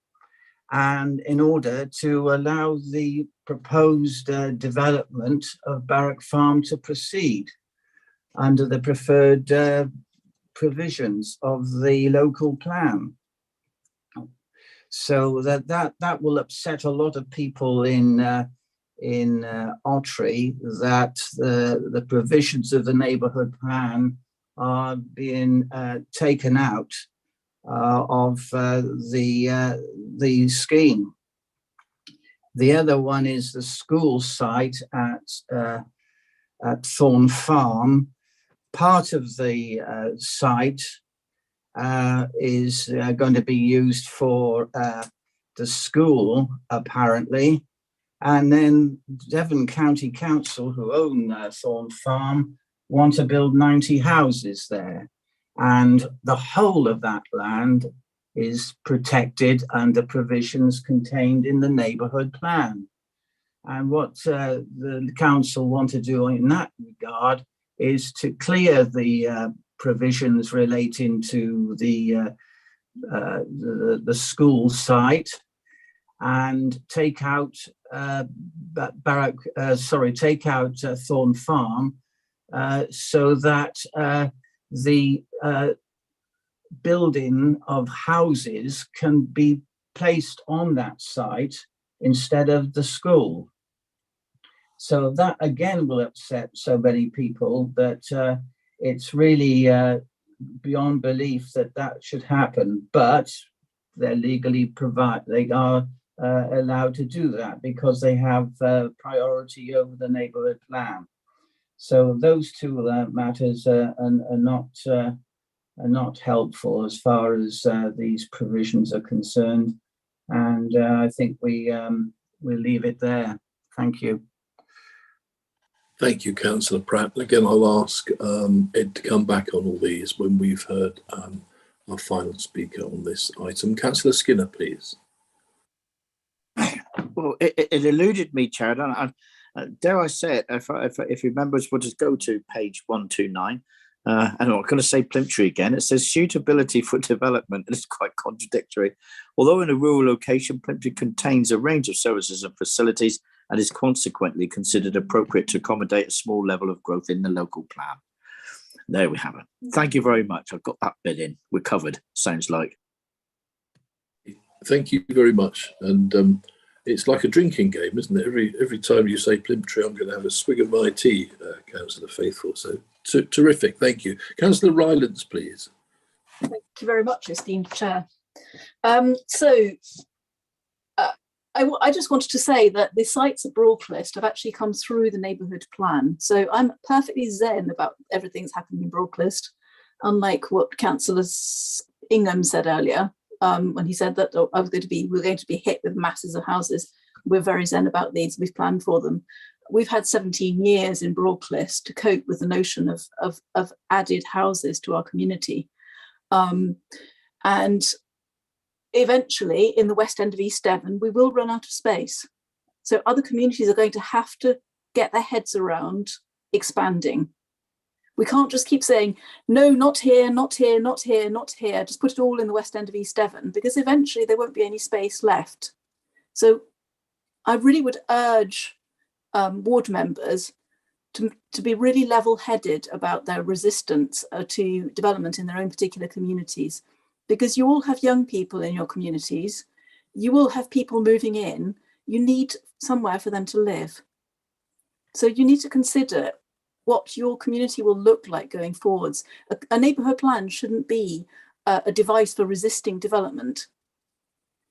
and in order to allow the proposed development of Barrack Farm to proceed under the preferred provisions of the local plan. So that will upset a lot of people in Autree, that the provisions of the neighbourhood plan are being taken out of the scheme. The other one is the school site at Thorn Farm. Part of the site is going to be used for the school, apparently. And then Devon County Council, who own Thorn Farm, want to build 90 houses there. And the whole of that land is protected under provisions contained in the neighbourhood plan. And what the council want to do in that regard is to clear the provisions relating to the school site and take out take out Thorn Farm, so that the building of houses can be placed on that site instead of the school. So that again will upset so many people that it's really beyond belief that that should happen, but they're legally they are allowed to do that because they have priority over the neighbourhood plan. So those two matters are not helpful as far as these provisions are concerned, and I think we'll leave it there. Thank you. Thank you, Councillor Pratt. Again, I'll ask Ed to come back on all these when we've heard our final speaker on this item. Councillor Skinner, please. Well, it eluded me, Chair. Dare I say it, if you members will just go to page 129, and I'm not going to say Plymtree again, it says suitability for development. It's quite contradictory. Although in a rural location, Plymtree contains a range of services and facilities and is consequently considered appropriate to accommodate a small level of growth in the local plan. There we have it. Thank you very much. I've got that bit in. We're covered, sounds like. Thank you very much. And it's like a drinking game, isn't it? Every time you say Plymtree, I'm going to have a swig of my tea, Councillor Faithful. So terrific. Thank you. Councillor Rylance, please. Thank you very much, esteemed Chair. I just wanted to say that the sites at Broadclist have actually come through the neighbourhood plan. So I'm perfectly zen about everything that's happening in Broadclist, unlike what Councillor Ingham said earlier, when he said that we're going to be hit with masses of houses. We're very zen about these. We've planned for them. We've had 17 years in Broadclist to cope with the notion of added houses to our community. And eventually, in the West End of East Devon, we will run out of space. So other communities are going to have to get their heads around expanding. We can't just keep saying, no, not here, not here, not here, not here. Just put it all in the West End of East Devon, because eventually there won't be any space left. So I really would urge ward members to be really level-headed about their resistance to development in their own particular communities, because you all have young people in your communities, you will have people moving in, you need somewhere for them to live. So you need to consider what your community will look like going forwards. A neighbourhood plan shouldn't be a device for resisting development.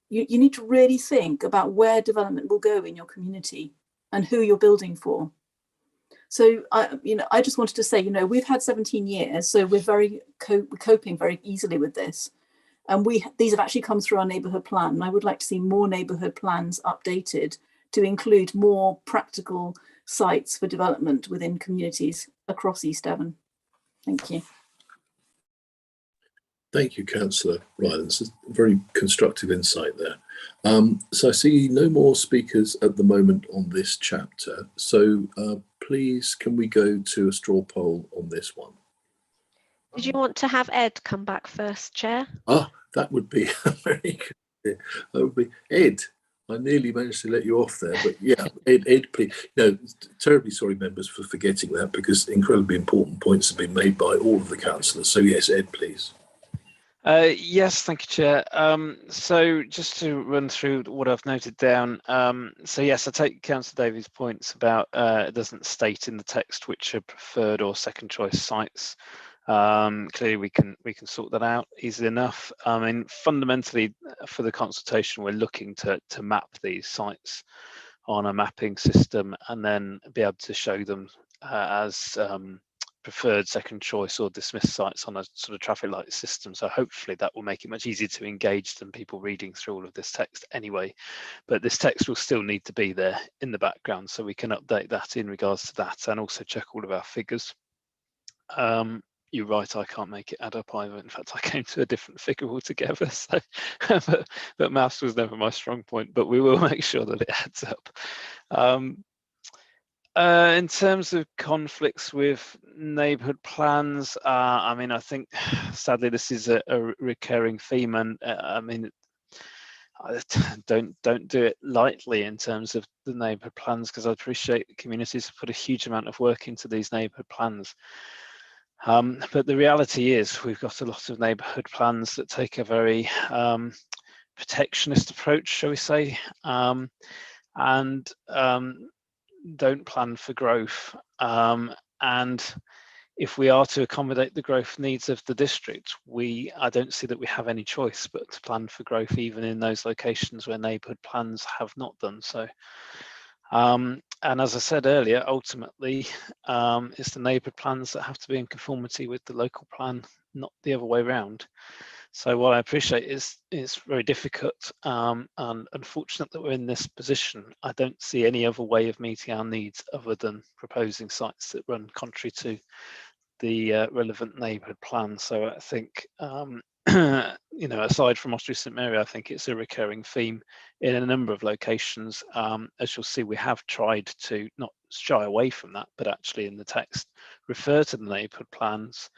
You need to really think about where development will go in your community and who you're building for. So I just wanted to say, we've had 17 years, so we're coping very easily with this. And these have actually come through our neighbourhood plan. And I would like to see more neighbourhood plans updated to include more practical sites for development within communities across East Devon. Thank you. Thank you, Councillor Ryland. This is a very constructive insight there. So I see no more speakers at the moment on this chapter. So please, can we go to a straw poll on this one? Did you want to have Ed come back first, Chair? Ah, that would be very good. That would be Ed. I nearly managed to let you off there, but yeah, Ed, please. No, terribly sorry, members, for forgetting that, because incredibly important points have been made by all of the councillors. So yes, Ed, please. Yes, thank you, Chair. So just to run through what I've noted down. So yes, I take Councillor Davies' points about it doesn't state in the text which are preferred or second choice sites. Clearly we can sort that out easily enough. I mean, fundamentally for the consultation, we're looking to map these sites on a mapping system and then be able to show them as preferred second choice or dismissed sites on a sort of traffic light system. So hopefully that will make it much easier to engage than people reading through all of this text anyway. But this text will still need to be there in the background, so we can update that in regards to that and also check all of our figures. You're right, I can't make it add up either. In fact, I came to a different figure altogether. So, but maths was never my strong point, but we will make sure that it adds up. In terms of conflicts with neighbourhood plans, I mean, I think sadly this is a recurring theme, and I mean, don't do it lightly in terms of the neighbourhood plans, because I appreciate the communities have put a huge amount of work into these neighbourhood plans. But the reality is we've got a lot of neighbourhood plans that take a very protectionist approach, shall we say, and don't plan for growth. And if we are to accommodate the growth needs of the district, I don't see that we have any choice but to plan for growth even in those locations where neighbourhood plans have not done so. And as I said earlier, ultimately, it's the neighbourhood plans that have to be in conformity with the local plan, not the other way around. So what I appreciate is it's very difficult and unfortunate that we're in this position. I don't see any other way of meeting our needs other than proposing sites that run contrary to the relevant neighbourhood plan. So I think, aside from Osprey St Mary, I think it's a recurring theme in a number of locations. As you'll see, we have tried to not shy away from that, but actually in the text refer to the neighbourhood plans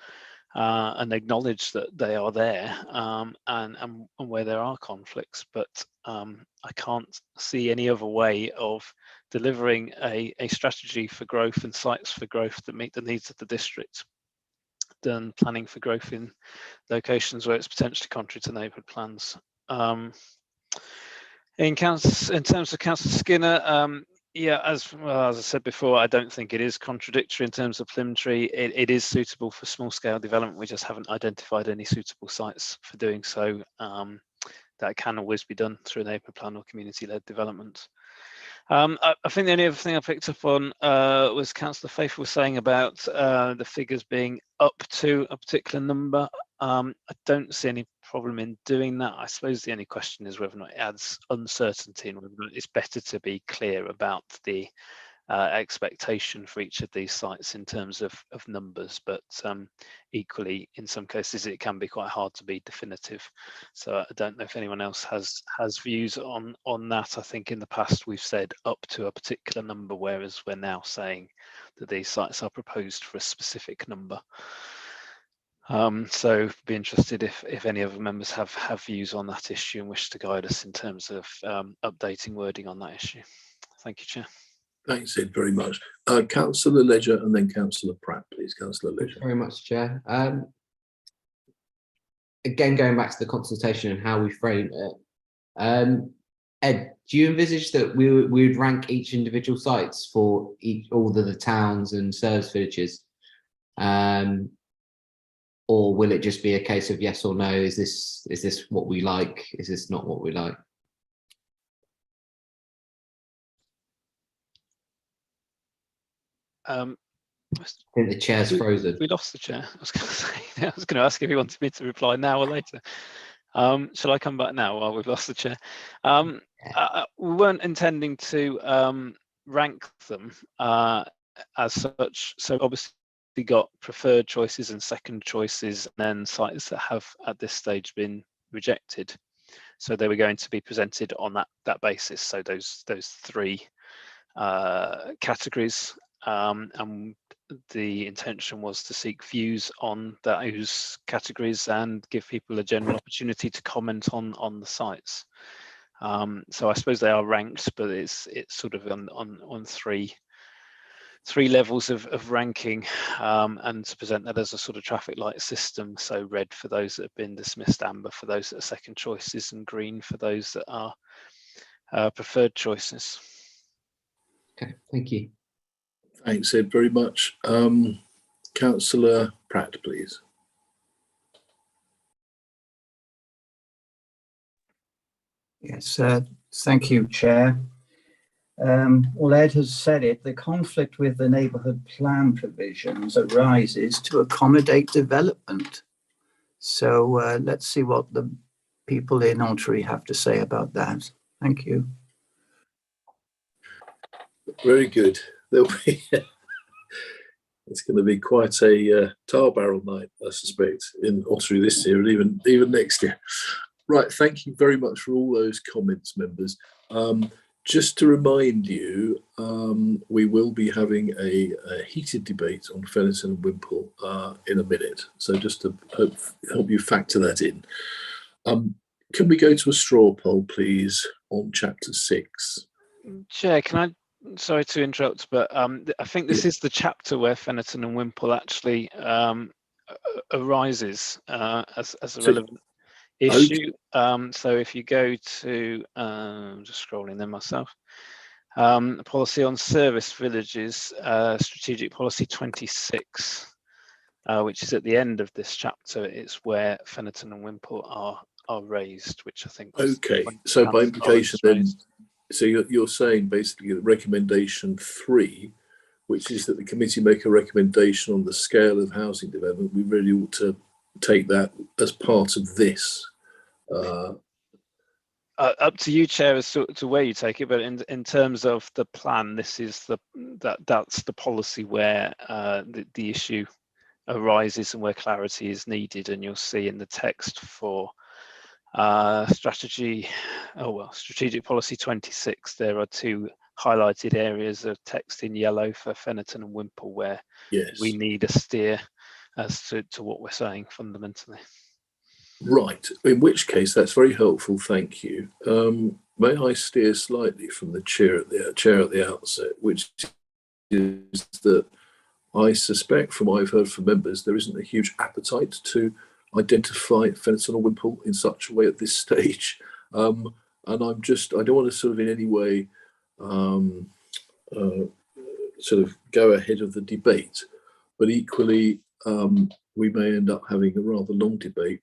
and acknowledge that they are there and where there are conflicts. But I can't see any other way of delivering a strategy for growth and sites for growth that meet the needs of the district than planning for growth in locations where it's potentially contrary to neighbourhood plans. In terms of Councillor Skinner, yeah, as I said before, I don't think it is contradictory in terms of Plymtree. It is suitable for small scale development. We just haven't identified any suitable sites for doing so. That can always be done through a neighbourhood plan or community-led development. I think the only other thing I picked up on was Councillor Faithful saying about the figures being up to a particular number. I don't see any problem in doing that. I suppose the only question is whether or not it adds uncertainty and whether it's better to be clear about the expectation for each of these sites in terms of numbers, but equally in some cases it can be quite hard to be definitive. So I don't know if anyone else has views on that. I think in the past we've said up to a particular number, whereas we're now saying that these sites are proposed for a specific number. So be interested if any other members have views on that issue and wish to guide us in terms of updating wording on that issue. Thank you, Chair. Thanks, Ed, very much. Councillor Ledger and then Councillor Pratt, please. Councillor Ledger. Thank you very much, Chair. Again, going back to the consultation and how we frame it, Ed, do you envisage that we would rank each individual sites for all the towns and service villages? Or will it just be a case of yes or no? Is this what we like? Is this not what we like? I think the chair's frozen. We lost the chair. I was going to say. I was going to ask if he wanted me to reply now or later. Shall I come back now while we've lost the chair? We weren't intending to rank them as such. So obviously we got preferred choices and second choices, and then sites that have at this stage been rejected. So they were going to be presented on that basis. So those three categories, and the intention was to seek views on those categories and give people a general opportunity to comment on the sites. So I suppose they are ranked, but it's sort of on three levels of ranking, and to present that as a sort of traffic light system. So red for those that have been dismissed, amber for those that are second choices, and green for those that are preferred choices. Okay, thank you. Thanks, Ed, very much. Councillor Pratt, please. Yes, thank you, Chair. Well, Ed has said it, the conflict with the neighbourhood plan provisions arises to accommodate development. So let's see what the people in Altry have to say about that. Thank you. Very good. There'll be it's going to be quite a tar barrel night, I suspect, in Ottery this year and even next year. Right, thank you very much for all those comments, members. Just to remind you, we will be having a heated debate on Fennerton and Wimpole in a minute. So just to help you factor that in. Can we go to a straw poll, please, on Chapter 6? Chair, can I, sorry to interrupt, but I think this is the chapter where Fennerton and Wimpole actually arises as a relevant issue. So if you go to, just scrolling there myself, policy on service villages, strategic policy 26, which is at the end of this chapter, it's where Fennerton and Wimpole are raised, which I think was okay. So by implication then, so you're saying basically that recommendation 3, which is that the committee make a recommendation on the scale of housing development, we really ought to take that as part of this. Up to you, Chair, as to where you take it, but in terms of the plan, this is that's the policy where the issue arises and where clarity is needed, and you'll see in the text for strategic policy 26, there are 2 highlighted areas of text in yellow for Fennerton and Wimpole where we need a steer as to what we're saying fundamentally. Right, in which case that's very helpful, thank you. May I steer slightly from the chair at the outset, which is that I suspect from what I've heard from members, there isn't a huge appetite to identify Fennerton or Wimpole in such a way at this stage. And I don't want to sort of in any way sort of go ahead of the debate, but equally we may end up having a rather long debate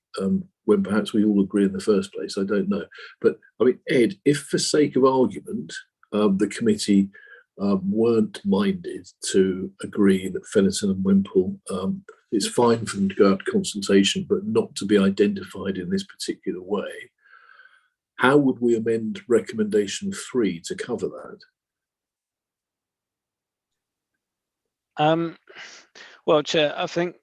when perhaps we all agree in the first place. I don't know. But I mean, Ed, if for sake of argument, the committee weren't minded to agree that Fennerton and Wimpole, it's fine for them to go out to consultation, but not to be identified in this particular way, how would we amend recommendation 3 to cover that? Well, Chair, I think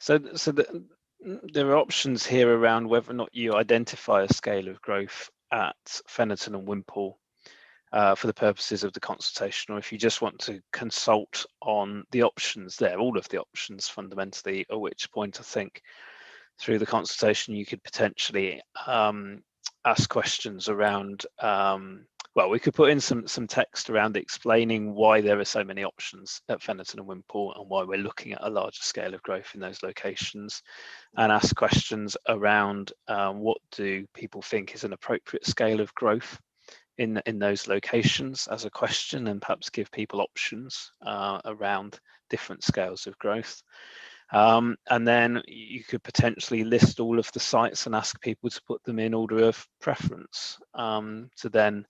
so. There are options here around whether or not you identify a scale of growth at Fennerton and Wimpole for the purposes of the consultation, or if you just want to consult on the options there, all of the options fundamentally, at which point I think through the consultation you could potentially ask questions around, well, we could put in some text around explaining why there are so many options at Fennerton and Wimpole and why we're looking at a larger scale of growth in those locations, and ask questions around what do people think is an appropriate scale of growth in those locations as a question, and perhaps give people options around different scales of growth. And then you could potentially list all of the sites and ask people to put them in order of preference, to then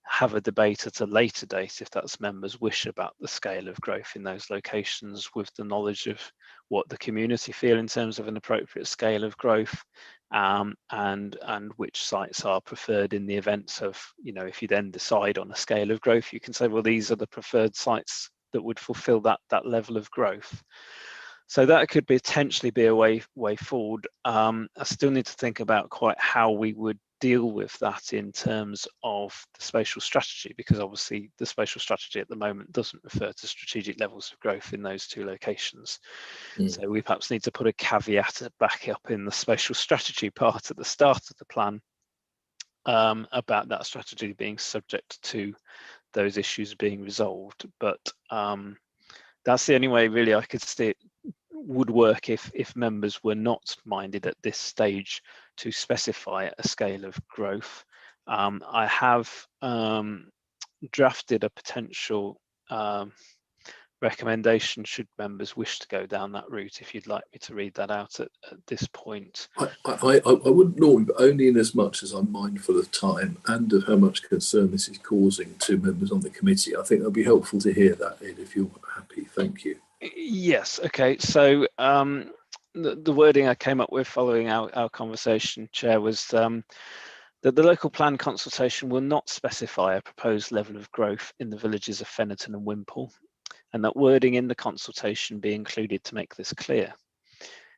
have a debate at a later date, if that's members' wish, about the scale of growth in those locations, with the knowledge of what the community feel in terms of an appropriate scale of growth, and which sites are preferred in the event of, if you then decide on a scale of growth, you can say, well, these are the preferred sites that would fulfill that level of growth. So that could potentially be a way forward. I still need to think about quite how we would deal with that in terms of the spatial strategy, because obviously the spatial strategy at the moment doesn't refer to strategic levels of growth in those two locations. So we perhaps need to put a caveat back up in the spatial strategy part at the start of the plan about that strategy being subject to those issues being resolved. But that's the only way really I could see it would work if members were not minded at this stage to specify a scale of growth. I have drafted a potential recommendation should members wish to go down that route, if you'd like me to read that out at this point. I wouldn't normally, but only in as much as I'm mindful of time and of how much concern this is causing to members on the committee. I think that'll be helpful to hear that, Ed, if you're happy. Thank you. Yes, okay. So the wording I came up with following our conversation, Chair, was that the local plan consultation will not specify a proposed level of growth in the villages of Fennerton and Wimpole, and that wording in the consultation be included to make this clear.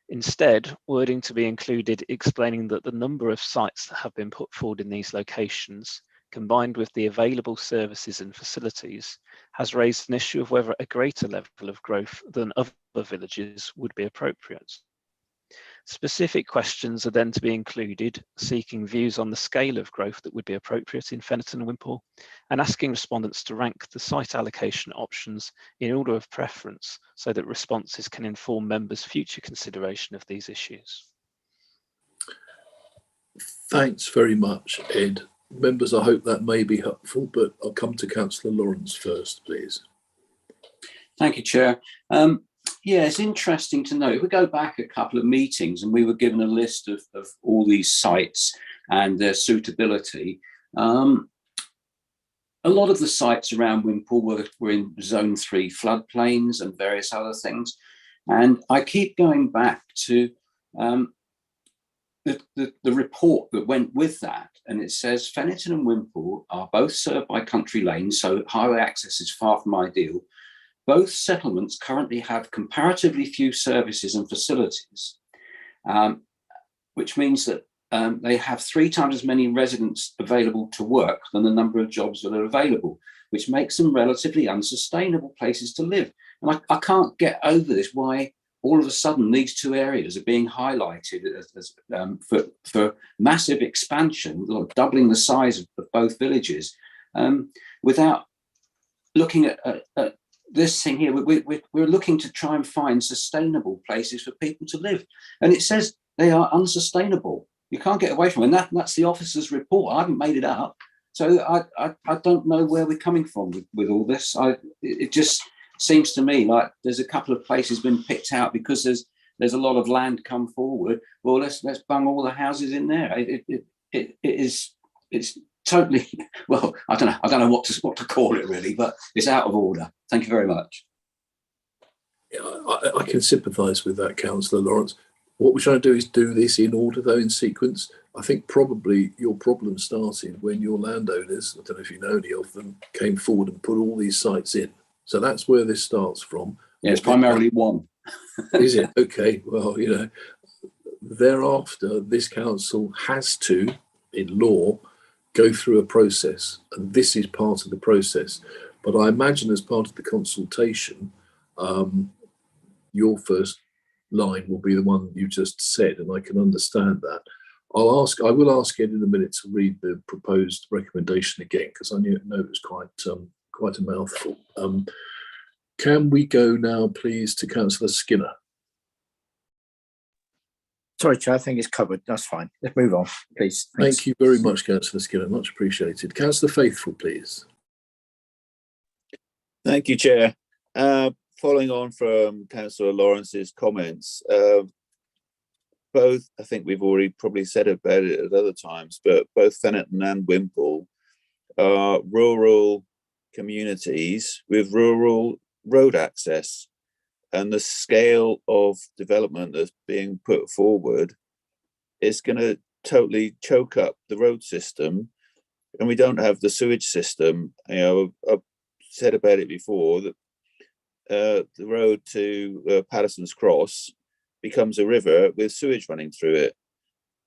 Instead, wording to be included explaining that the number of sites that have been put forward in these locations, combined with the available services and facilities, has raised an issue of whether a greater level of growth than other villages would be appropriate. Specific questions are then to be included, seeking views on the scale of growth that would be appropriate in Fennerton and Wimpole, and asking respondents to rank the site allocation options in order of preference so that responses can inform members' future consideration of these issues. Thanks very much, Ed. Members, I hope that may be helpful, but I'll come to Councillor Lawrence first, please. Thank you, Chair. Yeah, it's interesting to know, if we go back a couple of meetings and we were given a list of all these sites and their suitability, a lot of the sites around Wimpole were in Zone 3 floodplains and various other things. And I keep going back to the report that went with that, and it says Fennerton and Wimpole are both served by country lanes, so highway access is far from ideal. Both settlements currently have comparatively few services and facilities, which means that they have 3 times as many residents available to work than the number of jobs that are available, which makes them relatively unsustainable places to live. And I can't get over this, why all of a sudden these 2 areas are being highlighted as for massive expansion, doubling the size of both villages, without looking at this thing here. We're looking to try and find sustainable places for people to live. And it says they are unsustainable. You can't get away from it. And that's the officer's report. I haven't made it up. So I don't know where we're coming from with all this. It just seems to me like there's a couple of places been picked out because there's a lot of land come forward. Well, let's bung all the houses in there. It's totally, well, I don't know what to call it really, but it's out of order. Thank you very much. Yeah, I can sympathise with that, Councillor Lawrence. What we're trying to do is do this in order, though, in sequence. I think probably your problem started when your landowners, I don't know if you know any of them, came forward and put all these sites in. So that's where this starts from. Yeah, it's primarily one. Is it? Okay. Well, you know, thereafter, this council has to, in law, go through a process, and this is part of the process. But I imagine as part of the consultation, your first line will be the one you just said, and I can understand that. I will ask Ed in a minute to read the proposed recommendation again, because I know it was quite a mouthful. Can we go now, please, to Councillor Skinner? Sorry, Chair, I think it's covered. That's fine. Let's move on, please. Thanks. Thank you very much, Councillor Skinner. Much appreciated. Councillor Faithful, please. Thank you, Chair. Following on from Councillor Lawrence's comments, both, I think we've already probably said about it at other times, but both Fennerton and Wimpole are rural communities with rural road access, and the scale of development that's being put forward is going to totally choke up the road system, and we don't have the sewage system. You know, I've said about it before that the road to Patterson's Cross becomes a river with sewage running through it,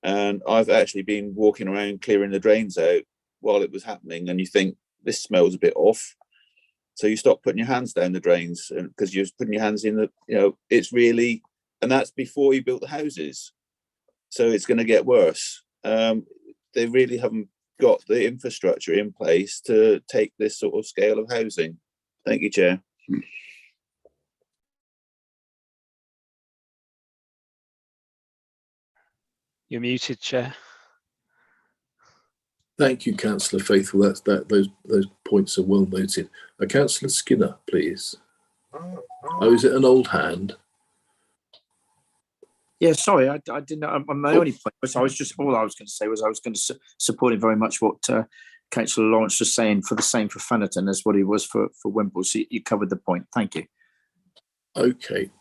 and I've actually been walking around clearing the drains out while it was happening, and you think this smells a bit off. So you stop putting your hands down the drains because you're putting your hands in the, you know, it's really, and that's before you built the houses. So it's going to get worse. They really haven't got the infrastructure in place to take this sort of scale of housing. Thank you, Chair. You're muted, Chair. Thank you, Councillor Faithful. Those points are well noted. Councillor Skinner, please. Oh, is it an old hand? Yeah, sorry, I didn't know. My only point was all I was going to say was I was going to support very much what Councillor Lawrence was saying for Fennerton as what he was for Wimpole. So you covered the point. Thank you. Okay,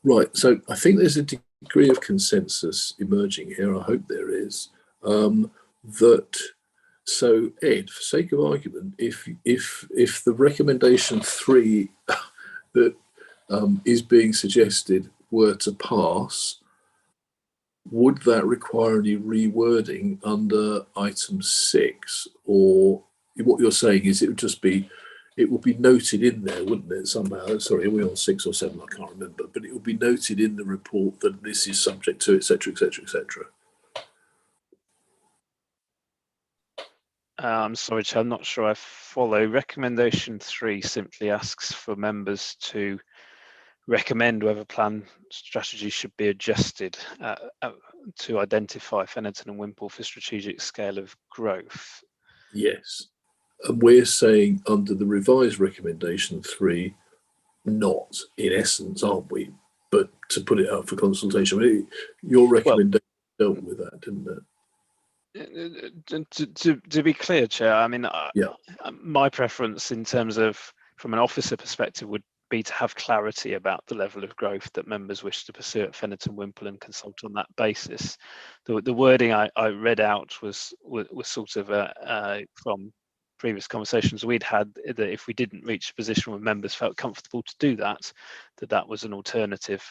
right. So I think there's a degree of consensus emerging here. I hope there is. So Ed, for sake of argument, if the recommendation 3 that is being suggested were to pass, would that require any rewording under item 6? Or what you're saying is it would be noted in there, wouldn't it, somehow? Sorry, are we on 6 or 7? I can't remember, but it would be noted in the report that this is subject to, etc., etc., etc. I'm sorry, Chair, I'm not sure I follow. Recommendation 3 simply asks for members to recommend whether plan strategy should be adjusted to identify Fennerton and Wimpole for strategic scale of growth. Yes. And we're saying under the revised recommendation 3, not in essence, aren't we? But to put it out for consultation. I mean, your recommendation dealt with that, didn't it? To be clear, Chair, I mean, my preference in terms of from an officer perspective would be to have clarity about the level of growth that members wish to pursue at Fennerton Wimpole and consult on that basis. The wording I read out was sort of from previous conversations we'd had, that if we didn't reach a position where members felt comfortable to do that, that was an alternative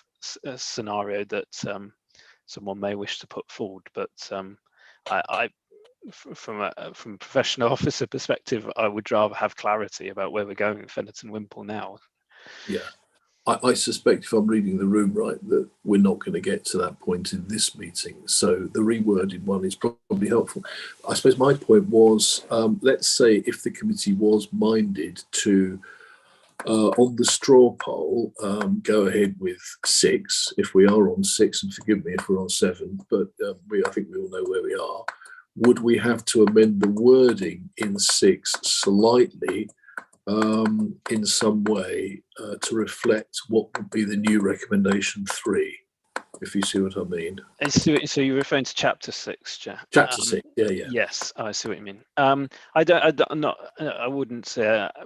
scenario that someone may wish to put forward. But from a professional officer perspective, I would rather have clarity about where we're going at Fennerton Wimpole now. Yeah, I suspect, if I'm reading the room right, that we're not going to get to that point in this meeting. So the reworded one is probably helpful. I suppose my point was, let's say if the committee was minded to, on the straw poll, go ahead with 6, if we are on 6, and forgive me if we're on 7, but I think we all know where we are. Would we have to amend the wording in 6 slightly in some way to reflect what would be the new recommendation 3, if you see what I mean? So you're referring to chapter 6, Chair? Chapter 6, yeah. Yes, I see what you mean. I wouldn't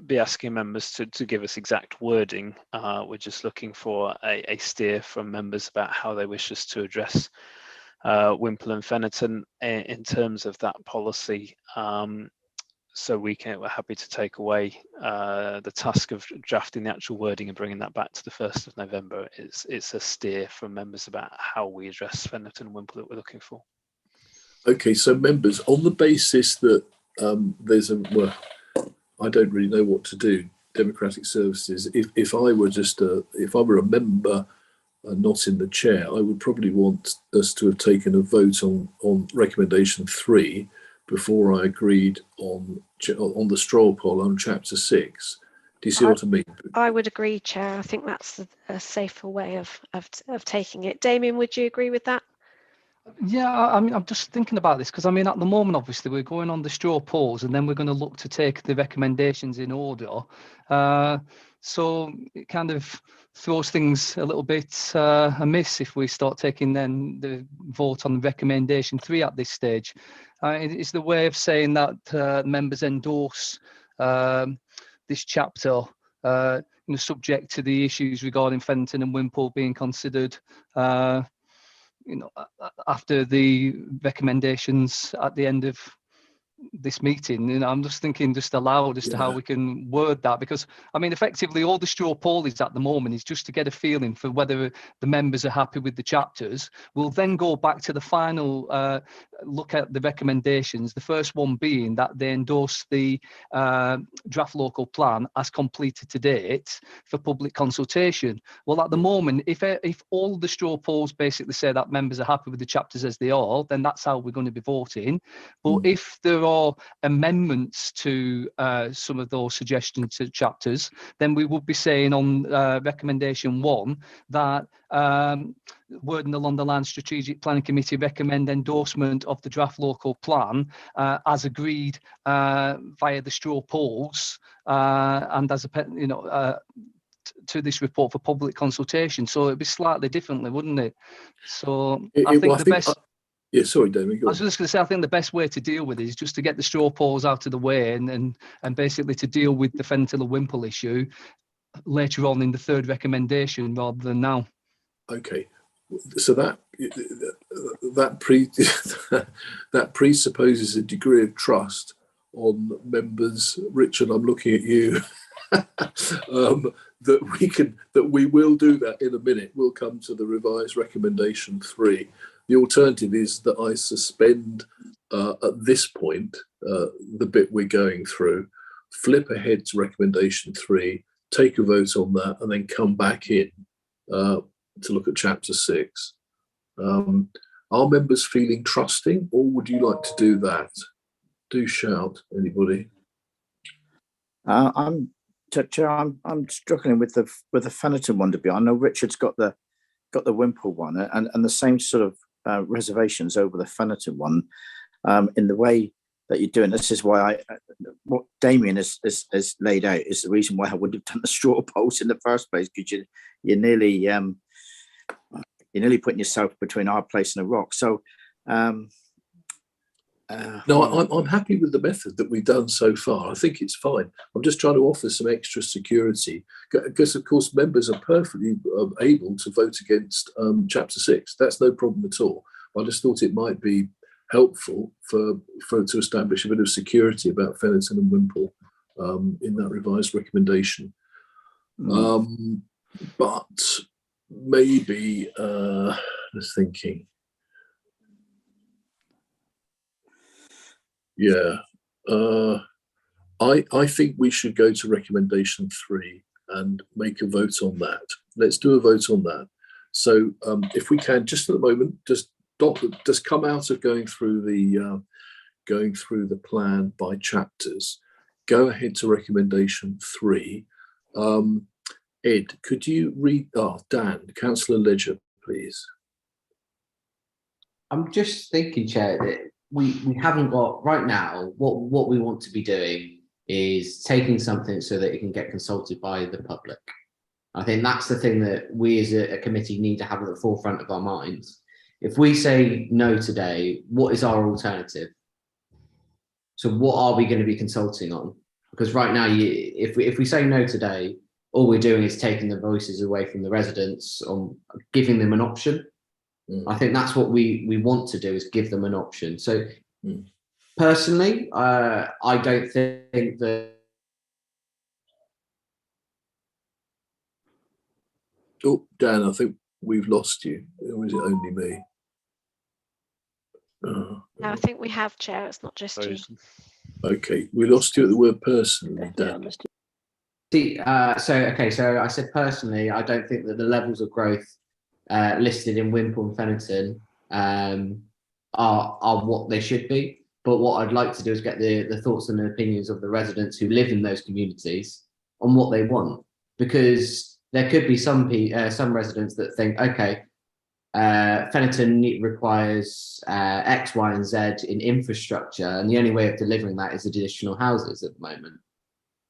be asking members to give us exact wording. We're just looking for a steer from members about how they wish us to address Wimpole and Fennerton in terms of that policy we're happy to take away the task of drafting the actual wording and bringing that back to the 1st of November. It's a steer from members about how we address Fennerton and Wimple that we're looking for. Okay, so members, on the basis that I don't really know what to do. Democratic Services. If I were a member not in the chair, I would probably want us to have taken a vote on recommendation 3 before I agreed on the straw poll on chapter 6. Do you see what I mean? I would agree, Chair. I think that's a safer way of taking it. Damien, would you agree with that? Yeah, I mean, I'm just thinking about this because, I mean, at the moment, obviously, we're going on the straw polls and then we're going to look to take the recommendations in order. So it kind of throws things a little bit amiss if we start taking then the vote on recommendation 3 at this stage. It's the way of saying that members endorse this chapter, subject to the issues regarding Fenton and Wimple being considered after the recommendations at the end of this meeting. I'm just thinking just aloud as to how we can word that, because I mean effectively all the straw poll is at the moment is just to get a feeling for whether the members are happy with the chapters. We'll then go back to the final look at the recommendations, the first one being that they endorse the draft local plan as completed to date for public consultation. Well, at the moment, if all the straw polls basically say that members are happy with the chapters as they are, then that's how we're going to be voting. But if there are amendments to some of those suggestions to chapters, then we would be saying on recommendation 1 that wording along the Land Strategic Planning Committee recommend endorsement of the draft local plan as agreed via the straw polls and as a to this report for public consultation. So it'd be slightly differently, wouldn't it? So I think the best. Yeah, sorry, Damien. I was just going to say, I think the best way to deal with it is just to get the straw polls out of the way and basically to deal with the Fenton and Wimple issue later on in the 3rd recommendation rather than now. Okay, so that presupposes a degree of trust on members. Richard, I'm looking at you. that we will do that in a minute. We'll come to the revised recommendation 3. The alternative is that I suspend at this point the bit we're going through, flip ahead to recommendation 3, take a vote on that, and then come back in to look at chapter 6. Are members feeling trusting, or would you like to do that? Do shout, anybody. I'm struggling with the Fenton one, to be honest. I know Richard's got the Wimple one, and the same sort of reservations over the Fenton one, in the way that you're doing. This is why what Damien has laid out is the reason why I wouldn't have done the straw polls in the first place, because you're nearly putting yourself between our place and a rock. So no, I'm happy with the method that we've done so far. I think it's fine. I'm just trying to offer some extra security because, of course, members are perfectly able to vote against chapter 6. That's no problem at all. I just thought it might be helpful to establish a bit of security about Fenton and Wimple in that revised recommendation. But maybe just thinking. Yeah, I think we should go to recommendation 3 and make a vote on that. Let's do a vote on that. So if we can, just at the moment, just come out of going through the plan by chapters. Go ahead to recommendation 3. Ed, could you read? Dan, Councillor Ledger, please. I'm just thinking, Chair, that we haven't got right now. What we want to be doing is taking something so that it can get consulted by the public. I think that's the thing that we as a committee need to have at the forefront of our minds. If we say no today, what is our alternative? So what are we going to be consulting on? Because right now, if we say no today, all we're doing is taking the voices away from the residents on giving them an option. I think that's what we want to do, is give them an option. So Personally, I don't think that. Oh, Dan, I think we've lost you. Or is it only me? No, I think we have, Chair. It's not just you. Okay, we lost you at the word personally, Dan. So I said personally, I don't think that the levels of growth listed in Wimple and Fennerton are what they should be. But what I'd like to do is get the thoughts and the opinions of the residents who live in those communities on what they want, because there could be some residents that think, okay, Fennerton requires X, Y, and Z in infrastructure, and the only way of delivering that is additional houses at the moment.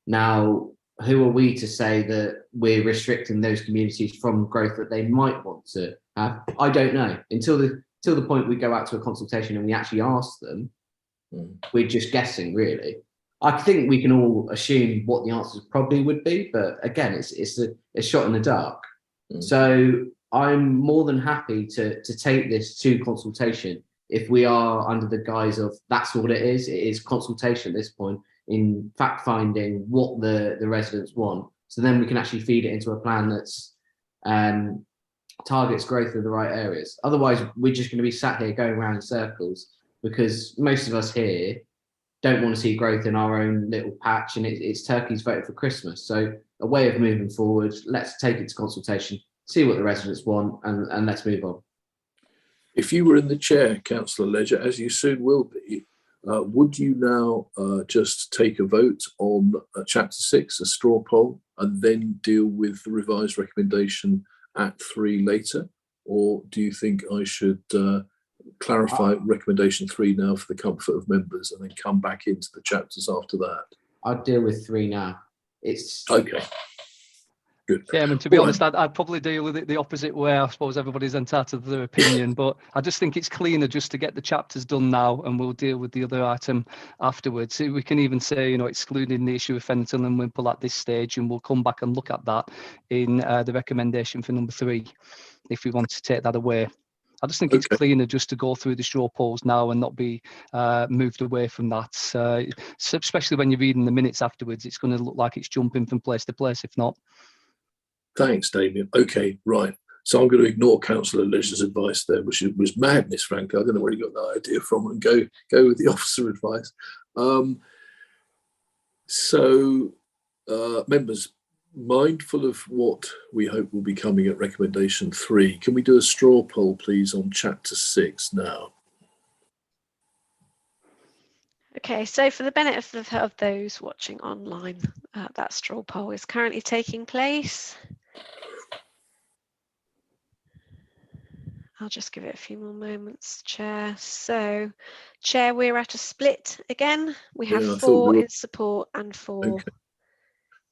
Now, who are we to say that we're restricting those communities from growth that they might want to have? I don't know. Until the point we go out to a consultation and we actually ask them, we're just guessing, really. I think we can all assume what the answers probably would be, but again, it's a shot in the dark. So I'm more than happy to take this to consultation if we are under the guise of that's all it is consultation at this point, in fact finding what the residents want. So then we can actually feed it into a plan that's targets growth in the right areas. Otherwise, we're just going to be sat here going around in circles, because most of us here don't want to see growth in our own little patch, and it's turkeys voted for Christmas. So a way of moving forward, let's take it to consultation, see what the residents want, and let's move on. If you were in the chair, Councillor Ledger, as you soon will be, would you now just take a vote on Chapter 6, a straw poll, and then deal with the revised recommendation at 3 later? Or do you think I should clarify recommendation 3 now for the comfort of members, and then come back into the chapters after that? I'd deal with 3 now. It's okay. Good. Yeah, I mean, to be honest, I'd probably deal with it the opposite way. I suppose everybody's entitled to their opinion, but I just think it's cleaner just to get the chapters done now, and we'll deal with the other item afterwards. So we can even say, excluding the issue of Fenton and Wimple at this stage, and we'll come back and look at that in the recommendation for number 3, if we want to take that away. I just think it's cleaner just to go through the straw polls now and not be moved away from that. So especially when you're reading the minutes afterwards, it's going to look like it's jumping from place to place, if not. Thanks, Damien. Okay, right. So I'm going to ignore Councillor Ledger's advice there, which was madness, frankly. I don't know where he got that idea from, and go with the officer advice. Members, mindful of what we hope will be coming at recommendation 3, can we do a straw poll, please, on Chapter 6 now? Okay, so for the benefit of those watching online, that straw poll is currently taking place. I'll just give it a few more moments, Chair. So, Chair, we're at a split again. We have 4 in support and 4. Okay.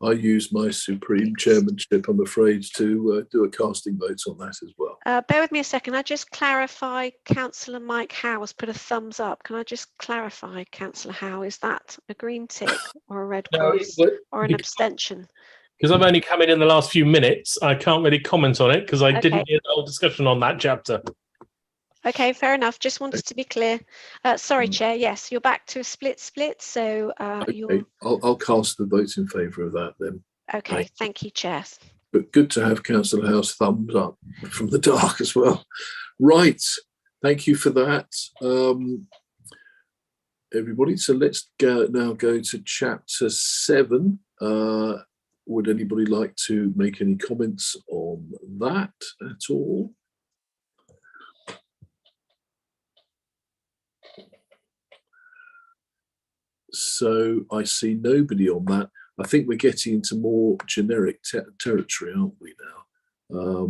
I use my supreme chairmanship, I'm afraid, to do a casting vote on that as well. Bear with me a second. I just clarify, Councillor Mike Howe has put a thumbs up. Can I just clarify, Councillor Howe, is that a green tick or a red cross or an abstention? Because I've only come in the last few minutes, I can't really comment on it because I didn't hear the whole discussion on that chapter. Okay, fair enough. Just wanted to be clear. Sorry, Chair. Yes, you're back to a split. So you're. I'll cast the vote in favour of that then. Okay, thank you, Chair. But good to have Councillor Howe's thumbs up from the dark as well. Right, thank you for that, everybody. So let's now go to Chapter 7. Would anybody like to make any comments on that at all? So I see nobody on that. I think we're getting into more generic territory, aren't we now?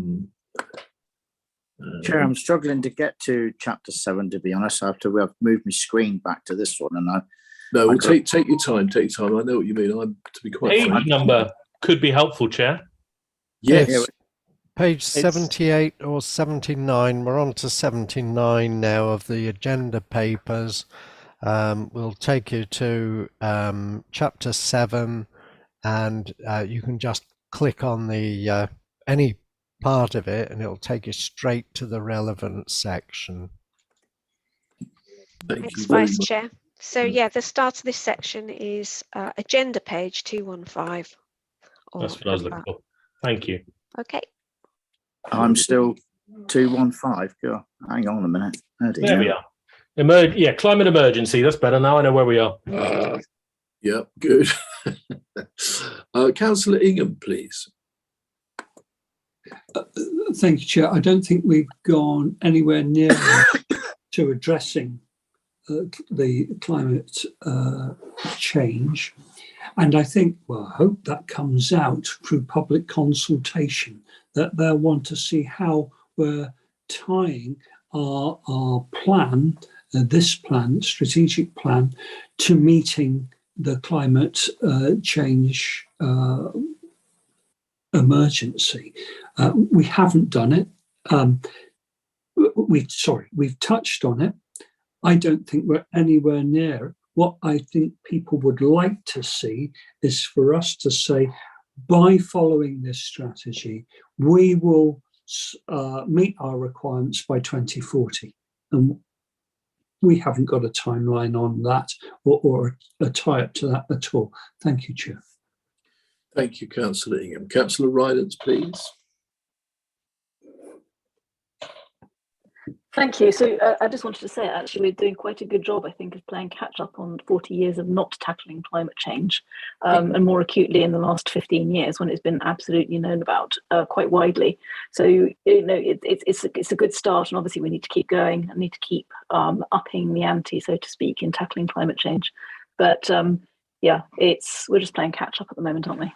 Chair, I'm struggling to get to Chapter 7, to be honest. I've moved my screen back to this one, and take your time. Take your time. I know what you mean. To be quite page frank, number could be helpful, Chair. Yes. Page 78 or 79. We're on to 79 now of the agenda papers. We'll take you to Chapter 7, and you can just click on the any part of it, and it'll take you straight to the relevant section. Thanks, Vice Chair. So yeah, the start of this section is agenda page 215. That's what I was looking for. Thank you. Okay. I'm still 215. Go. Hang on a minute. There we are. Yeah, climate emergency. That's better. Now I know where we are. Yeah, good. Councillor Ingham, please. Thank you, Chair. I don't think we've gone anywhere near to addressing the climate change. And I think, well, I hope that comes out through public consultation, that they'll want to see how we're tying our plan, this plan, strategic plan, to meeting the climate change emergency. We haven't done it. We've touched on it. I don't think we're anywhere near it. What I think people would like to see is for us to say, by following this strategy, we will meet our requirements by 2040. And we haven't got a timeline on that or a tie-up to that at all. Thank you, Chair. Thank you, Councillor Ingham. Councillor Rylance, please. Thank you. So I just wanted to say, actually, we're doing quite a good job, I think, of playing catch up on 40 years of not tackling climate change, and more acutely in the last 15 years when it's been absolutely known about quite widely. So, you know, it's a good start, and obviously we need to keep going and need to keep upping the ante, so to speak, in tackling climate change. But yeah, we're just playing catch up at the moment, aren't we?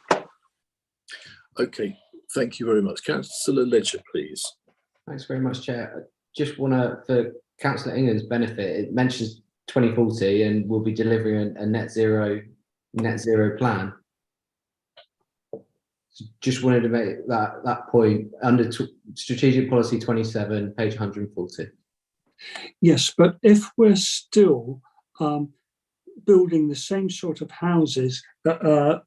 Okay, thank you very much. Councillor Ledger, please. Thanks very much, Chair. Just want to, for Councillor Ingham's benefit, it mentions 2040 and we'll be delivering a net zero plan. Just wanted to make that point under strategic policy 27, page 140. Yes, but if we're still building the same sort of houses that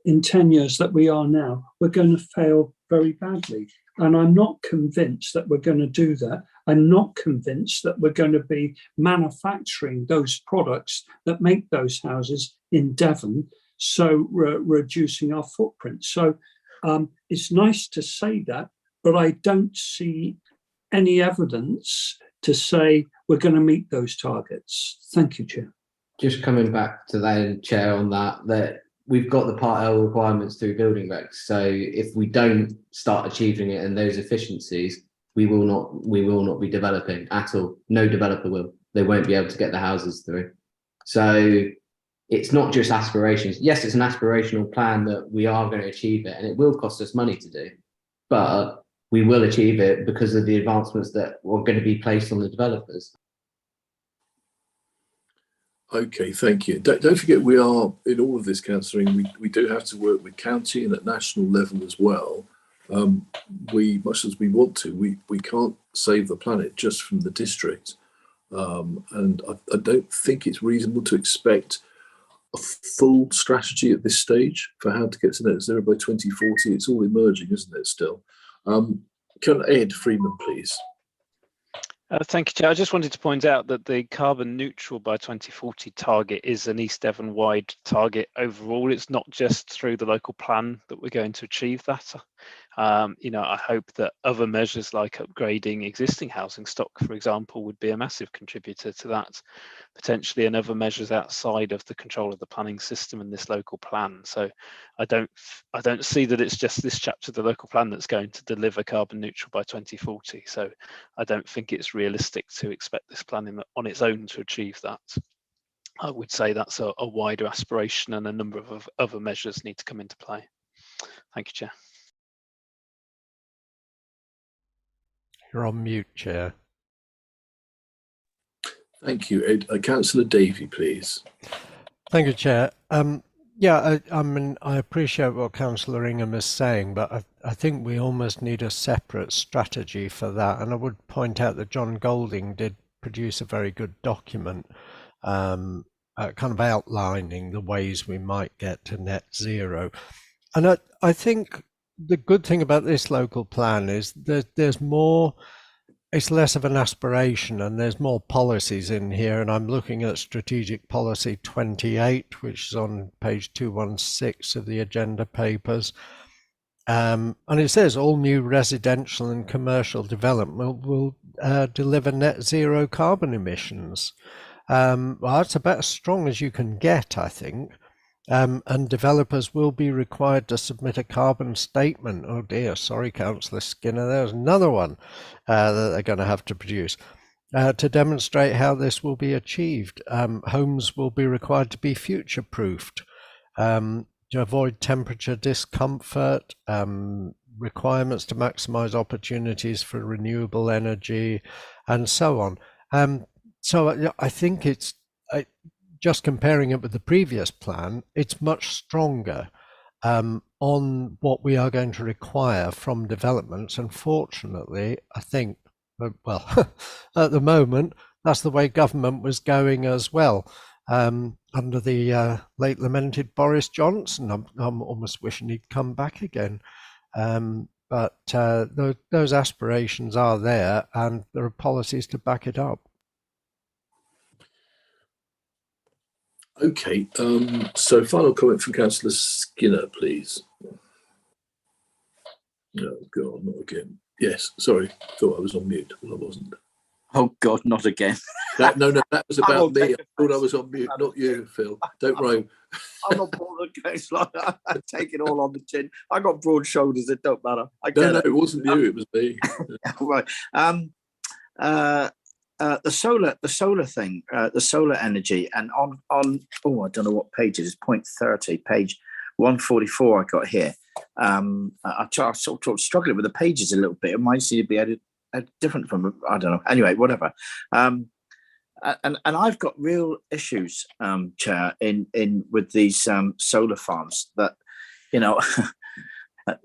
in 10 years that we are now, we're going to fail very badly. And I'm not convinced that we're going to do that. I'm not convinced that we're going to be manufacturing those products that make those houses in Devon, so reducing our footprint. So it's nice to say that, but I don't see any evidence to say we're going to meet those targets. Thank you, Chair. Just coming back to that, Chair, on that we've got the Part L requirements through building regs. So if we don't start achieving it and those efficiencies, we will not be developing at all. No developer will. They won't be able to get the houses through. So it's not just aspirations. Yes, it's an aspirational plan that we are going to achieve it, and it will cost us money to do, but we will achieve it because of the advancements that are going to be placed on the developers. Okay, thank you. Don't forget, we are in all of this counselling. We do have to work with county and at national level as well. Much as we want to, we can't save the planet just from the district. And I don't think it's reasonable to expect a full strategy at this stage for how to get to net zero by 2040. It's all emerging, isn't it, still? Can Ed Freeman, please? Thank you, Chair. I just wanted to point out that the carbon neutral by 2040 target is an East Devon wide target overall. It's not just through the local plan that we're going to achieve that. I hope that other measures like upgrading existing housing stock, for example, would be a massive contributor to that, potentially, and other measures outside of the control of the planning system and this local plan. So I don't see that it's just this chapter of the local plan that's going to deliver carbon neutral by 2040. So I don't think it's realistic to expect this plan on its own to achieve that. I would say that's a wider aspiration, and a number of other measures need to come into play. Thank you, Chair. You're on mute, Chair. Thank you, Ed. Councillor Davey, please. Thank you, Chair. Yeah, I mean, I appreciate what Councillor Ingham is saying, but I think we almost need a separate strategy for that. And I would point out that John Golding did produce a very good document kind of outlining the ways we might get to net zero. And I think the good thing about this local plan is that there's more it's less of an aspiration and there's more policies in here. And I'm looking at Strategic Policy 28, which is on page 216 of the agenda papers. And it says all new residential and commercial development will deliver net zero carbon emissions. Well, that's about as strong as you can get, I think. And developers will be required to submit a carbon statement. Oh dear, sorry, Councillor Skinner, there's another one that they're going to have to produce to demonstrate how this will be achieved. Homes will be required to be future-proofed to avoid temperature discomfort, requirements to maximise opportunities for renewable energy, and so on. So I think it's just comparing it with the previous plan, it's much stronger on what we are going to require from developments. And fortunately, I think, well, at the moment, that's the way government was going as well. Under the late lamented Boris Johnson, I'm almost wishing he'd come back again. But those aspirations are there, and there are policies to back it up. Okay, so final comment from Councillor Skinner, please. Oh God, not again. Yes, sorry, thought I was on mute. Well, I wasn't. Oh God, not again. No, that was about me. I thought I was on mute, not you, Phil. Don't worry. I'm not bothered. It's like I take it all on the chin. I got broad shoulders. It don't matter. No, it wasn't you. It was me. Right. The solar thing, the solar energy, and on I don't know what page it is. Point 30, page 144. I got here. I sort of struggling with the pages a little bit. It might seem to be different from, I don't know. Anyway, whatever. And I've got real issues, Chair, in with these solar farms that, you know,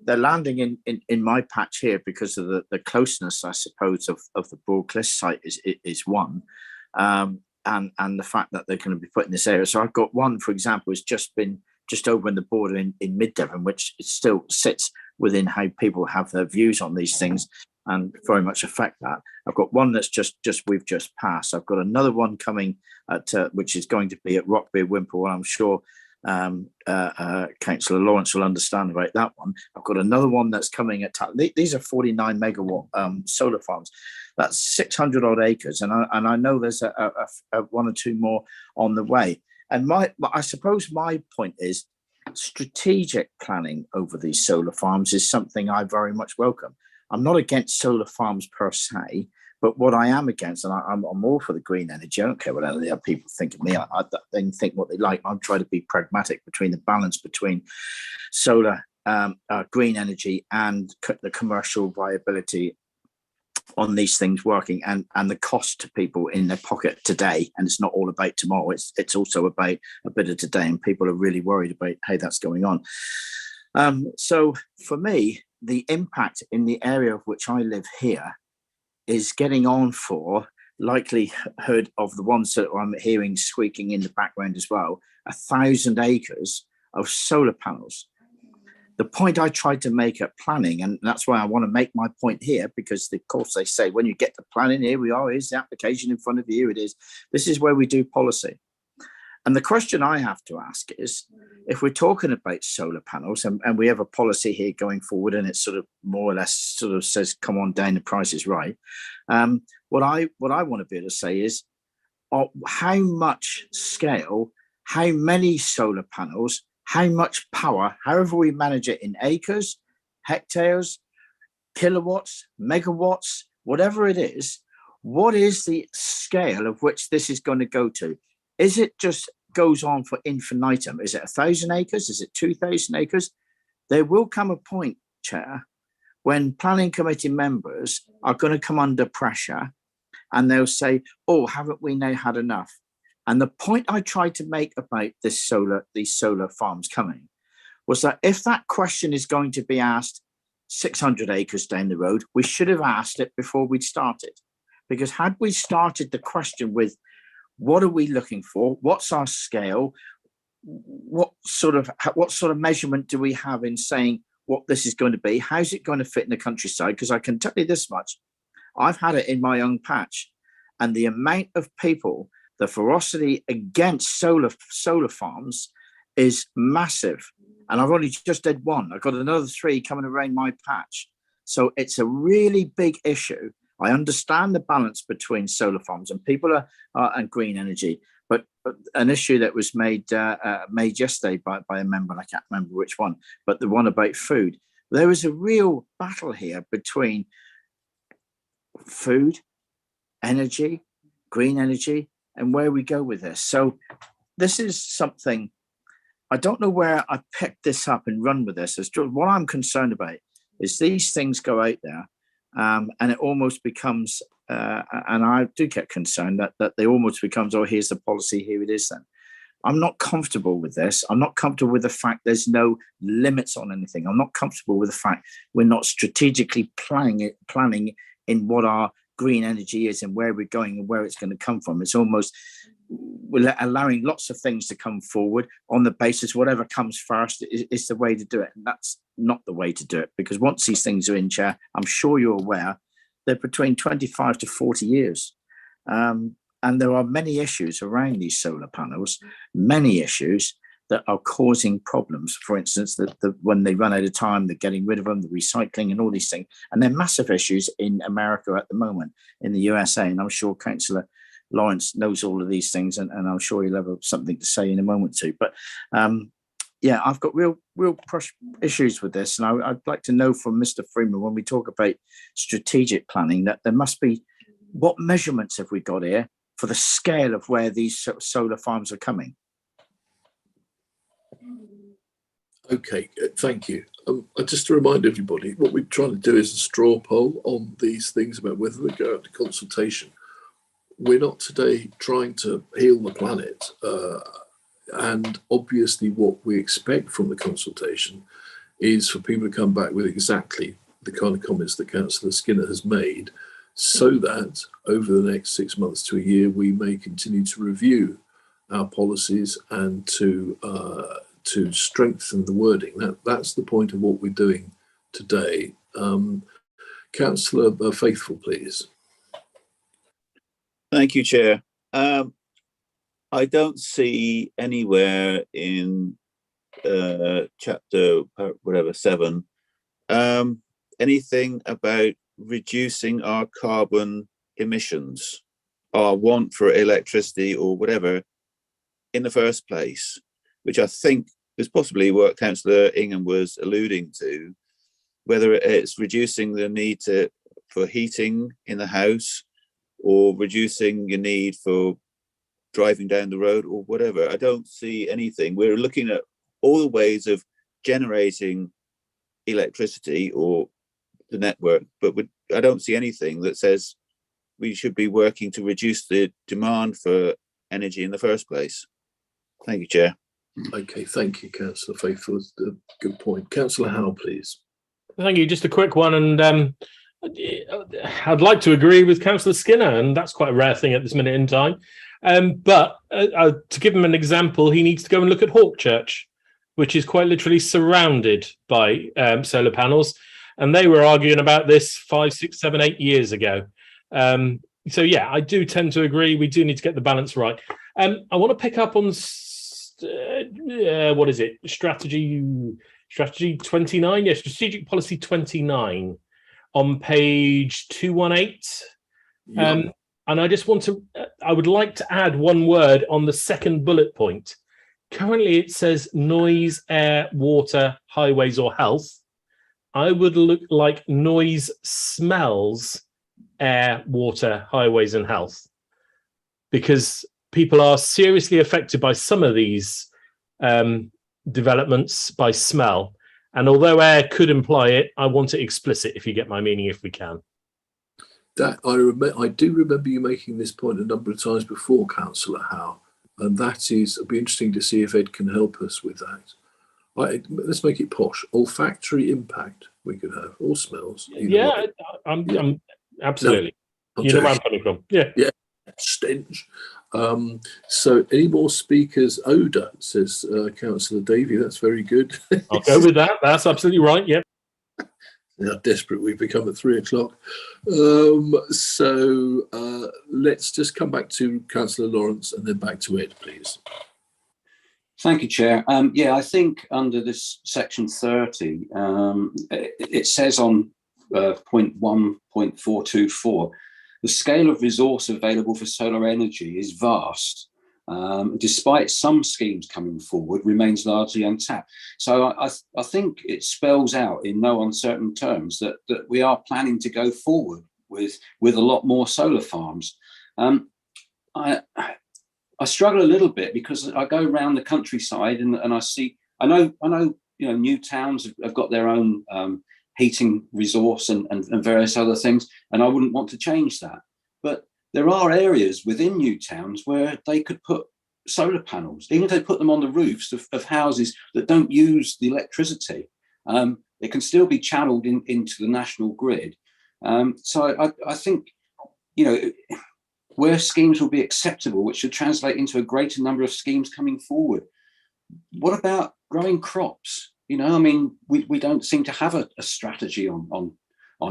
they're landing in my patch here because of the closeness, I suppose, of the Broadcliff site is one, and the fact that they're going to be put in this area. So I've got one, for example, has just been just over in the border in Mid Devon, which still sits within how people have their views on these things and very much affect that. I've got one that's we've just passed. I've got another one coming at which is going to be at Rockbeard Wimpole, and I'm sure Councillor Lawrence will understand about that one. I've got another one that's coming at these are 49 megawatt solar farms. That's 600 odd acres, and I know there's a one or two more on the way. And I suppose my point is strategic planning over these solar farms is something I very much welcome. I'm not against solar farms per se, but what I am against, and I'm all for the green energy. I don't care what any other people think of me. They can think what they like. I'm trying to be pragmatic between the balance between solar, green energy, and the commercial viability on these things working, and the cost to people in their pocket today. And it's not all about tomorrow. It's also about a bit of today, and people are really worried about how that's going on. So for me, the impact in the area of which I live here is getting on for likelihood of the ones that I'm hearing squeaking in the background as well, 1,000 acres of solar panels. The point I tried to make at planning, and that's why I want to make my point here, because of course they say when you get to planning, here we are, here's the application in front of you, here it is. This is where we do policy. And the question I have to ask is, if we're talking about solar panels and we have a policy here going forward, and it sort of more or less sort of says, come on down, the price is right. What I want to be able to say is how much scale, how many solar panels, how much power, however we manage it in acres, hectares, kilowatts, megawatts, whatever it is, what is the scale of which this is going to go to? Is it just goes on for infinitum? Is it 1,000 acres? Is it 2,000 acres? There will come a point, Chair, when planning committee members are going to come under pressure and they'll say, oh, haven't we now had enough? And the point I tried to make about these solar farms coming was that if that question is going to be asked 600 acres down the road, we should have asked it before we'd started. Because had we started the question with, what are we looking for? What's our scale? What sort of measurement do we have in saying what this is going to be? How's it going to fit in the countryside? Because I can tell you this much, I've had it in my own patch, and the amount of people, the ferocity against solar farms is massive. And I've only just did one. I've got another 3 coming around my patch. So it's a really big issue. I understand the balance between solar farms and people and green energy, but an issue that was made yesterday by a member, and I can't remember which one, but the one about food. There is a real battle here between food, energy, green energy, and where we go with this. So this is something, I don't know where I picked this up and run with this. What I'm concerned about is these things go out there, and it almost becomes, and I do get concerned that they almost becomes, oh, here's the policy, here it is then. I'm not comfortable with this. I'm not comfortable with the fact there's no limits on anything. I'm not comfortable with the fact we're not strategically planning in what our green energy is and where we're going and where it's going to come from. It's almost, we're allowing lots of things to come forward on the basis whatever comes first is the way to do it. And that's not the way to do it, because once these things are in, Chair, I'm sure you're aware, they're between 25 to 40 years. And there are many issues around these solar panels, many issues that are causing problems. For instance, when they run out of time, they're getting rid of them, the recycling and all these things. And they're massive issues in America at the moment, in the USA. And I'm sure Councillor Lawrence knows all of these things, and I'm sure he'll have something to say in a moment too. But yeah, I've got real issues with this. And I'd like to know from Mr. Freeman, when we talk about strategic planning, that there must be, what measurements have we got here for the scale of where these solar farms are coming? Okay, thank you. Just to remind everybody, what we're trying to do is a straw poll on these things about whether they go out to consultation. We're not today trying to heal the planet. And obviously what we expect from the consultation is for people to come back with exactly the kind of comments that Councillor Skinner has made, so that over the next 6 months to a year, we may continue to review our policies and to strengthen the wording. That's the point of what we're doing today. Councillor Faithful, please. Thank you, Chair. I don't see anywhere in chapter whatever 7 anything about reducing our carbon emissions, our want for electricity or whatever in the first place, which I think is possibly what Councillor Ingham was alluding to, whether it's reducing the need for heating in the house or reducing your need for driving down the road or whatever. I don't see anything. We're looking at all the ways of generating electricity or the network, but I don't see anything that says we should be working to reduce the demand for energy in the first place. Thank you, Chair. Okay, thank you, Councillor Faithful. That's a good point. Councillor Howe, please. Thank you. Just a quick one, and I'd like to agree with Councillor Skinner, and that's quite a rare thing at this minute in time. But to give him an example, he needs to go and look at Hawkchurch, which is quite literally surrounded by solar panels. And they were arguing about this 5, 6, 7, 8 years ago. So, yeah, I do tend to agree. We do need to get the balance right. I want to pick up on, what is it? Strategy 29? Yeah, Strategic Policy 29 on page 218. Yeah. And I just want to, I would like to add one word on the second bullet point. Currently, it says noise, air, water, highways, or health. I would look like noise, smells, air, water, highways, and health, because people are seriously affected by some of these developments by smell. And although air could imply it, I want it explicit, if you get my meaning, if we can. I do remember you making this point a number of times before, Councillor Howe, and that is, it'll be interesting to see if Ed can help us with that. Let's make it posh. Olfactory impact we could have, or smells. Yeah, I'm absolutely. No, you know where I'm coming from. Yeah. Yeah, stench. So any more speakers? Odour, says Councillor Davey. That's very good. I'll go with that. That's absolutely right. Yep. how desperate we've become at 3 o'clock. Let's just come back to Councillor Lawrence and then back to Ed, please. Thank you, Chair. Yeah, I think under this section 30, it says on point 1.424, the scale of resource available for solar energy is vast. Despite some schemes coming forward, remains largely untapped. So I think it spells out in no uncertain terms that we are planning to go forward with a lot more solar farms. I struggle a little bit because I go around the countryside and I know new towns have got their own heating resource and various other things, and I wouldn't want to change that. But there are areas within new towns where they could put solar panels, even if they put them on the roofs of houses that don't use the electricity. It can still be channeled into the national grid. So I think, where schemes will be acceptable, which should translate into a greater number of schemes coming forward. What about growing crops? We don't seem to have a strategy on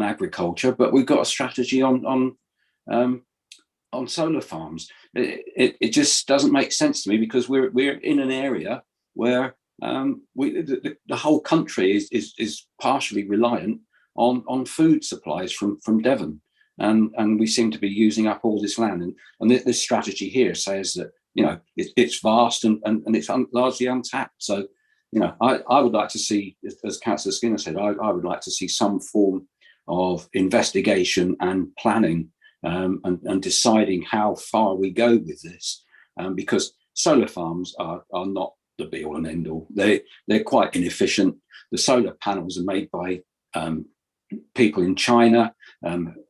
agriculture, but we've got a strategy on solar farms. It just doesn't make sense to me, because we're in an area where the whole country is partially reliant on food supplies from Devon. And we seem to be using up all this land. And this strategy here says that, it's vast and it's largely untapped. So, I would like to see, as Councillor Skinner said, I would like to see some form of investigation and planning and deciding how far we go with this. Because solar farms are not the be all and end all. They're quite inefficient. The solar panels are made by people in China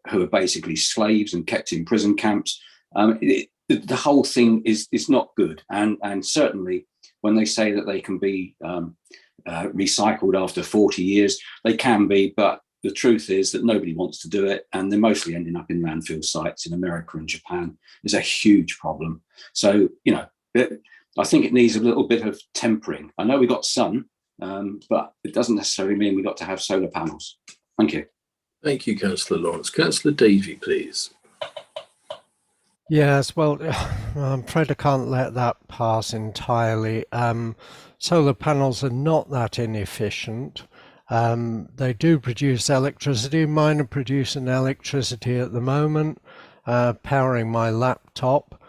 who are basically slaves and kept in prison camps. The whole thing is not good, and certainly when they say that they can be recycled after 40 years, they can be, but the truth is that nobody wants to do it, and they're mostly ending up in landfill sites in America and Japan. It's a huge problem. So, I think it needs a little bit of tempering. I know we got sun, but it doesn't necessarily mean we got to have solar panels. Thank you. Thank you, Councillor Lawrence. Councillor Davey, please. Yes, well, I'm afraid I can't let that pass entirely. Solar panels are not that inefficient. They do produce electricity. Mine are producing electricity at the moment, powering my laptop.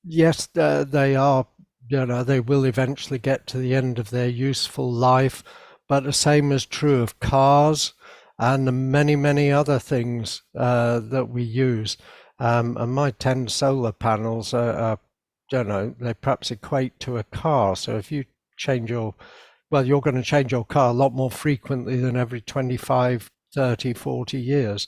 Yes, they are, they will eventually get to the end of their useful life, but the same is true of cars and the many other things that we use. And my 10 solar panels are, they perhaps equate to a car. So if you change you're going to change your car a lot more frequently than every 25, 30, 40 years.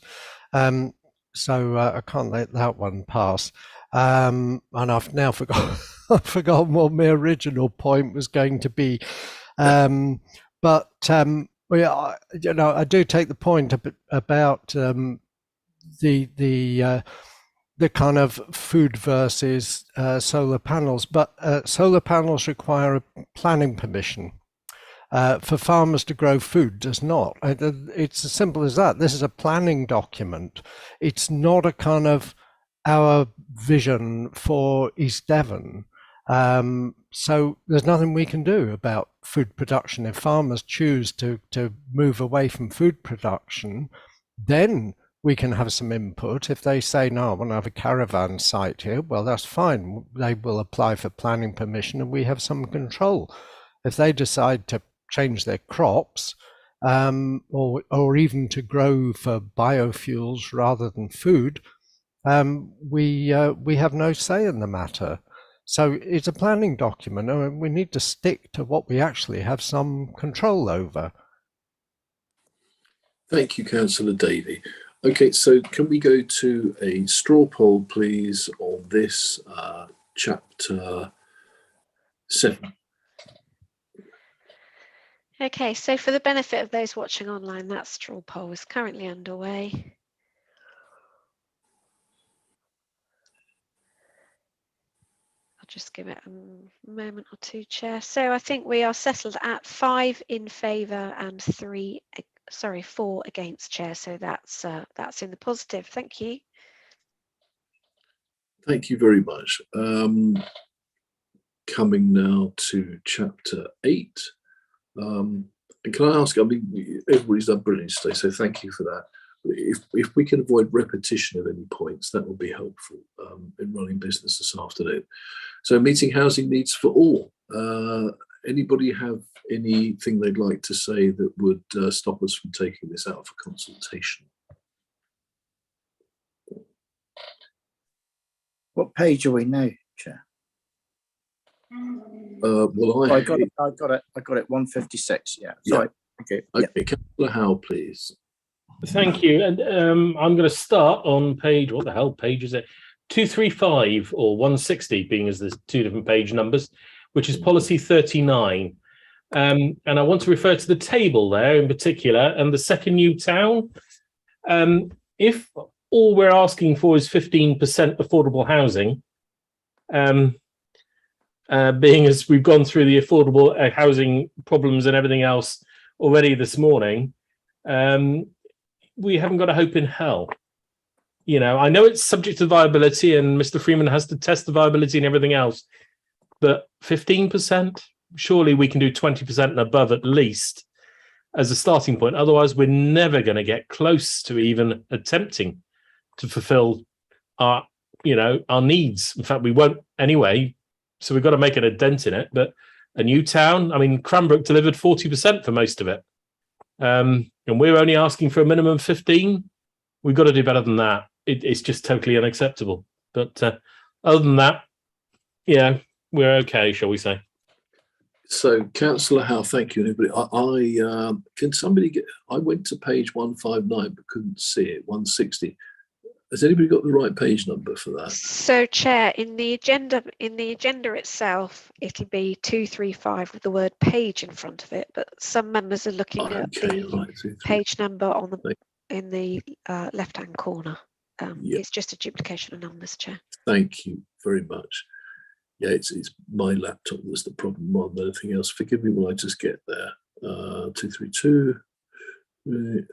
So I can't let that one pass. And I've now forgotten what my original point was going to be. I do take the point about the kind of food versus solar panels, but solar panels require a planning permission. For farmers to grow food does not. It's as simple as that. This is a planning document. It's not a kind of our vision for East Devon. So there's nothing we can do about food production. If farmers choose to move away from food production, then we can have some input. If they say, no, I want to have a caravan site here, well, that's fine. They will apply for planning permission and we have some control. If they decide to change their crops, or even to grow for biofuels rather than food, we have no say in the matter. So it's a planning document, and we need to stick to what we actually have some control over. Thank you, Councillor Davey. Okay, so can we go to a straw poll, please, on this chapter 7? Okay, so for the benefit of those watching online, that straw poll is currently underway. I'll just give it a moment or two, Chair. So I think we are settled at 5 in favour and 4 against, Chair. So that's in the positive. Thank you. Thank you very much. Coming now to chapter 8. And can I ask, I mean, everybody's done brilliant today, so thank you for that. If we can avoid repetition of any points, that would be helpful in running business this afternoon. So meeting housing needs for all. Anybody have anything they'd like to say that would stop us from taking this out for consultation? What page are we now, Chair? Well, I got it. 156. Yeah. Sorry. Okay. Okay. Councillor Howe, please. Thank you. And I'm going to start on page, what the hell page is it? 235 or 160, being as there's two different page numbers, which is policy 39. And I want to refer to the table there in particular and the second new town. If all we're asking for is 15% affordable housing, being as we've gone through the affordable housing problems and everything else already this morning, we haven't got a hope in hell. You know, I know it's subject to viability and Mr. Freeman has to test the viability and everything else, but 15%, surely we can do 20% and above at least as a starting point. Otherwise, we're never going to get close to even attempting to fulfill our needs. In fact, we won't anyway. So we've got to make it a dent in it. But a new town, I mean, Cranbrook delivered 40% for most of it. And we're only asking for a minimum of 15. We've got to do better than that. It's just totally unacceptable. But other than that, yeah, we're okay, shall we say. So, Councillor Howe, thank you. Anybody, can somebody get, I went to page 159 but couldn't see it, 160. Has anybody got the right page number for that? So, Chair, in the agenda itself, it'll be 235 with the word page in front of it. But some members are looking at the page number in the left-hand corner. It's just a duplication of numbers, Chair. Thank you very much. Yeah, it's my laptop that's the problem more than anything else. Forgive me when I just get there. 232. Right.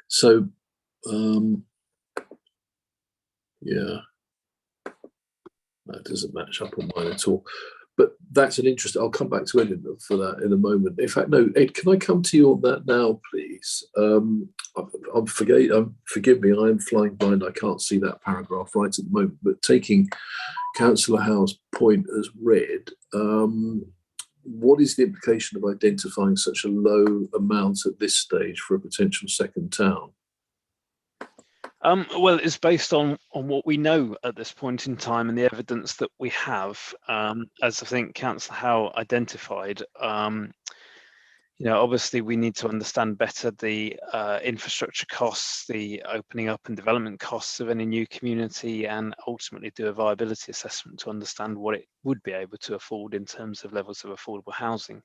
So, yeah, that doesn't match up on mine at all. But that's an interest. I'll come back to Ed for that in a moment. In fact, no, Ed, can I come to you on that now, please? Forgive me, I am flying blind. I can't see that paragraph right at the moment. But taking Councillor Howe's point as read, what is the implication of identifying such a low amount at this stage for a potential second town? Well, it's based on what we know at this point in time and the evidence that we have. As I think Councillor Howe identified, obviously we need to understand better the infrastructure costs, the opening up and development costs of any new community, and ultimately do a viability assessment to understand what it would be able to afford in terms of levels of affordable housing.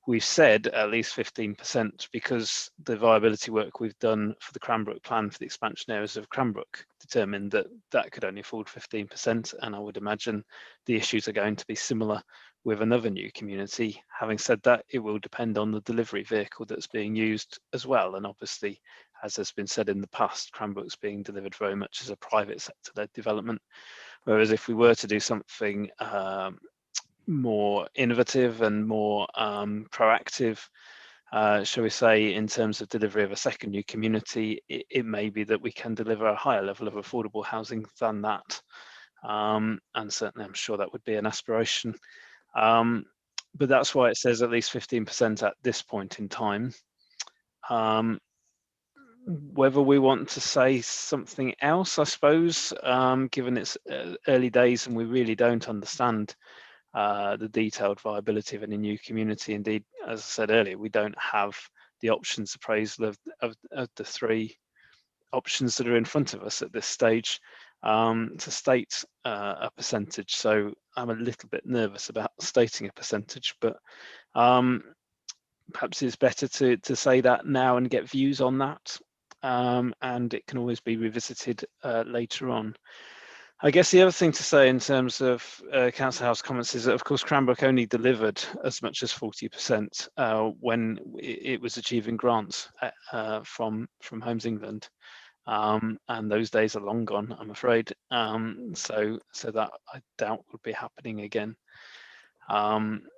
We've said at least 15% because the viability work we've done for the Cranbrook plan for the expansion areas of Cranbrook determined that that could only afford 15%, and I would imagine the issues are going to be similar with another new community. Having said that, it will depend on the delivery vehicle that's being used as well, and obviously, as has been said in the past, Cranbrook's being delivered very much as a private sector-led development, whereas if we were to do something more innovative and more proactive, shall we say, in terms of delivery of a second new community, it may be that we can deliver a higher level of affordable housing than that. And certainly I'm sure that would be an aspiration. But that's why it says at least 15% at this point in time. Whether we want to say something else, I suppose, given it's early days and we really don't understand the detailed viability of any new community. Indeed, as I said earlier, we don't have the options appraisal of the three options that are in front of us at this stage to state a percentage. So I'm a little bit nervous about stating a percentage, but perhaps it's better to say that now and get views on that, and it can always be revisited later on. I guess the other thing to say in terms of Council House comments is that, of course, Cranbrook only delivered as much as 40% when it was achieving grants from Homes England. And those days are long gone, I'm afraid. So that I doubt would be happening again.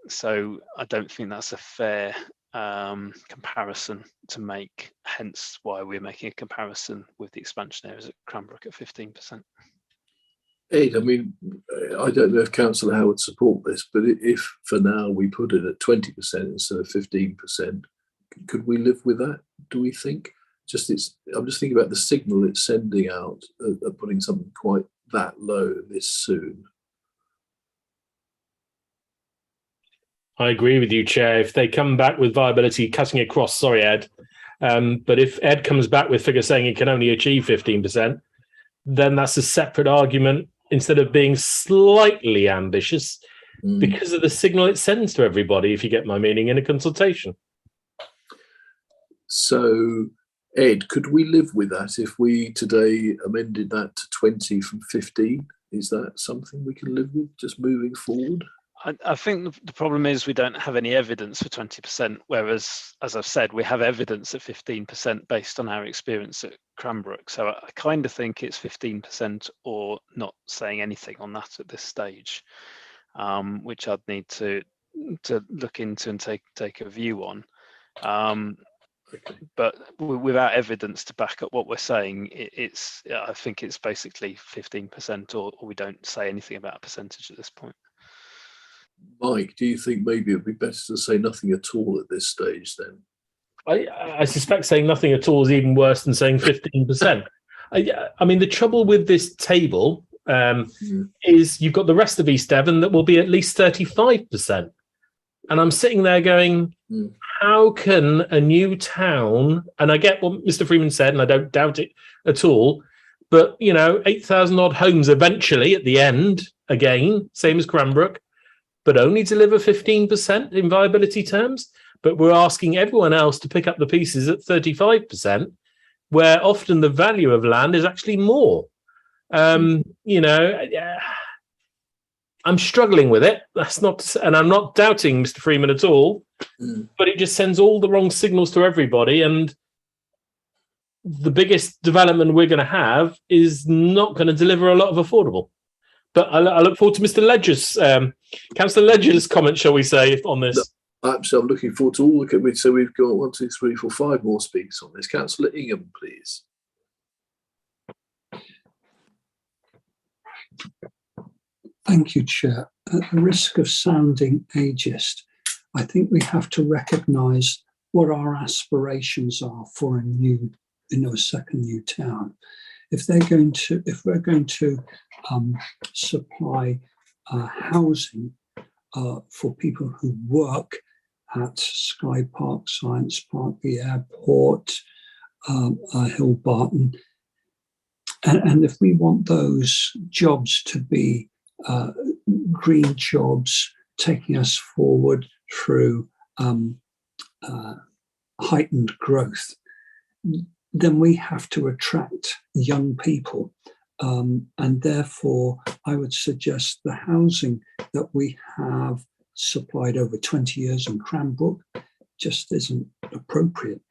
So I don't think that's a fair comparison to make, hence why we're making a comparison with the expansion areas at Cranbrook at 15%. Ed, I mean, I don't know if Councillor Howe would support this, but if for now we put it at 20% instead of 15%, could we live with that, do we think? I'm just thinking about the signal it's sending out of putting something quite that low this soon. I agree with you, Chair. If they come back with viability cutting across, sorry, Ed, but if Ed comes back with figures saying it can only achieve 15%, then that's a separate argument instead of being slightly ambitious because of the signal it sends to everybody, if you get my meaning, in a consultation. So, Ed, could we live with that if we today amended that to 20 from 15? Is that something we can live with, just moving forward? I think the problem is we don't have any evidence for 20%, whereas, as I've said, we have evidence at 15% based on our experience at Cranbrook. So I kind of think it's 15% or not saying anything on that at this stage, which I'd need to look into and take a view on. But without evidence to back up what we're saying, I think it's basically 15%, or we don't say anything about a percentage at this point. Mike, do you think maybe it'd be better to say nothing at all at this stage then? I suspect saying nothing at all is even worse than saying 15%. I mean, the trouble with this table is you've got the rest of East Devon that will be at least 35%. And I'm sitting there going, how can a new town, and I get what Mr. Freeman said, and I don't doubt it at all, but, 8,000 odd homes eventually at the end, again, same as Cranbrook, but only deliver 15% in viability terms. But we're asking everyone else to pick up the pieces at 35%, where often the value of land is actually more. I'm struggling with it. That's not, and I'm not doubting Mr. Freeman at all, but it just sends all the wrong signals to everybody. And the biggest development we're going to have is not going to deliver a lot of affordable. But I look forward to Mr. Ledger's, Councillor Ledger's comment, shall we say, on this. Absolutely, I'm looking forward to all the committees. So we've got 1, 2, 3, 4, 5 more speakers on this. Councillor Ingham, please. Thank you, Chair. At the risk of sounding ageist, I think we have to recognise what our aspirations are for a second new town. If we're going to supply hhousing for people who work at Sky Park, Science Park, the airport, Hillbarton, and if we want those jobs to be green jobs taking us forward through heightened growth, then we have to attract young people. And therefore, I would suggest the housing that we have supplied over 20 years in Cranbrook just isn't appropriate.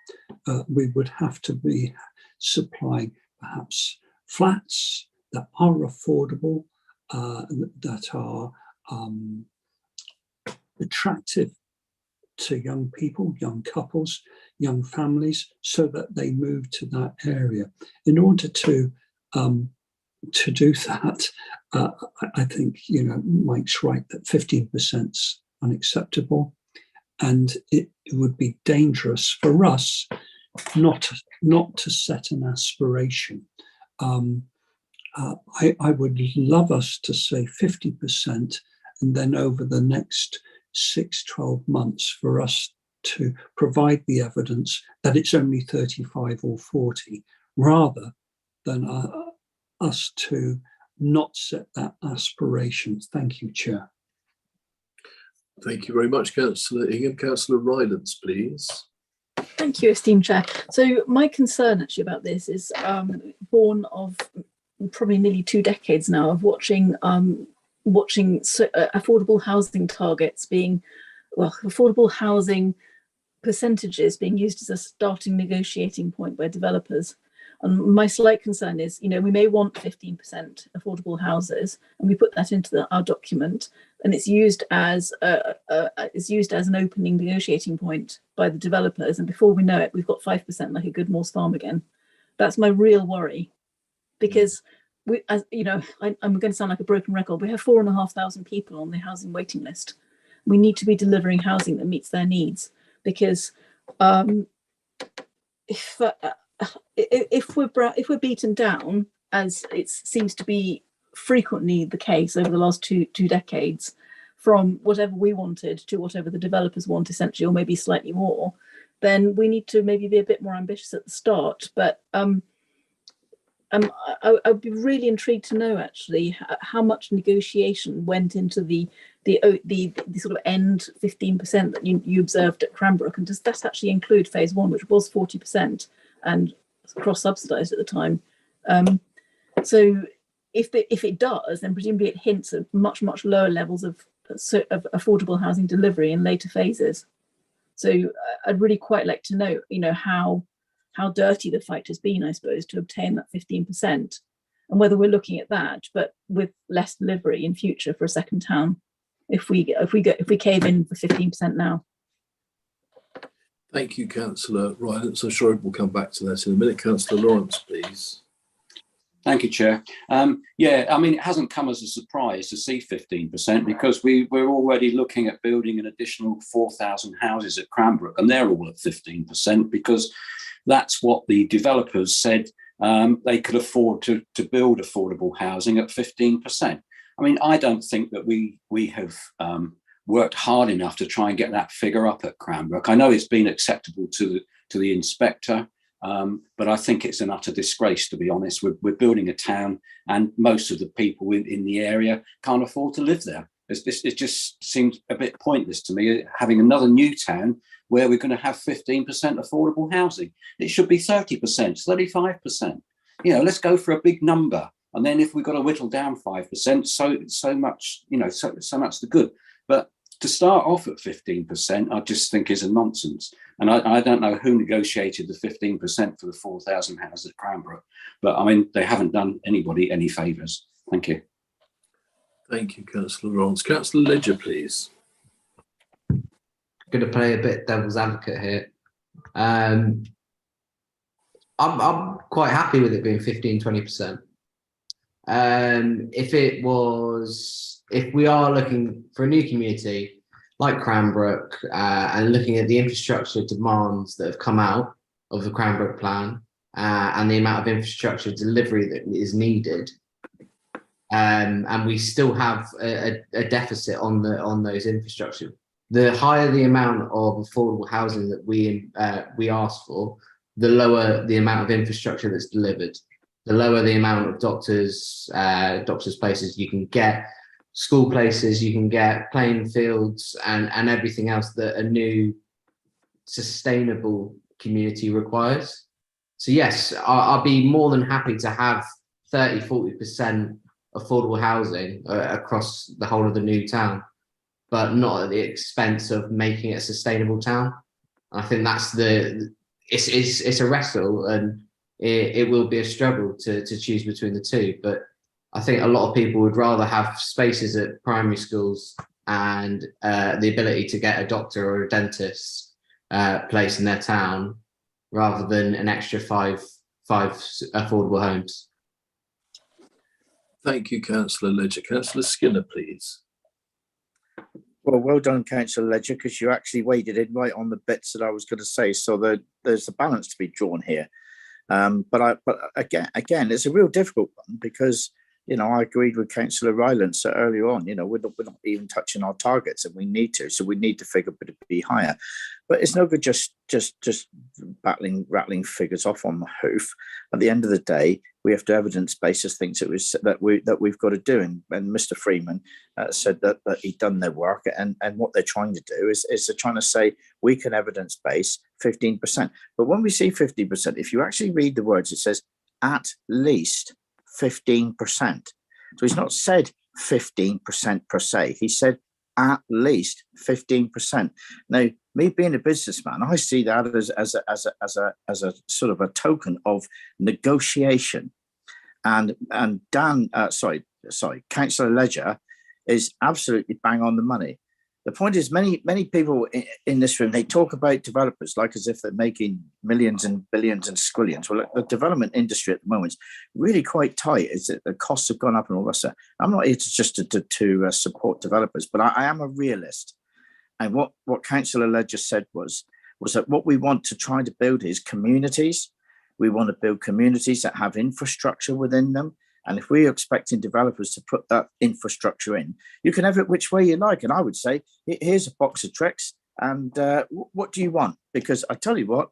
We would have to be supplying perhaps flats that are affordable, that are attractive to young people, young couples, young families, so that they move to that area. In order to do that, I think Mike's right that 15% is unacceptable, and it would be dangerous for us not to set an aspiration. I would love us to say 50%, and then over the next 6-12 months for us to provide the evidence that it's only 35 or 40, rather than us to not set that aspiration. Thank you, Chair. Thank you very much, Councillor Ingham. Councillor Rylance, please. Thank you, esteemed Chair. So my concern actually about this is born of probably nearly 2 decades now of watching affordable housing targets being, affordable housing percentages being used as a starting negotiating point by developers. And my slight concern is, we may want 15% affordable houses, and we put that into our document, and it's used as an opening negotiating point by the developers, and before we know it, we've got 5% like a good Moors Farm again. That's my real worry, because I'm going to sound like a broken record. We have 4,500 people on the housing waiting list. We need to be delivering housing that meets their needs, because if we're beaten down, as it seems to be frequently the case over the last two decades, from whatever we wanted to whatever the developers want, essentially, or maybe slightly more, then we need to maybe be a bit more ambitious at the start. But I'd be really intrigued to know actually how much negotiation went into the sort of end 15% that you observed at Cranbrook, and does that actually include phase 1, which was 40% and cross-subsidised at the time? So if it does, then presumably it hints at much lower levels of affordable housing delivery in later phases. So I'd really quite like to know, how dirty the fight has been, I suppose, to obtain that 15%, and whether we're looking at that, but with less delivery in future for a second town, if we cave in for 15% now. Thank you, Councillor Rylance. So sure we'll come back to that in a minute. Councillor Lawrence, please. Thank you, Chair. It hasn't come as a surprise to see 15%, because we're already looking at building an additional 4,000 houses at Cranbrook, and they're all at 15%, because that's what the developers said they could afford to build affordable housing at 15%. I mean, I don't think that we have worked hard enough to try and get that figure up at Cranbrook. I know it's been acceptable to the inspector, but I think it's an utter disgrace, to be honest. We're building a town, and most of the people in the area can't afford to live there. It just seems a bit pointless to me, having another new town where we're going to have 15% affordable housing. It should be 30%, 35%. Let's go for a big number. And then if we've got to whittle down 5%, so much the good. But to start off at 15%, I just think is a nonsense. And I don't know who negotiated the 15% for the 4,000 houses at Cranbrook, but I mean, they haven't done anybody any favours. Thank you. Thank you, Councillor Lawrence. Councillor Ledger, please. Going to play a bit devil's advocate here. I'm quite happy with it being 15-20%. If we are looking for a new community like Cranbrook, and looking at the infrastructure demands that have come out of the Cranbrook plan, and the amount of infrastructure delivery that is needed, and we still have a deficit on those infrastructure. The higher the amount of affordable housing that we ask for, the lower the amount of infrastructure that's delivered, the lower the amount of doctors places you can get, school places you can get, playing fields, and everything else that a new sustainable community requires. So yes, I'll be more than happy to have 30-40% affordable housing across the whole of the new town, but not at the expense of making it a sustainable town. I think that's it's a wrestle, and it will be a struggle to choose between the two. But I think a lot of people would rather have spaces at primary schools and the ability to get a doctor or a dentist place in their town, rather than an extra five affordable homes. Thank you, Councillor Ledger. Councillor Skinner, please. Well done, Councillor Ledger, because you actually waded in right on the bits that I was going to say. So there's a balance to be drawn here. But again, it's a real difficult one, because I agreed with Councillor Rylance earlier on. We're not even touching our targets, and we need to. So we need the figure to be higher. But it's no good just rattling figures off on the hoof. At the end of the day, we have to evidence-base things that we've got to do. And Mr. Freeman said that he'd done their work, and what they're trying to do is they're trying to say we can evidence-base 15%. But when we see 15%, if you actually read the words, it says at least 15%. So he's not said 15% per se. He said at least 15%. Now, me being a businessman, I see that as a sort of a token of negotiation. And Councillor Ledger is absolutely bang on the money. The point is, many people in this room, they talk about developers like as if they're making millions and billions and squillions. Well, the development industry at the moment is really quite tight. Is that the costs have gone up and all that stuff. I'm not here to support developers, but I am a realist. And what Councillor Ledger said was that what we want to try to build is communities. We want to build communities that have infrastructure within them. And if we're expecting developers to put that infrastructure in, you can have it which way you like. And I would say, here's a box of tricks. And what do you want? Because I tell you what,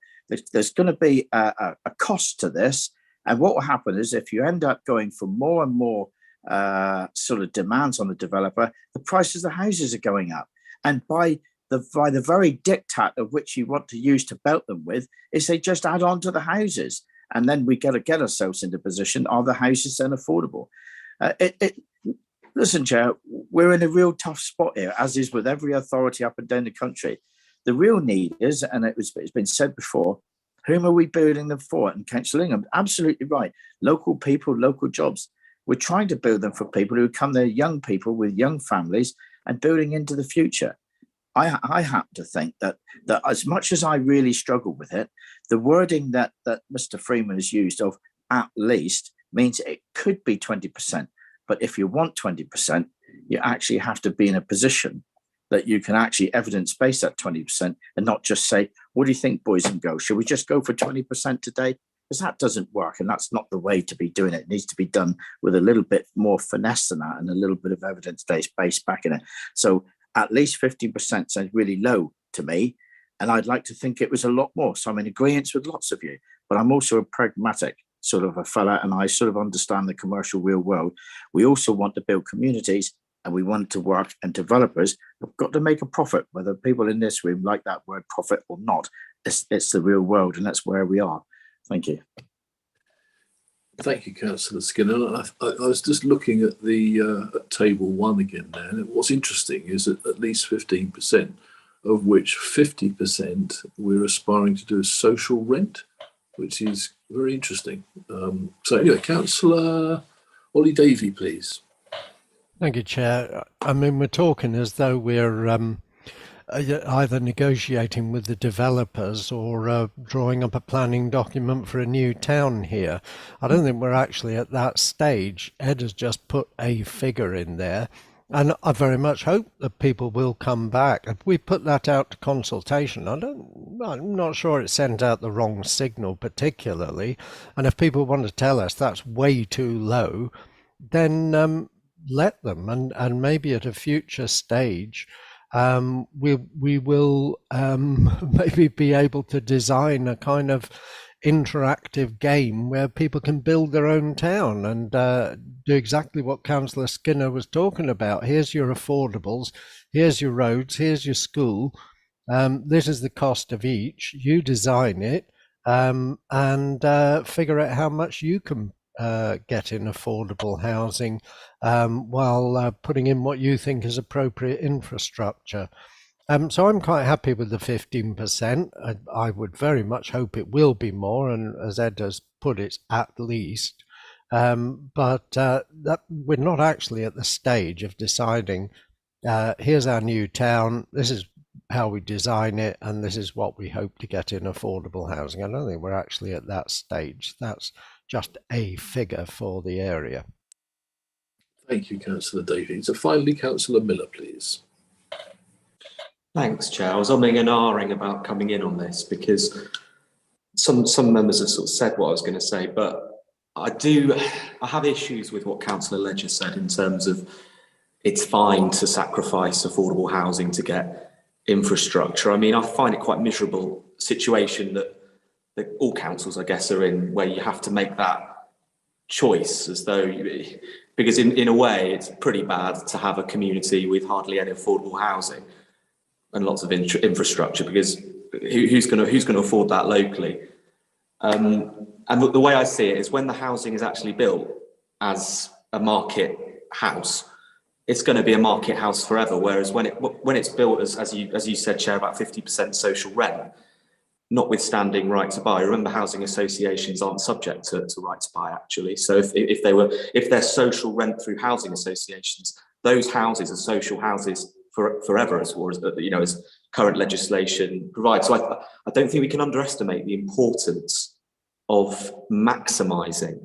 there's going to be a cost to this. And what will happen is if you end up going for more and more sort of demands on the developer, the prices of the houses are going up. And by the very diktat of which you want to use to belt them with is they just add on to the houses. And then we got to get ourselves into position. Are the houses then affordable? Listen, Chair, we're in a real tough spot here, as is with every authority up and down the country. The real need is, and it's been said before, whom are we building them for? And Councillor Ingham, absolutely right. Local people, local jobs. We're trying to build them for people who come there, young people with young families and building into the future. I happen to think that as much as I really struggle with it, the wording that Mr. Freeman has used of at least means it could be 20%. But if you want 20%, you actually have to be in a position that you can actually evidence-base that 20% and not just say, what do you think, boys and girls? Should we just go for 20% today? Because that doesn't work, and that's not the way to be doing it. It needs to be done with a little bit more finesse than that and a little bit of evidence-based back in it. So at least 15% sounds really low to me, and I'd like to think it was a lot more. So I'm in agreement with lots of you, but I'm also a pragmatic sort of a fella, and I sort of understand the commercial real world. We also want to build communities, and we want it to work, and developers have got to make a profit, whether people in this room like that word profit or not. It's the real world, and that's where we are. Thank you. Thank you, Councillor Skinner. I was just looking at the at table 1 again there, and what's interesting is that at least 15%, of which 50% we're aspiring to do as social rent, which is very interesting. So anyway, Councillor Ollie Davey, please. Thank you, Chair. I mean, we're talking as though we're either negotiating with the developers or drawing up a planning document for a new town here. I don't think we're actually at that stage. Ed has just put a figure in there, and I very much hope that people will come back. If we put that out to consultation, I'm not sure it sent out the wrong signal particularly, and if people want to tell us that's way too low, then let them, and maybe at a future stage we will maybe be able to design a kind of interactive game where people can build their own town and do exactly what Councillor Skinner was talking about. Here's your affordables, here's your roads, here's your school, this is the cost of each. You design it and figure out how much you can get in affordable housing while putting in what you think is appropriate infrastructure. So I'm quite happy with the 15%. I would very much hope it will be more, and as Ed has put it, at least. But that we're not actually at the stage of deciding, here's our new town, this is how we design it, and this is what we hope to get in affordable housing. I don't think we're actually at that stage. That's just a figure for the area. Thank you, Councillor Davies. So finally, Councillor Miller, please. Thanks, Chair. I was umming and ahhing about coming in on this because some members have sort of said what I was going to say, but I have issues with what Councillor Ledger said in terms of it's fine to sacrifice affordable housing to get infrastructure. I mean, I find it quite a miserable situation that all councils, I guess, are in, where you have to make that choice as though, because in a way, it's pretty bad to have a community with hardly any affordable housing and lots of infrastructure, because who's going to afford that locally? And the way I see it is when the housing is actually built as a market house, it's going to be a market house forever. Whereas when it's built as you said, Chair, about 50% social rent, notwithstanding right to buy. Remember, housing associations aren't subject to right to buy, actually. So if they're social rent through housing associations, those houses are social houses forever, as current legislation provides. So I don't think we can underestimate the importance of maximising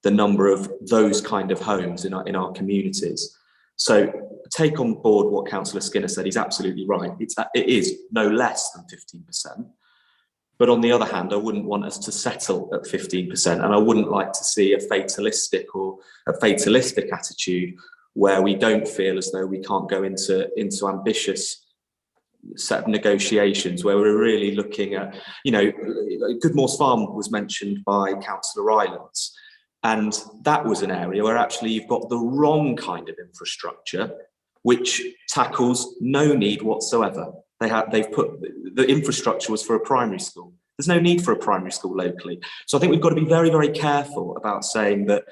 the number of those kind of homes in our communities. So take on board what Councillor Skinner said. He's absolutely right. It is no less than 15%. But on the other hand, I wouldn't want us to settle at 15%, and I wouldn't like to see a fatalistic attitude where we don't feel as though we can't go into ambitious set of negotiations where we're really looking at, Goodmore's Farm was mentioned by Councillor Rylands, and that was an area where actually you've got the wrong kind of infrastructure, which tackles no need whatsoever. They've put the infrastructure was for a primary school. There's no need for a primary school locally. So I think we've got to be very, very careful about saying that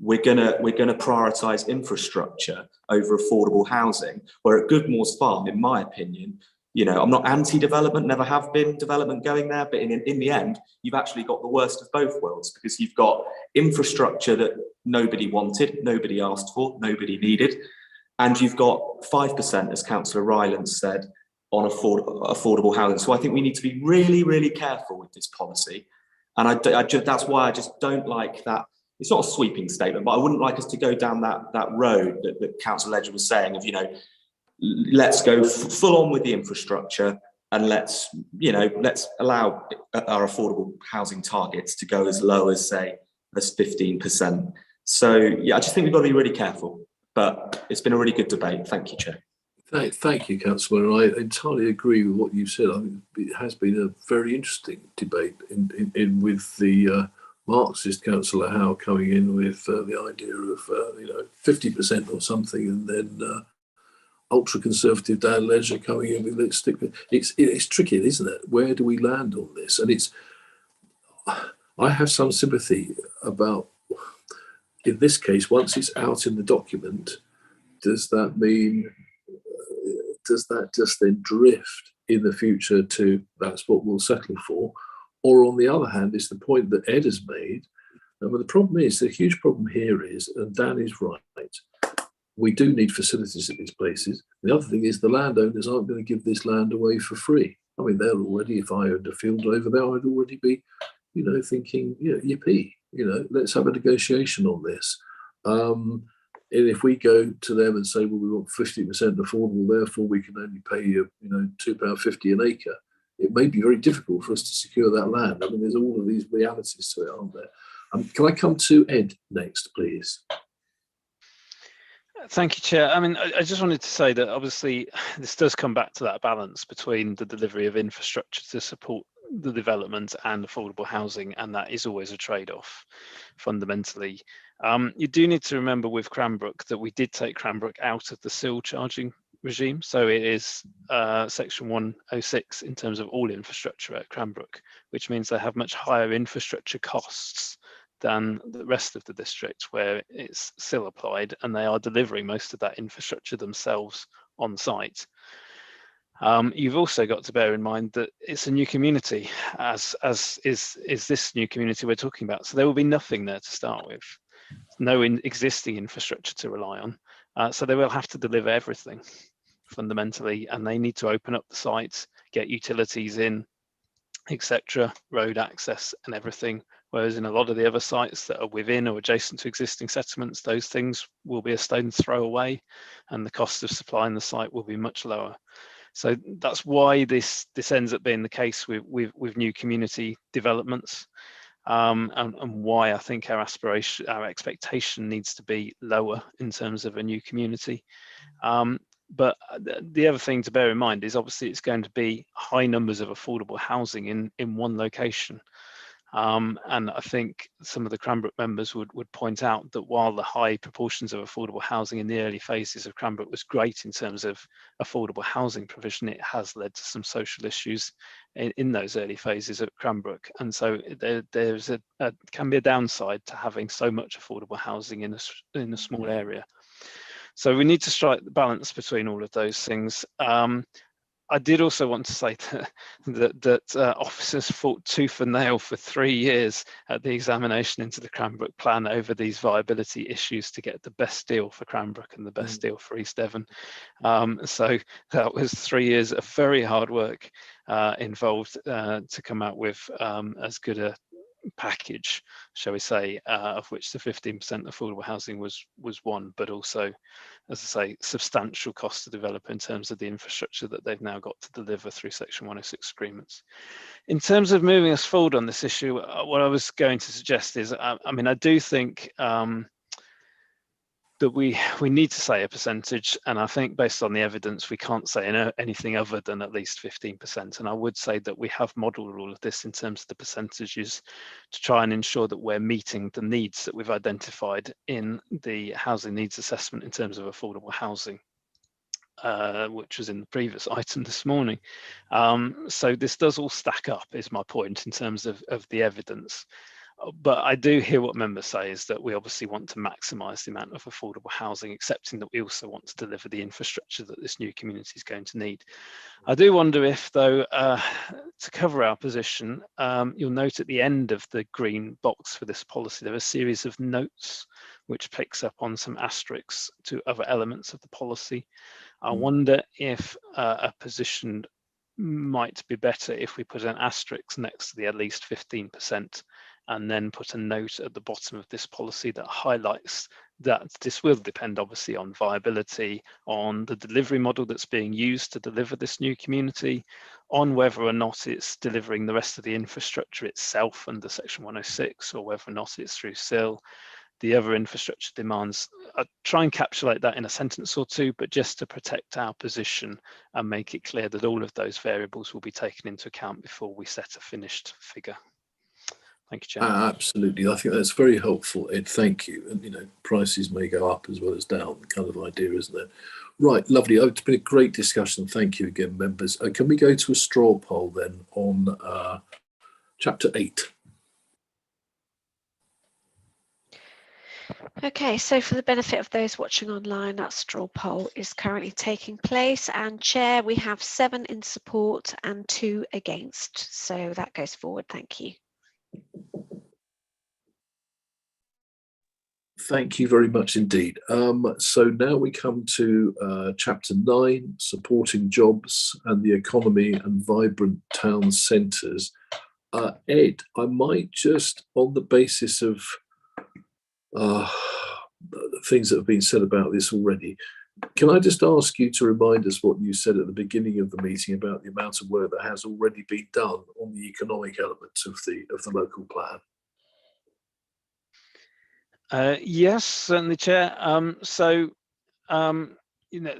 we're gonna prioritise infrastructure over affordable housing. Where at Goodmore's Farm, in my opinion, I'm not anti-development, never have been development going there, but in the end, you've actually got the worst of both worlds, because you've got infrastructure that nobody wanted, nobody asked for, nobody needed, and you've got 5%, as Councillor Rylands said, on affordable housing. So I think we need to be really, really careful with this policy. And that's why I just don't like that. It's not a sweeping statement, but I wouldn't like us to go down that road that Councillor Ledger was saying of, let's go full on with the infrastructure, and let's allow our affordable housing targets to go as low as, say, as 15%. So yeah, I just think we've got to be really careful. But it's been a really good debate. Thank you, Chair. Thank you, Councillor. I entirely agree with what you said. I mean, it has been a very interesting debate in with the Marxist Councillor Howe coming in with the idea of 50% or something, and then ultra-conservative Dan Ledger coming in with let's stick with it's tricky, isn't it? Where do we land on this? And I have some sympathy about, in this case, once it's out in the document, does that just then drift in the future to that's what we'll settle for? Or on the other hand, is the point that Ed has made. And the problem is, the huge problem here is, and Dan is right, we do need facilities at these places. The other thing is the landowners aren't going to give this land away for free. I mean, they're already, if I owned a field over there, I'd already be, thinking, yippee, let's have a negotiation on this. And if we go to them and say, well, we want 50% affordable, therefore we can only pay you, £2.50 an acre, it may be very difficult for us to secure that land. I mean, there's all of these realities to it, aren't there? Can I come to Ed next, please? Thank you, Chair. I mean, I just wanted to say that obviously this does come back to that balance between the delivery of infrastructure to support the development and affordable housing, and that is always a trade-off fundamentally. You do need to remember with Cranbrook that we did take Cranbrook out of the SIL charging regime, so it is section 106 in terms of all infrastructure at Cranbrook, which means they have much higher infrastructure costs than the rest of the district where it's still applied, and they are delivering most of that infrastructure themselves on site. You've also got to bear in mind that it's a new community, as is this new community we're talking about. So there will be nothing there to start with, no existing infrastructure to rely on. So they will have to deliver everything fundamentally, and they need to open up the sites, get utilities in, etc., road access and everything. Whereas in a lot of the other sites that are within or adjacent to existing settlements, those things will be a stone's throw away, and the cost of supplying the site will be much lower. So that's why this ends up being the case with new community developments, and why I think our expectation needs to be lower in terms of a new community. But the other thing to bear in mind is obviously it's going to be high numbers of affordable housing in one location. And I think some of the Cranbrook members would point out that while the high proportions of affordable housing in the early phases of Cranbrook was great in terms of affordable housing provision, it has led to some social issues in those early phases of Cranbrook. And so there's can be a downside to having so much affordable housing in a small area. So we need to strike the balance between all of those things. I did also want to say that officers fought tooth and nail for 3 years at the examination into the Cranbrook plan over these viability issues to get the best deal for Cranbrook and the best deal for East Devon. So that was 3 years of very hard work involved to come out with as good a package, shall we say, of which the 15% affordable housing was one, but also, as I say, substantial cost to develop in terms of the infrastructure that they've now got to deliver through Section 106 agreements. In terms of moving us forward on this issue, what I was going to suggest is, I mean, I do think that we need to say a percentage, and I think based on the evidence we can't say anything other than at least 15%. And I would say that we have modelled all of this in terms of the percentages to try and ensure that we're meeting the needs that we've identified in the housing needs assessment in terms of affordable housing, which was in the previous item this morning. So this does all stack up, is my point, in terms of the evidence. But I do hear what members say, is that we obviously want to maximise the amount of affordable housing, accepting that we also want to deliver the infrastructure that this new community is going to need. I do wonder if, though, to cover our position, you'll note at the end of the green box for this policy, there are a series of notes which picks up on some asterisks to other elements of the policy. I wonder if a position might be better if we put an asterisk next to the at least 15%, and then put a note at the bottom of this policy that highlights that this will depend obviously on viability, on the delivery model that's being used to deliver this new community, on whether or not it's delivering the rest of the infrastructure itself under Section 106, or whether or not it's through SIL, the other infrastructure demands. I'll try and encapsulate that in a sentence or two, but just to protect our position and make it clear that all of those variables will be taken into account before we set a finished figure. Thank you, Chair. Absolutely. I think that's very helpful, Ed. Thank you. And, you know, prices may go up as well as down, kind of idea, isn't there? Right, lovely. It's been a great discussion. Thank you again, members. Can we go to a straw poll then on Chapter 8? Okay, so for the benefit of those watching online, that straw poll is currently taking place, and Chair, we have 7 in support and 2 against. So that goes forward. Thank you. Thank you very much indeed. So now we come to Chapter 9, supporting jobs and the economy and vibrant town centres. Ed, I might just, on the basis of things that have been said about this already, can I just ask you to remind us what you said at the beginning of the meeting about the amount of work that has already been done on the economic elements of the local plan? Yes, certainly, Chair. You know,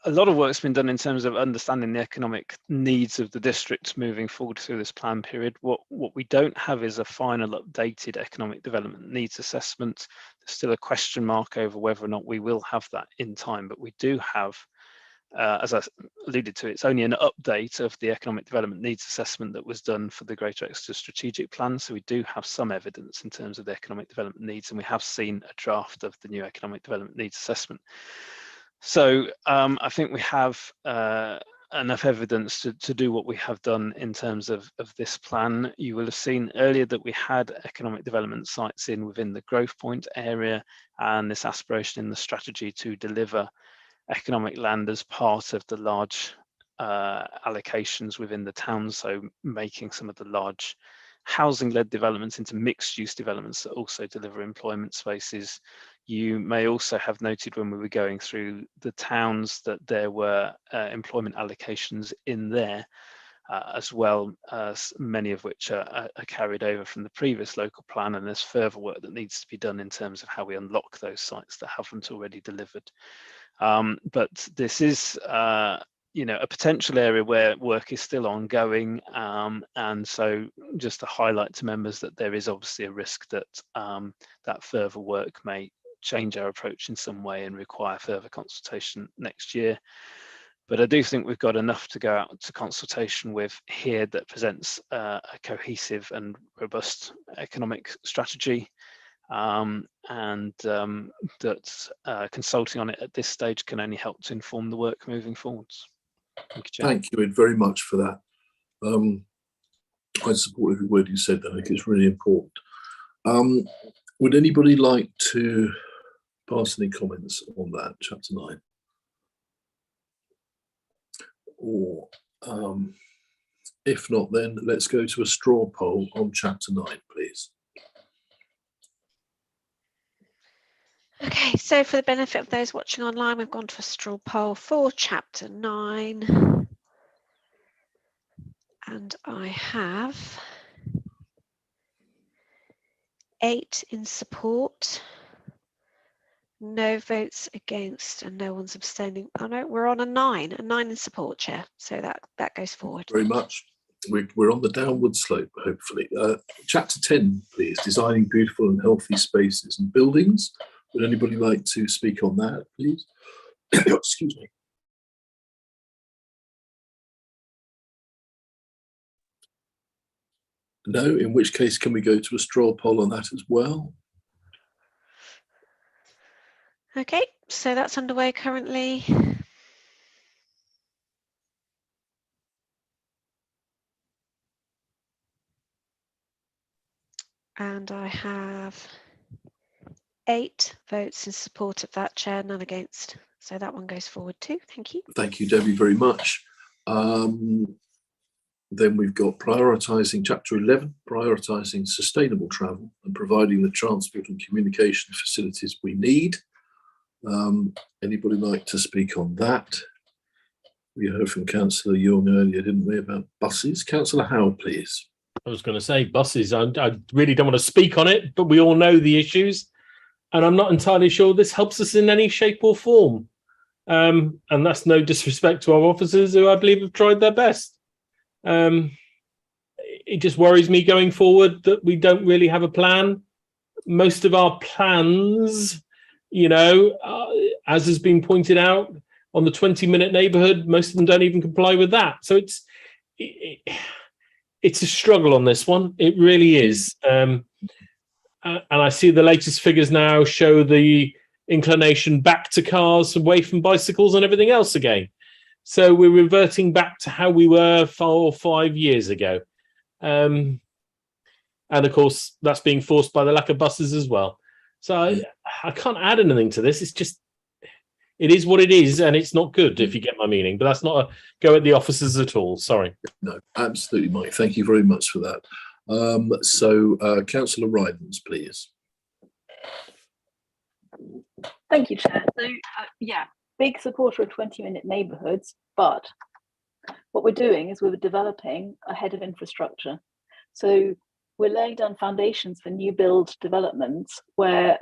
a lot of work's been done in terms of understanding the economic needs of the district moving forward through this plan period. What we don't have is a final updated economic development needs assessment. There's still a question mark over whether or not we will have that in time, but we do have, as I alluded to, it's only an update of the economic development needs assessment that was done for the Greater Exeter Strategic Plan. So we do have some evidence in terms of the economic development needs, and we have seen a draft of the new economic development needs assessment. So I think we have enough evidence to do what we have done in terms of this plan. You will have seen earlier that we had economic development sites within the growth point area, and this aspiration in the strategy to deliver economic land as part of the large allocations within the town, so making some of the large housing-led developments into mixed-use developments that also deliver employment spaces. You may also have noted when we were going through the towns that there were employment allocations in there as well, many of which are carried over from the previous local plan, and there's further work that needs to be done in terms of how we unlock those sites that haven't already delivered. But this is a potential area where work is still ongoing, and so just to highlight to members that there is obviously a risk that that further work may change our approach in some way and require further consultation next year. But I do think we've got enough to go out to consultation with here that presents a cohesive and robust economic strategy, and that consulting on it at this stage can only help to inform the work moving forwards. Thank you, Chair. Thank you, Ed, very much for that. I support every word you said there. I think it's really important. Would anybody like to pass any comments on that, Chapter 9? Or if not, then let's go to a straw poll on Chapter 9, please. Okay, so for the benefit of those watching online, we've gone to a straw poll for Chapter 9. And I have 8 in support, no votes against, and no one's abstaining. Oh no, we're on a 9 in support, Chair. So that goes forward. Very much. We're on the downward slope, hopefully. Chapter 10, please. Designing beautiful and healthy spaces and buildings. Would anybody like to speak on that, please? Excuse me. No, in which case can we go to a straw poll on that as well? Okay, so that's underway currently. And I have 8 votes in support of that, Chair, none against. So that one goes forward too. Thank you. Thank you, Debbie, very much. Then we've got prioritising Chapter 11, prioritising sustainable travel and providing the transport and communication facilities we need. Anybody like to speak on that? We heard from Councillor Young earlier, didn't we, about buses? Councillor Howe, please. I was going to say buses. I really don't want to speak on it, but we all know the issues. And I'm not entirely sure this helps us in any shape or form. And that's no disrespect to our officers who I believe have tried their best. It just worries me going forward that we don't really have a plan. Most of our plans, as has been pointed out on the 20-minute neighbourhood, most of them don't even comply with that. So it's a struggle on this one. It really is. And I see the latest figures now show the inclination back to cars, away from bicycles and everything else again. So we're reverting back to how we were 4 or 5 years ago. And of course, that's being forced by the lack of buses as well. So I can't add anything to this. It's just, it is what it is, and it's not good, if you get my meaning. But that's not a go at the officers at all. Sorry. No, absolutely, Mike. Thank you very much for that. Councillor Rydens, please. Thank you, Chair. So, yeah, big supporter of 20-minute neighbourhoods, but what we're doing is we're developing ahead of infrastructure. So we're laying down foundations for new build developments where,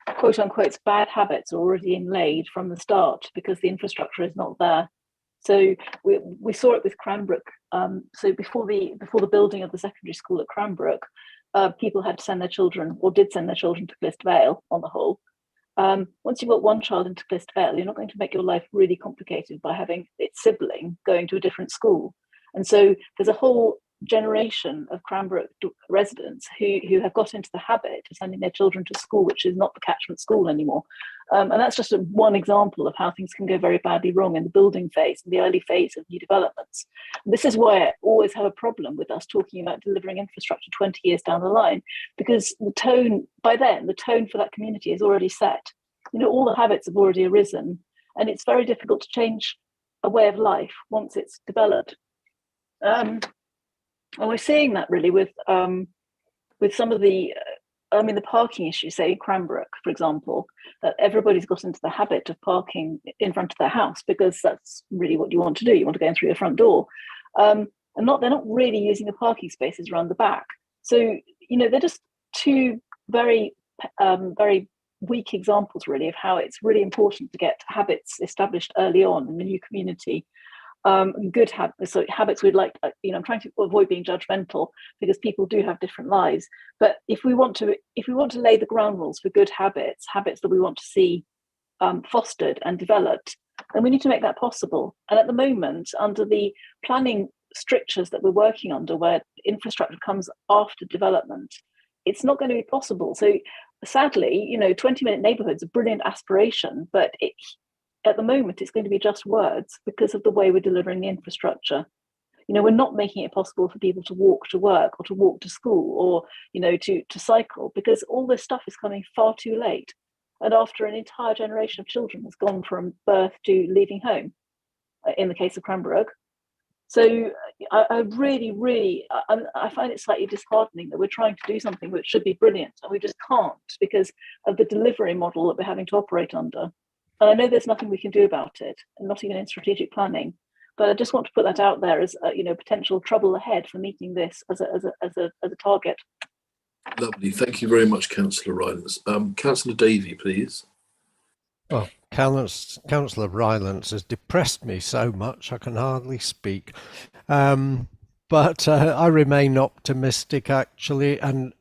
quote unquote, bad habits are already inlaid from the start because the infrastructure is not there. So we saw it with Cranbrook. So before the building of the secondary school at Cranbrook, people had to send their children, or did send their children, to Clyst Vale on the whole. Once you've got one child into Clyst Vale, you're not going to make your life really complicated by having its sibling going to a different school. And so there's a whole generation of Cranbrook residents who have got into the habit of sending their children to school which is not the catchment school anymore. And that's just one example of how things can go very badly wrong in the building phase, in the early phase of new developments. And this is why I always have a problem with us talking about delivering infrastructure 20 years down the line, because the tone, by then, the tone for that community is already set. All the habits have already arisen, and it's very difficult to change a way of life once it's developed. And we're seeing that really with some of the, the parking issues, say in Cranbrook, for example, that everybody's got into the habit of parking in front of their house because that's really what you want to do. You want to go in through your front door. And they're not really using the parking spaces around the back. So, they're just two very weak examples really of how it's really important to get habits established early on in the new community. Good habits, so habits we'd like, I'm trying to avoid being judgmental because people do have different lives. But if we want to lay the ground rules for good habits that we want to see fostered and developed, then we need to make that possible. And at the moment, under the planning strictures that we're working under, where infrastructure comes after development, it's not going to be possible. So sadly, 20-minute neighbourhoods are a brilliant aspiration, but at the moment it's going to be just words because of the way we're delivering the infrastructure. We're not making it possible for people to walk to work or to walk to school or to cycle, because all this stuff is coming far too late, and after an entire generation of children has gone from birth to leaving home, in the case of Cranbrook. So I really I find it slightly disheartening that we're trying to do something which should be brilliant and we just can't because of the delivery model that we're having to operate under. And I know there's nothing we can do about it, and not even in strategic planning. But I just want to put that out there as potential trouble ahead for meeting this as a target. Lovely, thank you very much, Councillor Rylance. Councillor Davey, please. Well, Councillor Rylance has depressed me so much I can hardly speak. But I remain optimistic, actually, and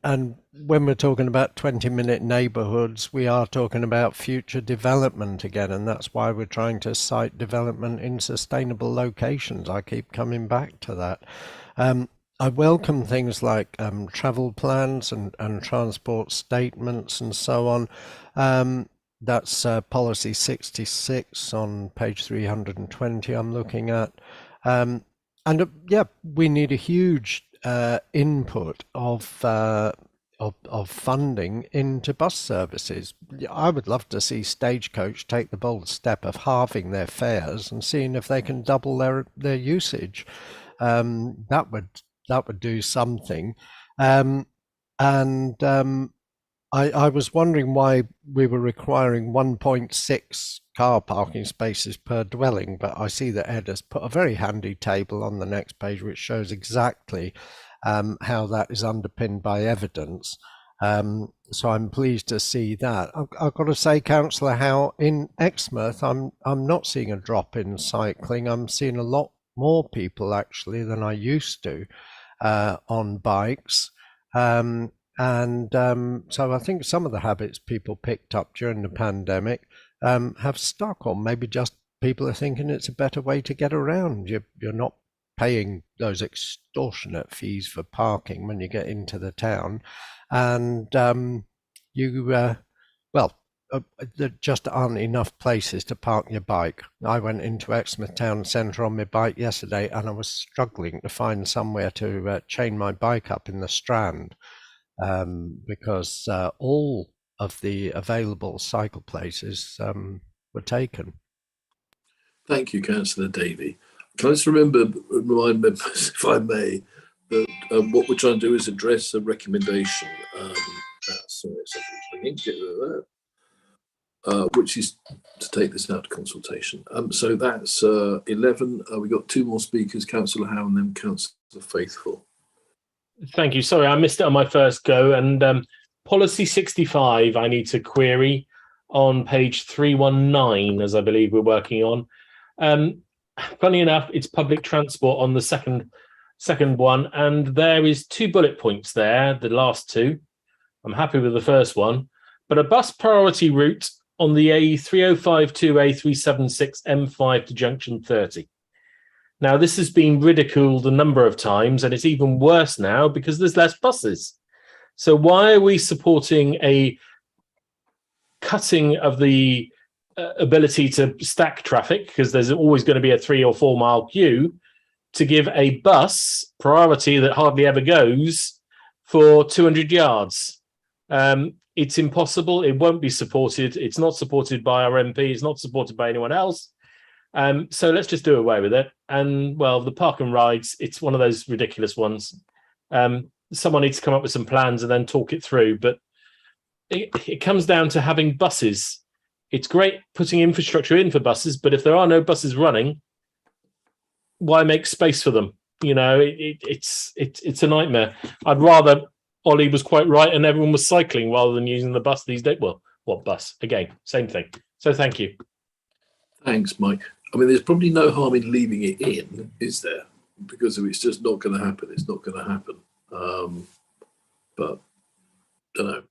when we're talking about 20-minute neighbourhoods, we are talking about future development again, and that's why we're trying to cite development in sustainable locations. I keep coming back to that. I welcome things like travel plans and transport statements and so on. That's policy 66 on page 320 I'm looking at. And yeah, we need a huge input of funding into bus services. I would love to see Stagecoach take the bold step of halving their fares and seeing if they can double their usage. That would do something. I was wondering why we were requiring 1.6 car parking spaces per dwelling, but I see that Ed has put a very handy table on the next page which shows exactly how that is underpinned by evidence. So I'm pleased to see that. I've got to say, Councillor Howe, in Exmouth, I'm not seeing a drop in cycling. I'm seeing a lot more people actually than I used to on bikes. So I think some of the habits people picked up during the pandemic have stuck, or maybe just people are thinking it's a better way to get around. You're not paying those extortionate fees for parking when you get into the town, and there just aren't enough places to park your bike. I went into Exmouth town centre on my bike yesterday and I was struggling to find somewhere to chain my bike up in the Strand, because all of the available cycle places were taken. Thank you, Councillor Davey. Can I just remind members, if I may, that what we're trying to do is address a recommendation. Which is to take this out to consultation. So that's 11. We've got two more speakers, Councillor Howe and then Councillor Faithful. Thank you. Sorry, I missed it on my first go. And policy 65, I need to query on page 319, as I believe we're working on. Funny enough, it's public transport on the second one, and there is 2 bullet points there, the last 2. I'm happy with the first one, but a bus priority route on the A3052, A376, M5 to junction 30. Now, this has been ridiculed a number of times, and it's even worse now because there's less buses. So why are we supporting a cutting of the ability to stack traffic, because there's always going to be a 3 or 4 mile queue, to give a bus priority that hardly ever goes for 200 yards? It's impossible. It won't be supported. It's not supported by our MP. It's not supported by anyone else. So let's just do away with it. And, well, the park and rides, it's one of those ridiculous ones. Someone needs to come up with some plans and then talk it through. But it comes down to having buses. It's great putting infrastructure in for buses, but if there are no buses running, why make space for them? You know, it's a nightmare. I'd rather Ollie was quite right and everyone was cycling rather than using the bus these days. Well, What bus? Again, same thing. So thank you. Thanks, Mike. I mean, there's probably no harm in leaving it in, is there? Because if it's just not going to happen, it's not going to happen. But I don't know.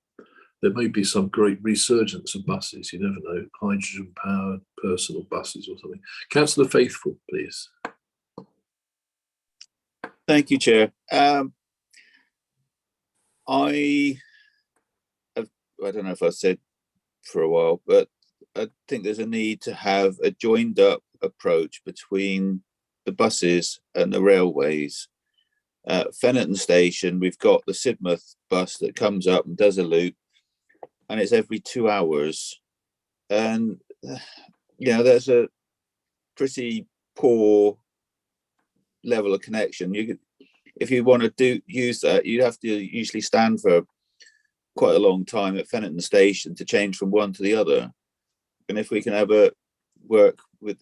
There may be some great resurgence of buses. You never know. Hydrogen-powered personal buses or something. Councillor Faithful, please. Thank you, Chair. I don't know if I've said for a while, but I think there's a need to have a joined up approach between the buses and the railways. Fennerton Station, we've got the Sidmouth bus that comes up and does a loop, and it's every 2 hours. And, there's a pretty poor level of connection. If you want to use that, you'd have to usually stand for quite a long time at Fennerton Station to change from one to the other. And if we can have a work with,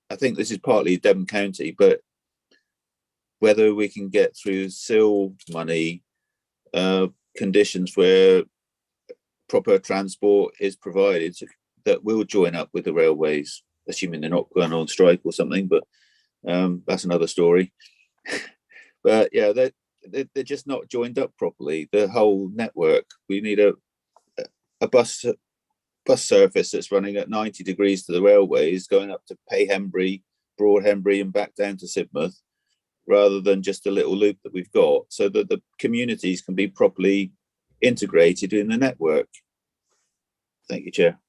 I think this is partly Devon County, but whether we can get through SIL money conditions where proper transport is provided that will join up with the railways, assuming they're not going on strike or something, but that's another story. But yeah, they're just not joined up properly, the whole network. We need a bus service that's running at 90 degrees to the railways, going up to Payhembury, Broadhembury and back down to Sidmouth, rather than just a little loop that we've got, so that the communities can be properly integrated in the network. Thank you, Chair.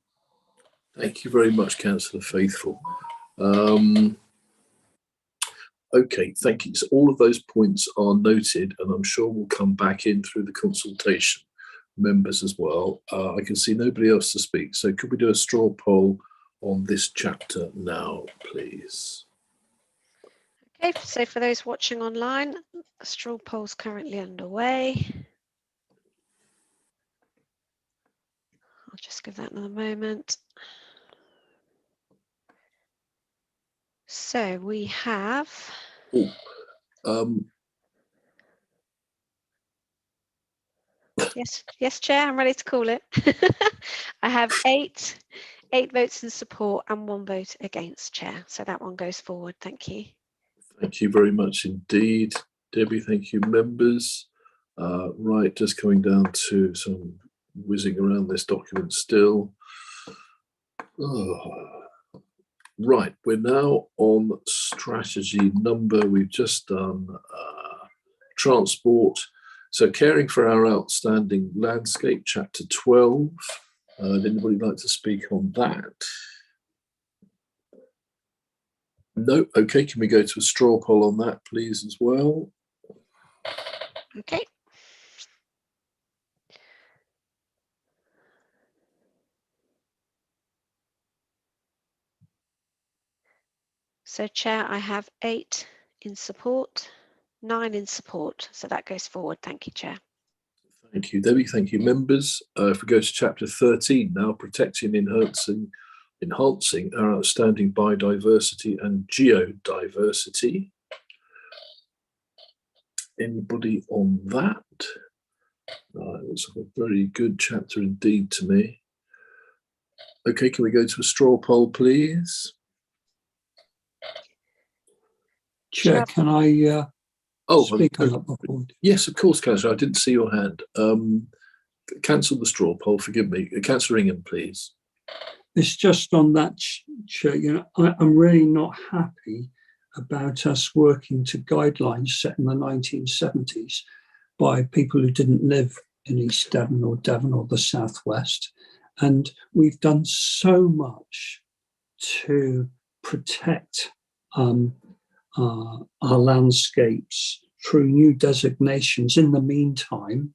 Thank you very much, Councillor Faithful. Okay, thank you. So all of those points are noted, and I'm sure we'll come back in through the consultation members as well. I can see nobody else to speak, so could we do a straw poll on this chapter now, please? Okay, so for those watching online, a straw poll is currently underway. I'll just give that another moment. So we have. Yes, Chair, I'm ready to call it. I have eight votes in support and 1 vote against, Chair. So that one goes forward. Thank you. Thank you very much indeed, Debbie. Thank you, members. Right, just coming down to some whizzing around this document still. Right, we're now on strategy number. We've just done transport. So caring for our outstanding landscape, chapter 12. Would anybody like to speak on that? No. Okay, can we go to a straw poll on that, please, as well? Okay. So, Chair, I have 8 in support, 9 in support. So that goes forward. Thank you, Chair. Thank you, Debbie. Thank you, members. If we go to chapter 13 now, protecting and enhancing our outstanding biodiversity and geodiversity. Anybody on that? It looks like a very good chapter indeed to me. Okay, can we go to a straw poll, please? Chair, can I speak on that before? Yes, of course, Councillor. I didn't see your hand. Cancel the straw poll, forgive me. Councillor Ingham, please. It's just on that, Chair. I'm really not happy about us working to guidelines set in the 1970s by people who didn't live in East Devon or the Southwest. And we've done so much to protect our landscapes through new designations. In the meantime,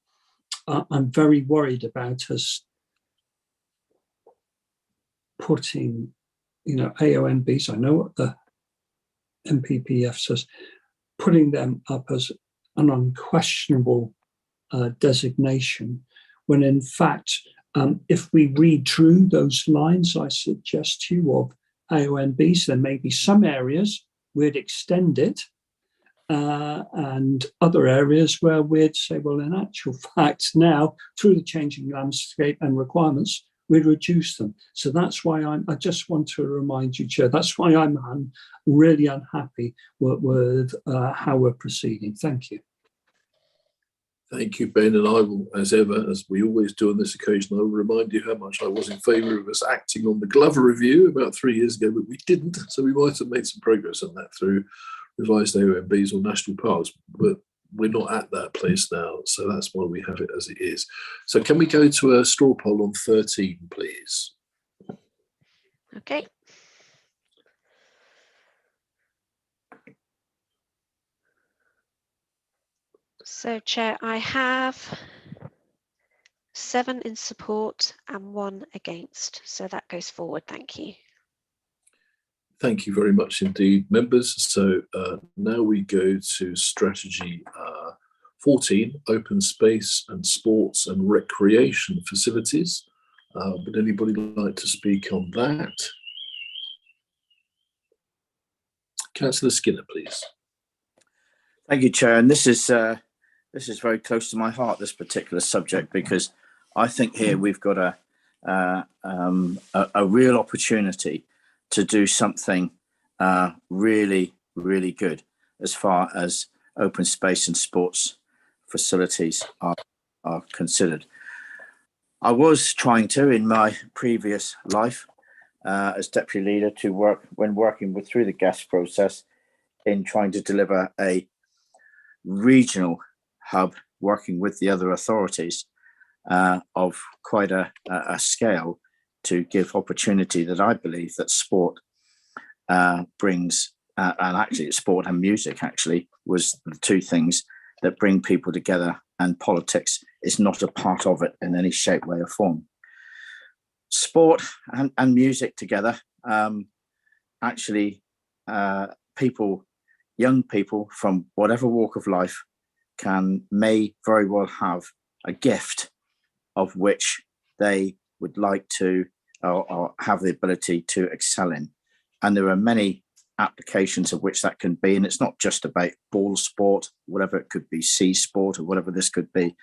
I'm very worried about us putting, AONBs, I know what the MPPF says, putting them up as an unquestionable designation, when in fact, if we redrew those lines I suggest to you of AONBs, there may be some areas we'd extend it and other areas where we'd say, well, in actual fact, now through the changing landscape and requirements, we'd reduce them. So that's why I just want to remind you, Chair, that's why I'm really unhappy with how we're proceeding. Thank you. Thank you, Ben. And I will, as ever, as we always do on this occasion, I will remind you how much I was in favour of us acting on the Glover review about 3 years ago, but we didn't. So we might have made some progress on that through revised OMBs or national parks, but we're not at that place now. So that's why we have it as it is. So can we go to a straw poll on 13, please? Okay. So, Chair, I have 7 in support and 1 against. So that goes forward. Thank you. Thank you very much indeed, members. So now we go to strategy 14, open space and sports and recreation facilities. Would anybody like to speak on that? Councillor Skinner, please. Thank you, Chair. And this is very close to my heart, this particular subject, because I think here we've got a real opportunity to do something really, really good as far as open space and sports facilities are considered. I was trying to, in my previous life as deputy leader, to work when working through the gas process in trying to deliver a regional hub, working with the other authorities of quite a scale to give opportunity that I believe that sport brings, and actually sport and music actually was the 2 things that bring people together, and politics is not a part of it in any shape, way or form. Sport and music together, actually young people from whatever walk of life may very well have a gift of which they would like to or have the ability to excel in. And there are many applications of which that can be. And it's not just about ball sport, whatever it could be, sea sport or whatever this could be,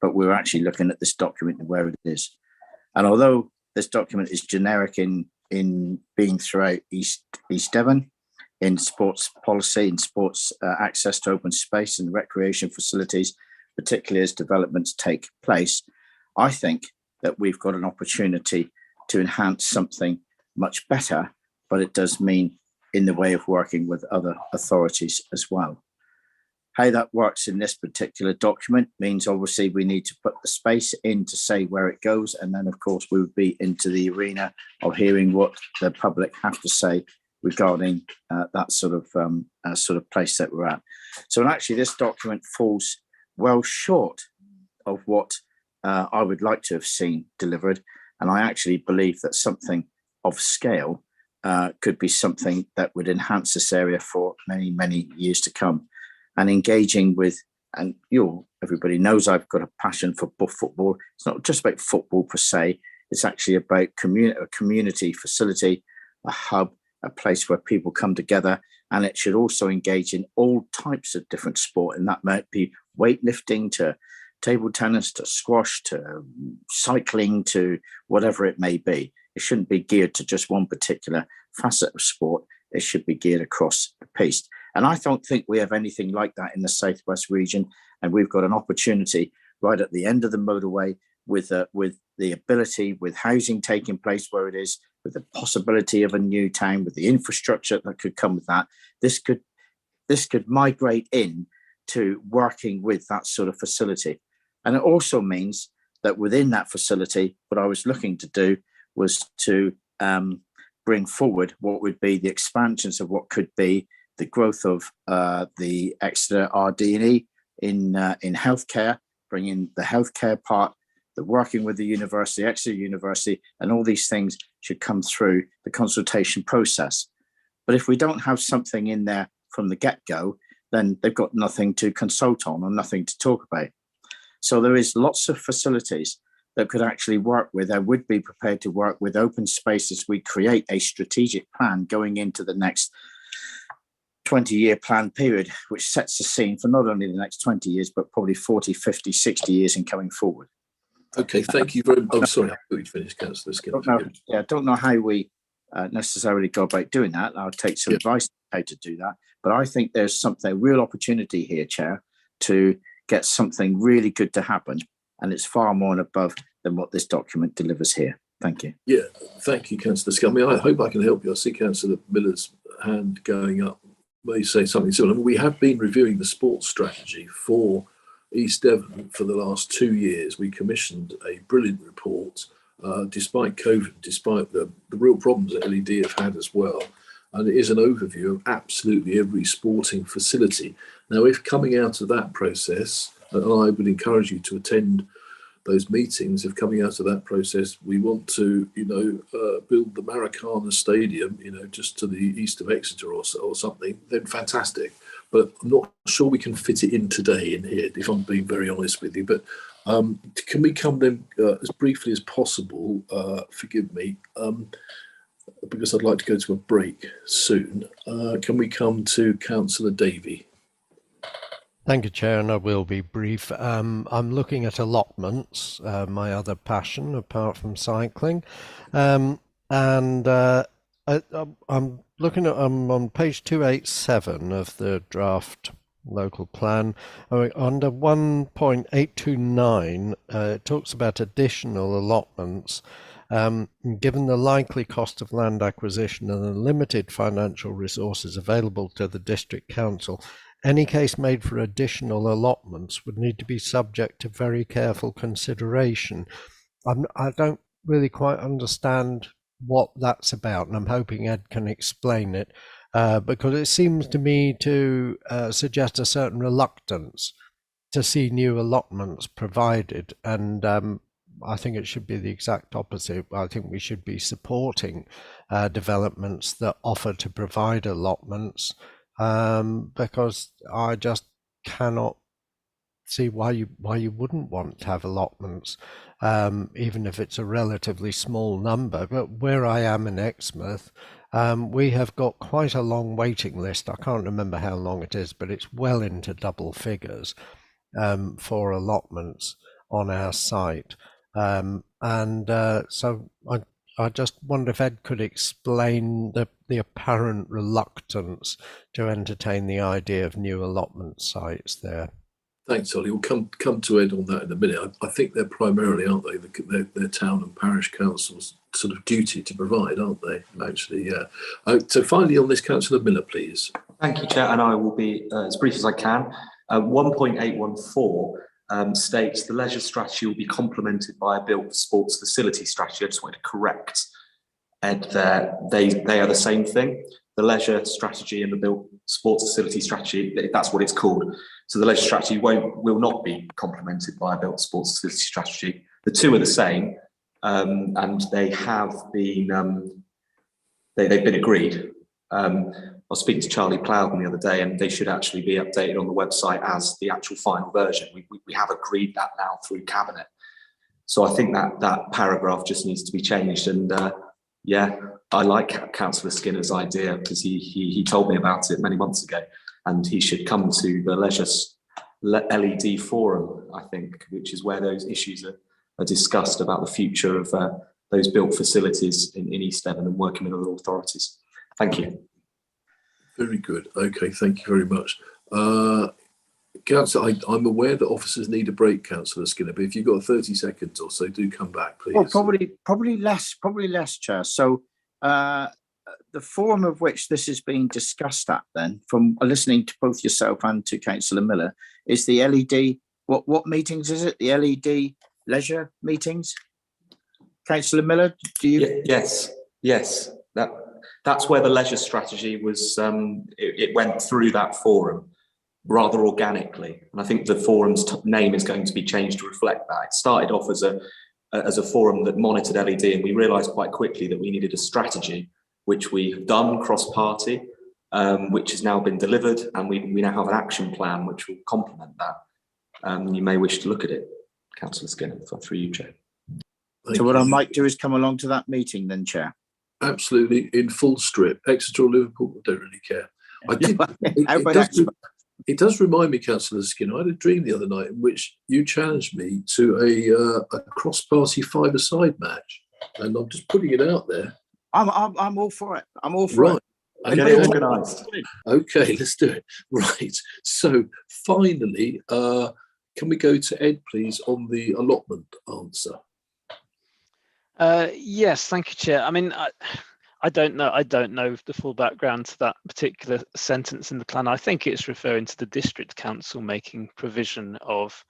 but we're actually looking at this document and where it is. And although this document is generic in being throughout East Devon, in sports policy, in sports access to open space and recreation facilities, particularly as developments take place, I think that we've got an opportunity to enhance something much better, but it does mean in the way of working with other authorities as well. How that works in this particular document means obviously we need to put the space in to say where it goes, and then of course we would be into the arena of hearing what the public have to say regarding that sort of place that we're at. So actually this document falls well short of what I would like to have seen delivered, and I actually believe that something of scale could be something that would enhance this area for many, many years to come. And engaging with, and everybody knows I've got a passion for football. It's not just about football per se. It's actually about a community facility, a hub, a place where people come together. And it should also engage in all types of different sport. And that might be weightlifting to table tennis to squash to cycling to whatever it may be. It shouldn't be geared to just one particular facet of sport. It should be geared across the piece. And I don't think we have anything like that in the Southwest region. And we've got an opportunity right at the end of the motorway with the ability, with housing taking place where it is, with the possibility of a new town, with the infrastructure that could come with that. This could migrate in to working with that sort of facility. And it also means that within that facility, what I was looking to do was to bring forward what would be the expansions of what could be the growth of the Exeter RD&E in healthcare, bringing the healthcare part, the working with the university, Exeter University, and all these things should come through the consultation process. But if we don't have something in there from the get-go, then they've got nothing to consult on and nothing to talk about. So there is lots of facilities that could actually work with and would be prepared to work with open spaces. We create a strategic plan going into the next 20-year plan period, which sets the scene for not only the next 20 years, but probably 40, 50, 60 years in coming forward. Okay, thank you very much. Oh, sorry, I thought you'd finished, Councillor Skinner. I don't know how we necessarily go about doing that. I'll take some advice on how to do that. But I think there's a real opportunity here, Chair, to get something really good to happen. And it's far more and above than what this document delivers here. Thank you. Yeah, thank you, Councillor Skinner. I mean, I hope I can help you. I see Councillor Miller's hand going up. May say something similar. I mean, we have been reviewing the sports strategy for East Devon for the last 2 years. We commissioned a brilliant report, despite COVID, despite the real problems that LED have had as well. And it is an overview of absolutely every sporting facility. Now, if coming out of that process, and I would encourage you to attend those meetings, if coming out of that process we want to, build the Maracana Stadium, just to the east of Exeter or something, then fantastic. But I'm not sure we can fit it in today in here, if I'm being very honest with you. But can we come then as briefly as possible, forgive me, because I'd like to go to a break soon. Can we come to Councillor Davey? Thank you, Chair, and I will be brief. I'm looking at allotments, my other passion apart from cycling. I'm looking at on page 287 of the draft local plan. Under 1.829, it talks about additional allotments. Given the likely cost of land acquisition and the limited financial resources available to the District Council, any case made for additional allotments would need to be subject to very careful consideration. I don't really quite understand what that's about, and I'm hoping Ed can explain it, because it seems to me to suggest a certain reluctance to see new allotments provided, and I think it should be the exact opposite. I think we should be supporting developments that offer to provide allotments, because I just cannot see why you wouldn't want to have allotments, even if it's a relatively small number. But where I am in Exmouth, we have got quite a long waiting list. I can't remember how long it is, but it's well into double figures for allotments on our site. So I just wonder if Ed could explain the apparent reluctance to entertain the idea of new allotment sites there. Thanks, Ollie. We'll come to Ed on that in a minute. I think they're primarily, aren't they, their town and parish councils' sort of duty to provide, aren't they? Actually, yeah. So finally on this, Councillor Miller, please. Thank you, Chair, and I will be as brief as I can. 1.814 states the leisure strategy will be complemented by a built sports facility strategy. I just wanted to correct Ed there. They are the same thing. The leisure strategy and the built sports facility strategy, that's what it's called. So the leisure strategy will not be complemented by a built sports facility strategy. The two are the same, and they have been they've been agreed. I was speaking to Charlie Plowden the other day, and they should actually be updated on the website as the actual final version. We have agreed that now through Cabinet. So I think that paragraph just needs to be changed. And yeah, I like Councillor Skinner's idea, because he told me about it many months ago, and he should come to the Leisure LED Forum, I think, which is where those issues are discussed about the future of those built facilities in East Devon and working with other authorities. Thank you. Very good. Okay, thank you very much. Councillor, I'm aware that officers need a break, Councillor Skinner, but if you've got 30 seconds or so, do come back, please. Well, probably less, Chair. So the forum of which this is being discussed at, then, from listening to both yourself and to Councillor Miller, is the LED. What meetings is it? The LED leisure meetings. Councillor Miller, do you? Yes. That's where the leisure strategy was. It went through that forum rather organically, and I think the forum's name is going to be changed to reflect that. It started off as a forum that monitored LED, and we realised quite quickly that we needed a strategy, which we've done cross-party, which has now been delivered, and we now have an action plan which will complement that. You may wish to look at it, Councillor Skinner, through you, Chair. So what I might do is come along to that meeting then, Chair. Absolutely, in full strip. Exeter or Liverpool, don't really care. I did. It does remind me, Councillor Skinner, I had a dream the other night in which you challenged me to a cross-party five-a-side match, and I'm just putting it out there. I'm all for it. I'm all for it. Get it organised. Okay, let's do it. Right. So finally, can we go to Ed, please, on the allotment answer? Yes, thank you, Chair. I mean, I don't know the full background to that particular sentence in the plan. I think it's referring to the district council making provision of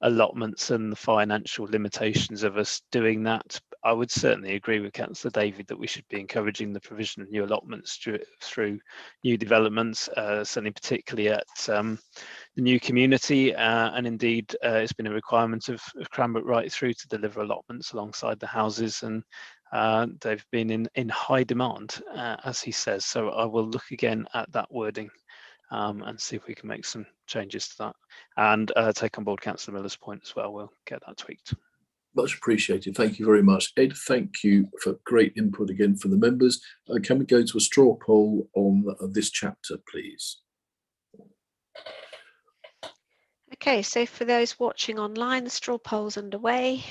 allotments and the financial limitations of us doing that. I would certainly agree with Councillor David that we should be encouraging the provision of new allotments through new developments, certainly particularly at the new community, and indeed it's been a requirement of Cranbrook right through to deliver allotments alongside the houses, and they've been in high demand, as he says. So I will look again at that wording and see if we can make some changes to that, and take on board Councillor Miller's point as well. We'll get that tweaked. Much appreciated. Thank you very much. Ed, thank you for great input again from the members. Can we go to a straw poll on this chapter, please? Okay, so for those watching online, the straw poll's underway.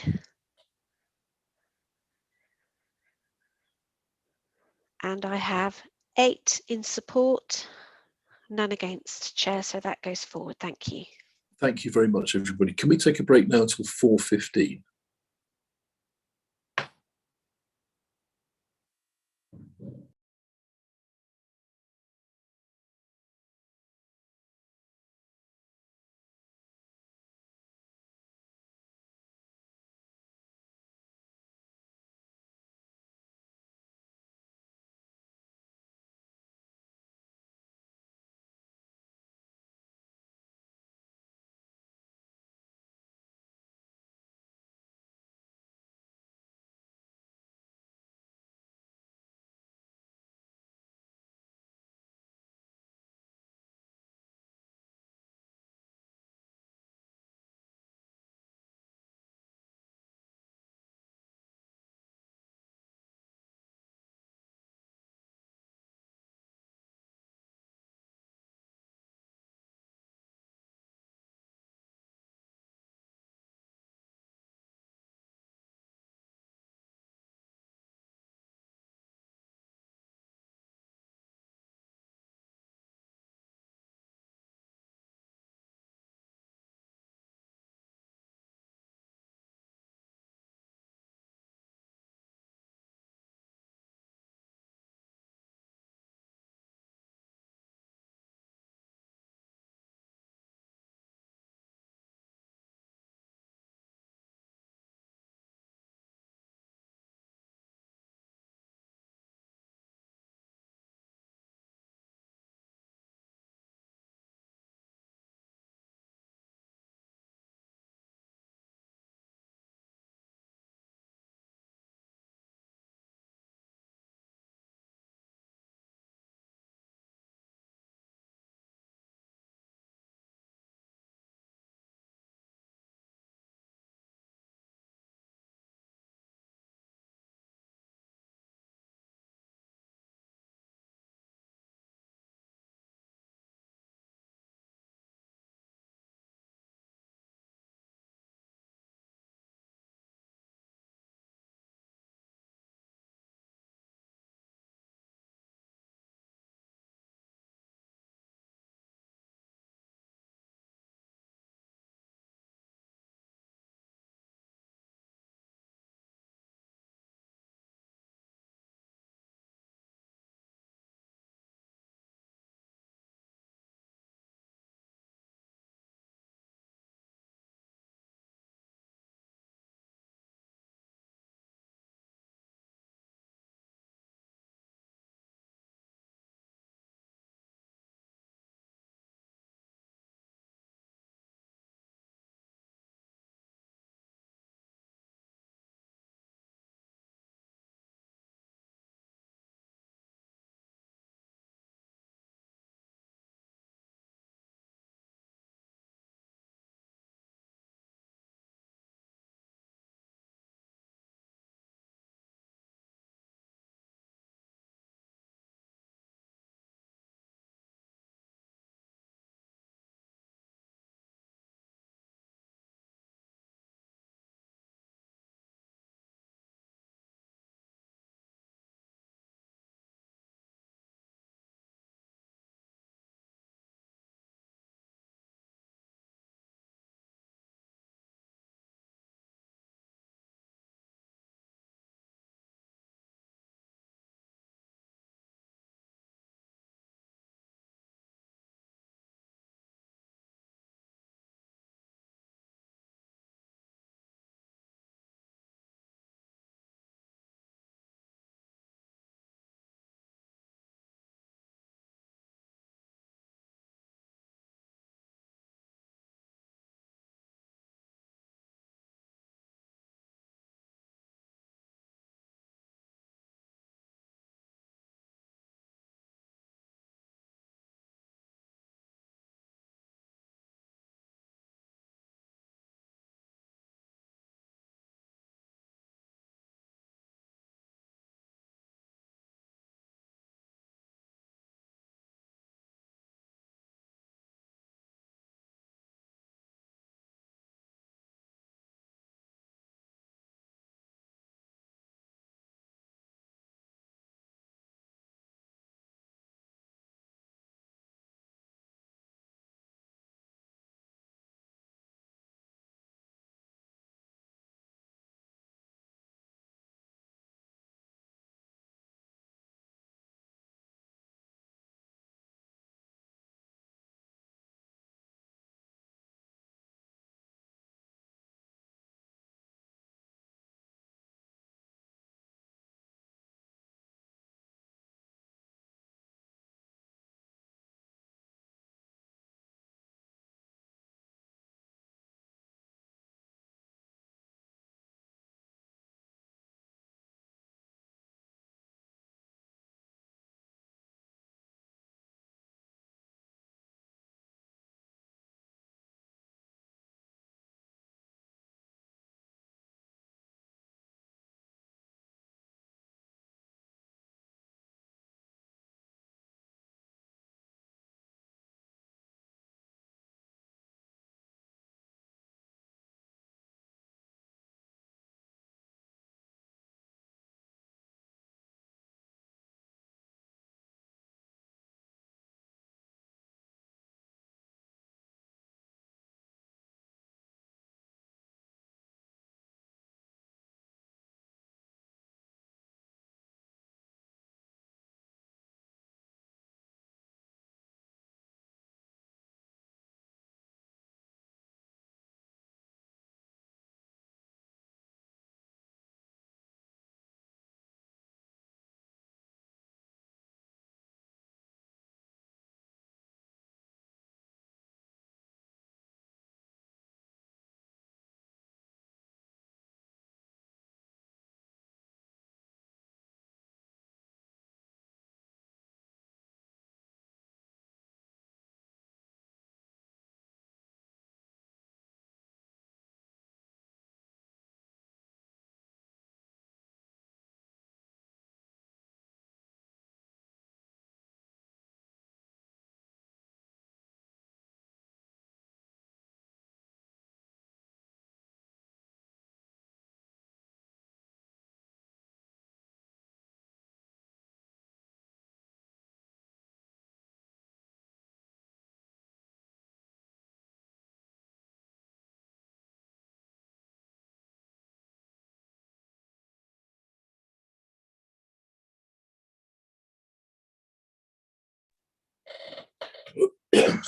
And I have 8 in support, none against, Chair, so that goes forward. Thank you. Thank you very much, everybody. Can we take a break now until 4:15?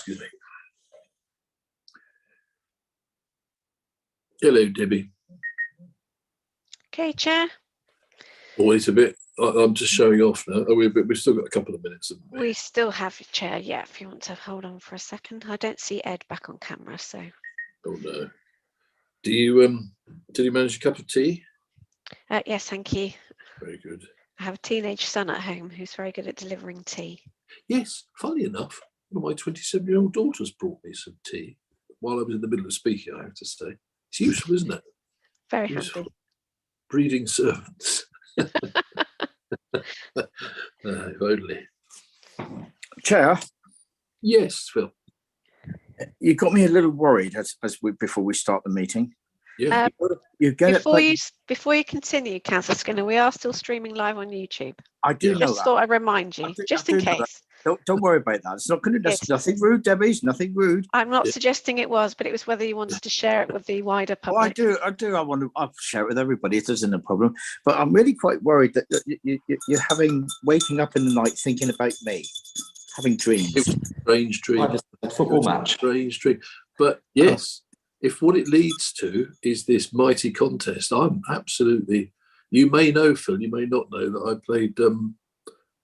Excuse me. Hello, Debbie. Okay, Chair. Always a bit. I'm just showing off now. We've still got a couple of minutes. We still have your Chair, yeah, if you want to hold on for a second. I don't see Ed back on camera, so. Oh no. Do you did you manage a cup of tea? Yes, thank you. Very good. I have a teenage son at home who's very good at delivering tea. Yes, funny enough, one of my 27-year-old daughters brought me some tea while I was in the middle of speaking, I have to say. It's useful, isn't it? Very Useful. handy. Breeding servants. If only. Chair? Yes, Phil. You got me a little worried before we start the meeting. Yeah. You get Before you continue, Councillor Skinner, we are still streaming live on YouTube. I do know Just that. thought I'd remind you, just in case. Don't worry about that. It's not going to. That's nothing rude, Debbie. It's nothing rude. I'm not suggesting it was, but it was whether you wanted to share it with the wider public. Oh, I do. I want to. I'll share it with everybody. It isn't a problem. But I'm really quite worried that you're waking up in the night thinking about me, having dreams. Strange dream. A football match. Strange dream. But yes, if what it leads to is this mighty contest, I'm absolutely. You may know, Phil. You may not know that I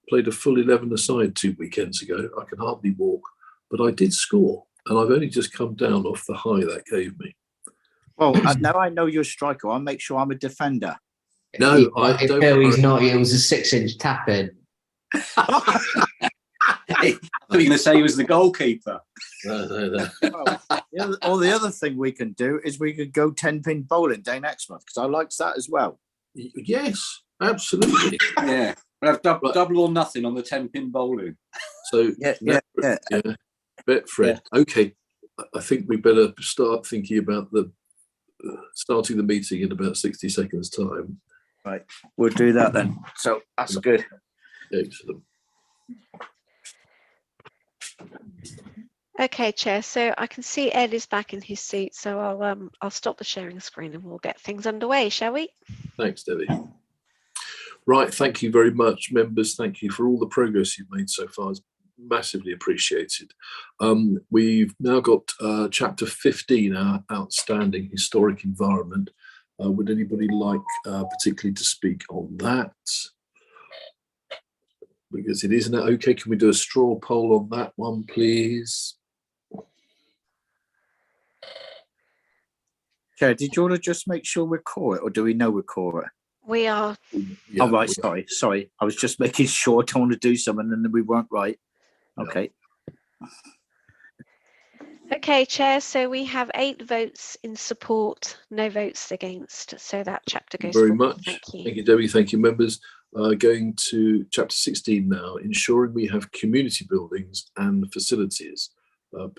played a full 11-a-side 2 weekends ago. I can hardly walk, but I did score, and I've only just come down off the high that gave me. Well, now I know you're a striker. I'll make sure I'm a defender. No, I don't. He's not. It was a 6-inch tap in. I thought you were going to say he was the goalkeeper. No. Or the other thing we can do is we could go 10-pin bowling day next month, because I liked that as well. Yes, absolutely. Yeah. We'll have double or nothing on the 10-pin bowling. So yeah. Bet Fred. Yeah. Okay, I think we better start thinking about starting the meeting in about 60 seconds' time. Right, we'll do that then. So that's good. Excellent. Okay, Chair. So I can see Ed is back in his seat, so I'll stop the sharing screen and we'll get things underway, shall we? Thanks, Debbie. Right, thank you very much, members. Thank you for all the progress you've made so far. It's massively appreciated. We've now got chapter 15, our outstanding historic environment. Would anybody like particularly to speak on that? Because it isn't it okay. Can we do a straw poll on that one, please? Okay, did you want to just make sure we're core it, or do we know we're core it? We are. Yeah, oh, right, sorry. I was just making sure. I don't want to do something and then we weren't right. Okay. Okay, Chair. So we have 8 votes in support, no votes against. So that chapter goes very forward. much. Thank you. Thank you, Debbie. Thank you, members. Going to chapter 16 now, ensuring we have community buildings and facilities.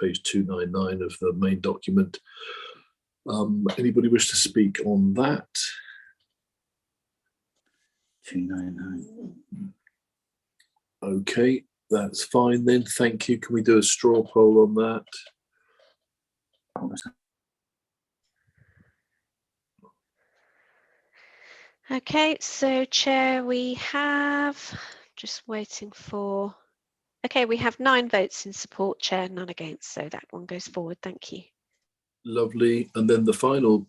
Page 299 of the main document. Anybody wish to speak on that? 299. Okay, that's fine then. Thank you. Can we do a straw poll on that? Okay, so Chair, we have just waiting for. Okay, we have 9 votes in support, Chair, none against. So that one goes forward. Thank you. Lovely. And then the final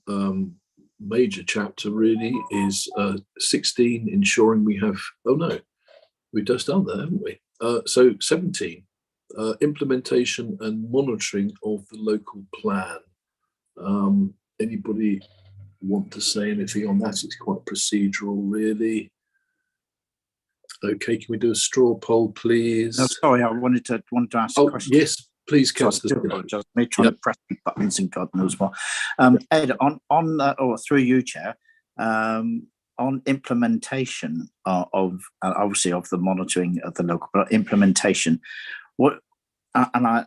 major chapter really is 16, ensuring we have. Oh no, we've just done that, haven't we? So 17, implementation and monitoring of the local plan. Anybody want to say anything on that? It's quite procedural, really. Okay, can we do a straw poll, please? No, sorry, I wanted to ask a question. Yes, please, Councillor. Just me trying to press the buttons and God knows what. Ed, or through you, Chair, on implementation of obviously of the monitoring of the local implementation, what? And I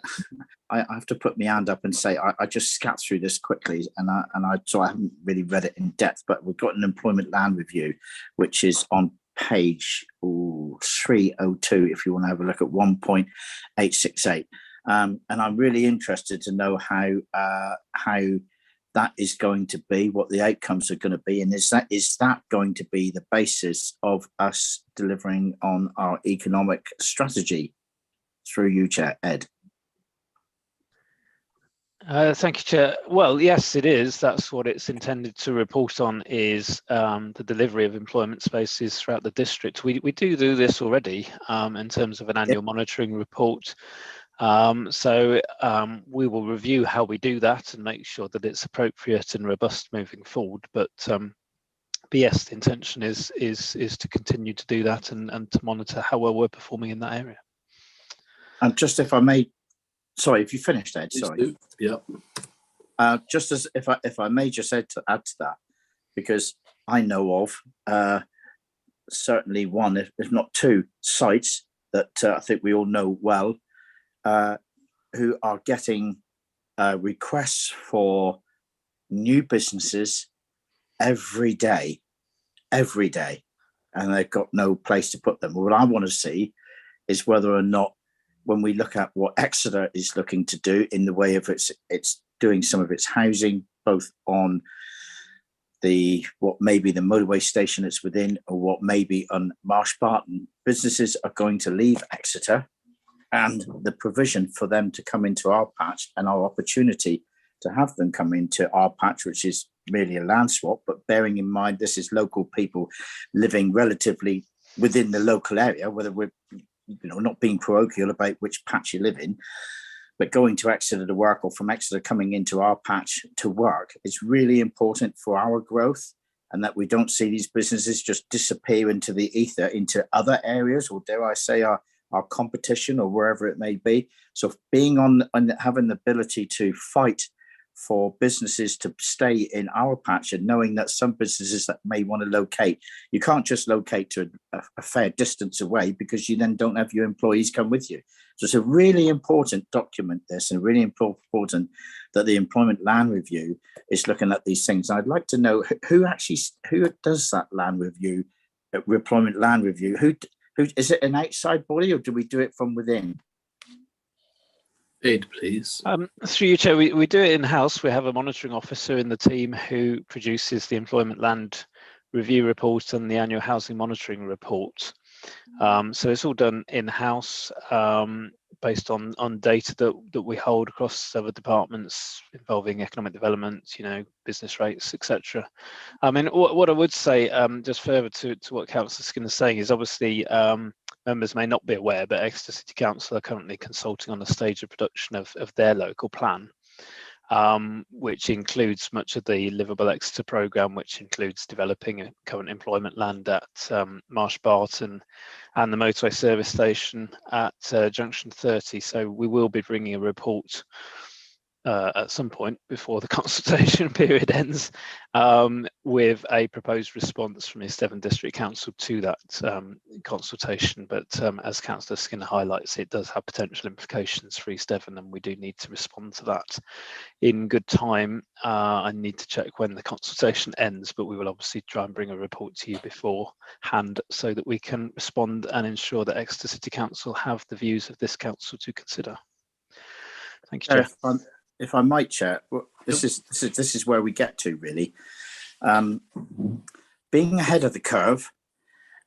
have to put my hand up and say I just scat through this quickly, so I haven't really read it in depth. But we've got an employment land review, which is on page 302. If you want to have a look at 1.868, and I'm really interested to know how that is going to be, what the outcomes are going to be, and is that going to be the basis of us delivering on our economic strategy? Through you, Chair, Ed. Thank you, Chair. Well, yes, it is. That's what it's intended to report on, is the delivery of employment spaces throughout the district. We do this already in terms of an annual monitoring report. We will review how we do that and make sure that it's appropriate and robust moving forward. But yes, the intention is to continue to do that and to monitor how well we're performing in that area. And just if I may, sorry, if you finished, Ed, sorry. Yeah. Just as if I may just add to that, because I know of certainly one, if not two, sites that I think we all know well, who are getting requests for new businesses every day, and they've got no place to put them. What I want to see is whether or not, when we look at what Exeter is looking to do in the way of it's doing some of its housing, both on what may be the motorway station it's within, or what may be on Marsh Barton, businesses are going to leave Exeter, and the provision for them to come into our patch and our opportunity to have them come into our patch, which is merely a land swap, but bearing in mind this is local people living relatively within the local area, whether we're not being parochial about which patch you live in, but going to Exeter to work, or from Exeter coming into our patch to work, is really important for our growth, and that we don't see these businesses just disappear into the ether, into other areas, or dare I say our competition, or wherever it may be. So being on having the ability to fight for businesses to stay in our patch, and knowing that some businesses that may want to locate, you can't just locate to a fair distance away, because you then don't have your employees come with you. So it's a really important document, this, and really important that the Employment Land Review is looking at these things. I'd like to know who does that land review, Employment Land Review. Who is it, an outside body, or do we do it from within? Ed, please. Through you, Chair, we do it in-house. We have a monitoring officer in the team who produces the Employment Land Review report and the annual housing monitoring report. So it's all done in-house, based on data that we hold across other departments involving economic development, business rates, etc. I mean, what I would say, just further to what Councillor Skinner is saying, is obviously members may not be aware, but Exeter City Council are currently consulting on the stage of production of their local plan, which includes much of the Livable Exeter programme, which includes developing a current employment land at Marsh Barton and the motorway service station at Junction 30. So we will be bringing a report at some point before the consultation period ends, with a proposed response from East Devon District Council to that consultation. But as Councillor Skinner highlights, it does have potential implications for East Devon, and we do need to respond to that in good time. I need to check when the consultation ends, but we will obviously try and bring a report to you beforehand so that we can respond and ensure that Exeter City Council have the views of this council to consider. Thank you, Chair. If I might, Chair, this is where we get to, really. Being ahead of the curve,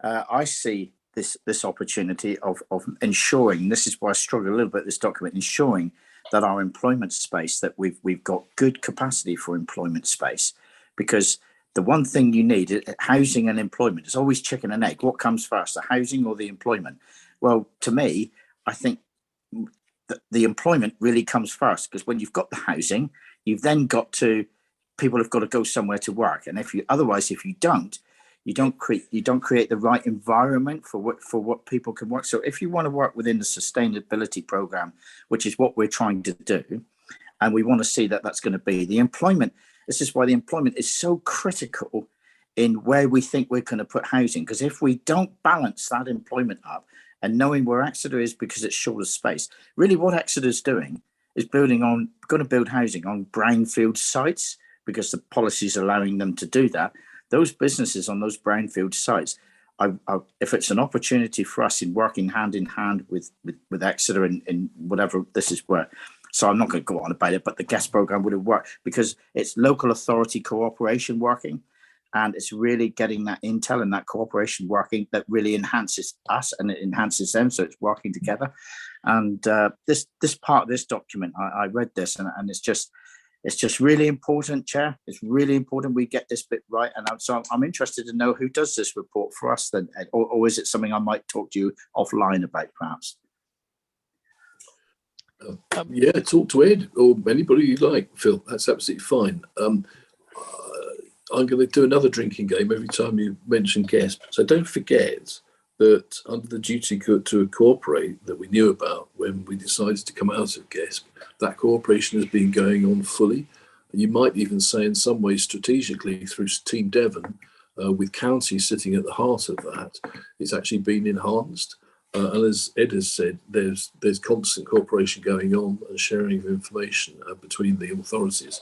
I see this opportunity of ensuring, this is why I struggle a little bit with this document, ensuring that our employment space, that we've got good capacity for employment space, because the one thing you need, housing and employment, is always chicken and egg. What comes first, the housing or the employment? Well, to me, I think the employment really comes first, because when you've got the housing, you've then got to, people have got to go somewhere to work, and if you don't create the right environment for what people can work. So if you want to work within the sustainability program, which is what we're trying to do, and we want to see that that's going to be the employment. This is why the employment is so critical in where we think we're going to put housing, because if we don't balance that employment up, and knowing where Exeter is, because it's short of space, really what Exeter is doing is going to build housing on brownfield sites, because the policy is allowing them to do that. Those businesses on those brownfield sites, if it's an opportunity for us in working hand in hand with Exeter in whatever this is where, so I'm not going to go on about it, but the guest program would have worked, because it's local authority cooperation working. And it's really getting that intel and that cooperation working that really enhances us and it enhances them. So it's working together. And this part of this document, I read this, and it's just really important, Chair. It's really important we get this bit right. And I'm interested to know who does this report for us then, Ed, or is it something I might talk to you offline about, perhaps? Yeah, talk to Ed or anybody you like, Phil. That's absolutely fine. I'm going to do another drinking game every time you mention GESP. So don't forget that under the duty to cooperate that we knew about when we decided to come out of GESP, that cooperation has been going on fully. You might even say in some ways strategically through Team Devon, with counties sitting at the heart of that, it's actually been enhanced. And as Ed has said, there's constant cooperation going on and sharing of information between the authorities.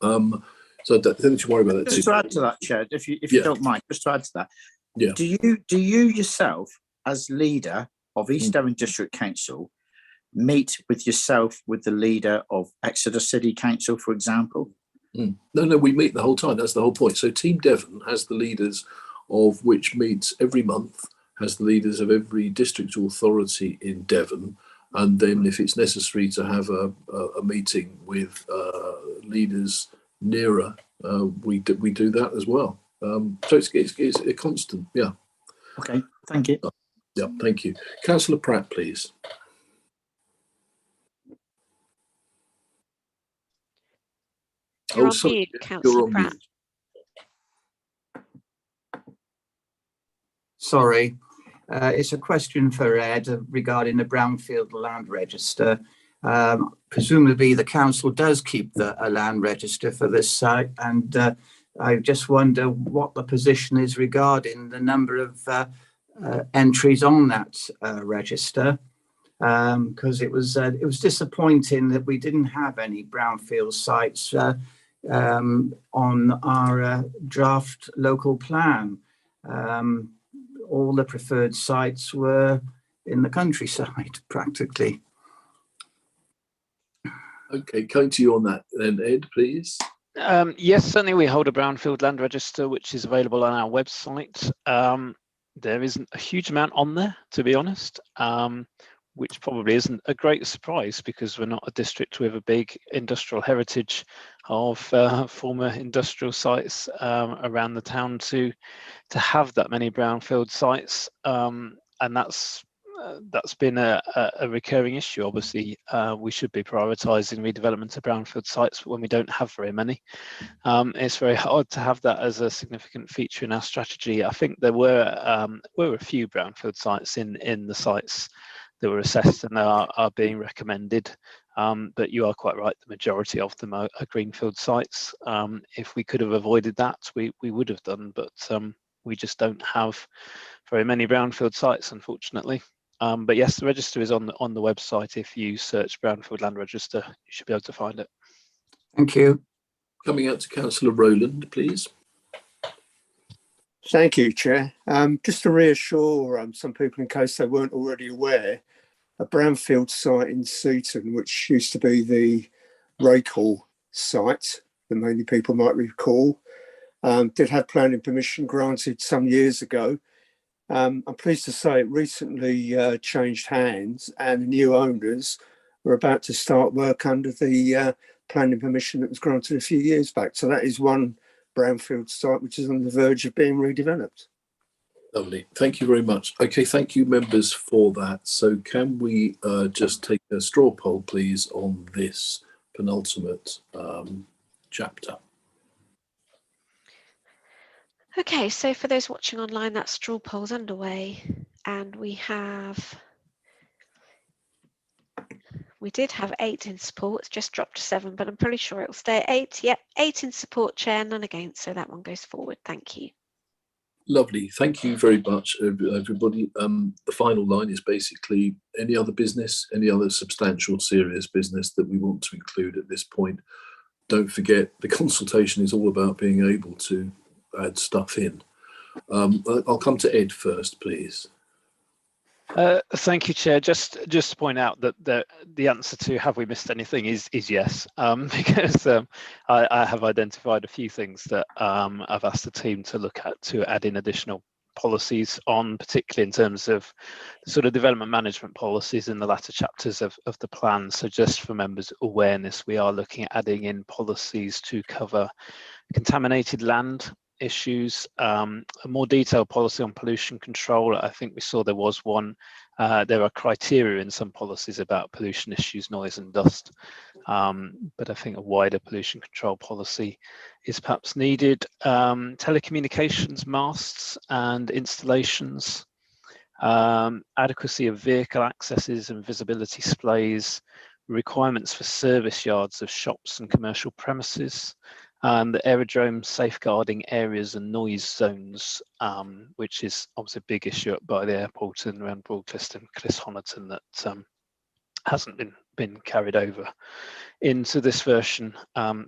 So don't need to worry about that. Just to add to that, Chair, if you don't mind, just to add to that, yeah. Do you yourself, as leader of East Devon District Council, meet with yourself with the leader of Exeter City Council, for example? No, we meet the whole time. That's the whole point. So Team Devon has the leaders of which meets every month, has the leaders of every district authority in Devon, and then if it's necessary to have a meeting with leaders nearer, we do that as well. So it's a constant, yeah. Okay, thank you. Yeah, thank you. Councillor Pratt, please. You're on mute, Councillor Pratt. Sorry. It's a question for Ed regarding the Brownfield Land Register. Presumably the council does keep a land register for this site, and I just wonder what the position is regarding the number of entries on that register, because it was disappointing that we didn't have any brownfield sites on our draft local plan. All the preferred sites were in the countryside, practically. Okay, coming to you on that then, Ed, please. Yes, certainly we hold a brownfield land register, which is available on our website. There isn't a huge amount on there, to be honest, which probably isn't a great surprise because we're not a district with a big industrial heritage of former industrial sites around the town to have that many brownfield sites, and that's been a recurring issue. Obviously, we should be prioritising redevelopment of brownfield sites, but when we don't have very many, it's very hard to have that as a significant feature in our strategy. I think there were a few brownfield sites in the sites that were assessed and are being recommended, but you are quite right, the majority of them are greenfield sites. If we could have avoided that, we would have done, but we just don't have very many brownfield sites, unfortunately. But yes, the register is on the website. If you search Brownfield Land Register, you should be able to find it. Thank you. Coming out to Councillor Rowland, please. Thank you, Chair. Just to reassure some people in case they weren't already aware, a brownfield site in Seaton, which used to be the Rakehall site, that many people might recall, did have planning permission granted some years ago. I'm pleased to say it recently changed hands and the new owners were about to start work under the planning permission that was granted a few years back. So that is one brownfield site which is on the verge of being redeveloped. Lovely. Thank you very much. Okay, thank you members for that. So can we just take a straw poll, please, on this penultimate chapter? Okay, so for those watching online, that straw poll's underway, and we did have 8 in support. It's just dropped to 7, but I'm pretty sure it will stay at 8. Yep, 8 in support, Chair, none against, so that one goes forward. Thank you. Lovely. Thank you very much, everybody. The final line is basically any other business, any other substantial, serious business that we want to include at this point. Don't forget, the consultation is all about being able to add stuff in. I'll come to Ed first, please. Thank you, Chair. Just to point out that the answer to have we missed anything is yes, because I have identified a few things that I've asked the team to look at to add in additional policies on, particularly in terms of sort of development management policies in the latter chapters of the plan. So just for members' awareness, we are looking at adding in policies to cover contaminated land issues, a more detailed policy on pollution control. I think we saw there was one. There are criteria in some policies about pollution issues, noise and dust, but I think a wider pollution control policy is perhaps needed. Telecommunications masts and installations, adequacy of vehicle accesses and visibility displays, requirements for service yards of shops and commercial premises, and the aerodrome safeguarding areas and noise zones, which is obviously a big issue up by the airport and around Broadcliffe and Clisshoniton that hasn't been carried over into this version.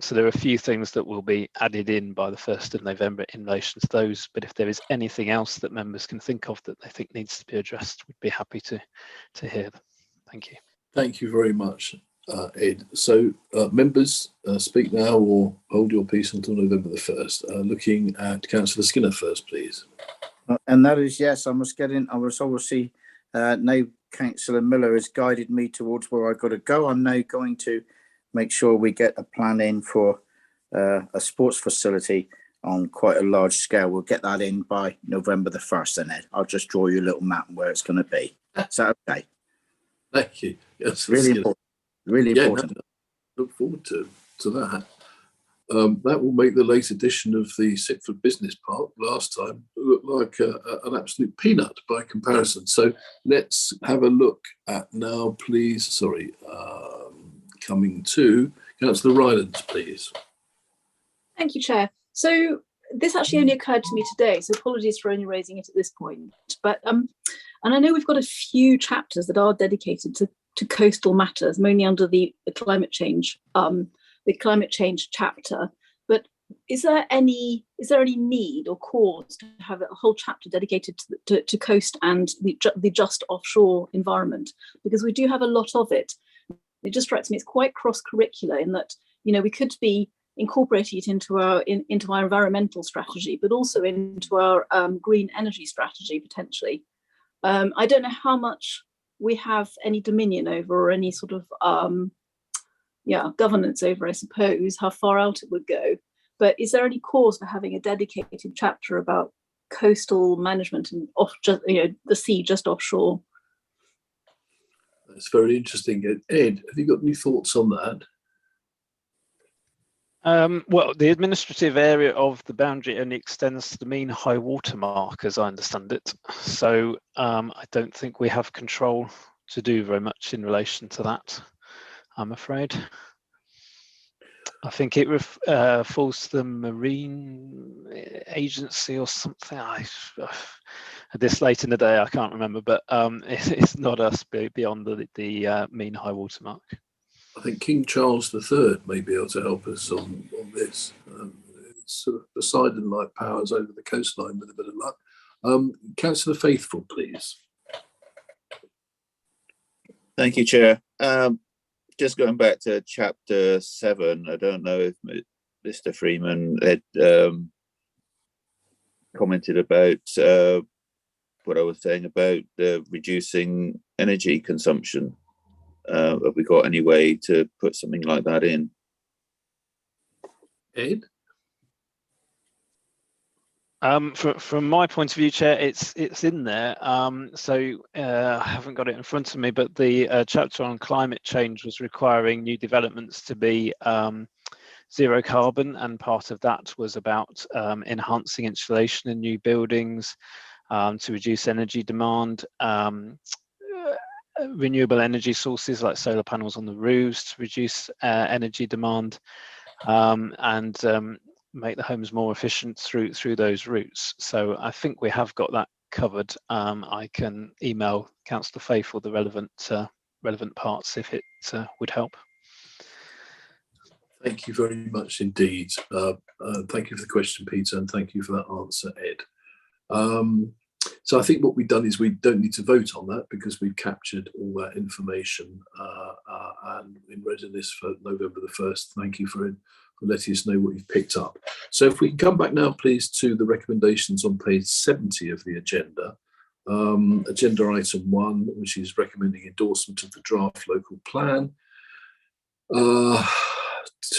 So there are a few things that will be added in by the 1st of November in relation to those, but if there is anything else that members can think of that they think needs to be addressed, we'd be happy to hear them. Thank you. Thank you very much, Ed. So members, speak now or hold your peace until November the 1st. Looking at Councillor Skinner first, please. And that is, yes, I was obviously, now Councillor Miller has guided me towards where I've got to go. I'm now going to make sure we get a plan in for a sports facility on quite a large scale. We'll get that in by November the 1st, then, Ed. I'll just draw you a little map where it's going to be. Is that okay? Thank you. Yes, really important. Really important. No, look forward to that. That will make the late edition of the Sitford Business Park last time look like an absolute peanut by comparison. So let's have a look at now, please. Sorry, coming to Councillor Rylands, please. Thank you, Chair. So this actually only occurred to me today, so apologies for only raising it at this point. But and I know we've got a few chapters that are dedicated to coastal matters, mainly under the climate change chapter. But is there any need or cause to have a whole chapter dedicated to coast and the just offshore environment? Because we do have a lot of it. It just strikes me it's quite cross-curricular in that, you know, we could be incorporating it into our environmental strategy, but also into our green energy strategy potentially. I don't know how much we have any dominion over or any sort of governance over, I suppose, how far out it would go. But is there any cause for having a dedicated chapter about coastal management and the sea just offshore? That's very interesting. Ed, have you got any thoughts on that? Well, the administrative area of the boundary only extends to the mean high water mark, as I understand it. So I don't think we have control to do very much in relation to that, I'm afraid. I think it falls to the Marine Agency or something. This late in the day, I can't remember, but it's not us beyond the mean high water mark. I think King Charles III may be able to help us on this. It's sort of Poseidon-like powers over the coastline with a bit of luck. Councillor Faithful, please. Thank you, Chair. Just going back to chapter 7, I don't know if Mr. Freeman had commented about what I was saying about reducing energy consumption. Have we got any way to put something like that in? Ed? From my point of view, Chair, it's in there. So I haven't got it in front of me, but the chapter on climate change was requiring new developments to be zero carbon, and part of that was about enhancing insulation in new buildings to reduce energy demand, renewable energy sources like solar panels on the roofs to reduce energy demand, and make the homes more efficient through those routes. So I think we have got that covered. I can email Councillor Faithful the relevant parts if it would help. Thank you very much indeed. Thank you for the question, Peter, and thank you for that answer, Ed. So I think what we've done is we don't need to vote on that because we've captured all that information and in readiness for November the 1st. Thank you for for letting us know what you've picked up. So if we can come back now, please, to the recommendations on page 70 of the agenda. Agenda item 1, which is recommending endorsement of the draft local plan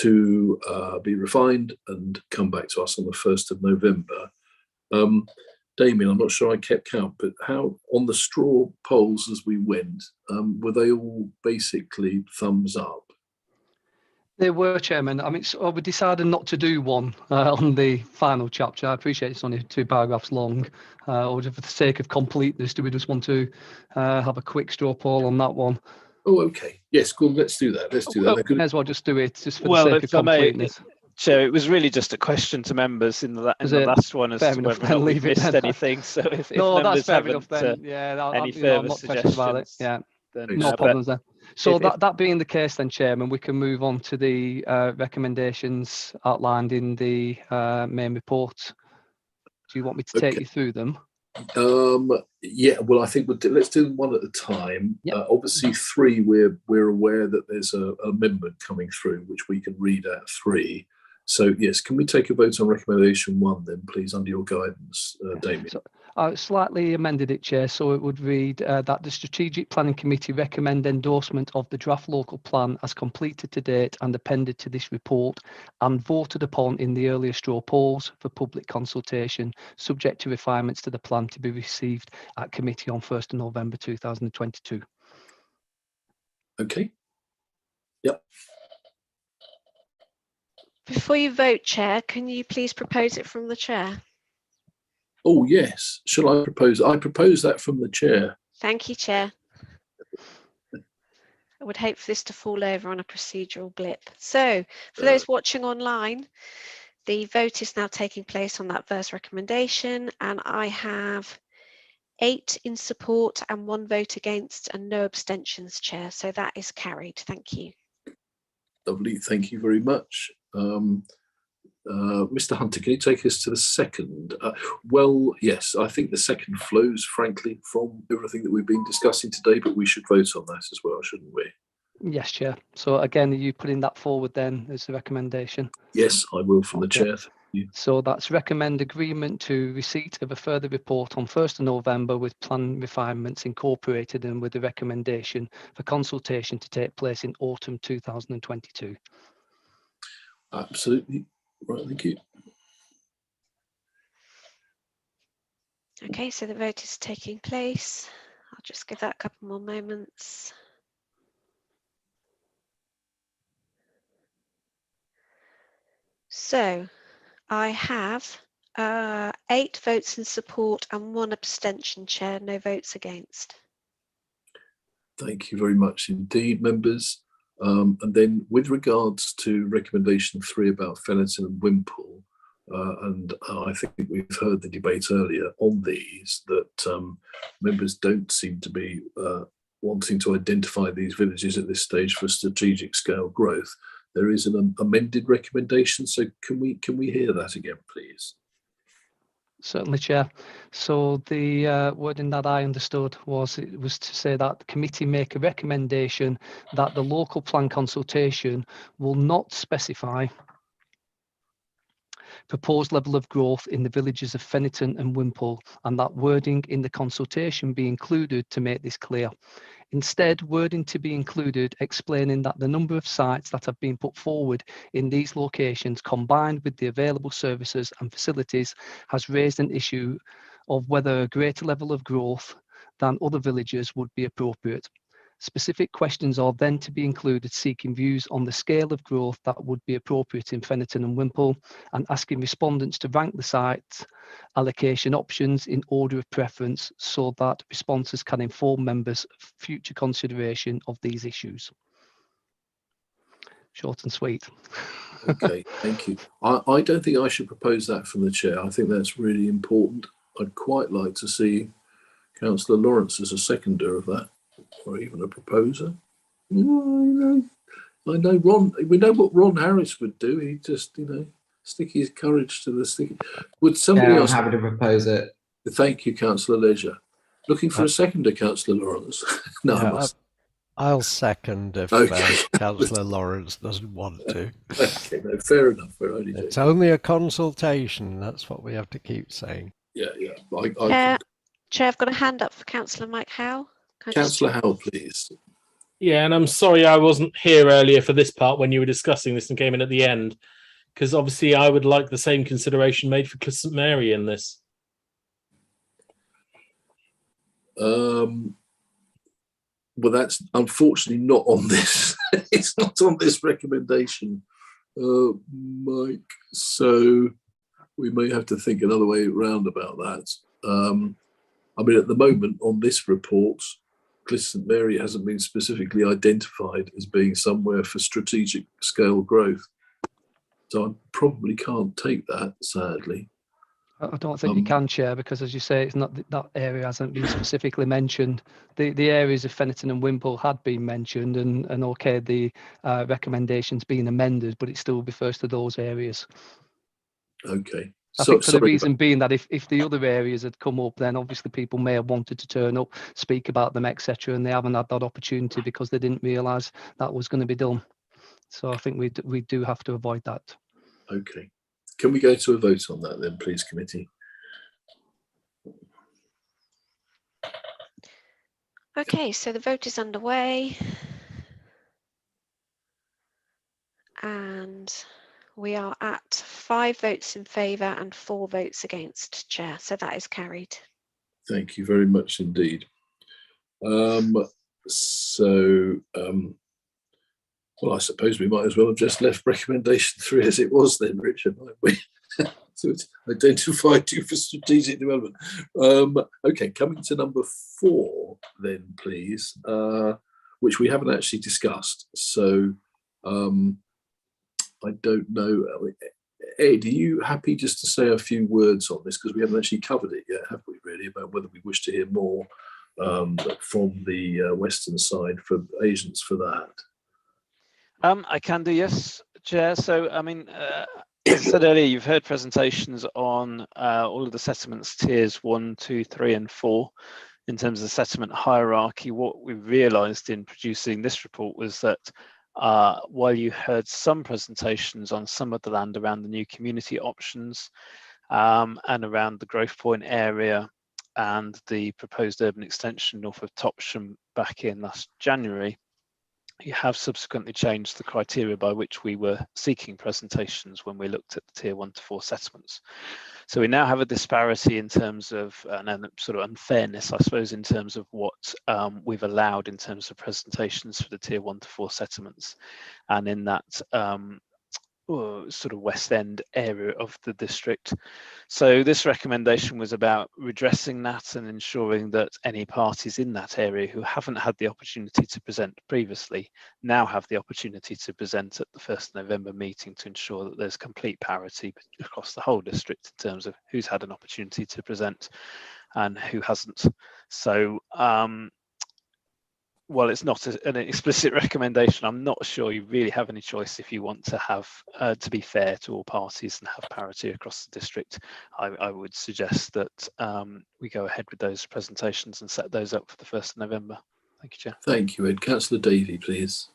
to be refined and come back to us on the 1st of November. Damien, I'm not sure I kept count, but how on the straw polls as we went, were they all basically thumbs up? They were, Chairman. I mean, so we decided not to do one on the final chapter. I appreciate it's only 2 paragraphs long. Or for the sake of completeness, do we just want to have a quick straw poll on that one? Oh, okay. Yes, cool. Let's do that. Let's do that. May as well just do it, just for the sake of completeness. Chair, it was really just a question to members in the last one as to whether or not we've missed anything. So if members haven't any further suggestions, no problems there. So that being the case, then, Chairman, we can move on to the recommendations outlined in the main report. Do you want me to take you through them? Yeah, well, I think let's do them one at a time. Yep. Obviously, 3, we're aware that there's an amendment coming through, which we can read at 3. So, yes, can we take a vote on recommendation 1 then, please, under your guidance, Damien? So, I slightly amended it, Chair, so it would read that the Strategic Planning Committee recommend endorsement of the draft local plan as completed to date and appended to this report and voted upon in the earlier straw polls for public consultation, subject to refinements to the plan to be received at committee on 1st of November 2022. Okay. Yep. Before you vote, Chair, can you please propose it from the chair? Oh, yes. Shall I propose? I propose that from the chair. Thank you, Chair. I would hate for this to fall over on a procedural blip. So, for those watching online, the vote is now taking place on that first recommendation, and I have 8 in support and 1 vote against and no abstentions, Chair. So that is carried. Thank you. Lovely. Thank you very much. Mr. Hunter, can you take us to the second? Well, yes, I think the second flows, frankly, from everything that we've been discussing today, but we should vote on that as well, shouldn't we? Yes, Chair. So again, are you putting that forward then as the recommendation? Yes, I will from the chair. Thank you. So that's recommend agreement to receipt of a further report on 1st of November with plan refinements incorporated and with the recommendation for consultation to take place in autumn 2022. Absolutely. Right, thank you. Okay, so the vote is taking place. I'll just give that a couple more moments. So I have 8 votes in support and 1 abstention, Chair, no votes against. Thank you very much indeed, members. And then with regards to recommendation 3 about Fennerton and Wimpole, and I think we've heard the debate earlier on these, that members don't seem to be wanting to identify these villages at this stage for strategic scale growth. There is an amended recommendation, so can we hear that again, please? Certainly, Chair. So the wording that I understood was to say that the committee make a recommendation that the local plan consultation will not specify proposed level of growth in the villages of Fennerton and Wimpole, and that wording in the consultation be included to make this clear. Instead, wording to be included explaining that the number of sites that have been put forward in these locations combined with the available services and facilities has raised an issue of whether a greater level of growth than other villages would be appropriate. Specific questions are then to be included seeking views on the scale of growth that would be appropriate in Fennerton and Wimpole, and asking respondents to rank the site allocation options in order of preference so that responses can inform members of future consideration of these issues. Short and sweet. Okay, thank you. I don't think I should propose that from the chair. I think that's really important. I'd quite like to see Councillor Lawrence as a seconder of that, or even a proposer. I know Ron. We know what Ron Harris would do. He'd just, stick his courage to the stick. Would somebody else? I'm happy to propose it. Thank you, Councillor Leisure. Looking for a seconder, Councillor Lawrence. No, I must. I'll second if Okay. Councillor Lawrence doesn't want to. Okay, no, fair enough. It's only a consultation. That's what we have to keep saying. Yeah. Chair, I've got a hand up for Councillor Mike Howe. Councillor Howe, please. Yeah, and I'm sorry I wasn't here earlier for this part when you were discussing this and came in at the end, because obviously I would like the same consideration made for St Mary in this. Well, that's unfortunately not on this. It's not on this recommendation, Mike. So we may have to think another way around about that. I mean, at the moment on this report, St Mary hasn't been specifically identified as being somewhere for strategic scale growth. So I probably can't take that, sadly. I don't think you can, Chair, because as you say, it's not that area hasn't been specifically mentioned. The areas of Fennerton and Wimpole had been mentioned, and okay, the recommendation's been amended, but it still refers to those areas. Okay. I think for the reason being that if the other areas had come up, then obviously people may have wanted to turn up, speak about them, etc., and they haven't had that opportunity because they didn't realise that was going to be done. So I think we do have to avoid that. Okay. Can we go to a vote on that then, please, committee? Okay, so the vote is underway. And we are at 5 votes in favour and 4 votes against, Chair. So that is carried. Thank you very much indeed. Well, I suppose we might as well have just left recommendation 3 as it was then, Richard, might we? So it's identified you for strategic development. Okay, coming to number 4 then, please, which we haven't actually discussed. So I don't know. Ed, are you happy just to say a few words on this? Because we haven't actually covered it yet, have we, really, about whether we wish to hear more from the Western side for agents for that? I can do, yes, Chair. So, I mean, as I said earlier, you've heard presentations on all of the settlements tiers 1, 2, 3, and 4 in terms of the settlement hierarchy. What we realised in producing this report was that while you heard some presentations on some of the land around the new community options and around the growth point area and the proposed urban extension north of Topsham back in last January, you have subsequently changed the criteria by which we were seeking presentations when we looked at the tier 1 to 4 settlements. So we now have a disparity in terms of and sort of unfairness, I suppose, in terms of what we've allowed in terms of presentations for the tier 1 to 4 settlements, and in that sort of West End area of the district. So this recommendation was about redressing that and ensuring that any parties in that area who haven't had the opportunity to present previously now have the opportunity to present at the 1st November meeting to ensure that there's complete parity across the whole district in terms of who's had an opportunity to present and who hasn't. So while it's not an explicit recommendation, I'm not sure you really have any choice if you want to have to be fair to all parties and have parity across the district. I would suggest that we go ahead with those presentations and set those up for the 1st of November. Thank you, Chair. Thank you, Ed. Councillor Davey, please.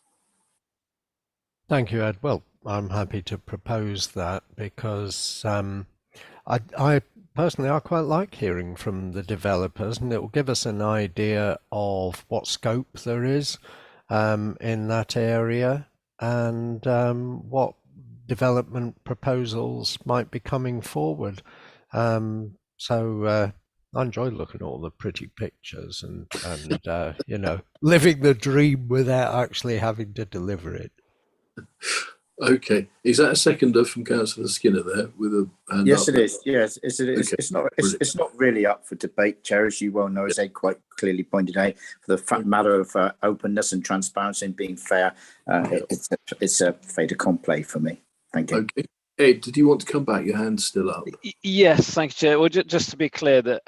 Thank you, Ed. Well, I'm happy to propose that because I personally, I quite like hearing from the developers, and it will give us an idea of what scope there is in that area and what development proposals might be coming forward. So I enjoy looking at all the pretty pictures and you know, living the dream without actually having to deliver it. Okay, is that a seconder from Councillor Skinner there with a hand Yes, up? it is. Yes, it is. Okay. It's not really up for debate, Chair, as you well know, as Ed quite clearly pointed out. For the matter of openness and transparency and being fair, it's a fait accompli for me. Thank you. Okay, Ed, did you want to come back? Your hand's still up. Yes, thank you, Chair. Well, just to be clear that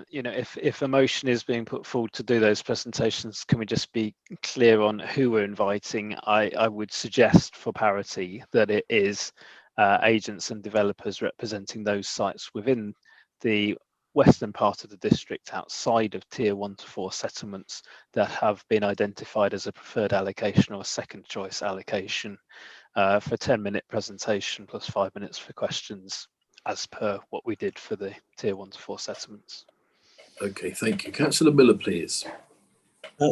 you know, if a motion is being put forward to do those presentations, can we just be clear on who we're inviting? I would suggest for parity that it is agents and developers representing those sites within the western part of the district outside of tier 1 to 4 settlements that have been identified as a preferred allocation or a second choice allocation for a 10-minute presentation plus 5 minutes for questions, as per what we did for the tier 1 to 4 settlements. Okay, thank you. Councillor Miller, please.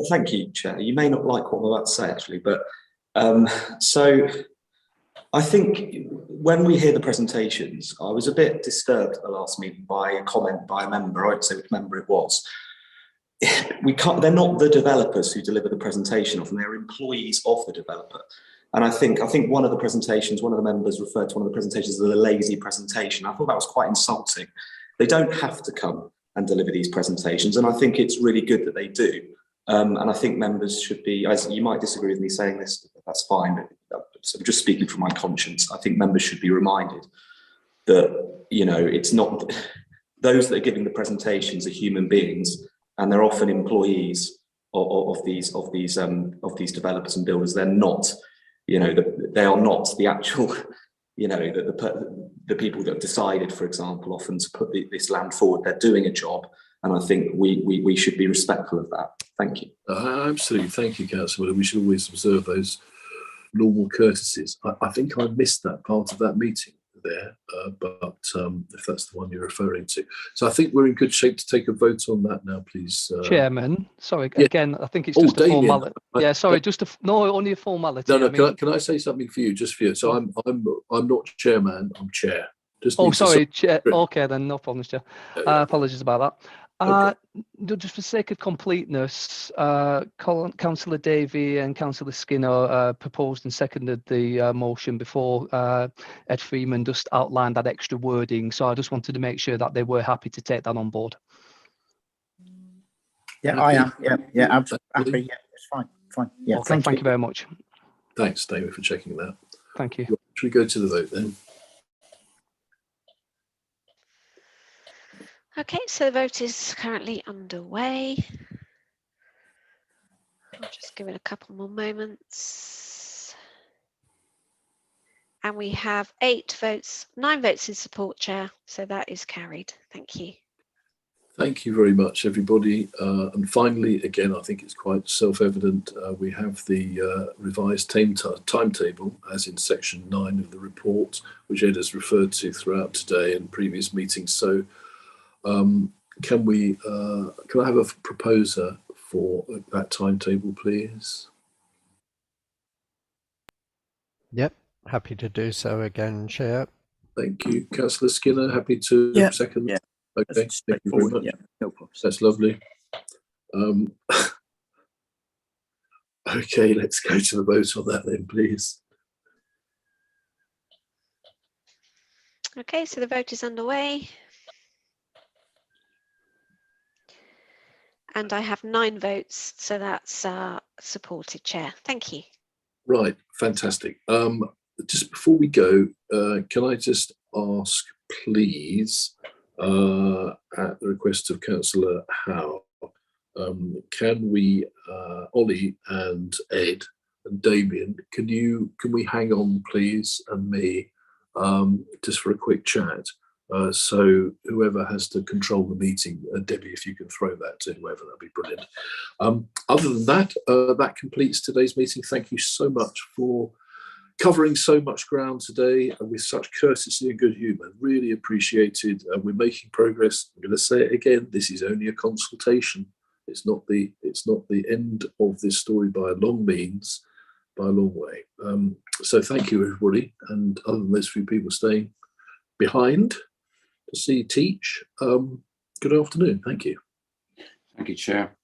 Thank you, Chair. You may not like what I'm about to say, actually, but so I think when we hear the presentations, I was a bit disturbed at the last meeting by a comment by a member. I won't say which member it was. They're not the developers who deliver the presentation, often they're employees of the developer. And I think one of the presentations, one of the members referred to one of the presentations as a lazy presentation. I thought that was quite insulting. They don't have to come and deliver these presentations, and I think it's really good that they do. And I think members should be, as you might disagree with me saying this, that's fine, but so just speaking from my conscience, I think members should be reminded that, you know, it's not, those that are giving the presentations are human beings, and they're often employees of these developers and builders. They're not, you know, they are not the actual, you know, the people that have decided, for example, often to put this land forward. They're doing a job, and I think we should be respectful of that. Thank you. Absolutely, thank you, Councillor. We should always observe those normal courtesies. I think I missed that part of that meeting there, but if that's the one you're referring to. So I think we're in good shape to take a vote on that now, please. Chairman, sorry, yeah. again, I think it's just a formality. Yeah, sorry, only a formality. No, no, can I say something for you, just for you? So I'm not chairman, I'm chair. Sorry, Chair. Okay, then no problems, Chair. Apologies about that. Okay. Just for sake of completeness, Councillor Davey and Councillor Skinner proposed and seconded the motion before Ed Freeman just outlined that extra wording. So I just wanted to make sure that they were happy to take that on board. Yeah, I am. Yeah, absolutely. Yeah, it's fine. Yeah, okay, thank you very much. Thanks, David, for checking that. Thank you. Should we go to the vote then? Okay, so the vote is currently underway. I'll just give it a couple more moments. And we have 9 votes in support, Chair, so that is carried. Thank you. Thank you very much, everybody. And finally, again, I think it's quite self-evident, we have the revised timetable, as in section 9 of the report, which Ed has referred to throughout today and previous meetings. So can I have a proposer for that timetable, please? Yep, happy to do so again, Chair. Thank you. Councillor Skinner, happy to second? Yeah. Okay, thank you very much. Yeah, no problem. That's lovely. Okay, let's go to the vote on that then, please. Okay, so the vote is underway. And I have 9 votes, so that's supported, Chair. Thank you. Right, fantastic. Just before we go, can I just ask, please, at the request of Councillor Howe, can we, Ollie and Ed and Damien, can we hang on, please, and me, just for a quick chat? So whoever has to control the meeting, Debbie, if you can throw that to whoever, that'd be brilliant. Other than that, that completes today's meeting. Thank you so much for covering so much ground today and with such courtesy and good humour. Really appreciated. We're making progress. I'm going to say it again. This is only a consultation. It's not the end of this story by a long means, by a long way. So thank you, everybody. And other than those few people staying behind to see teach, good afternoon. Thank you. Thank you, Chair.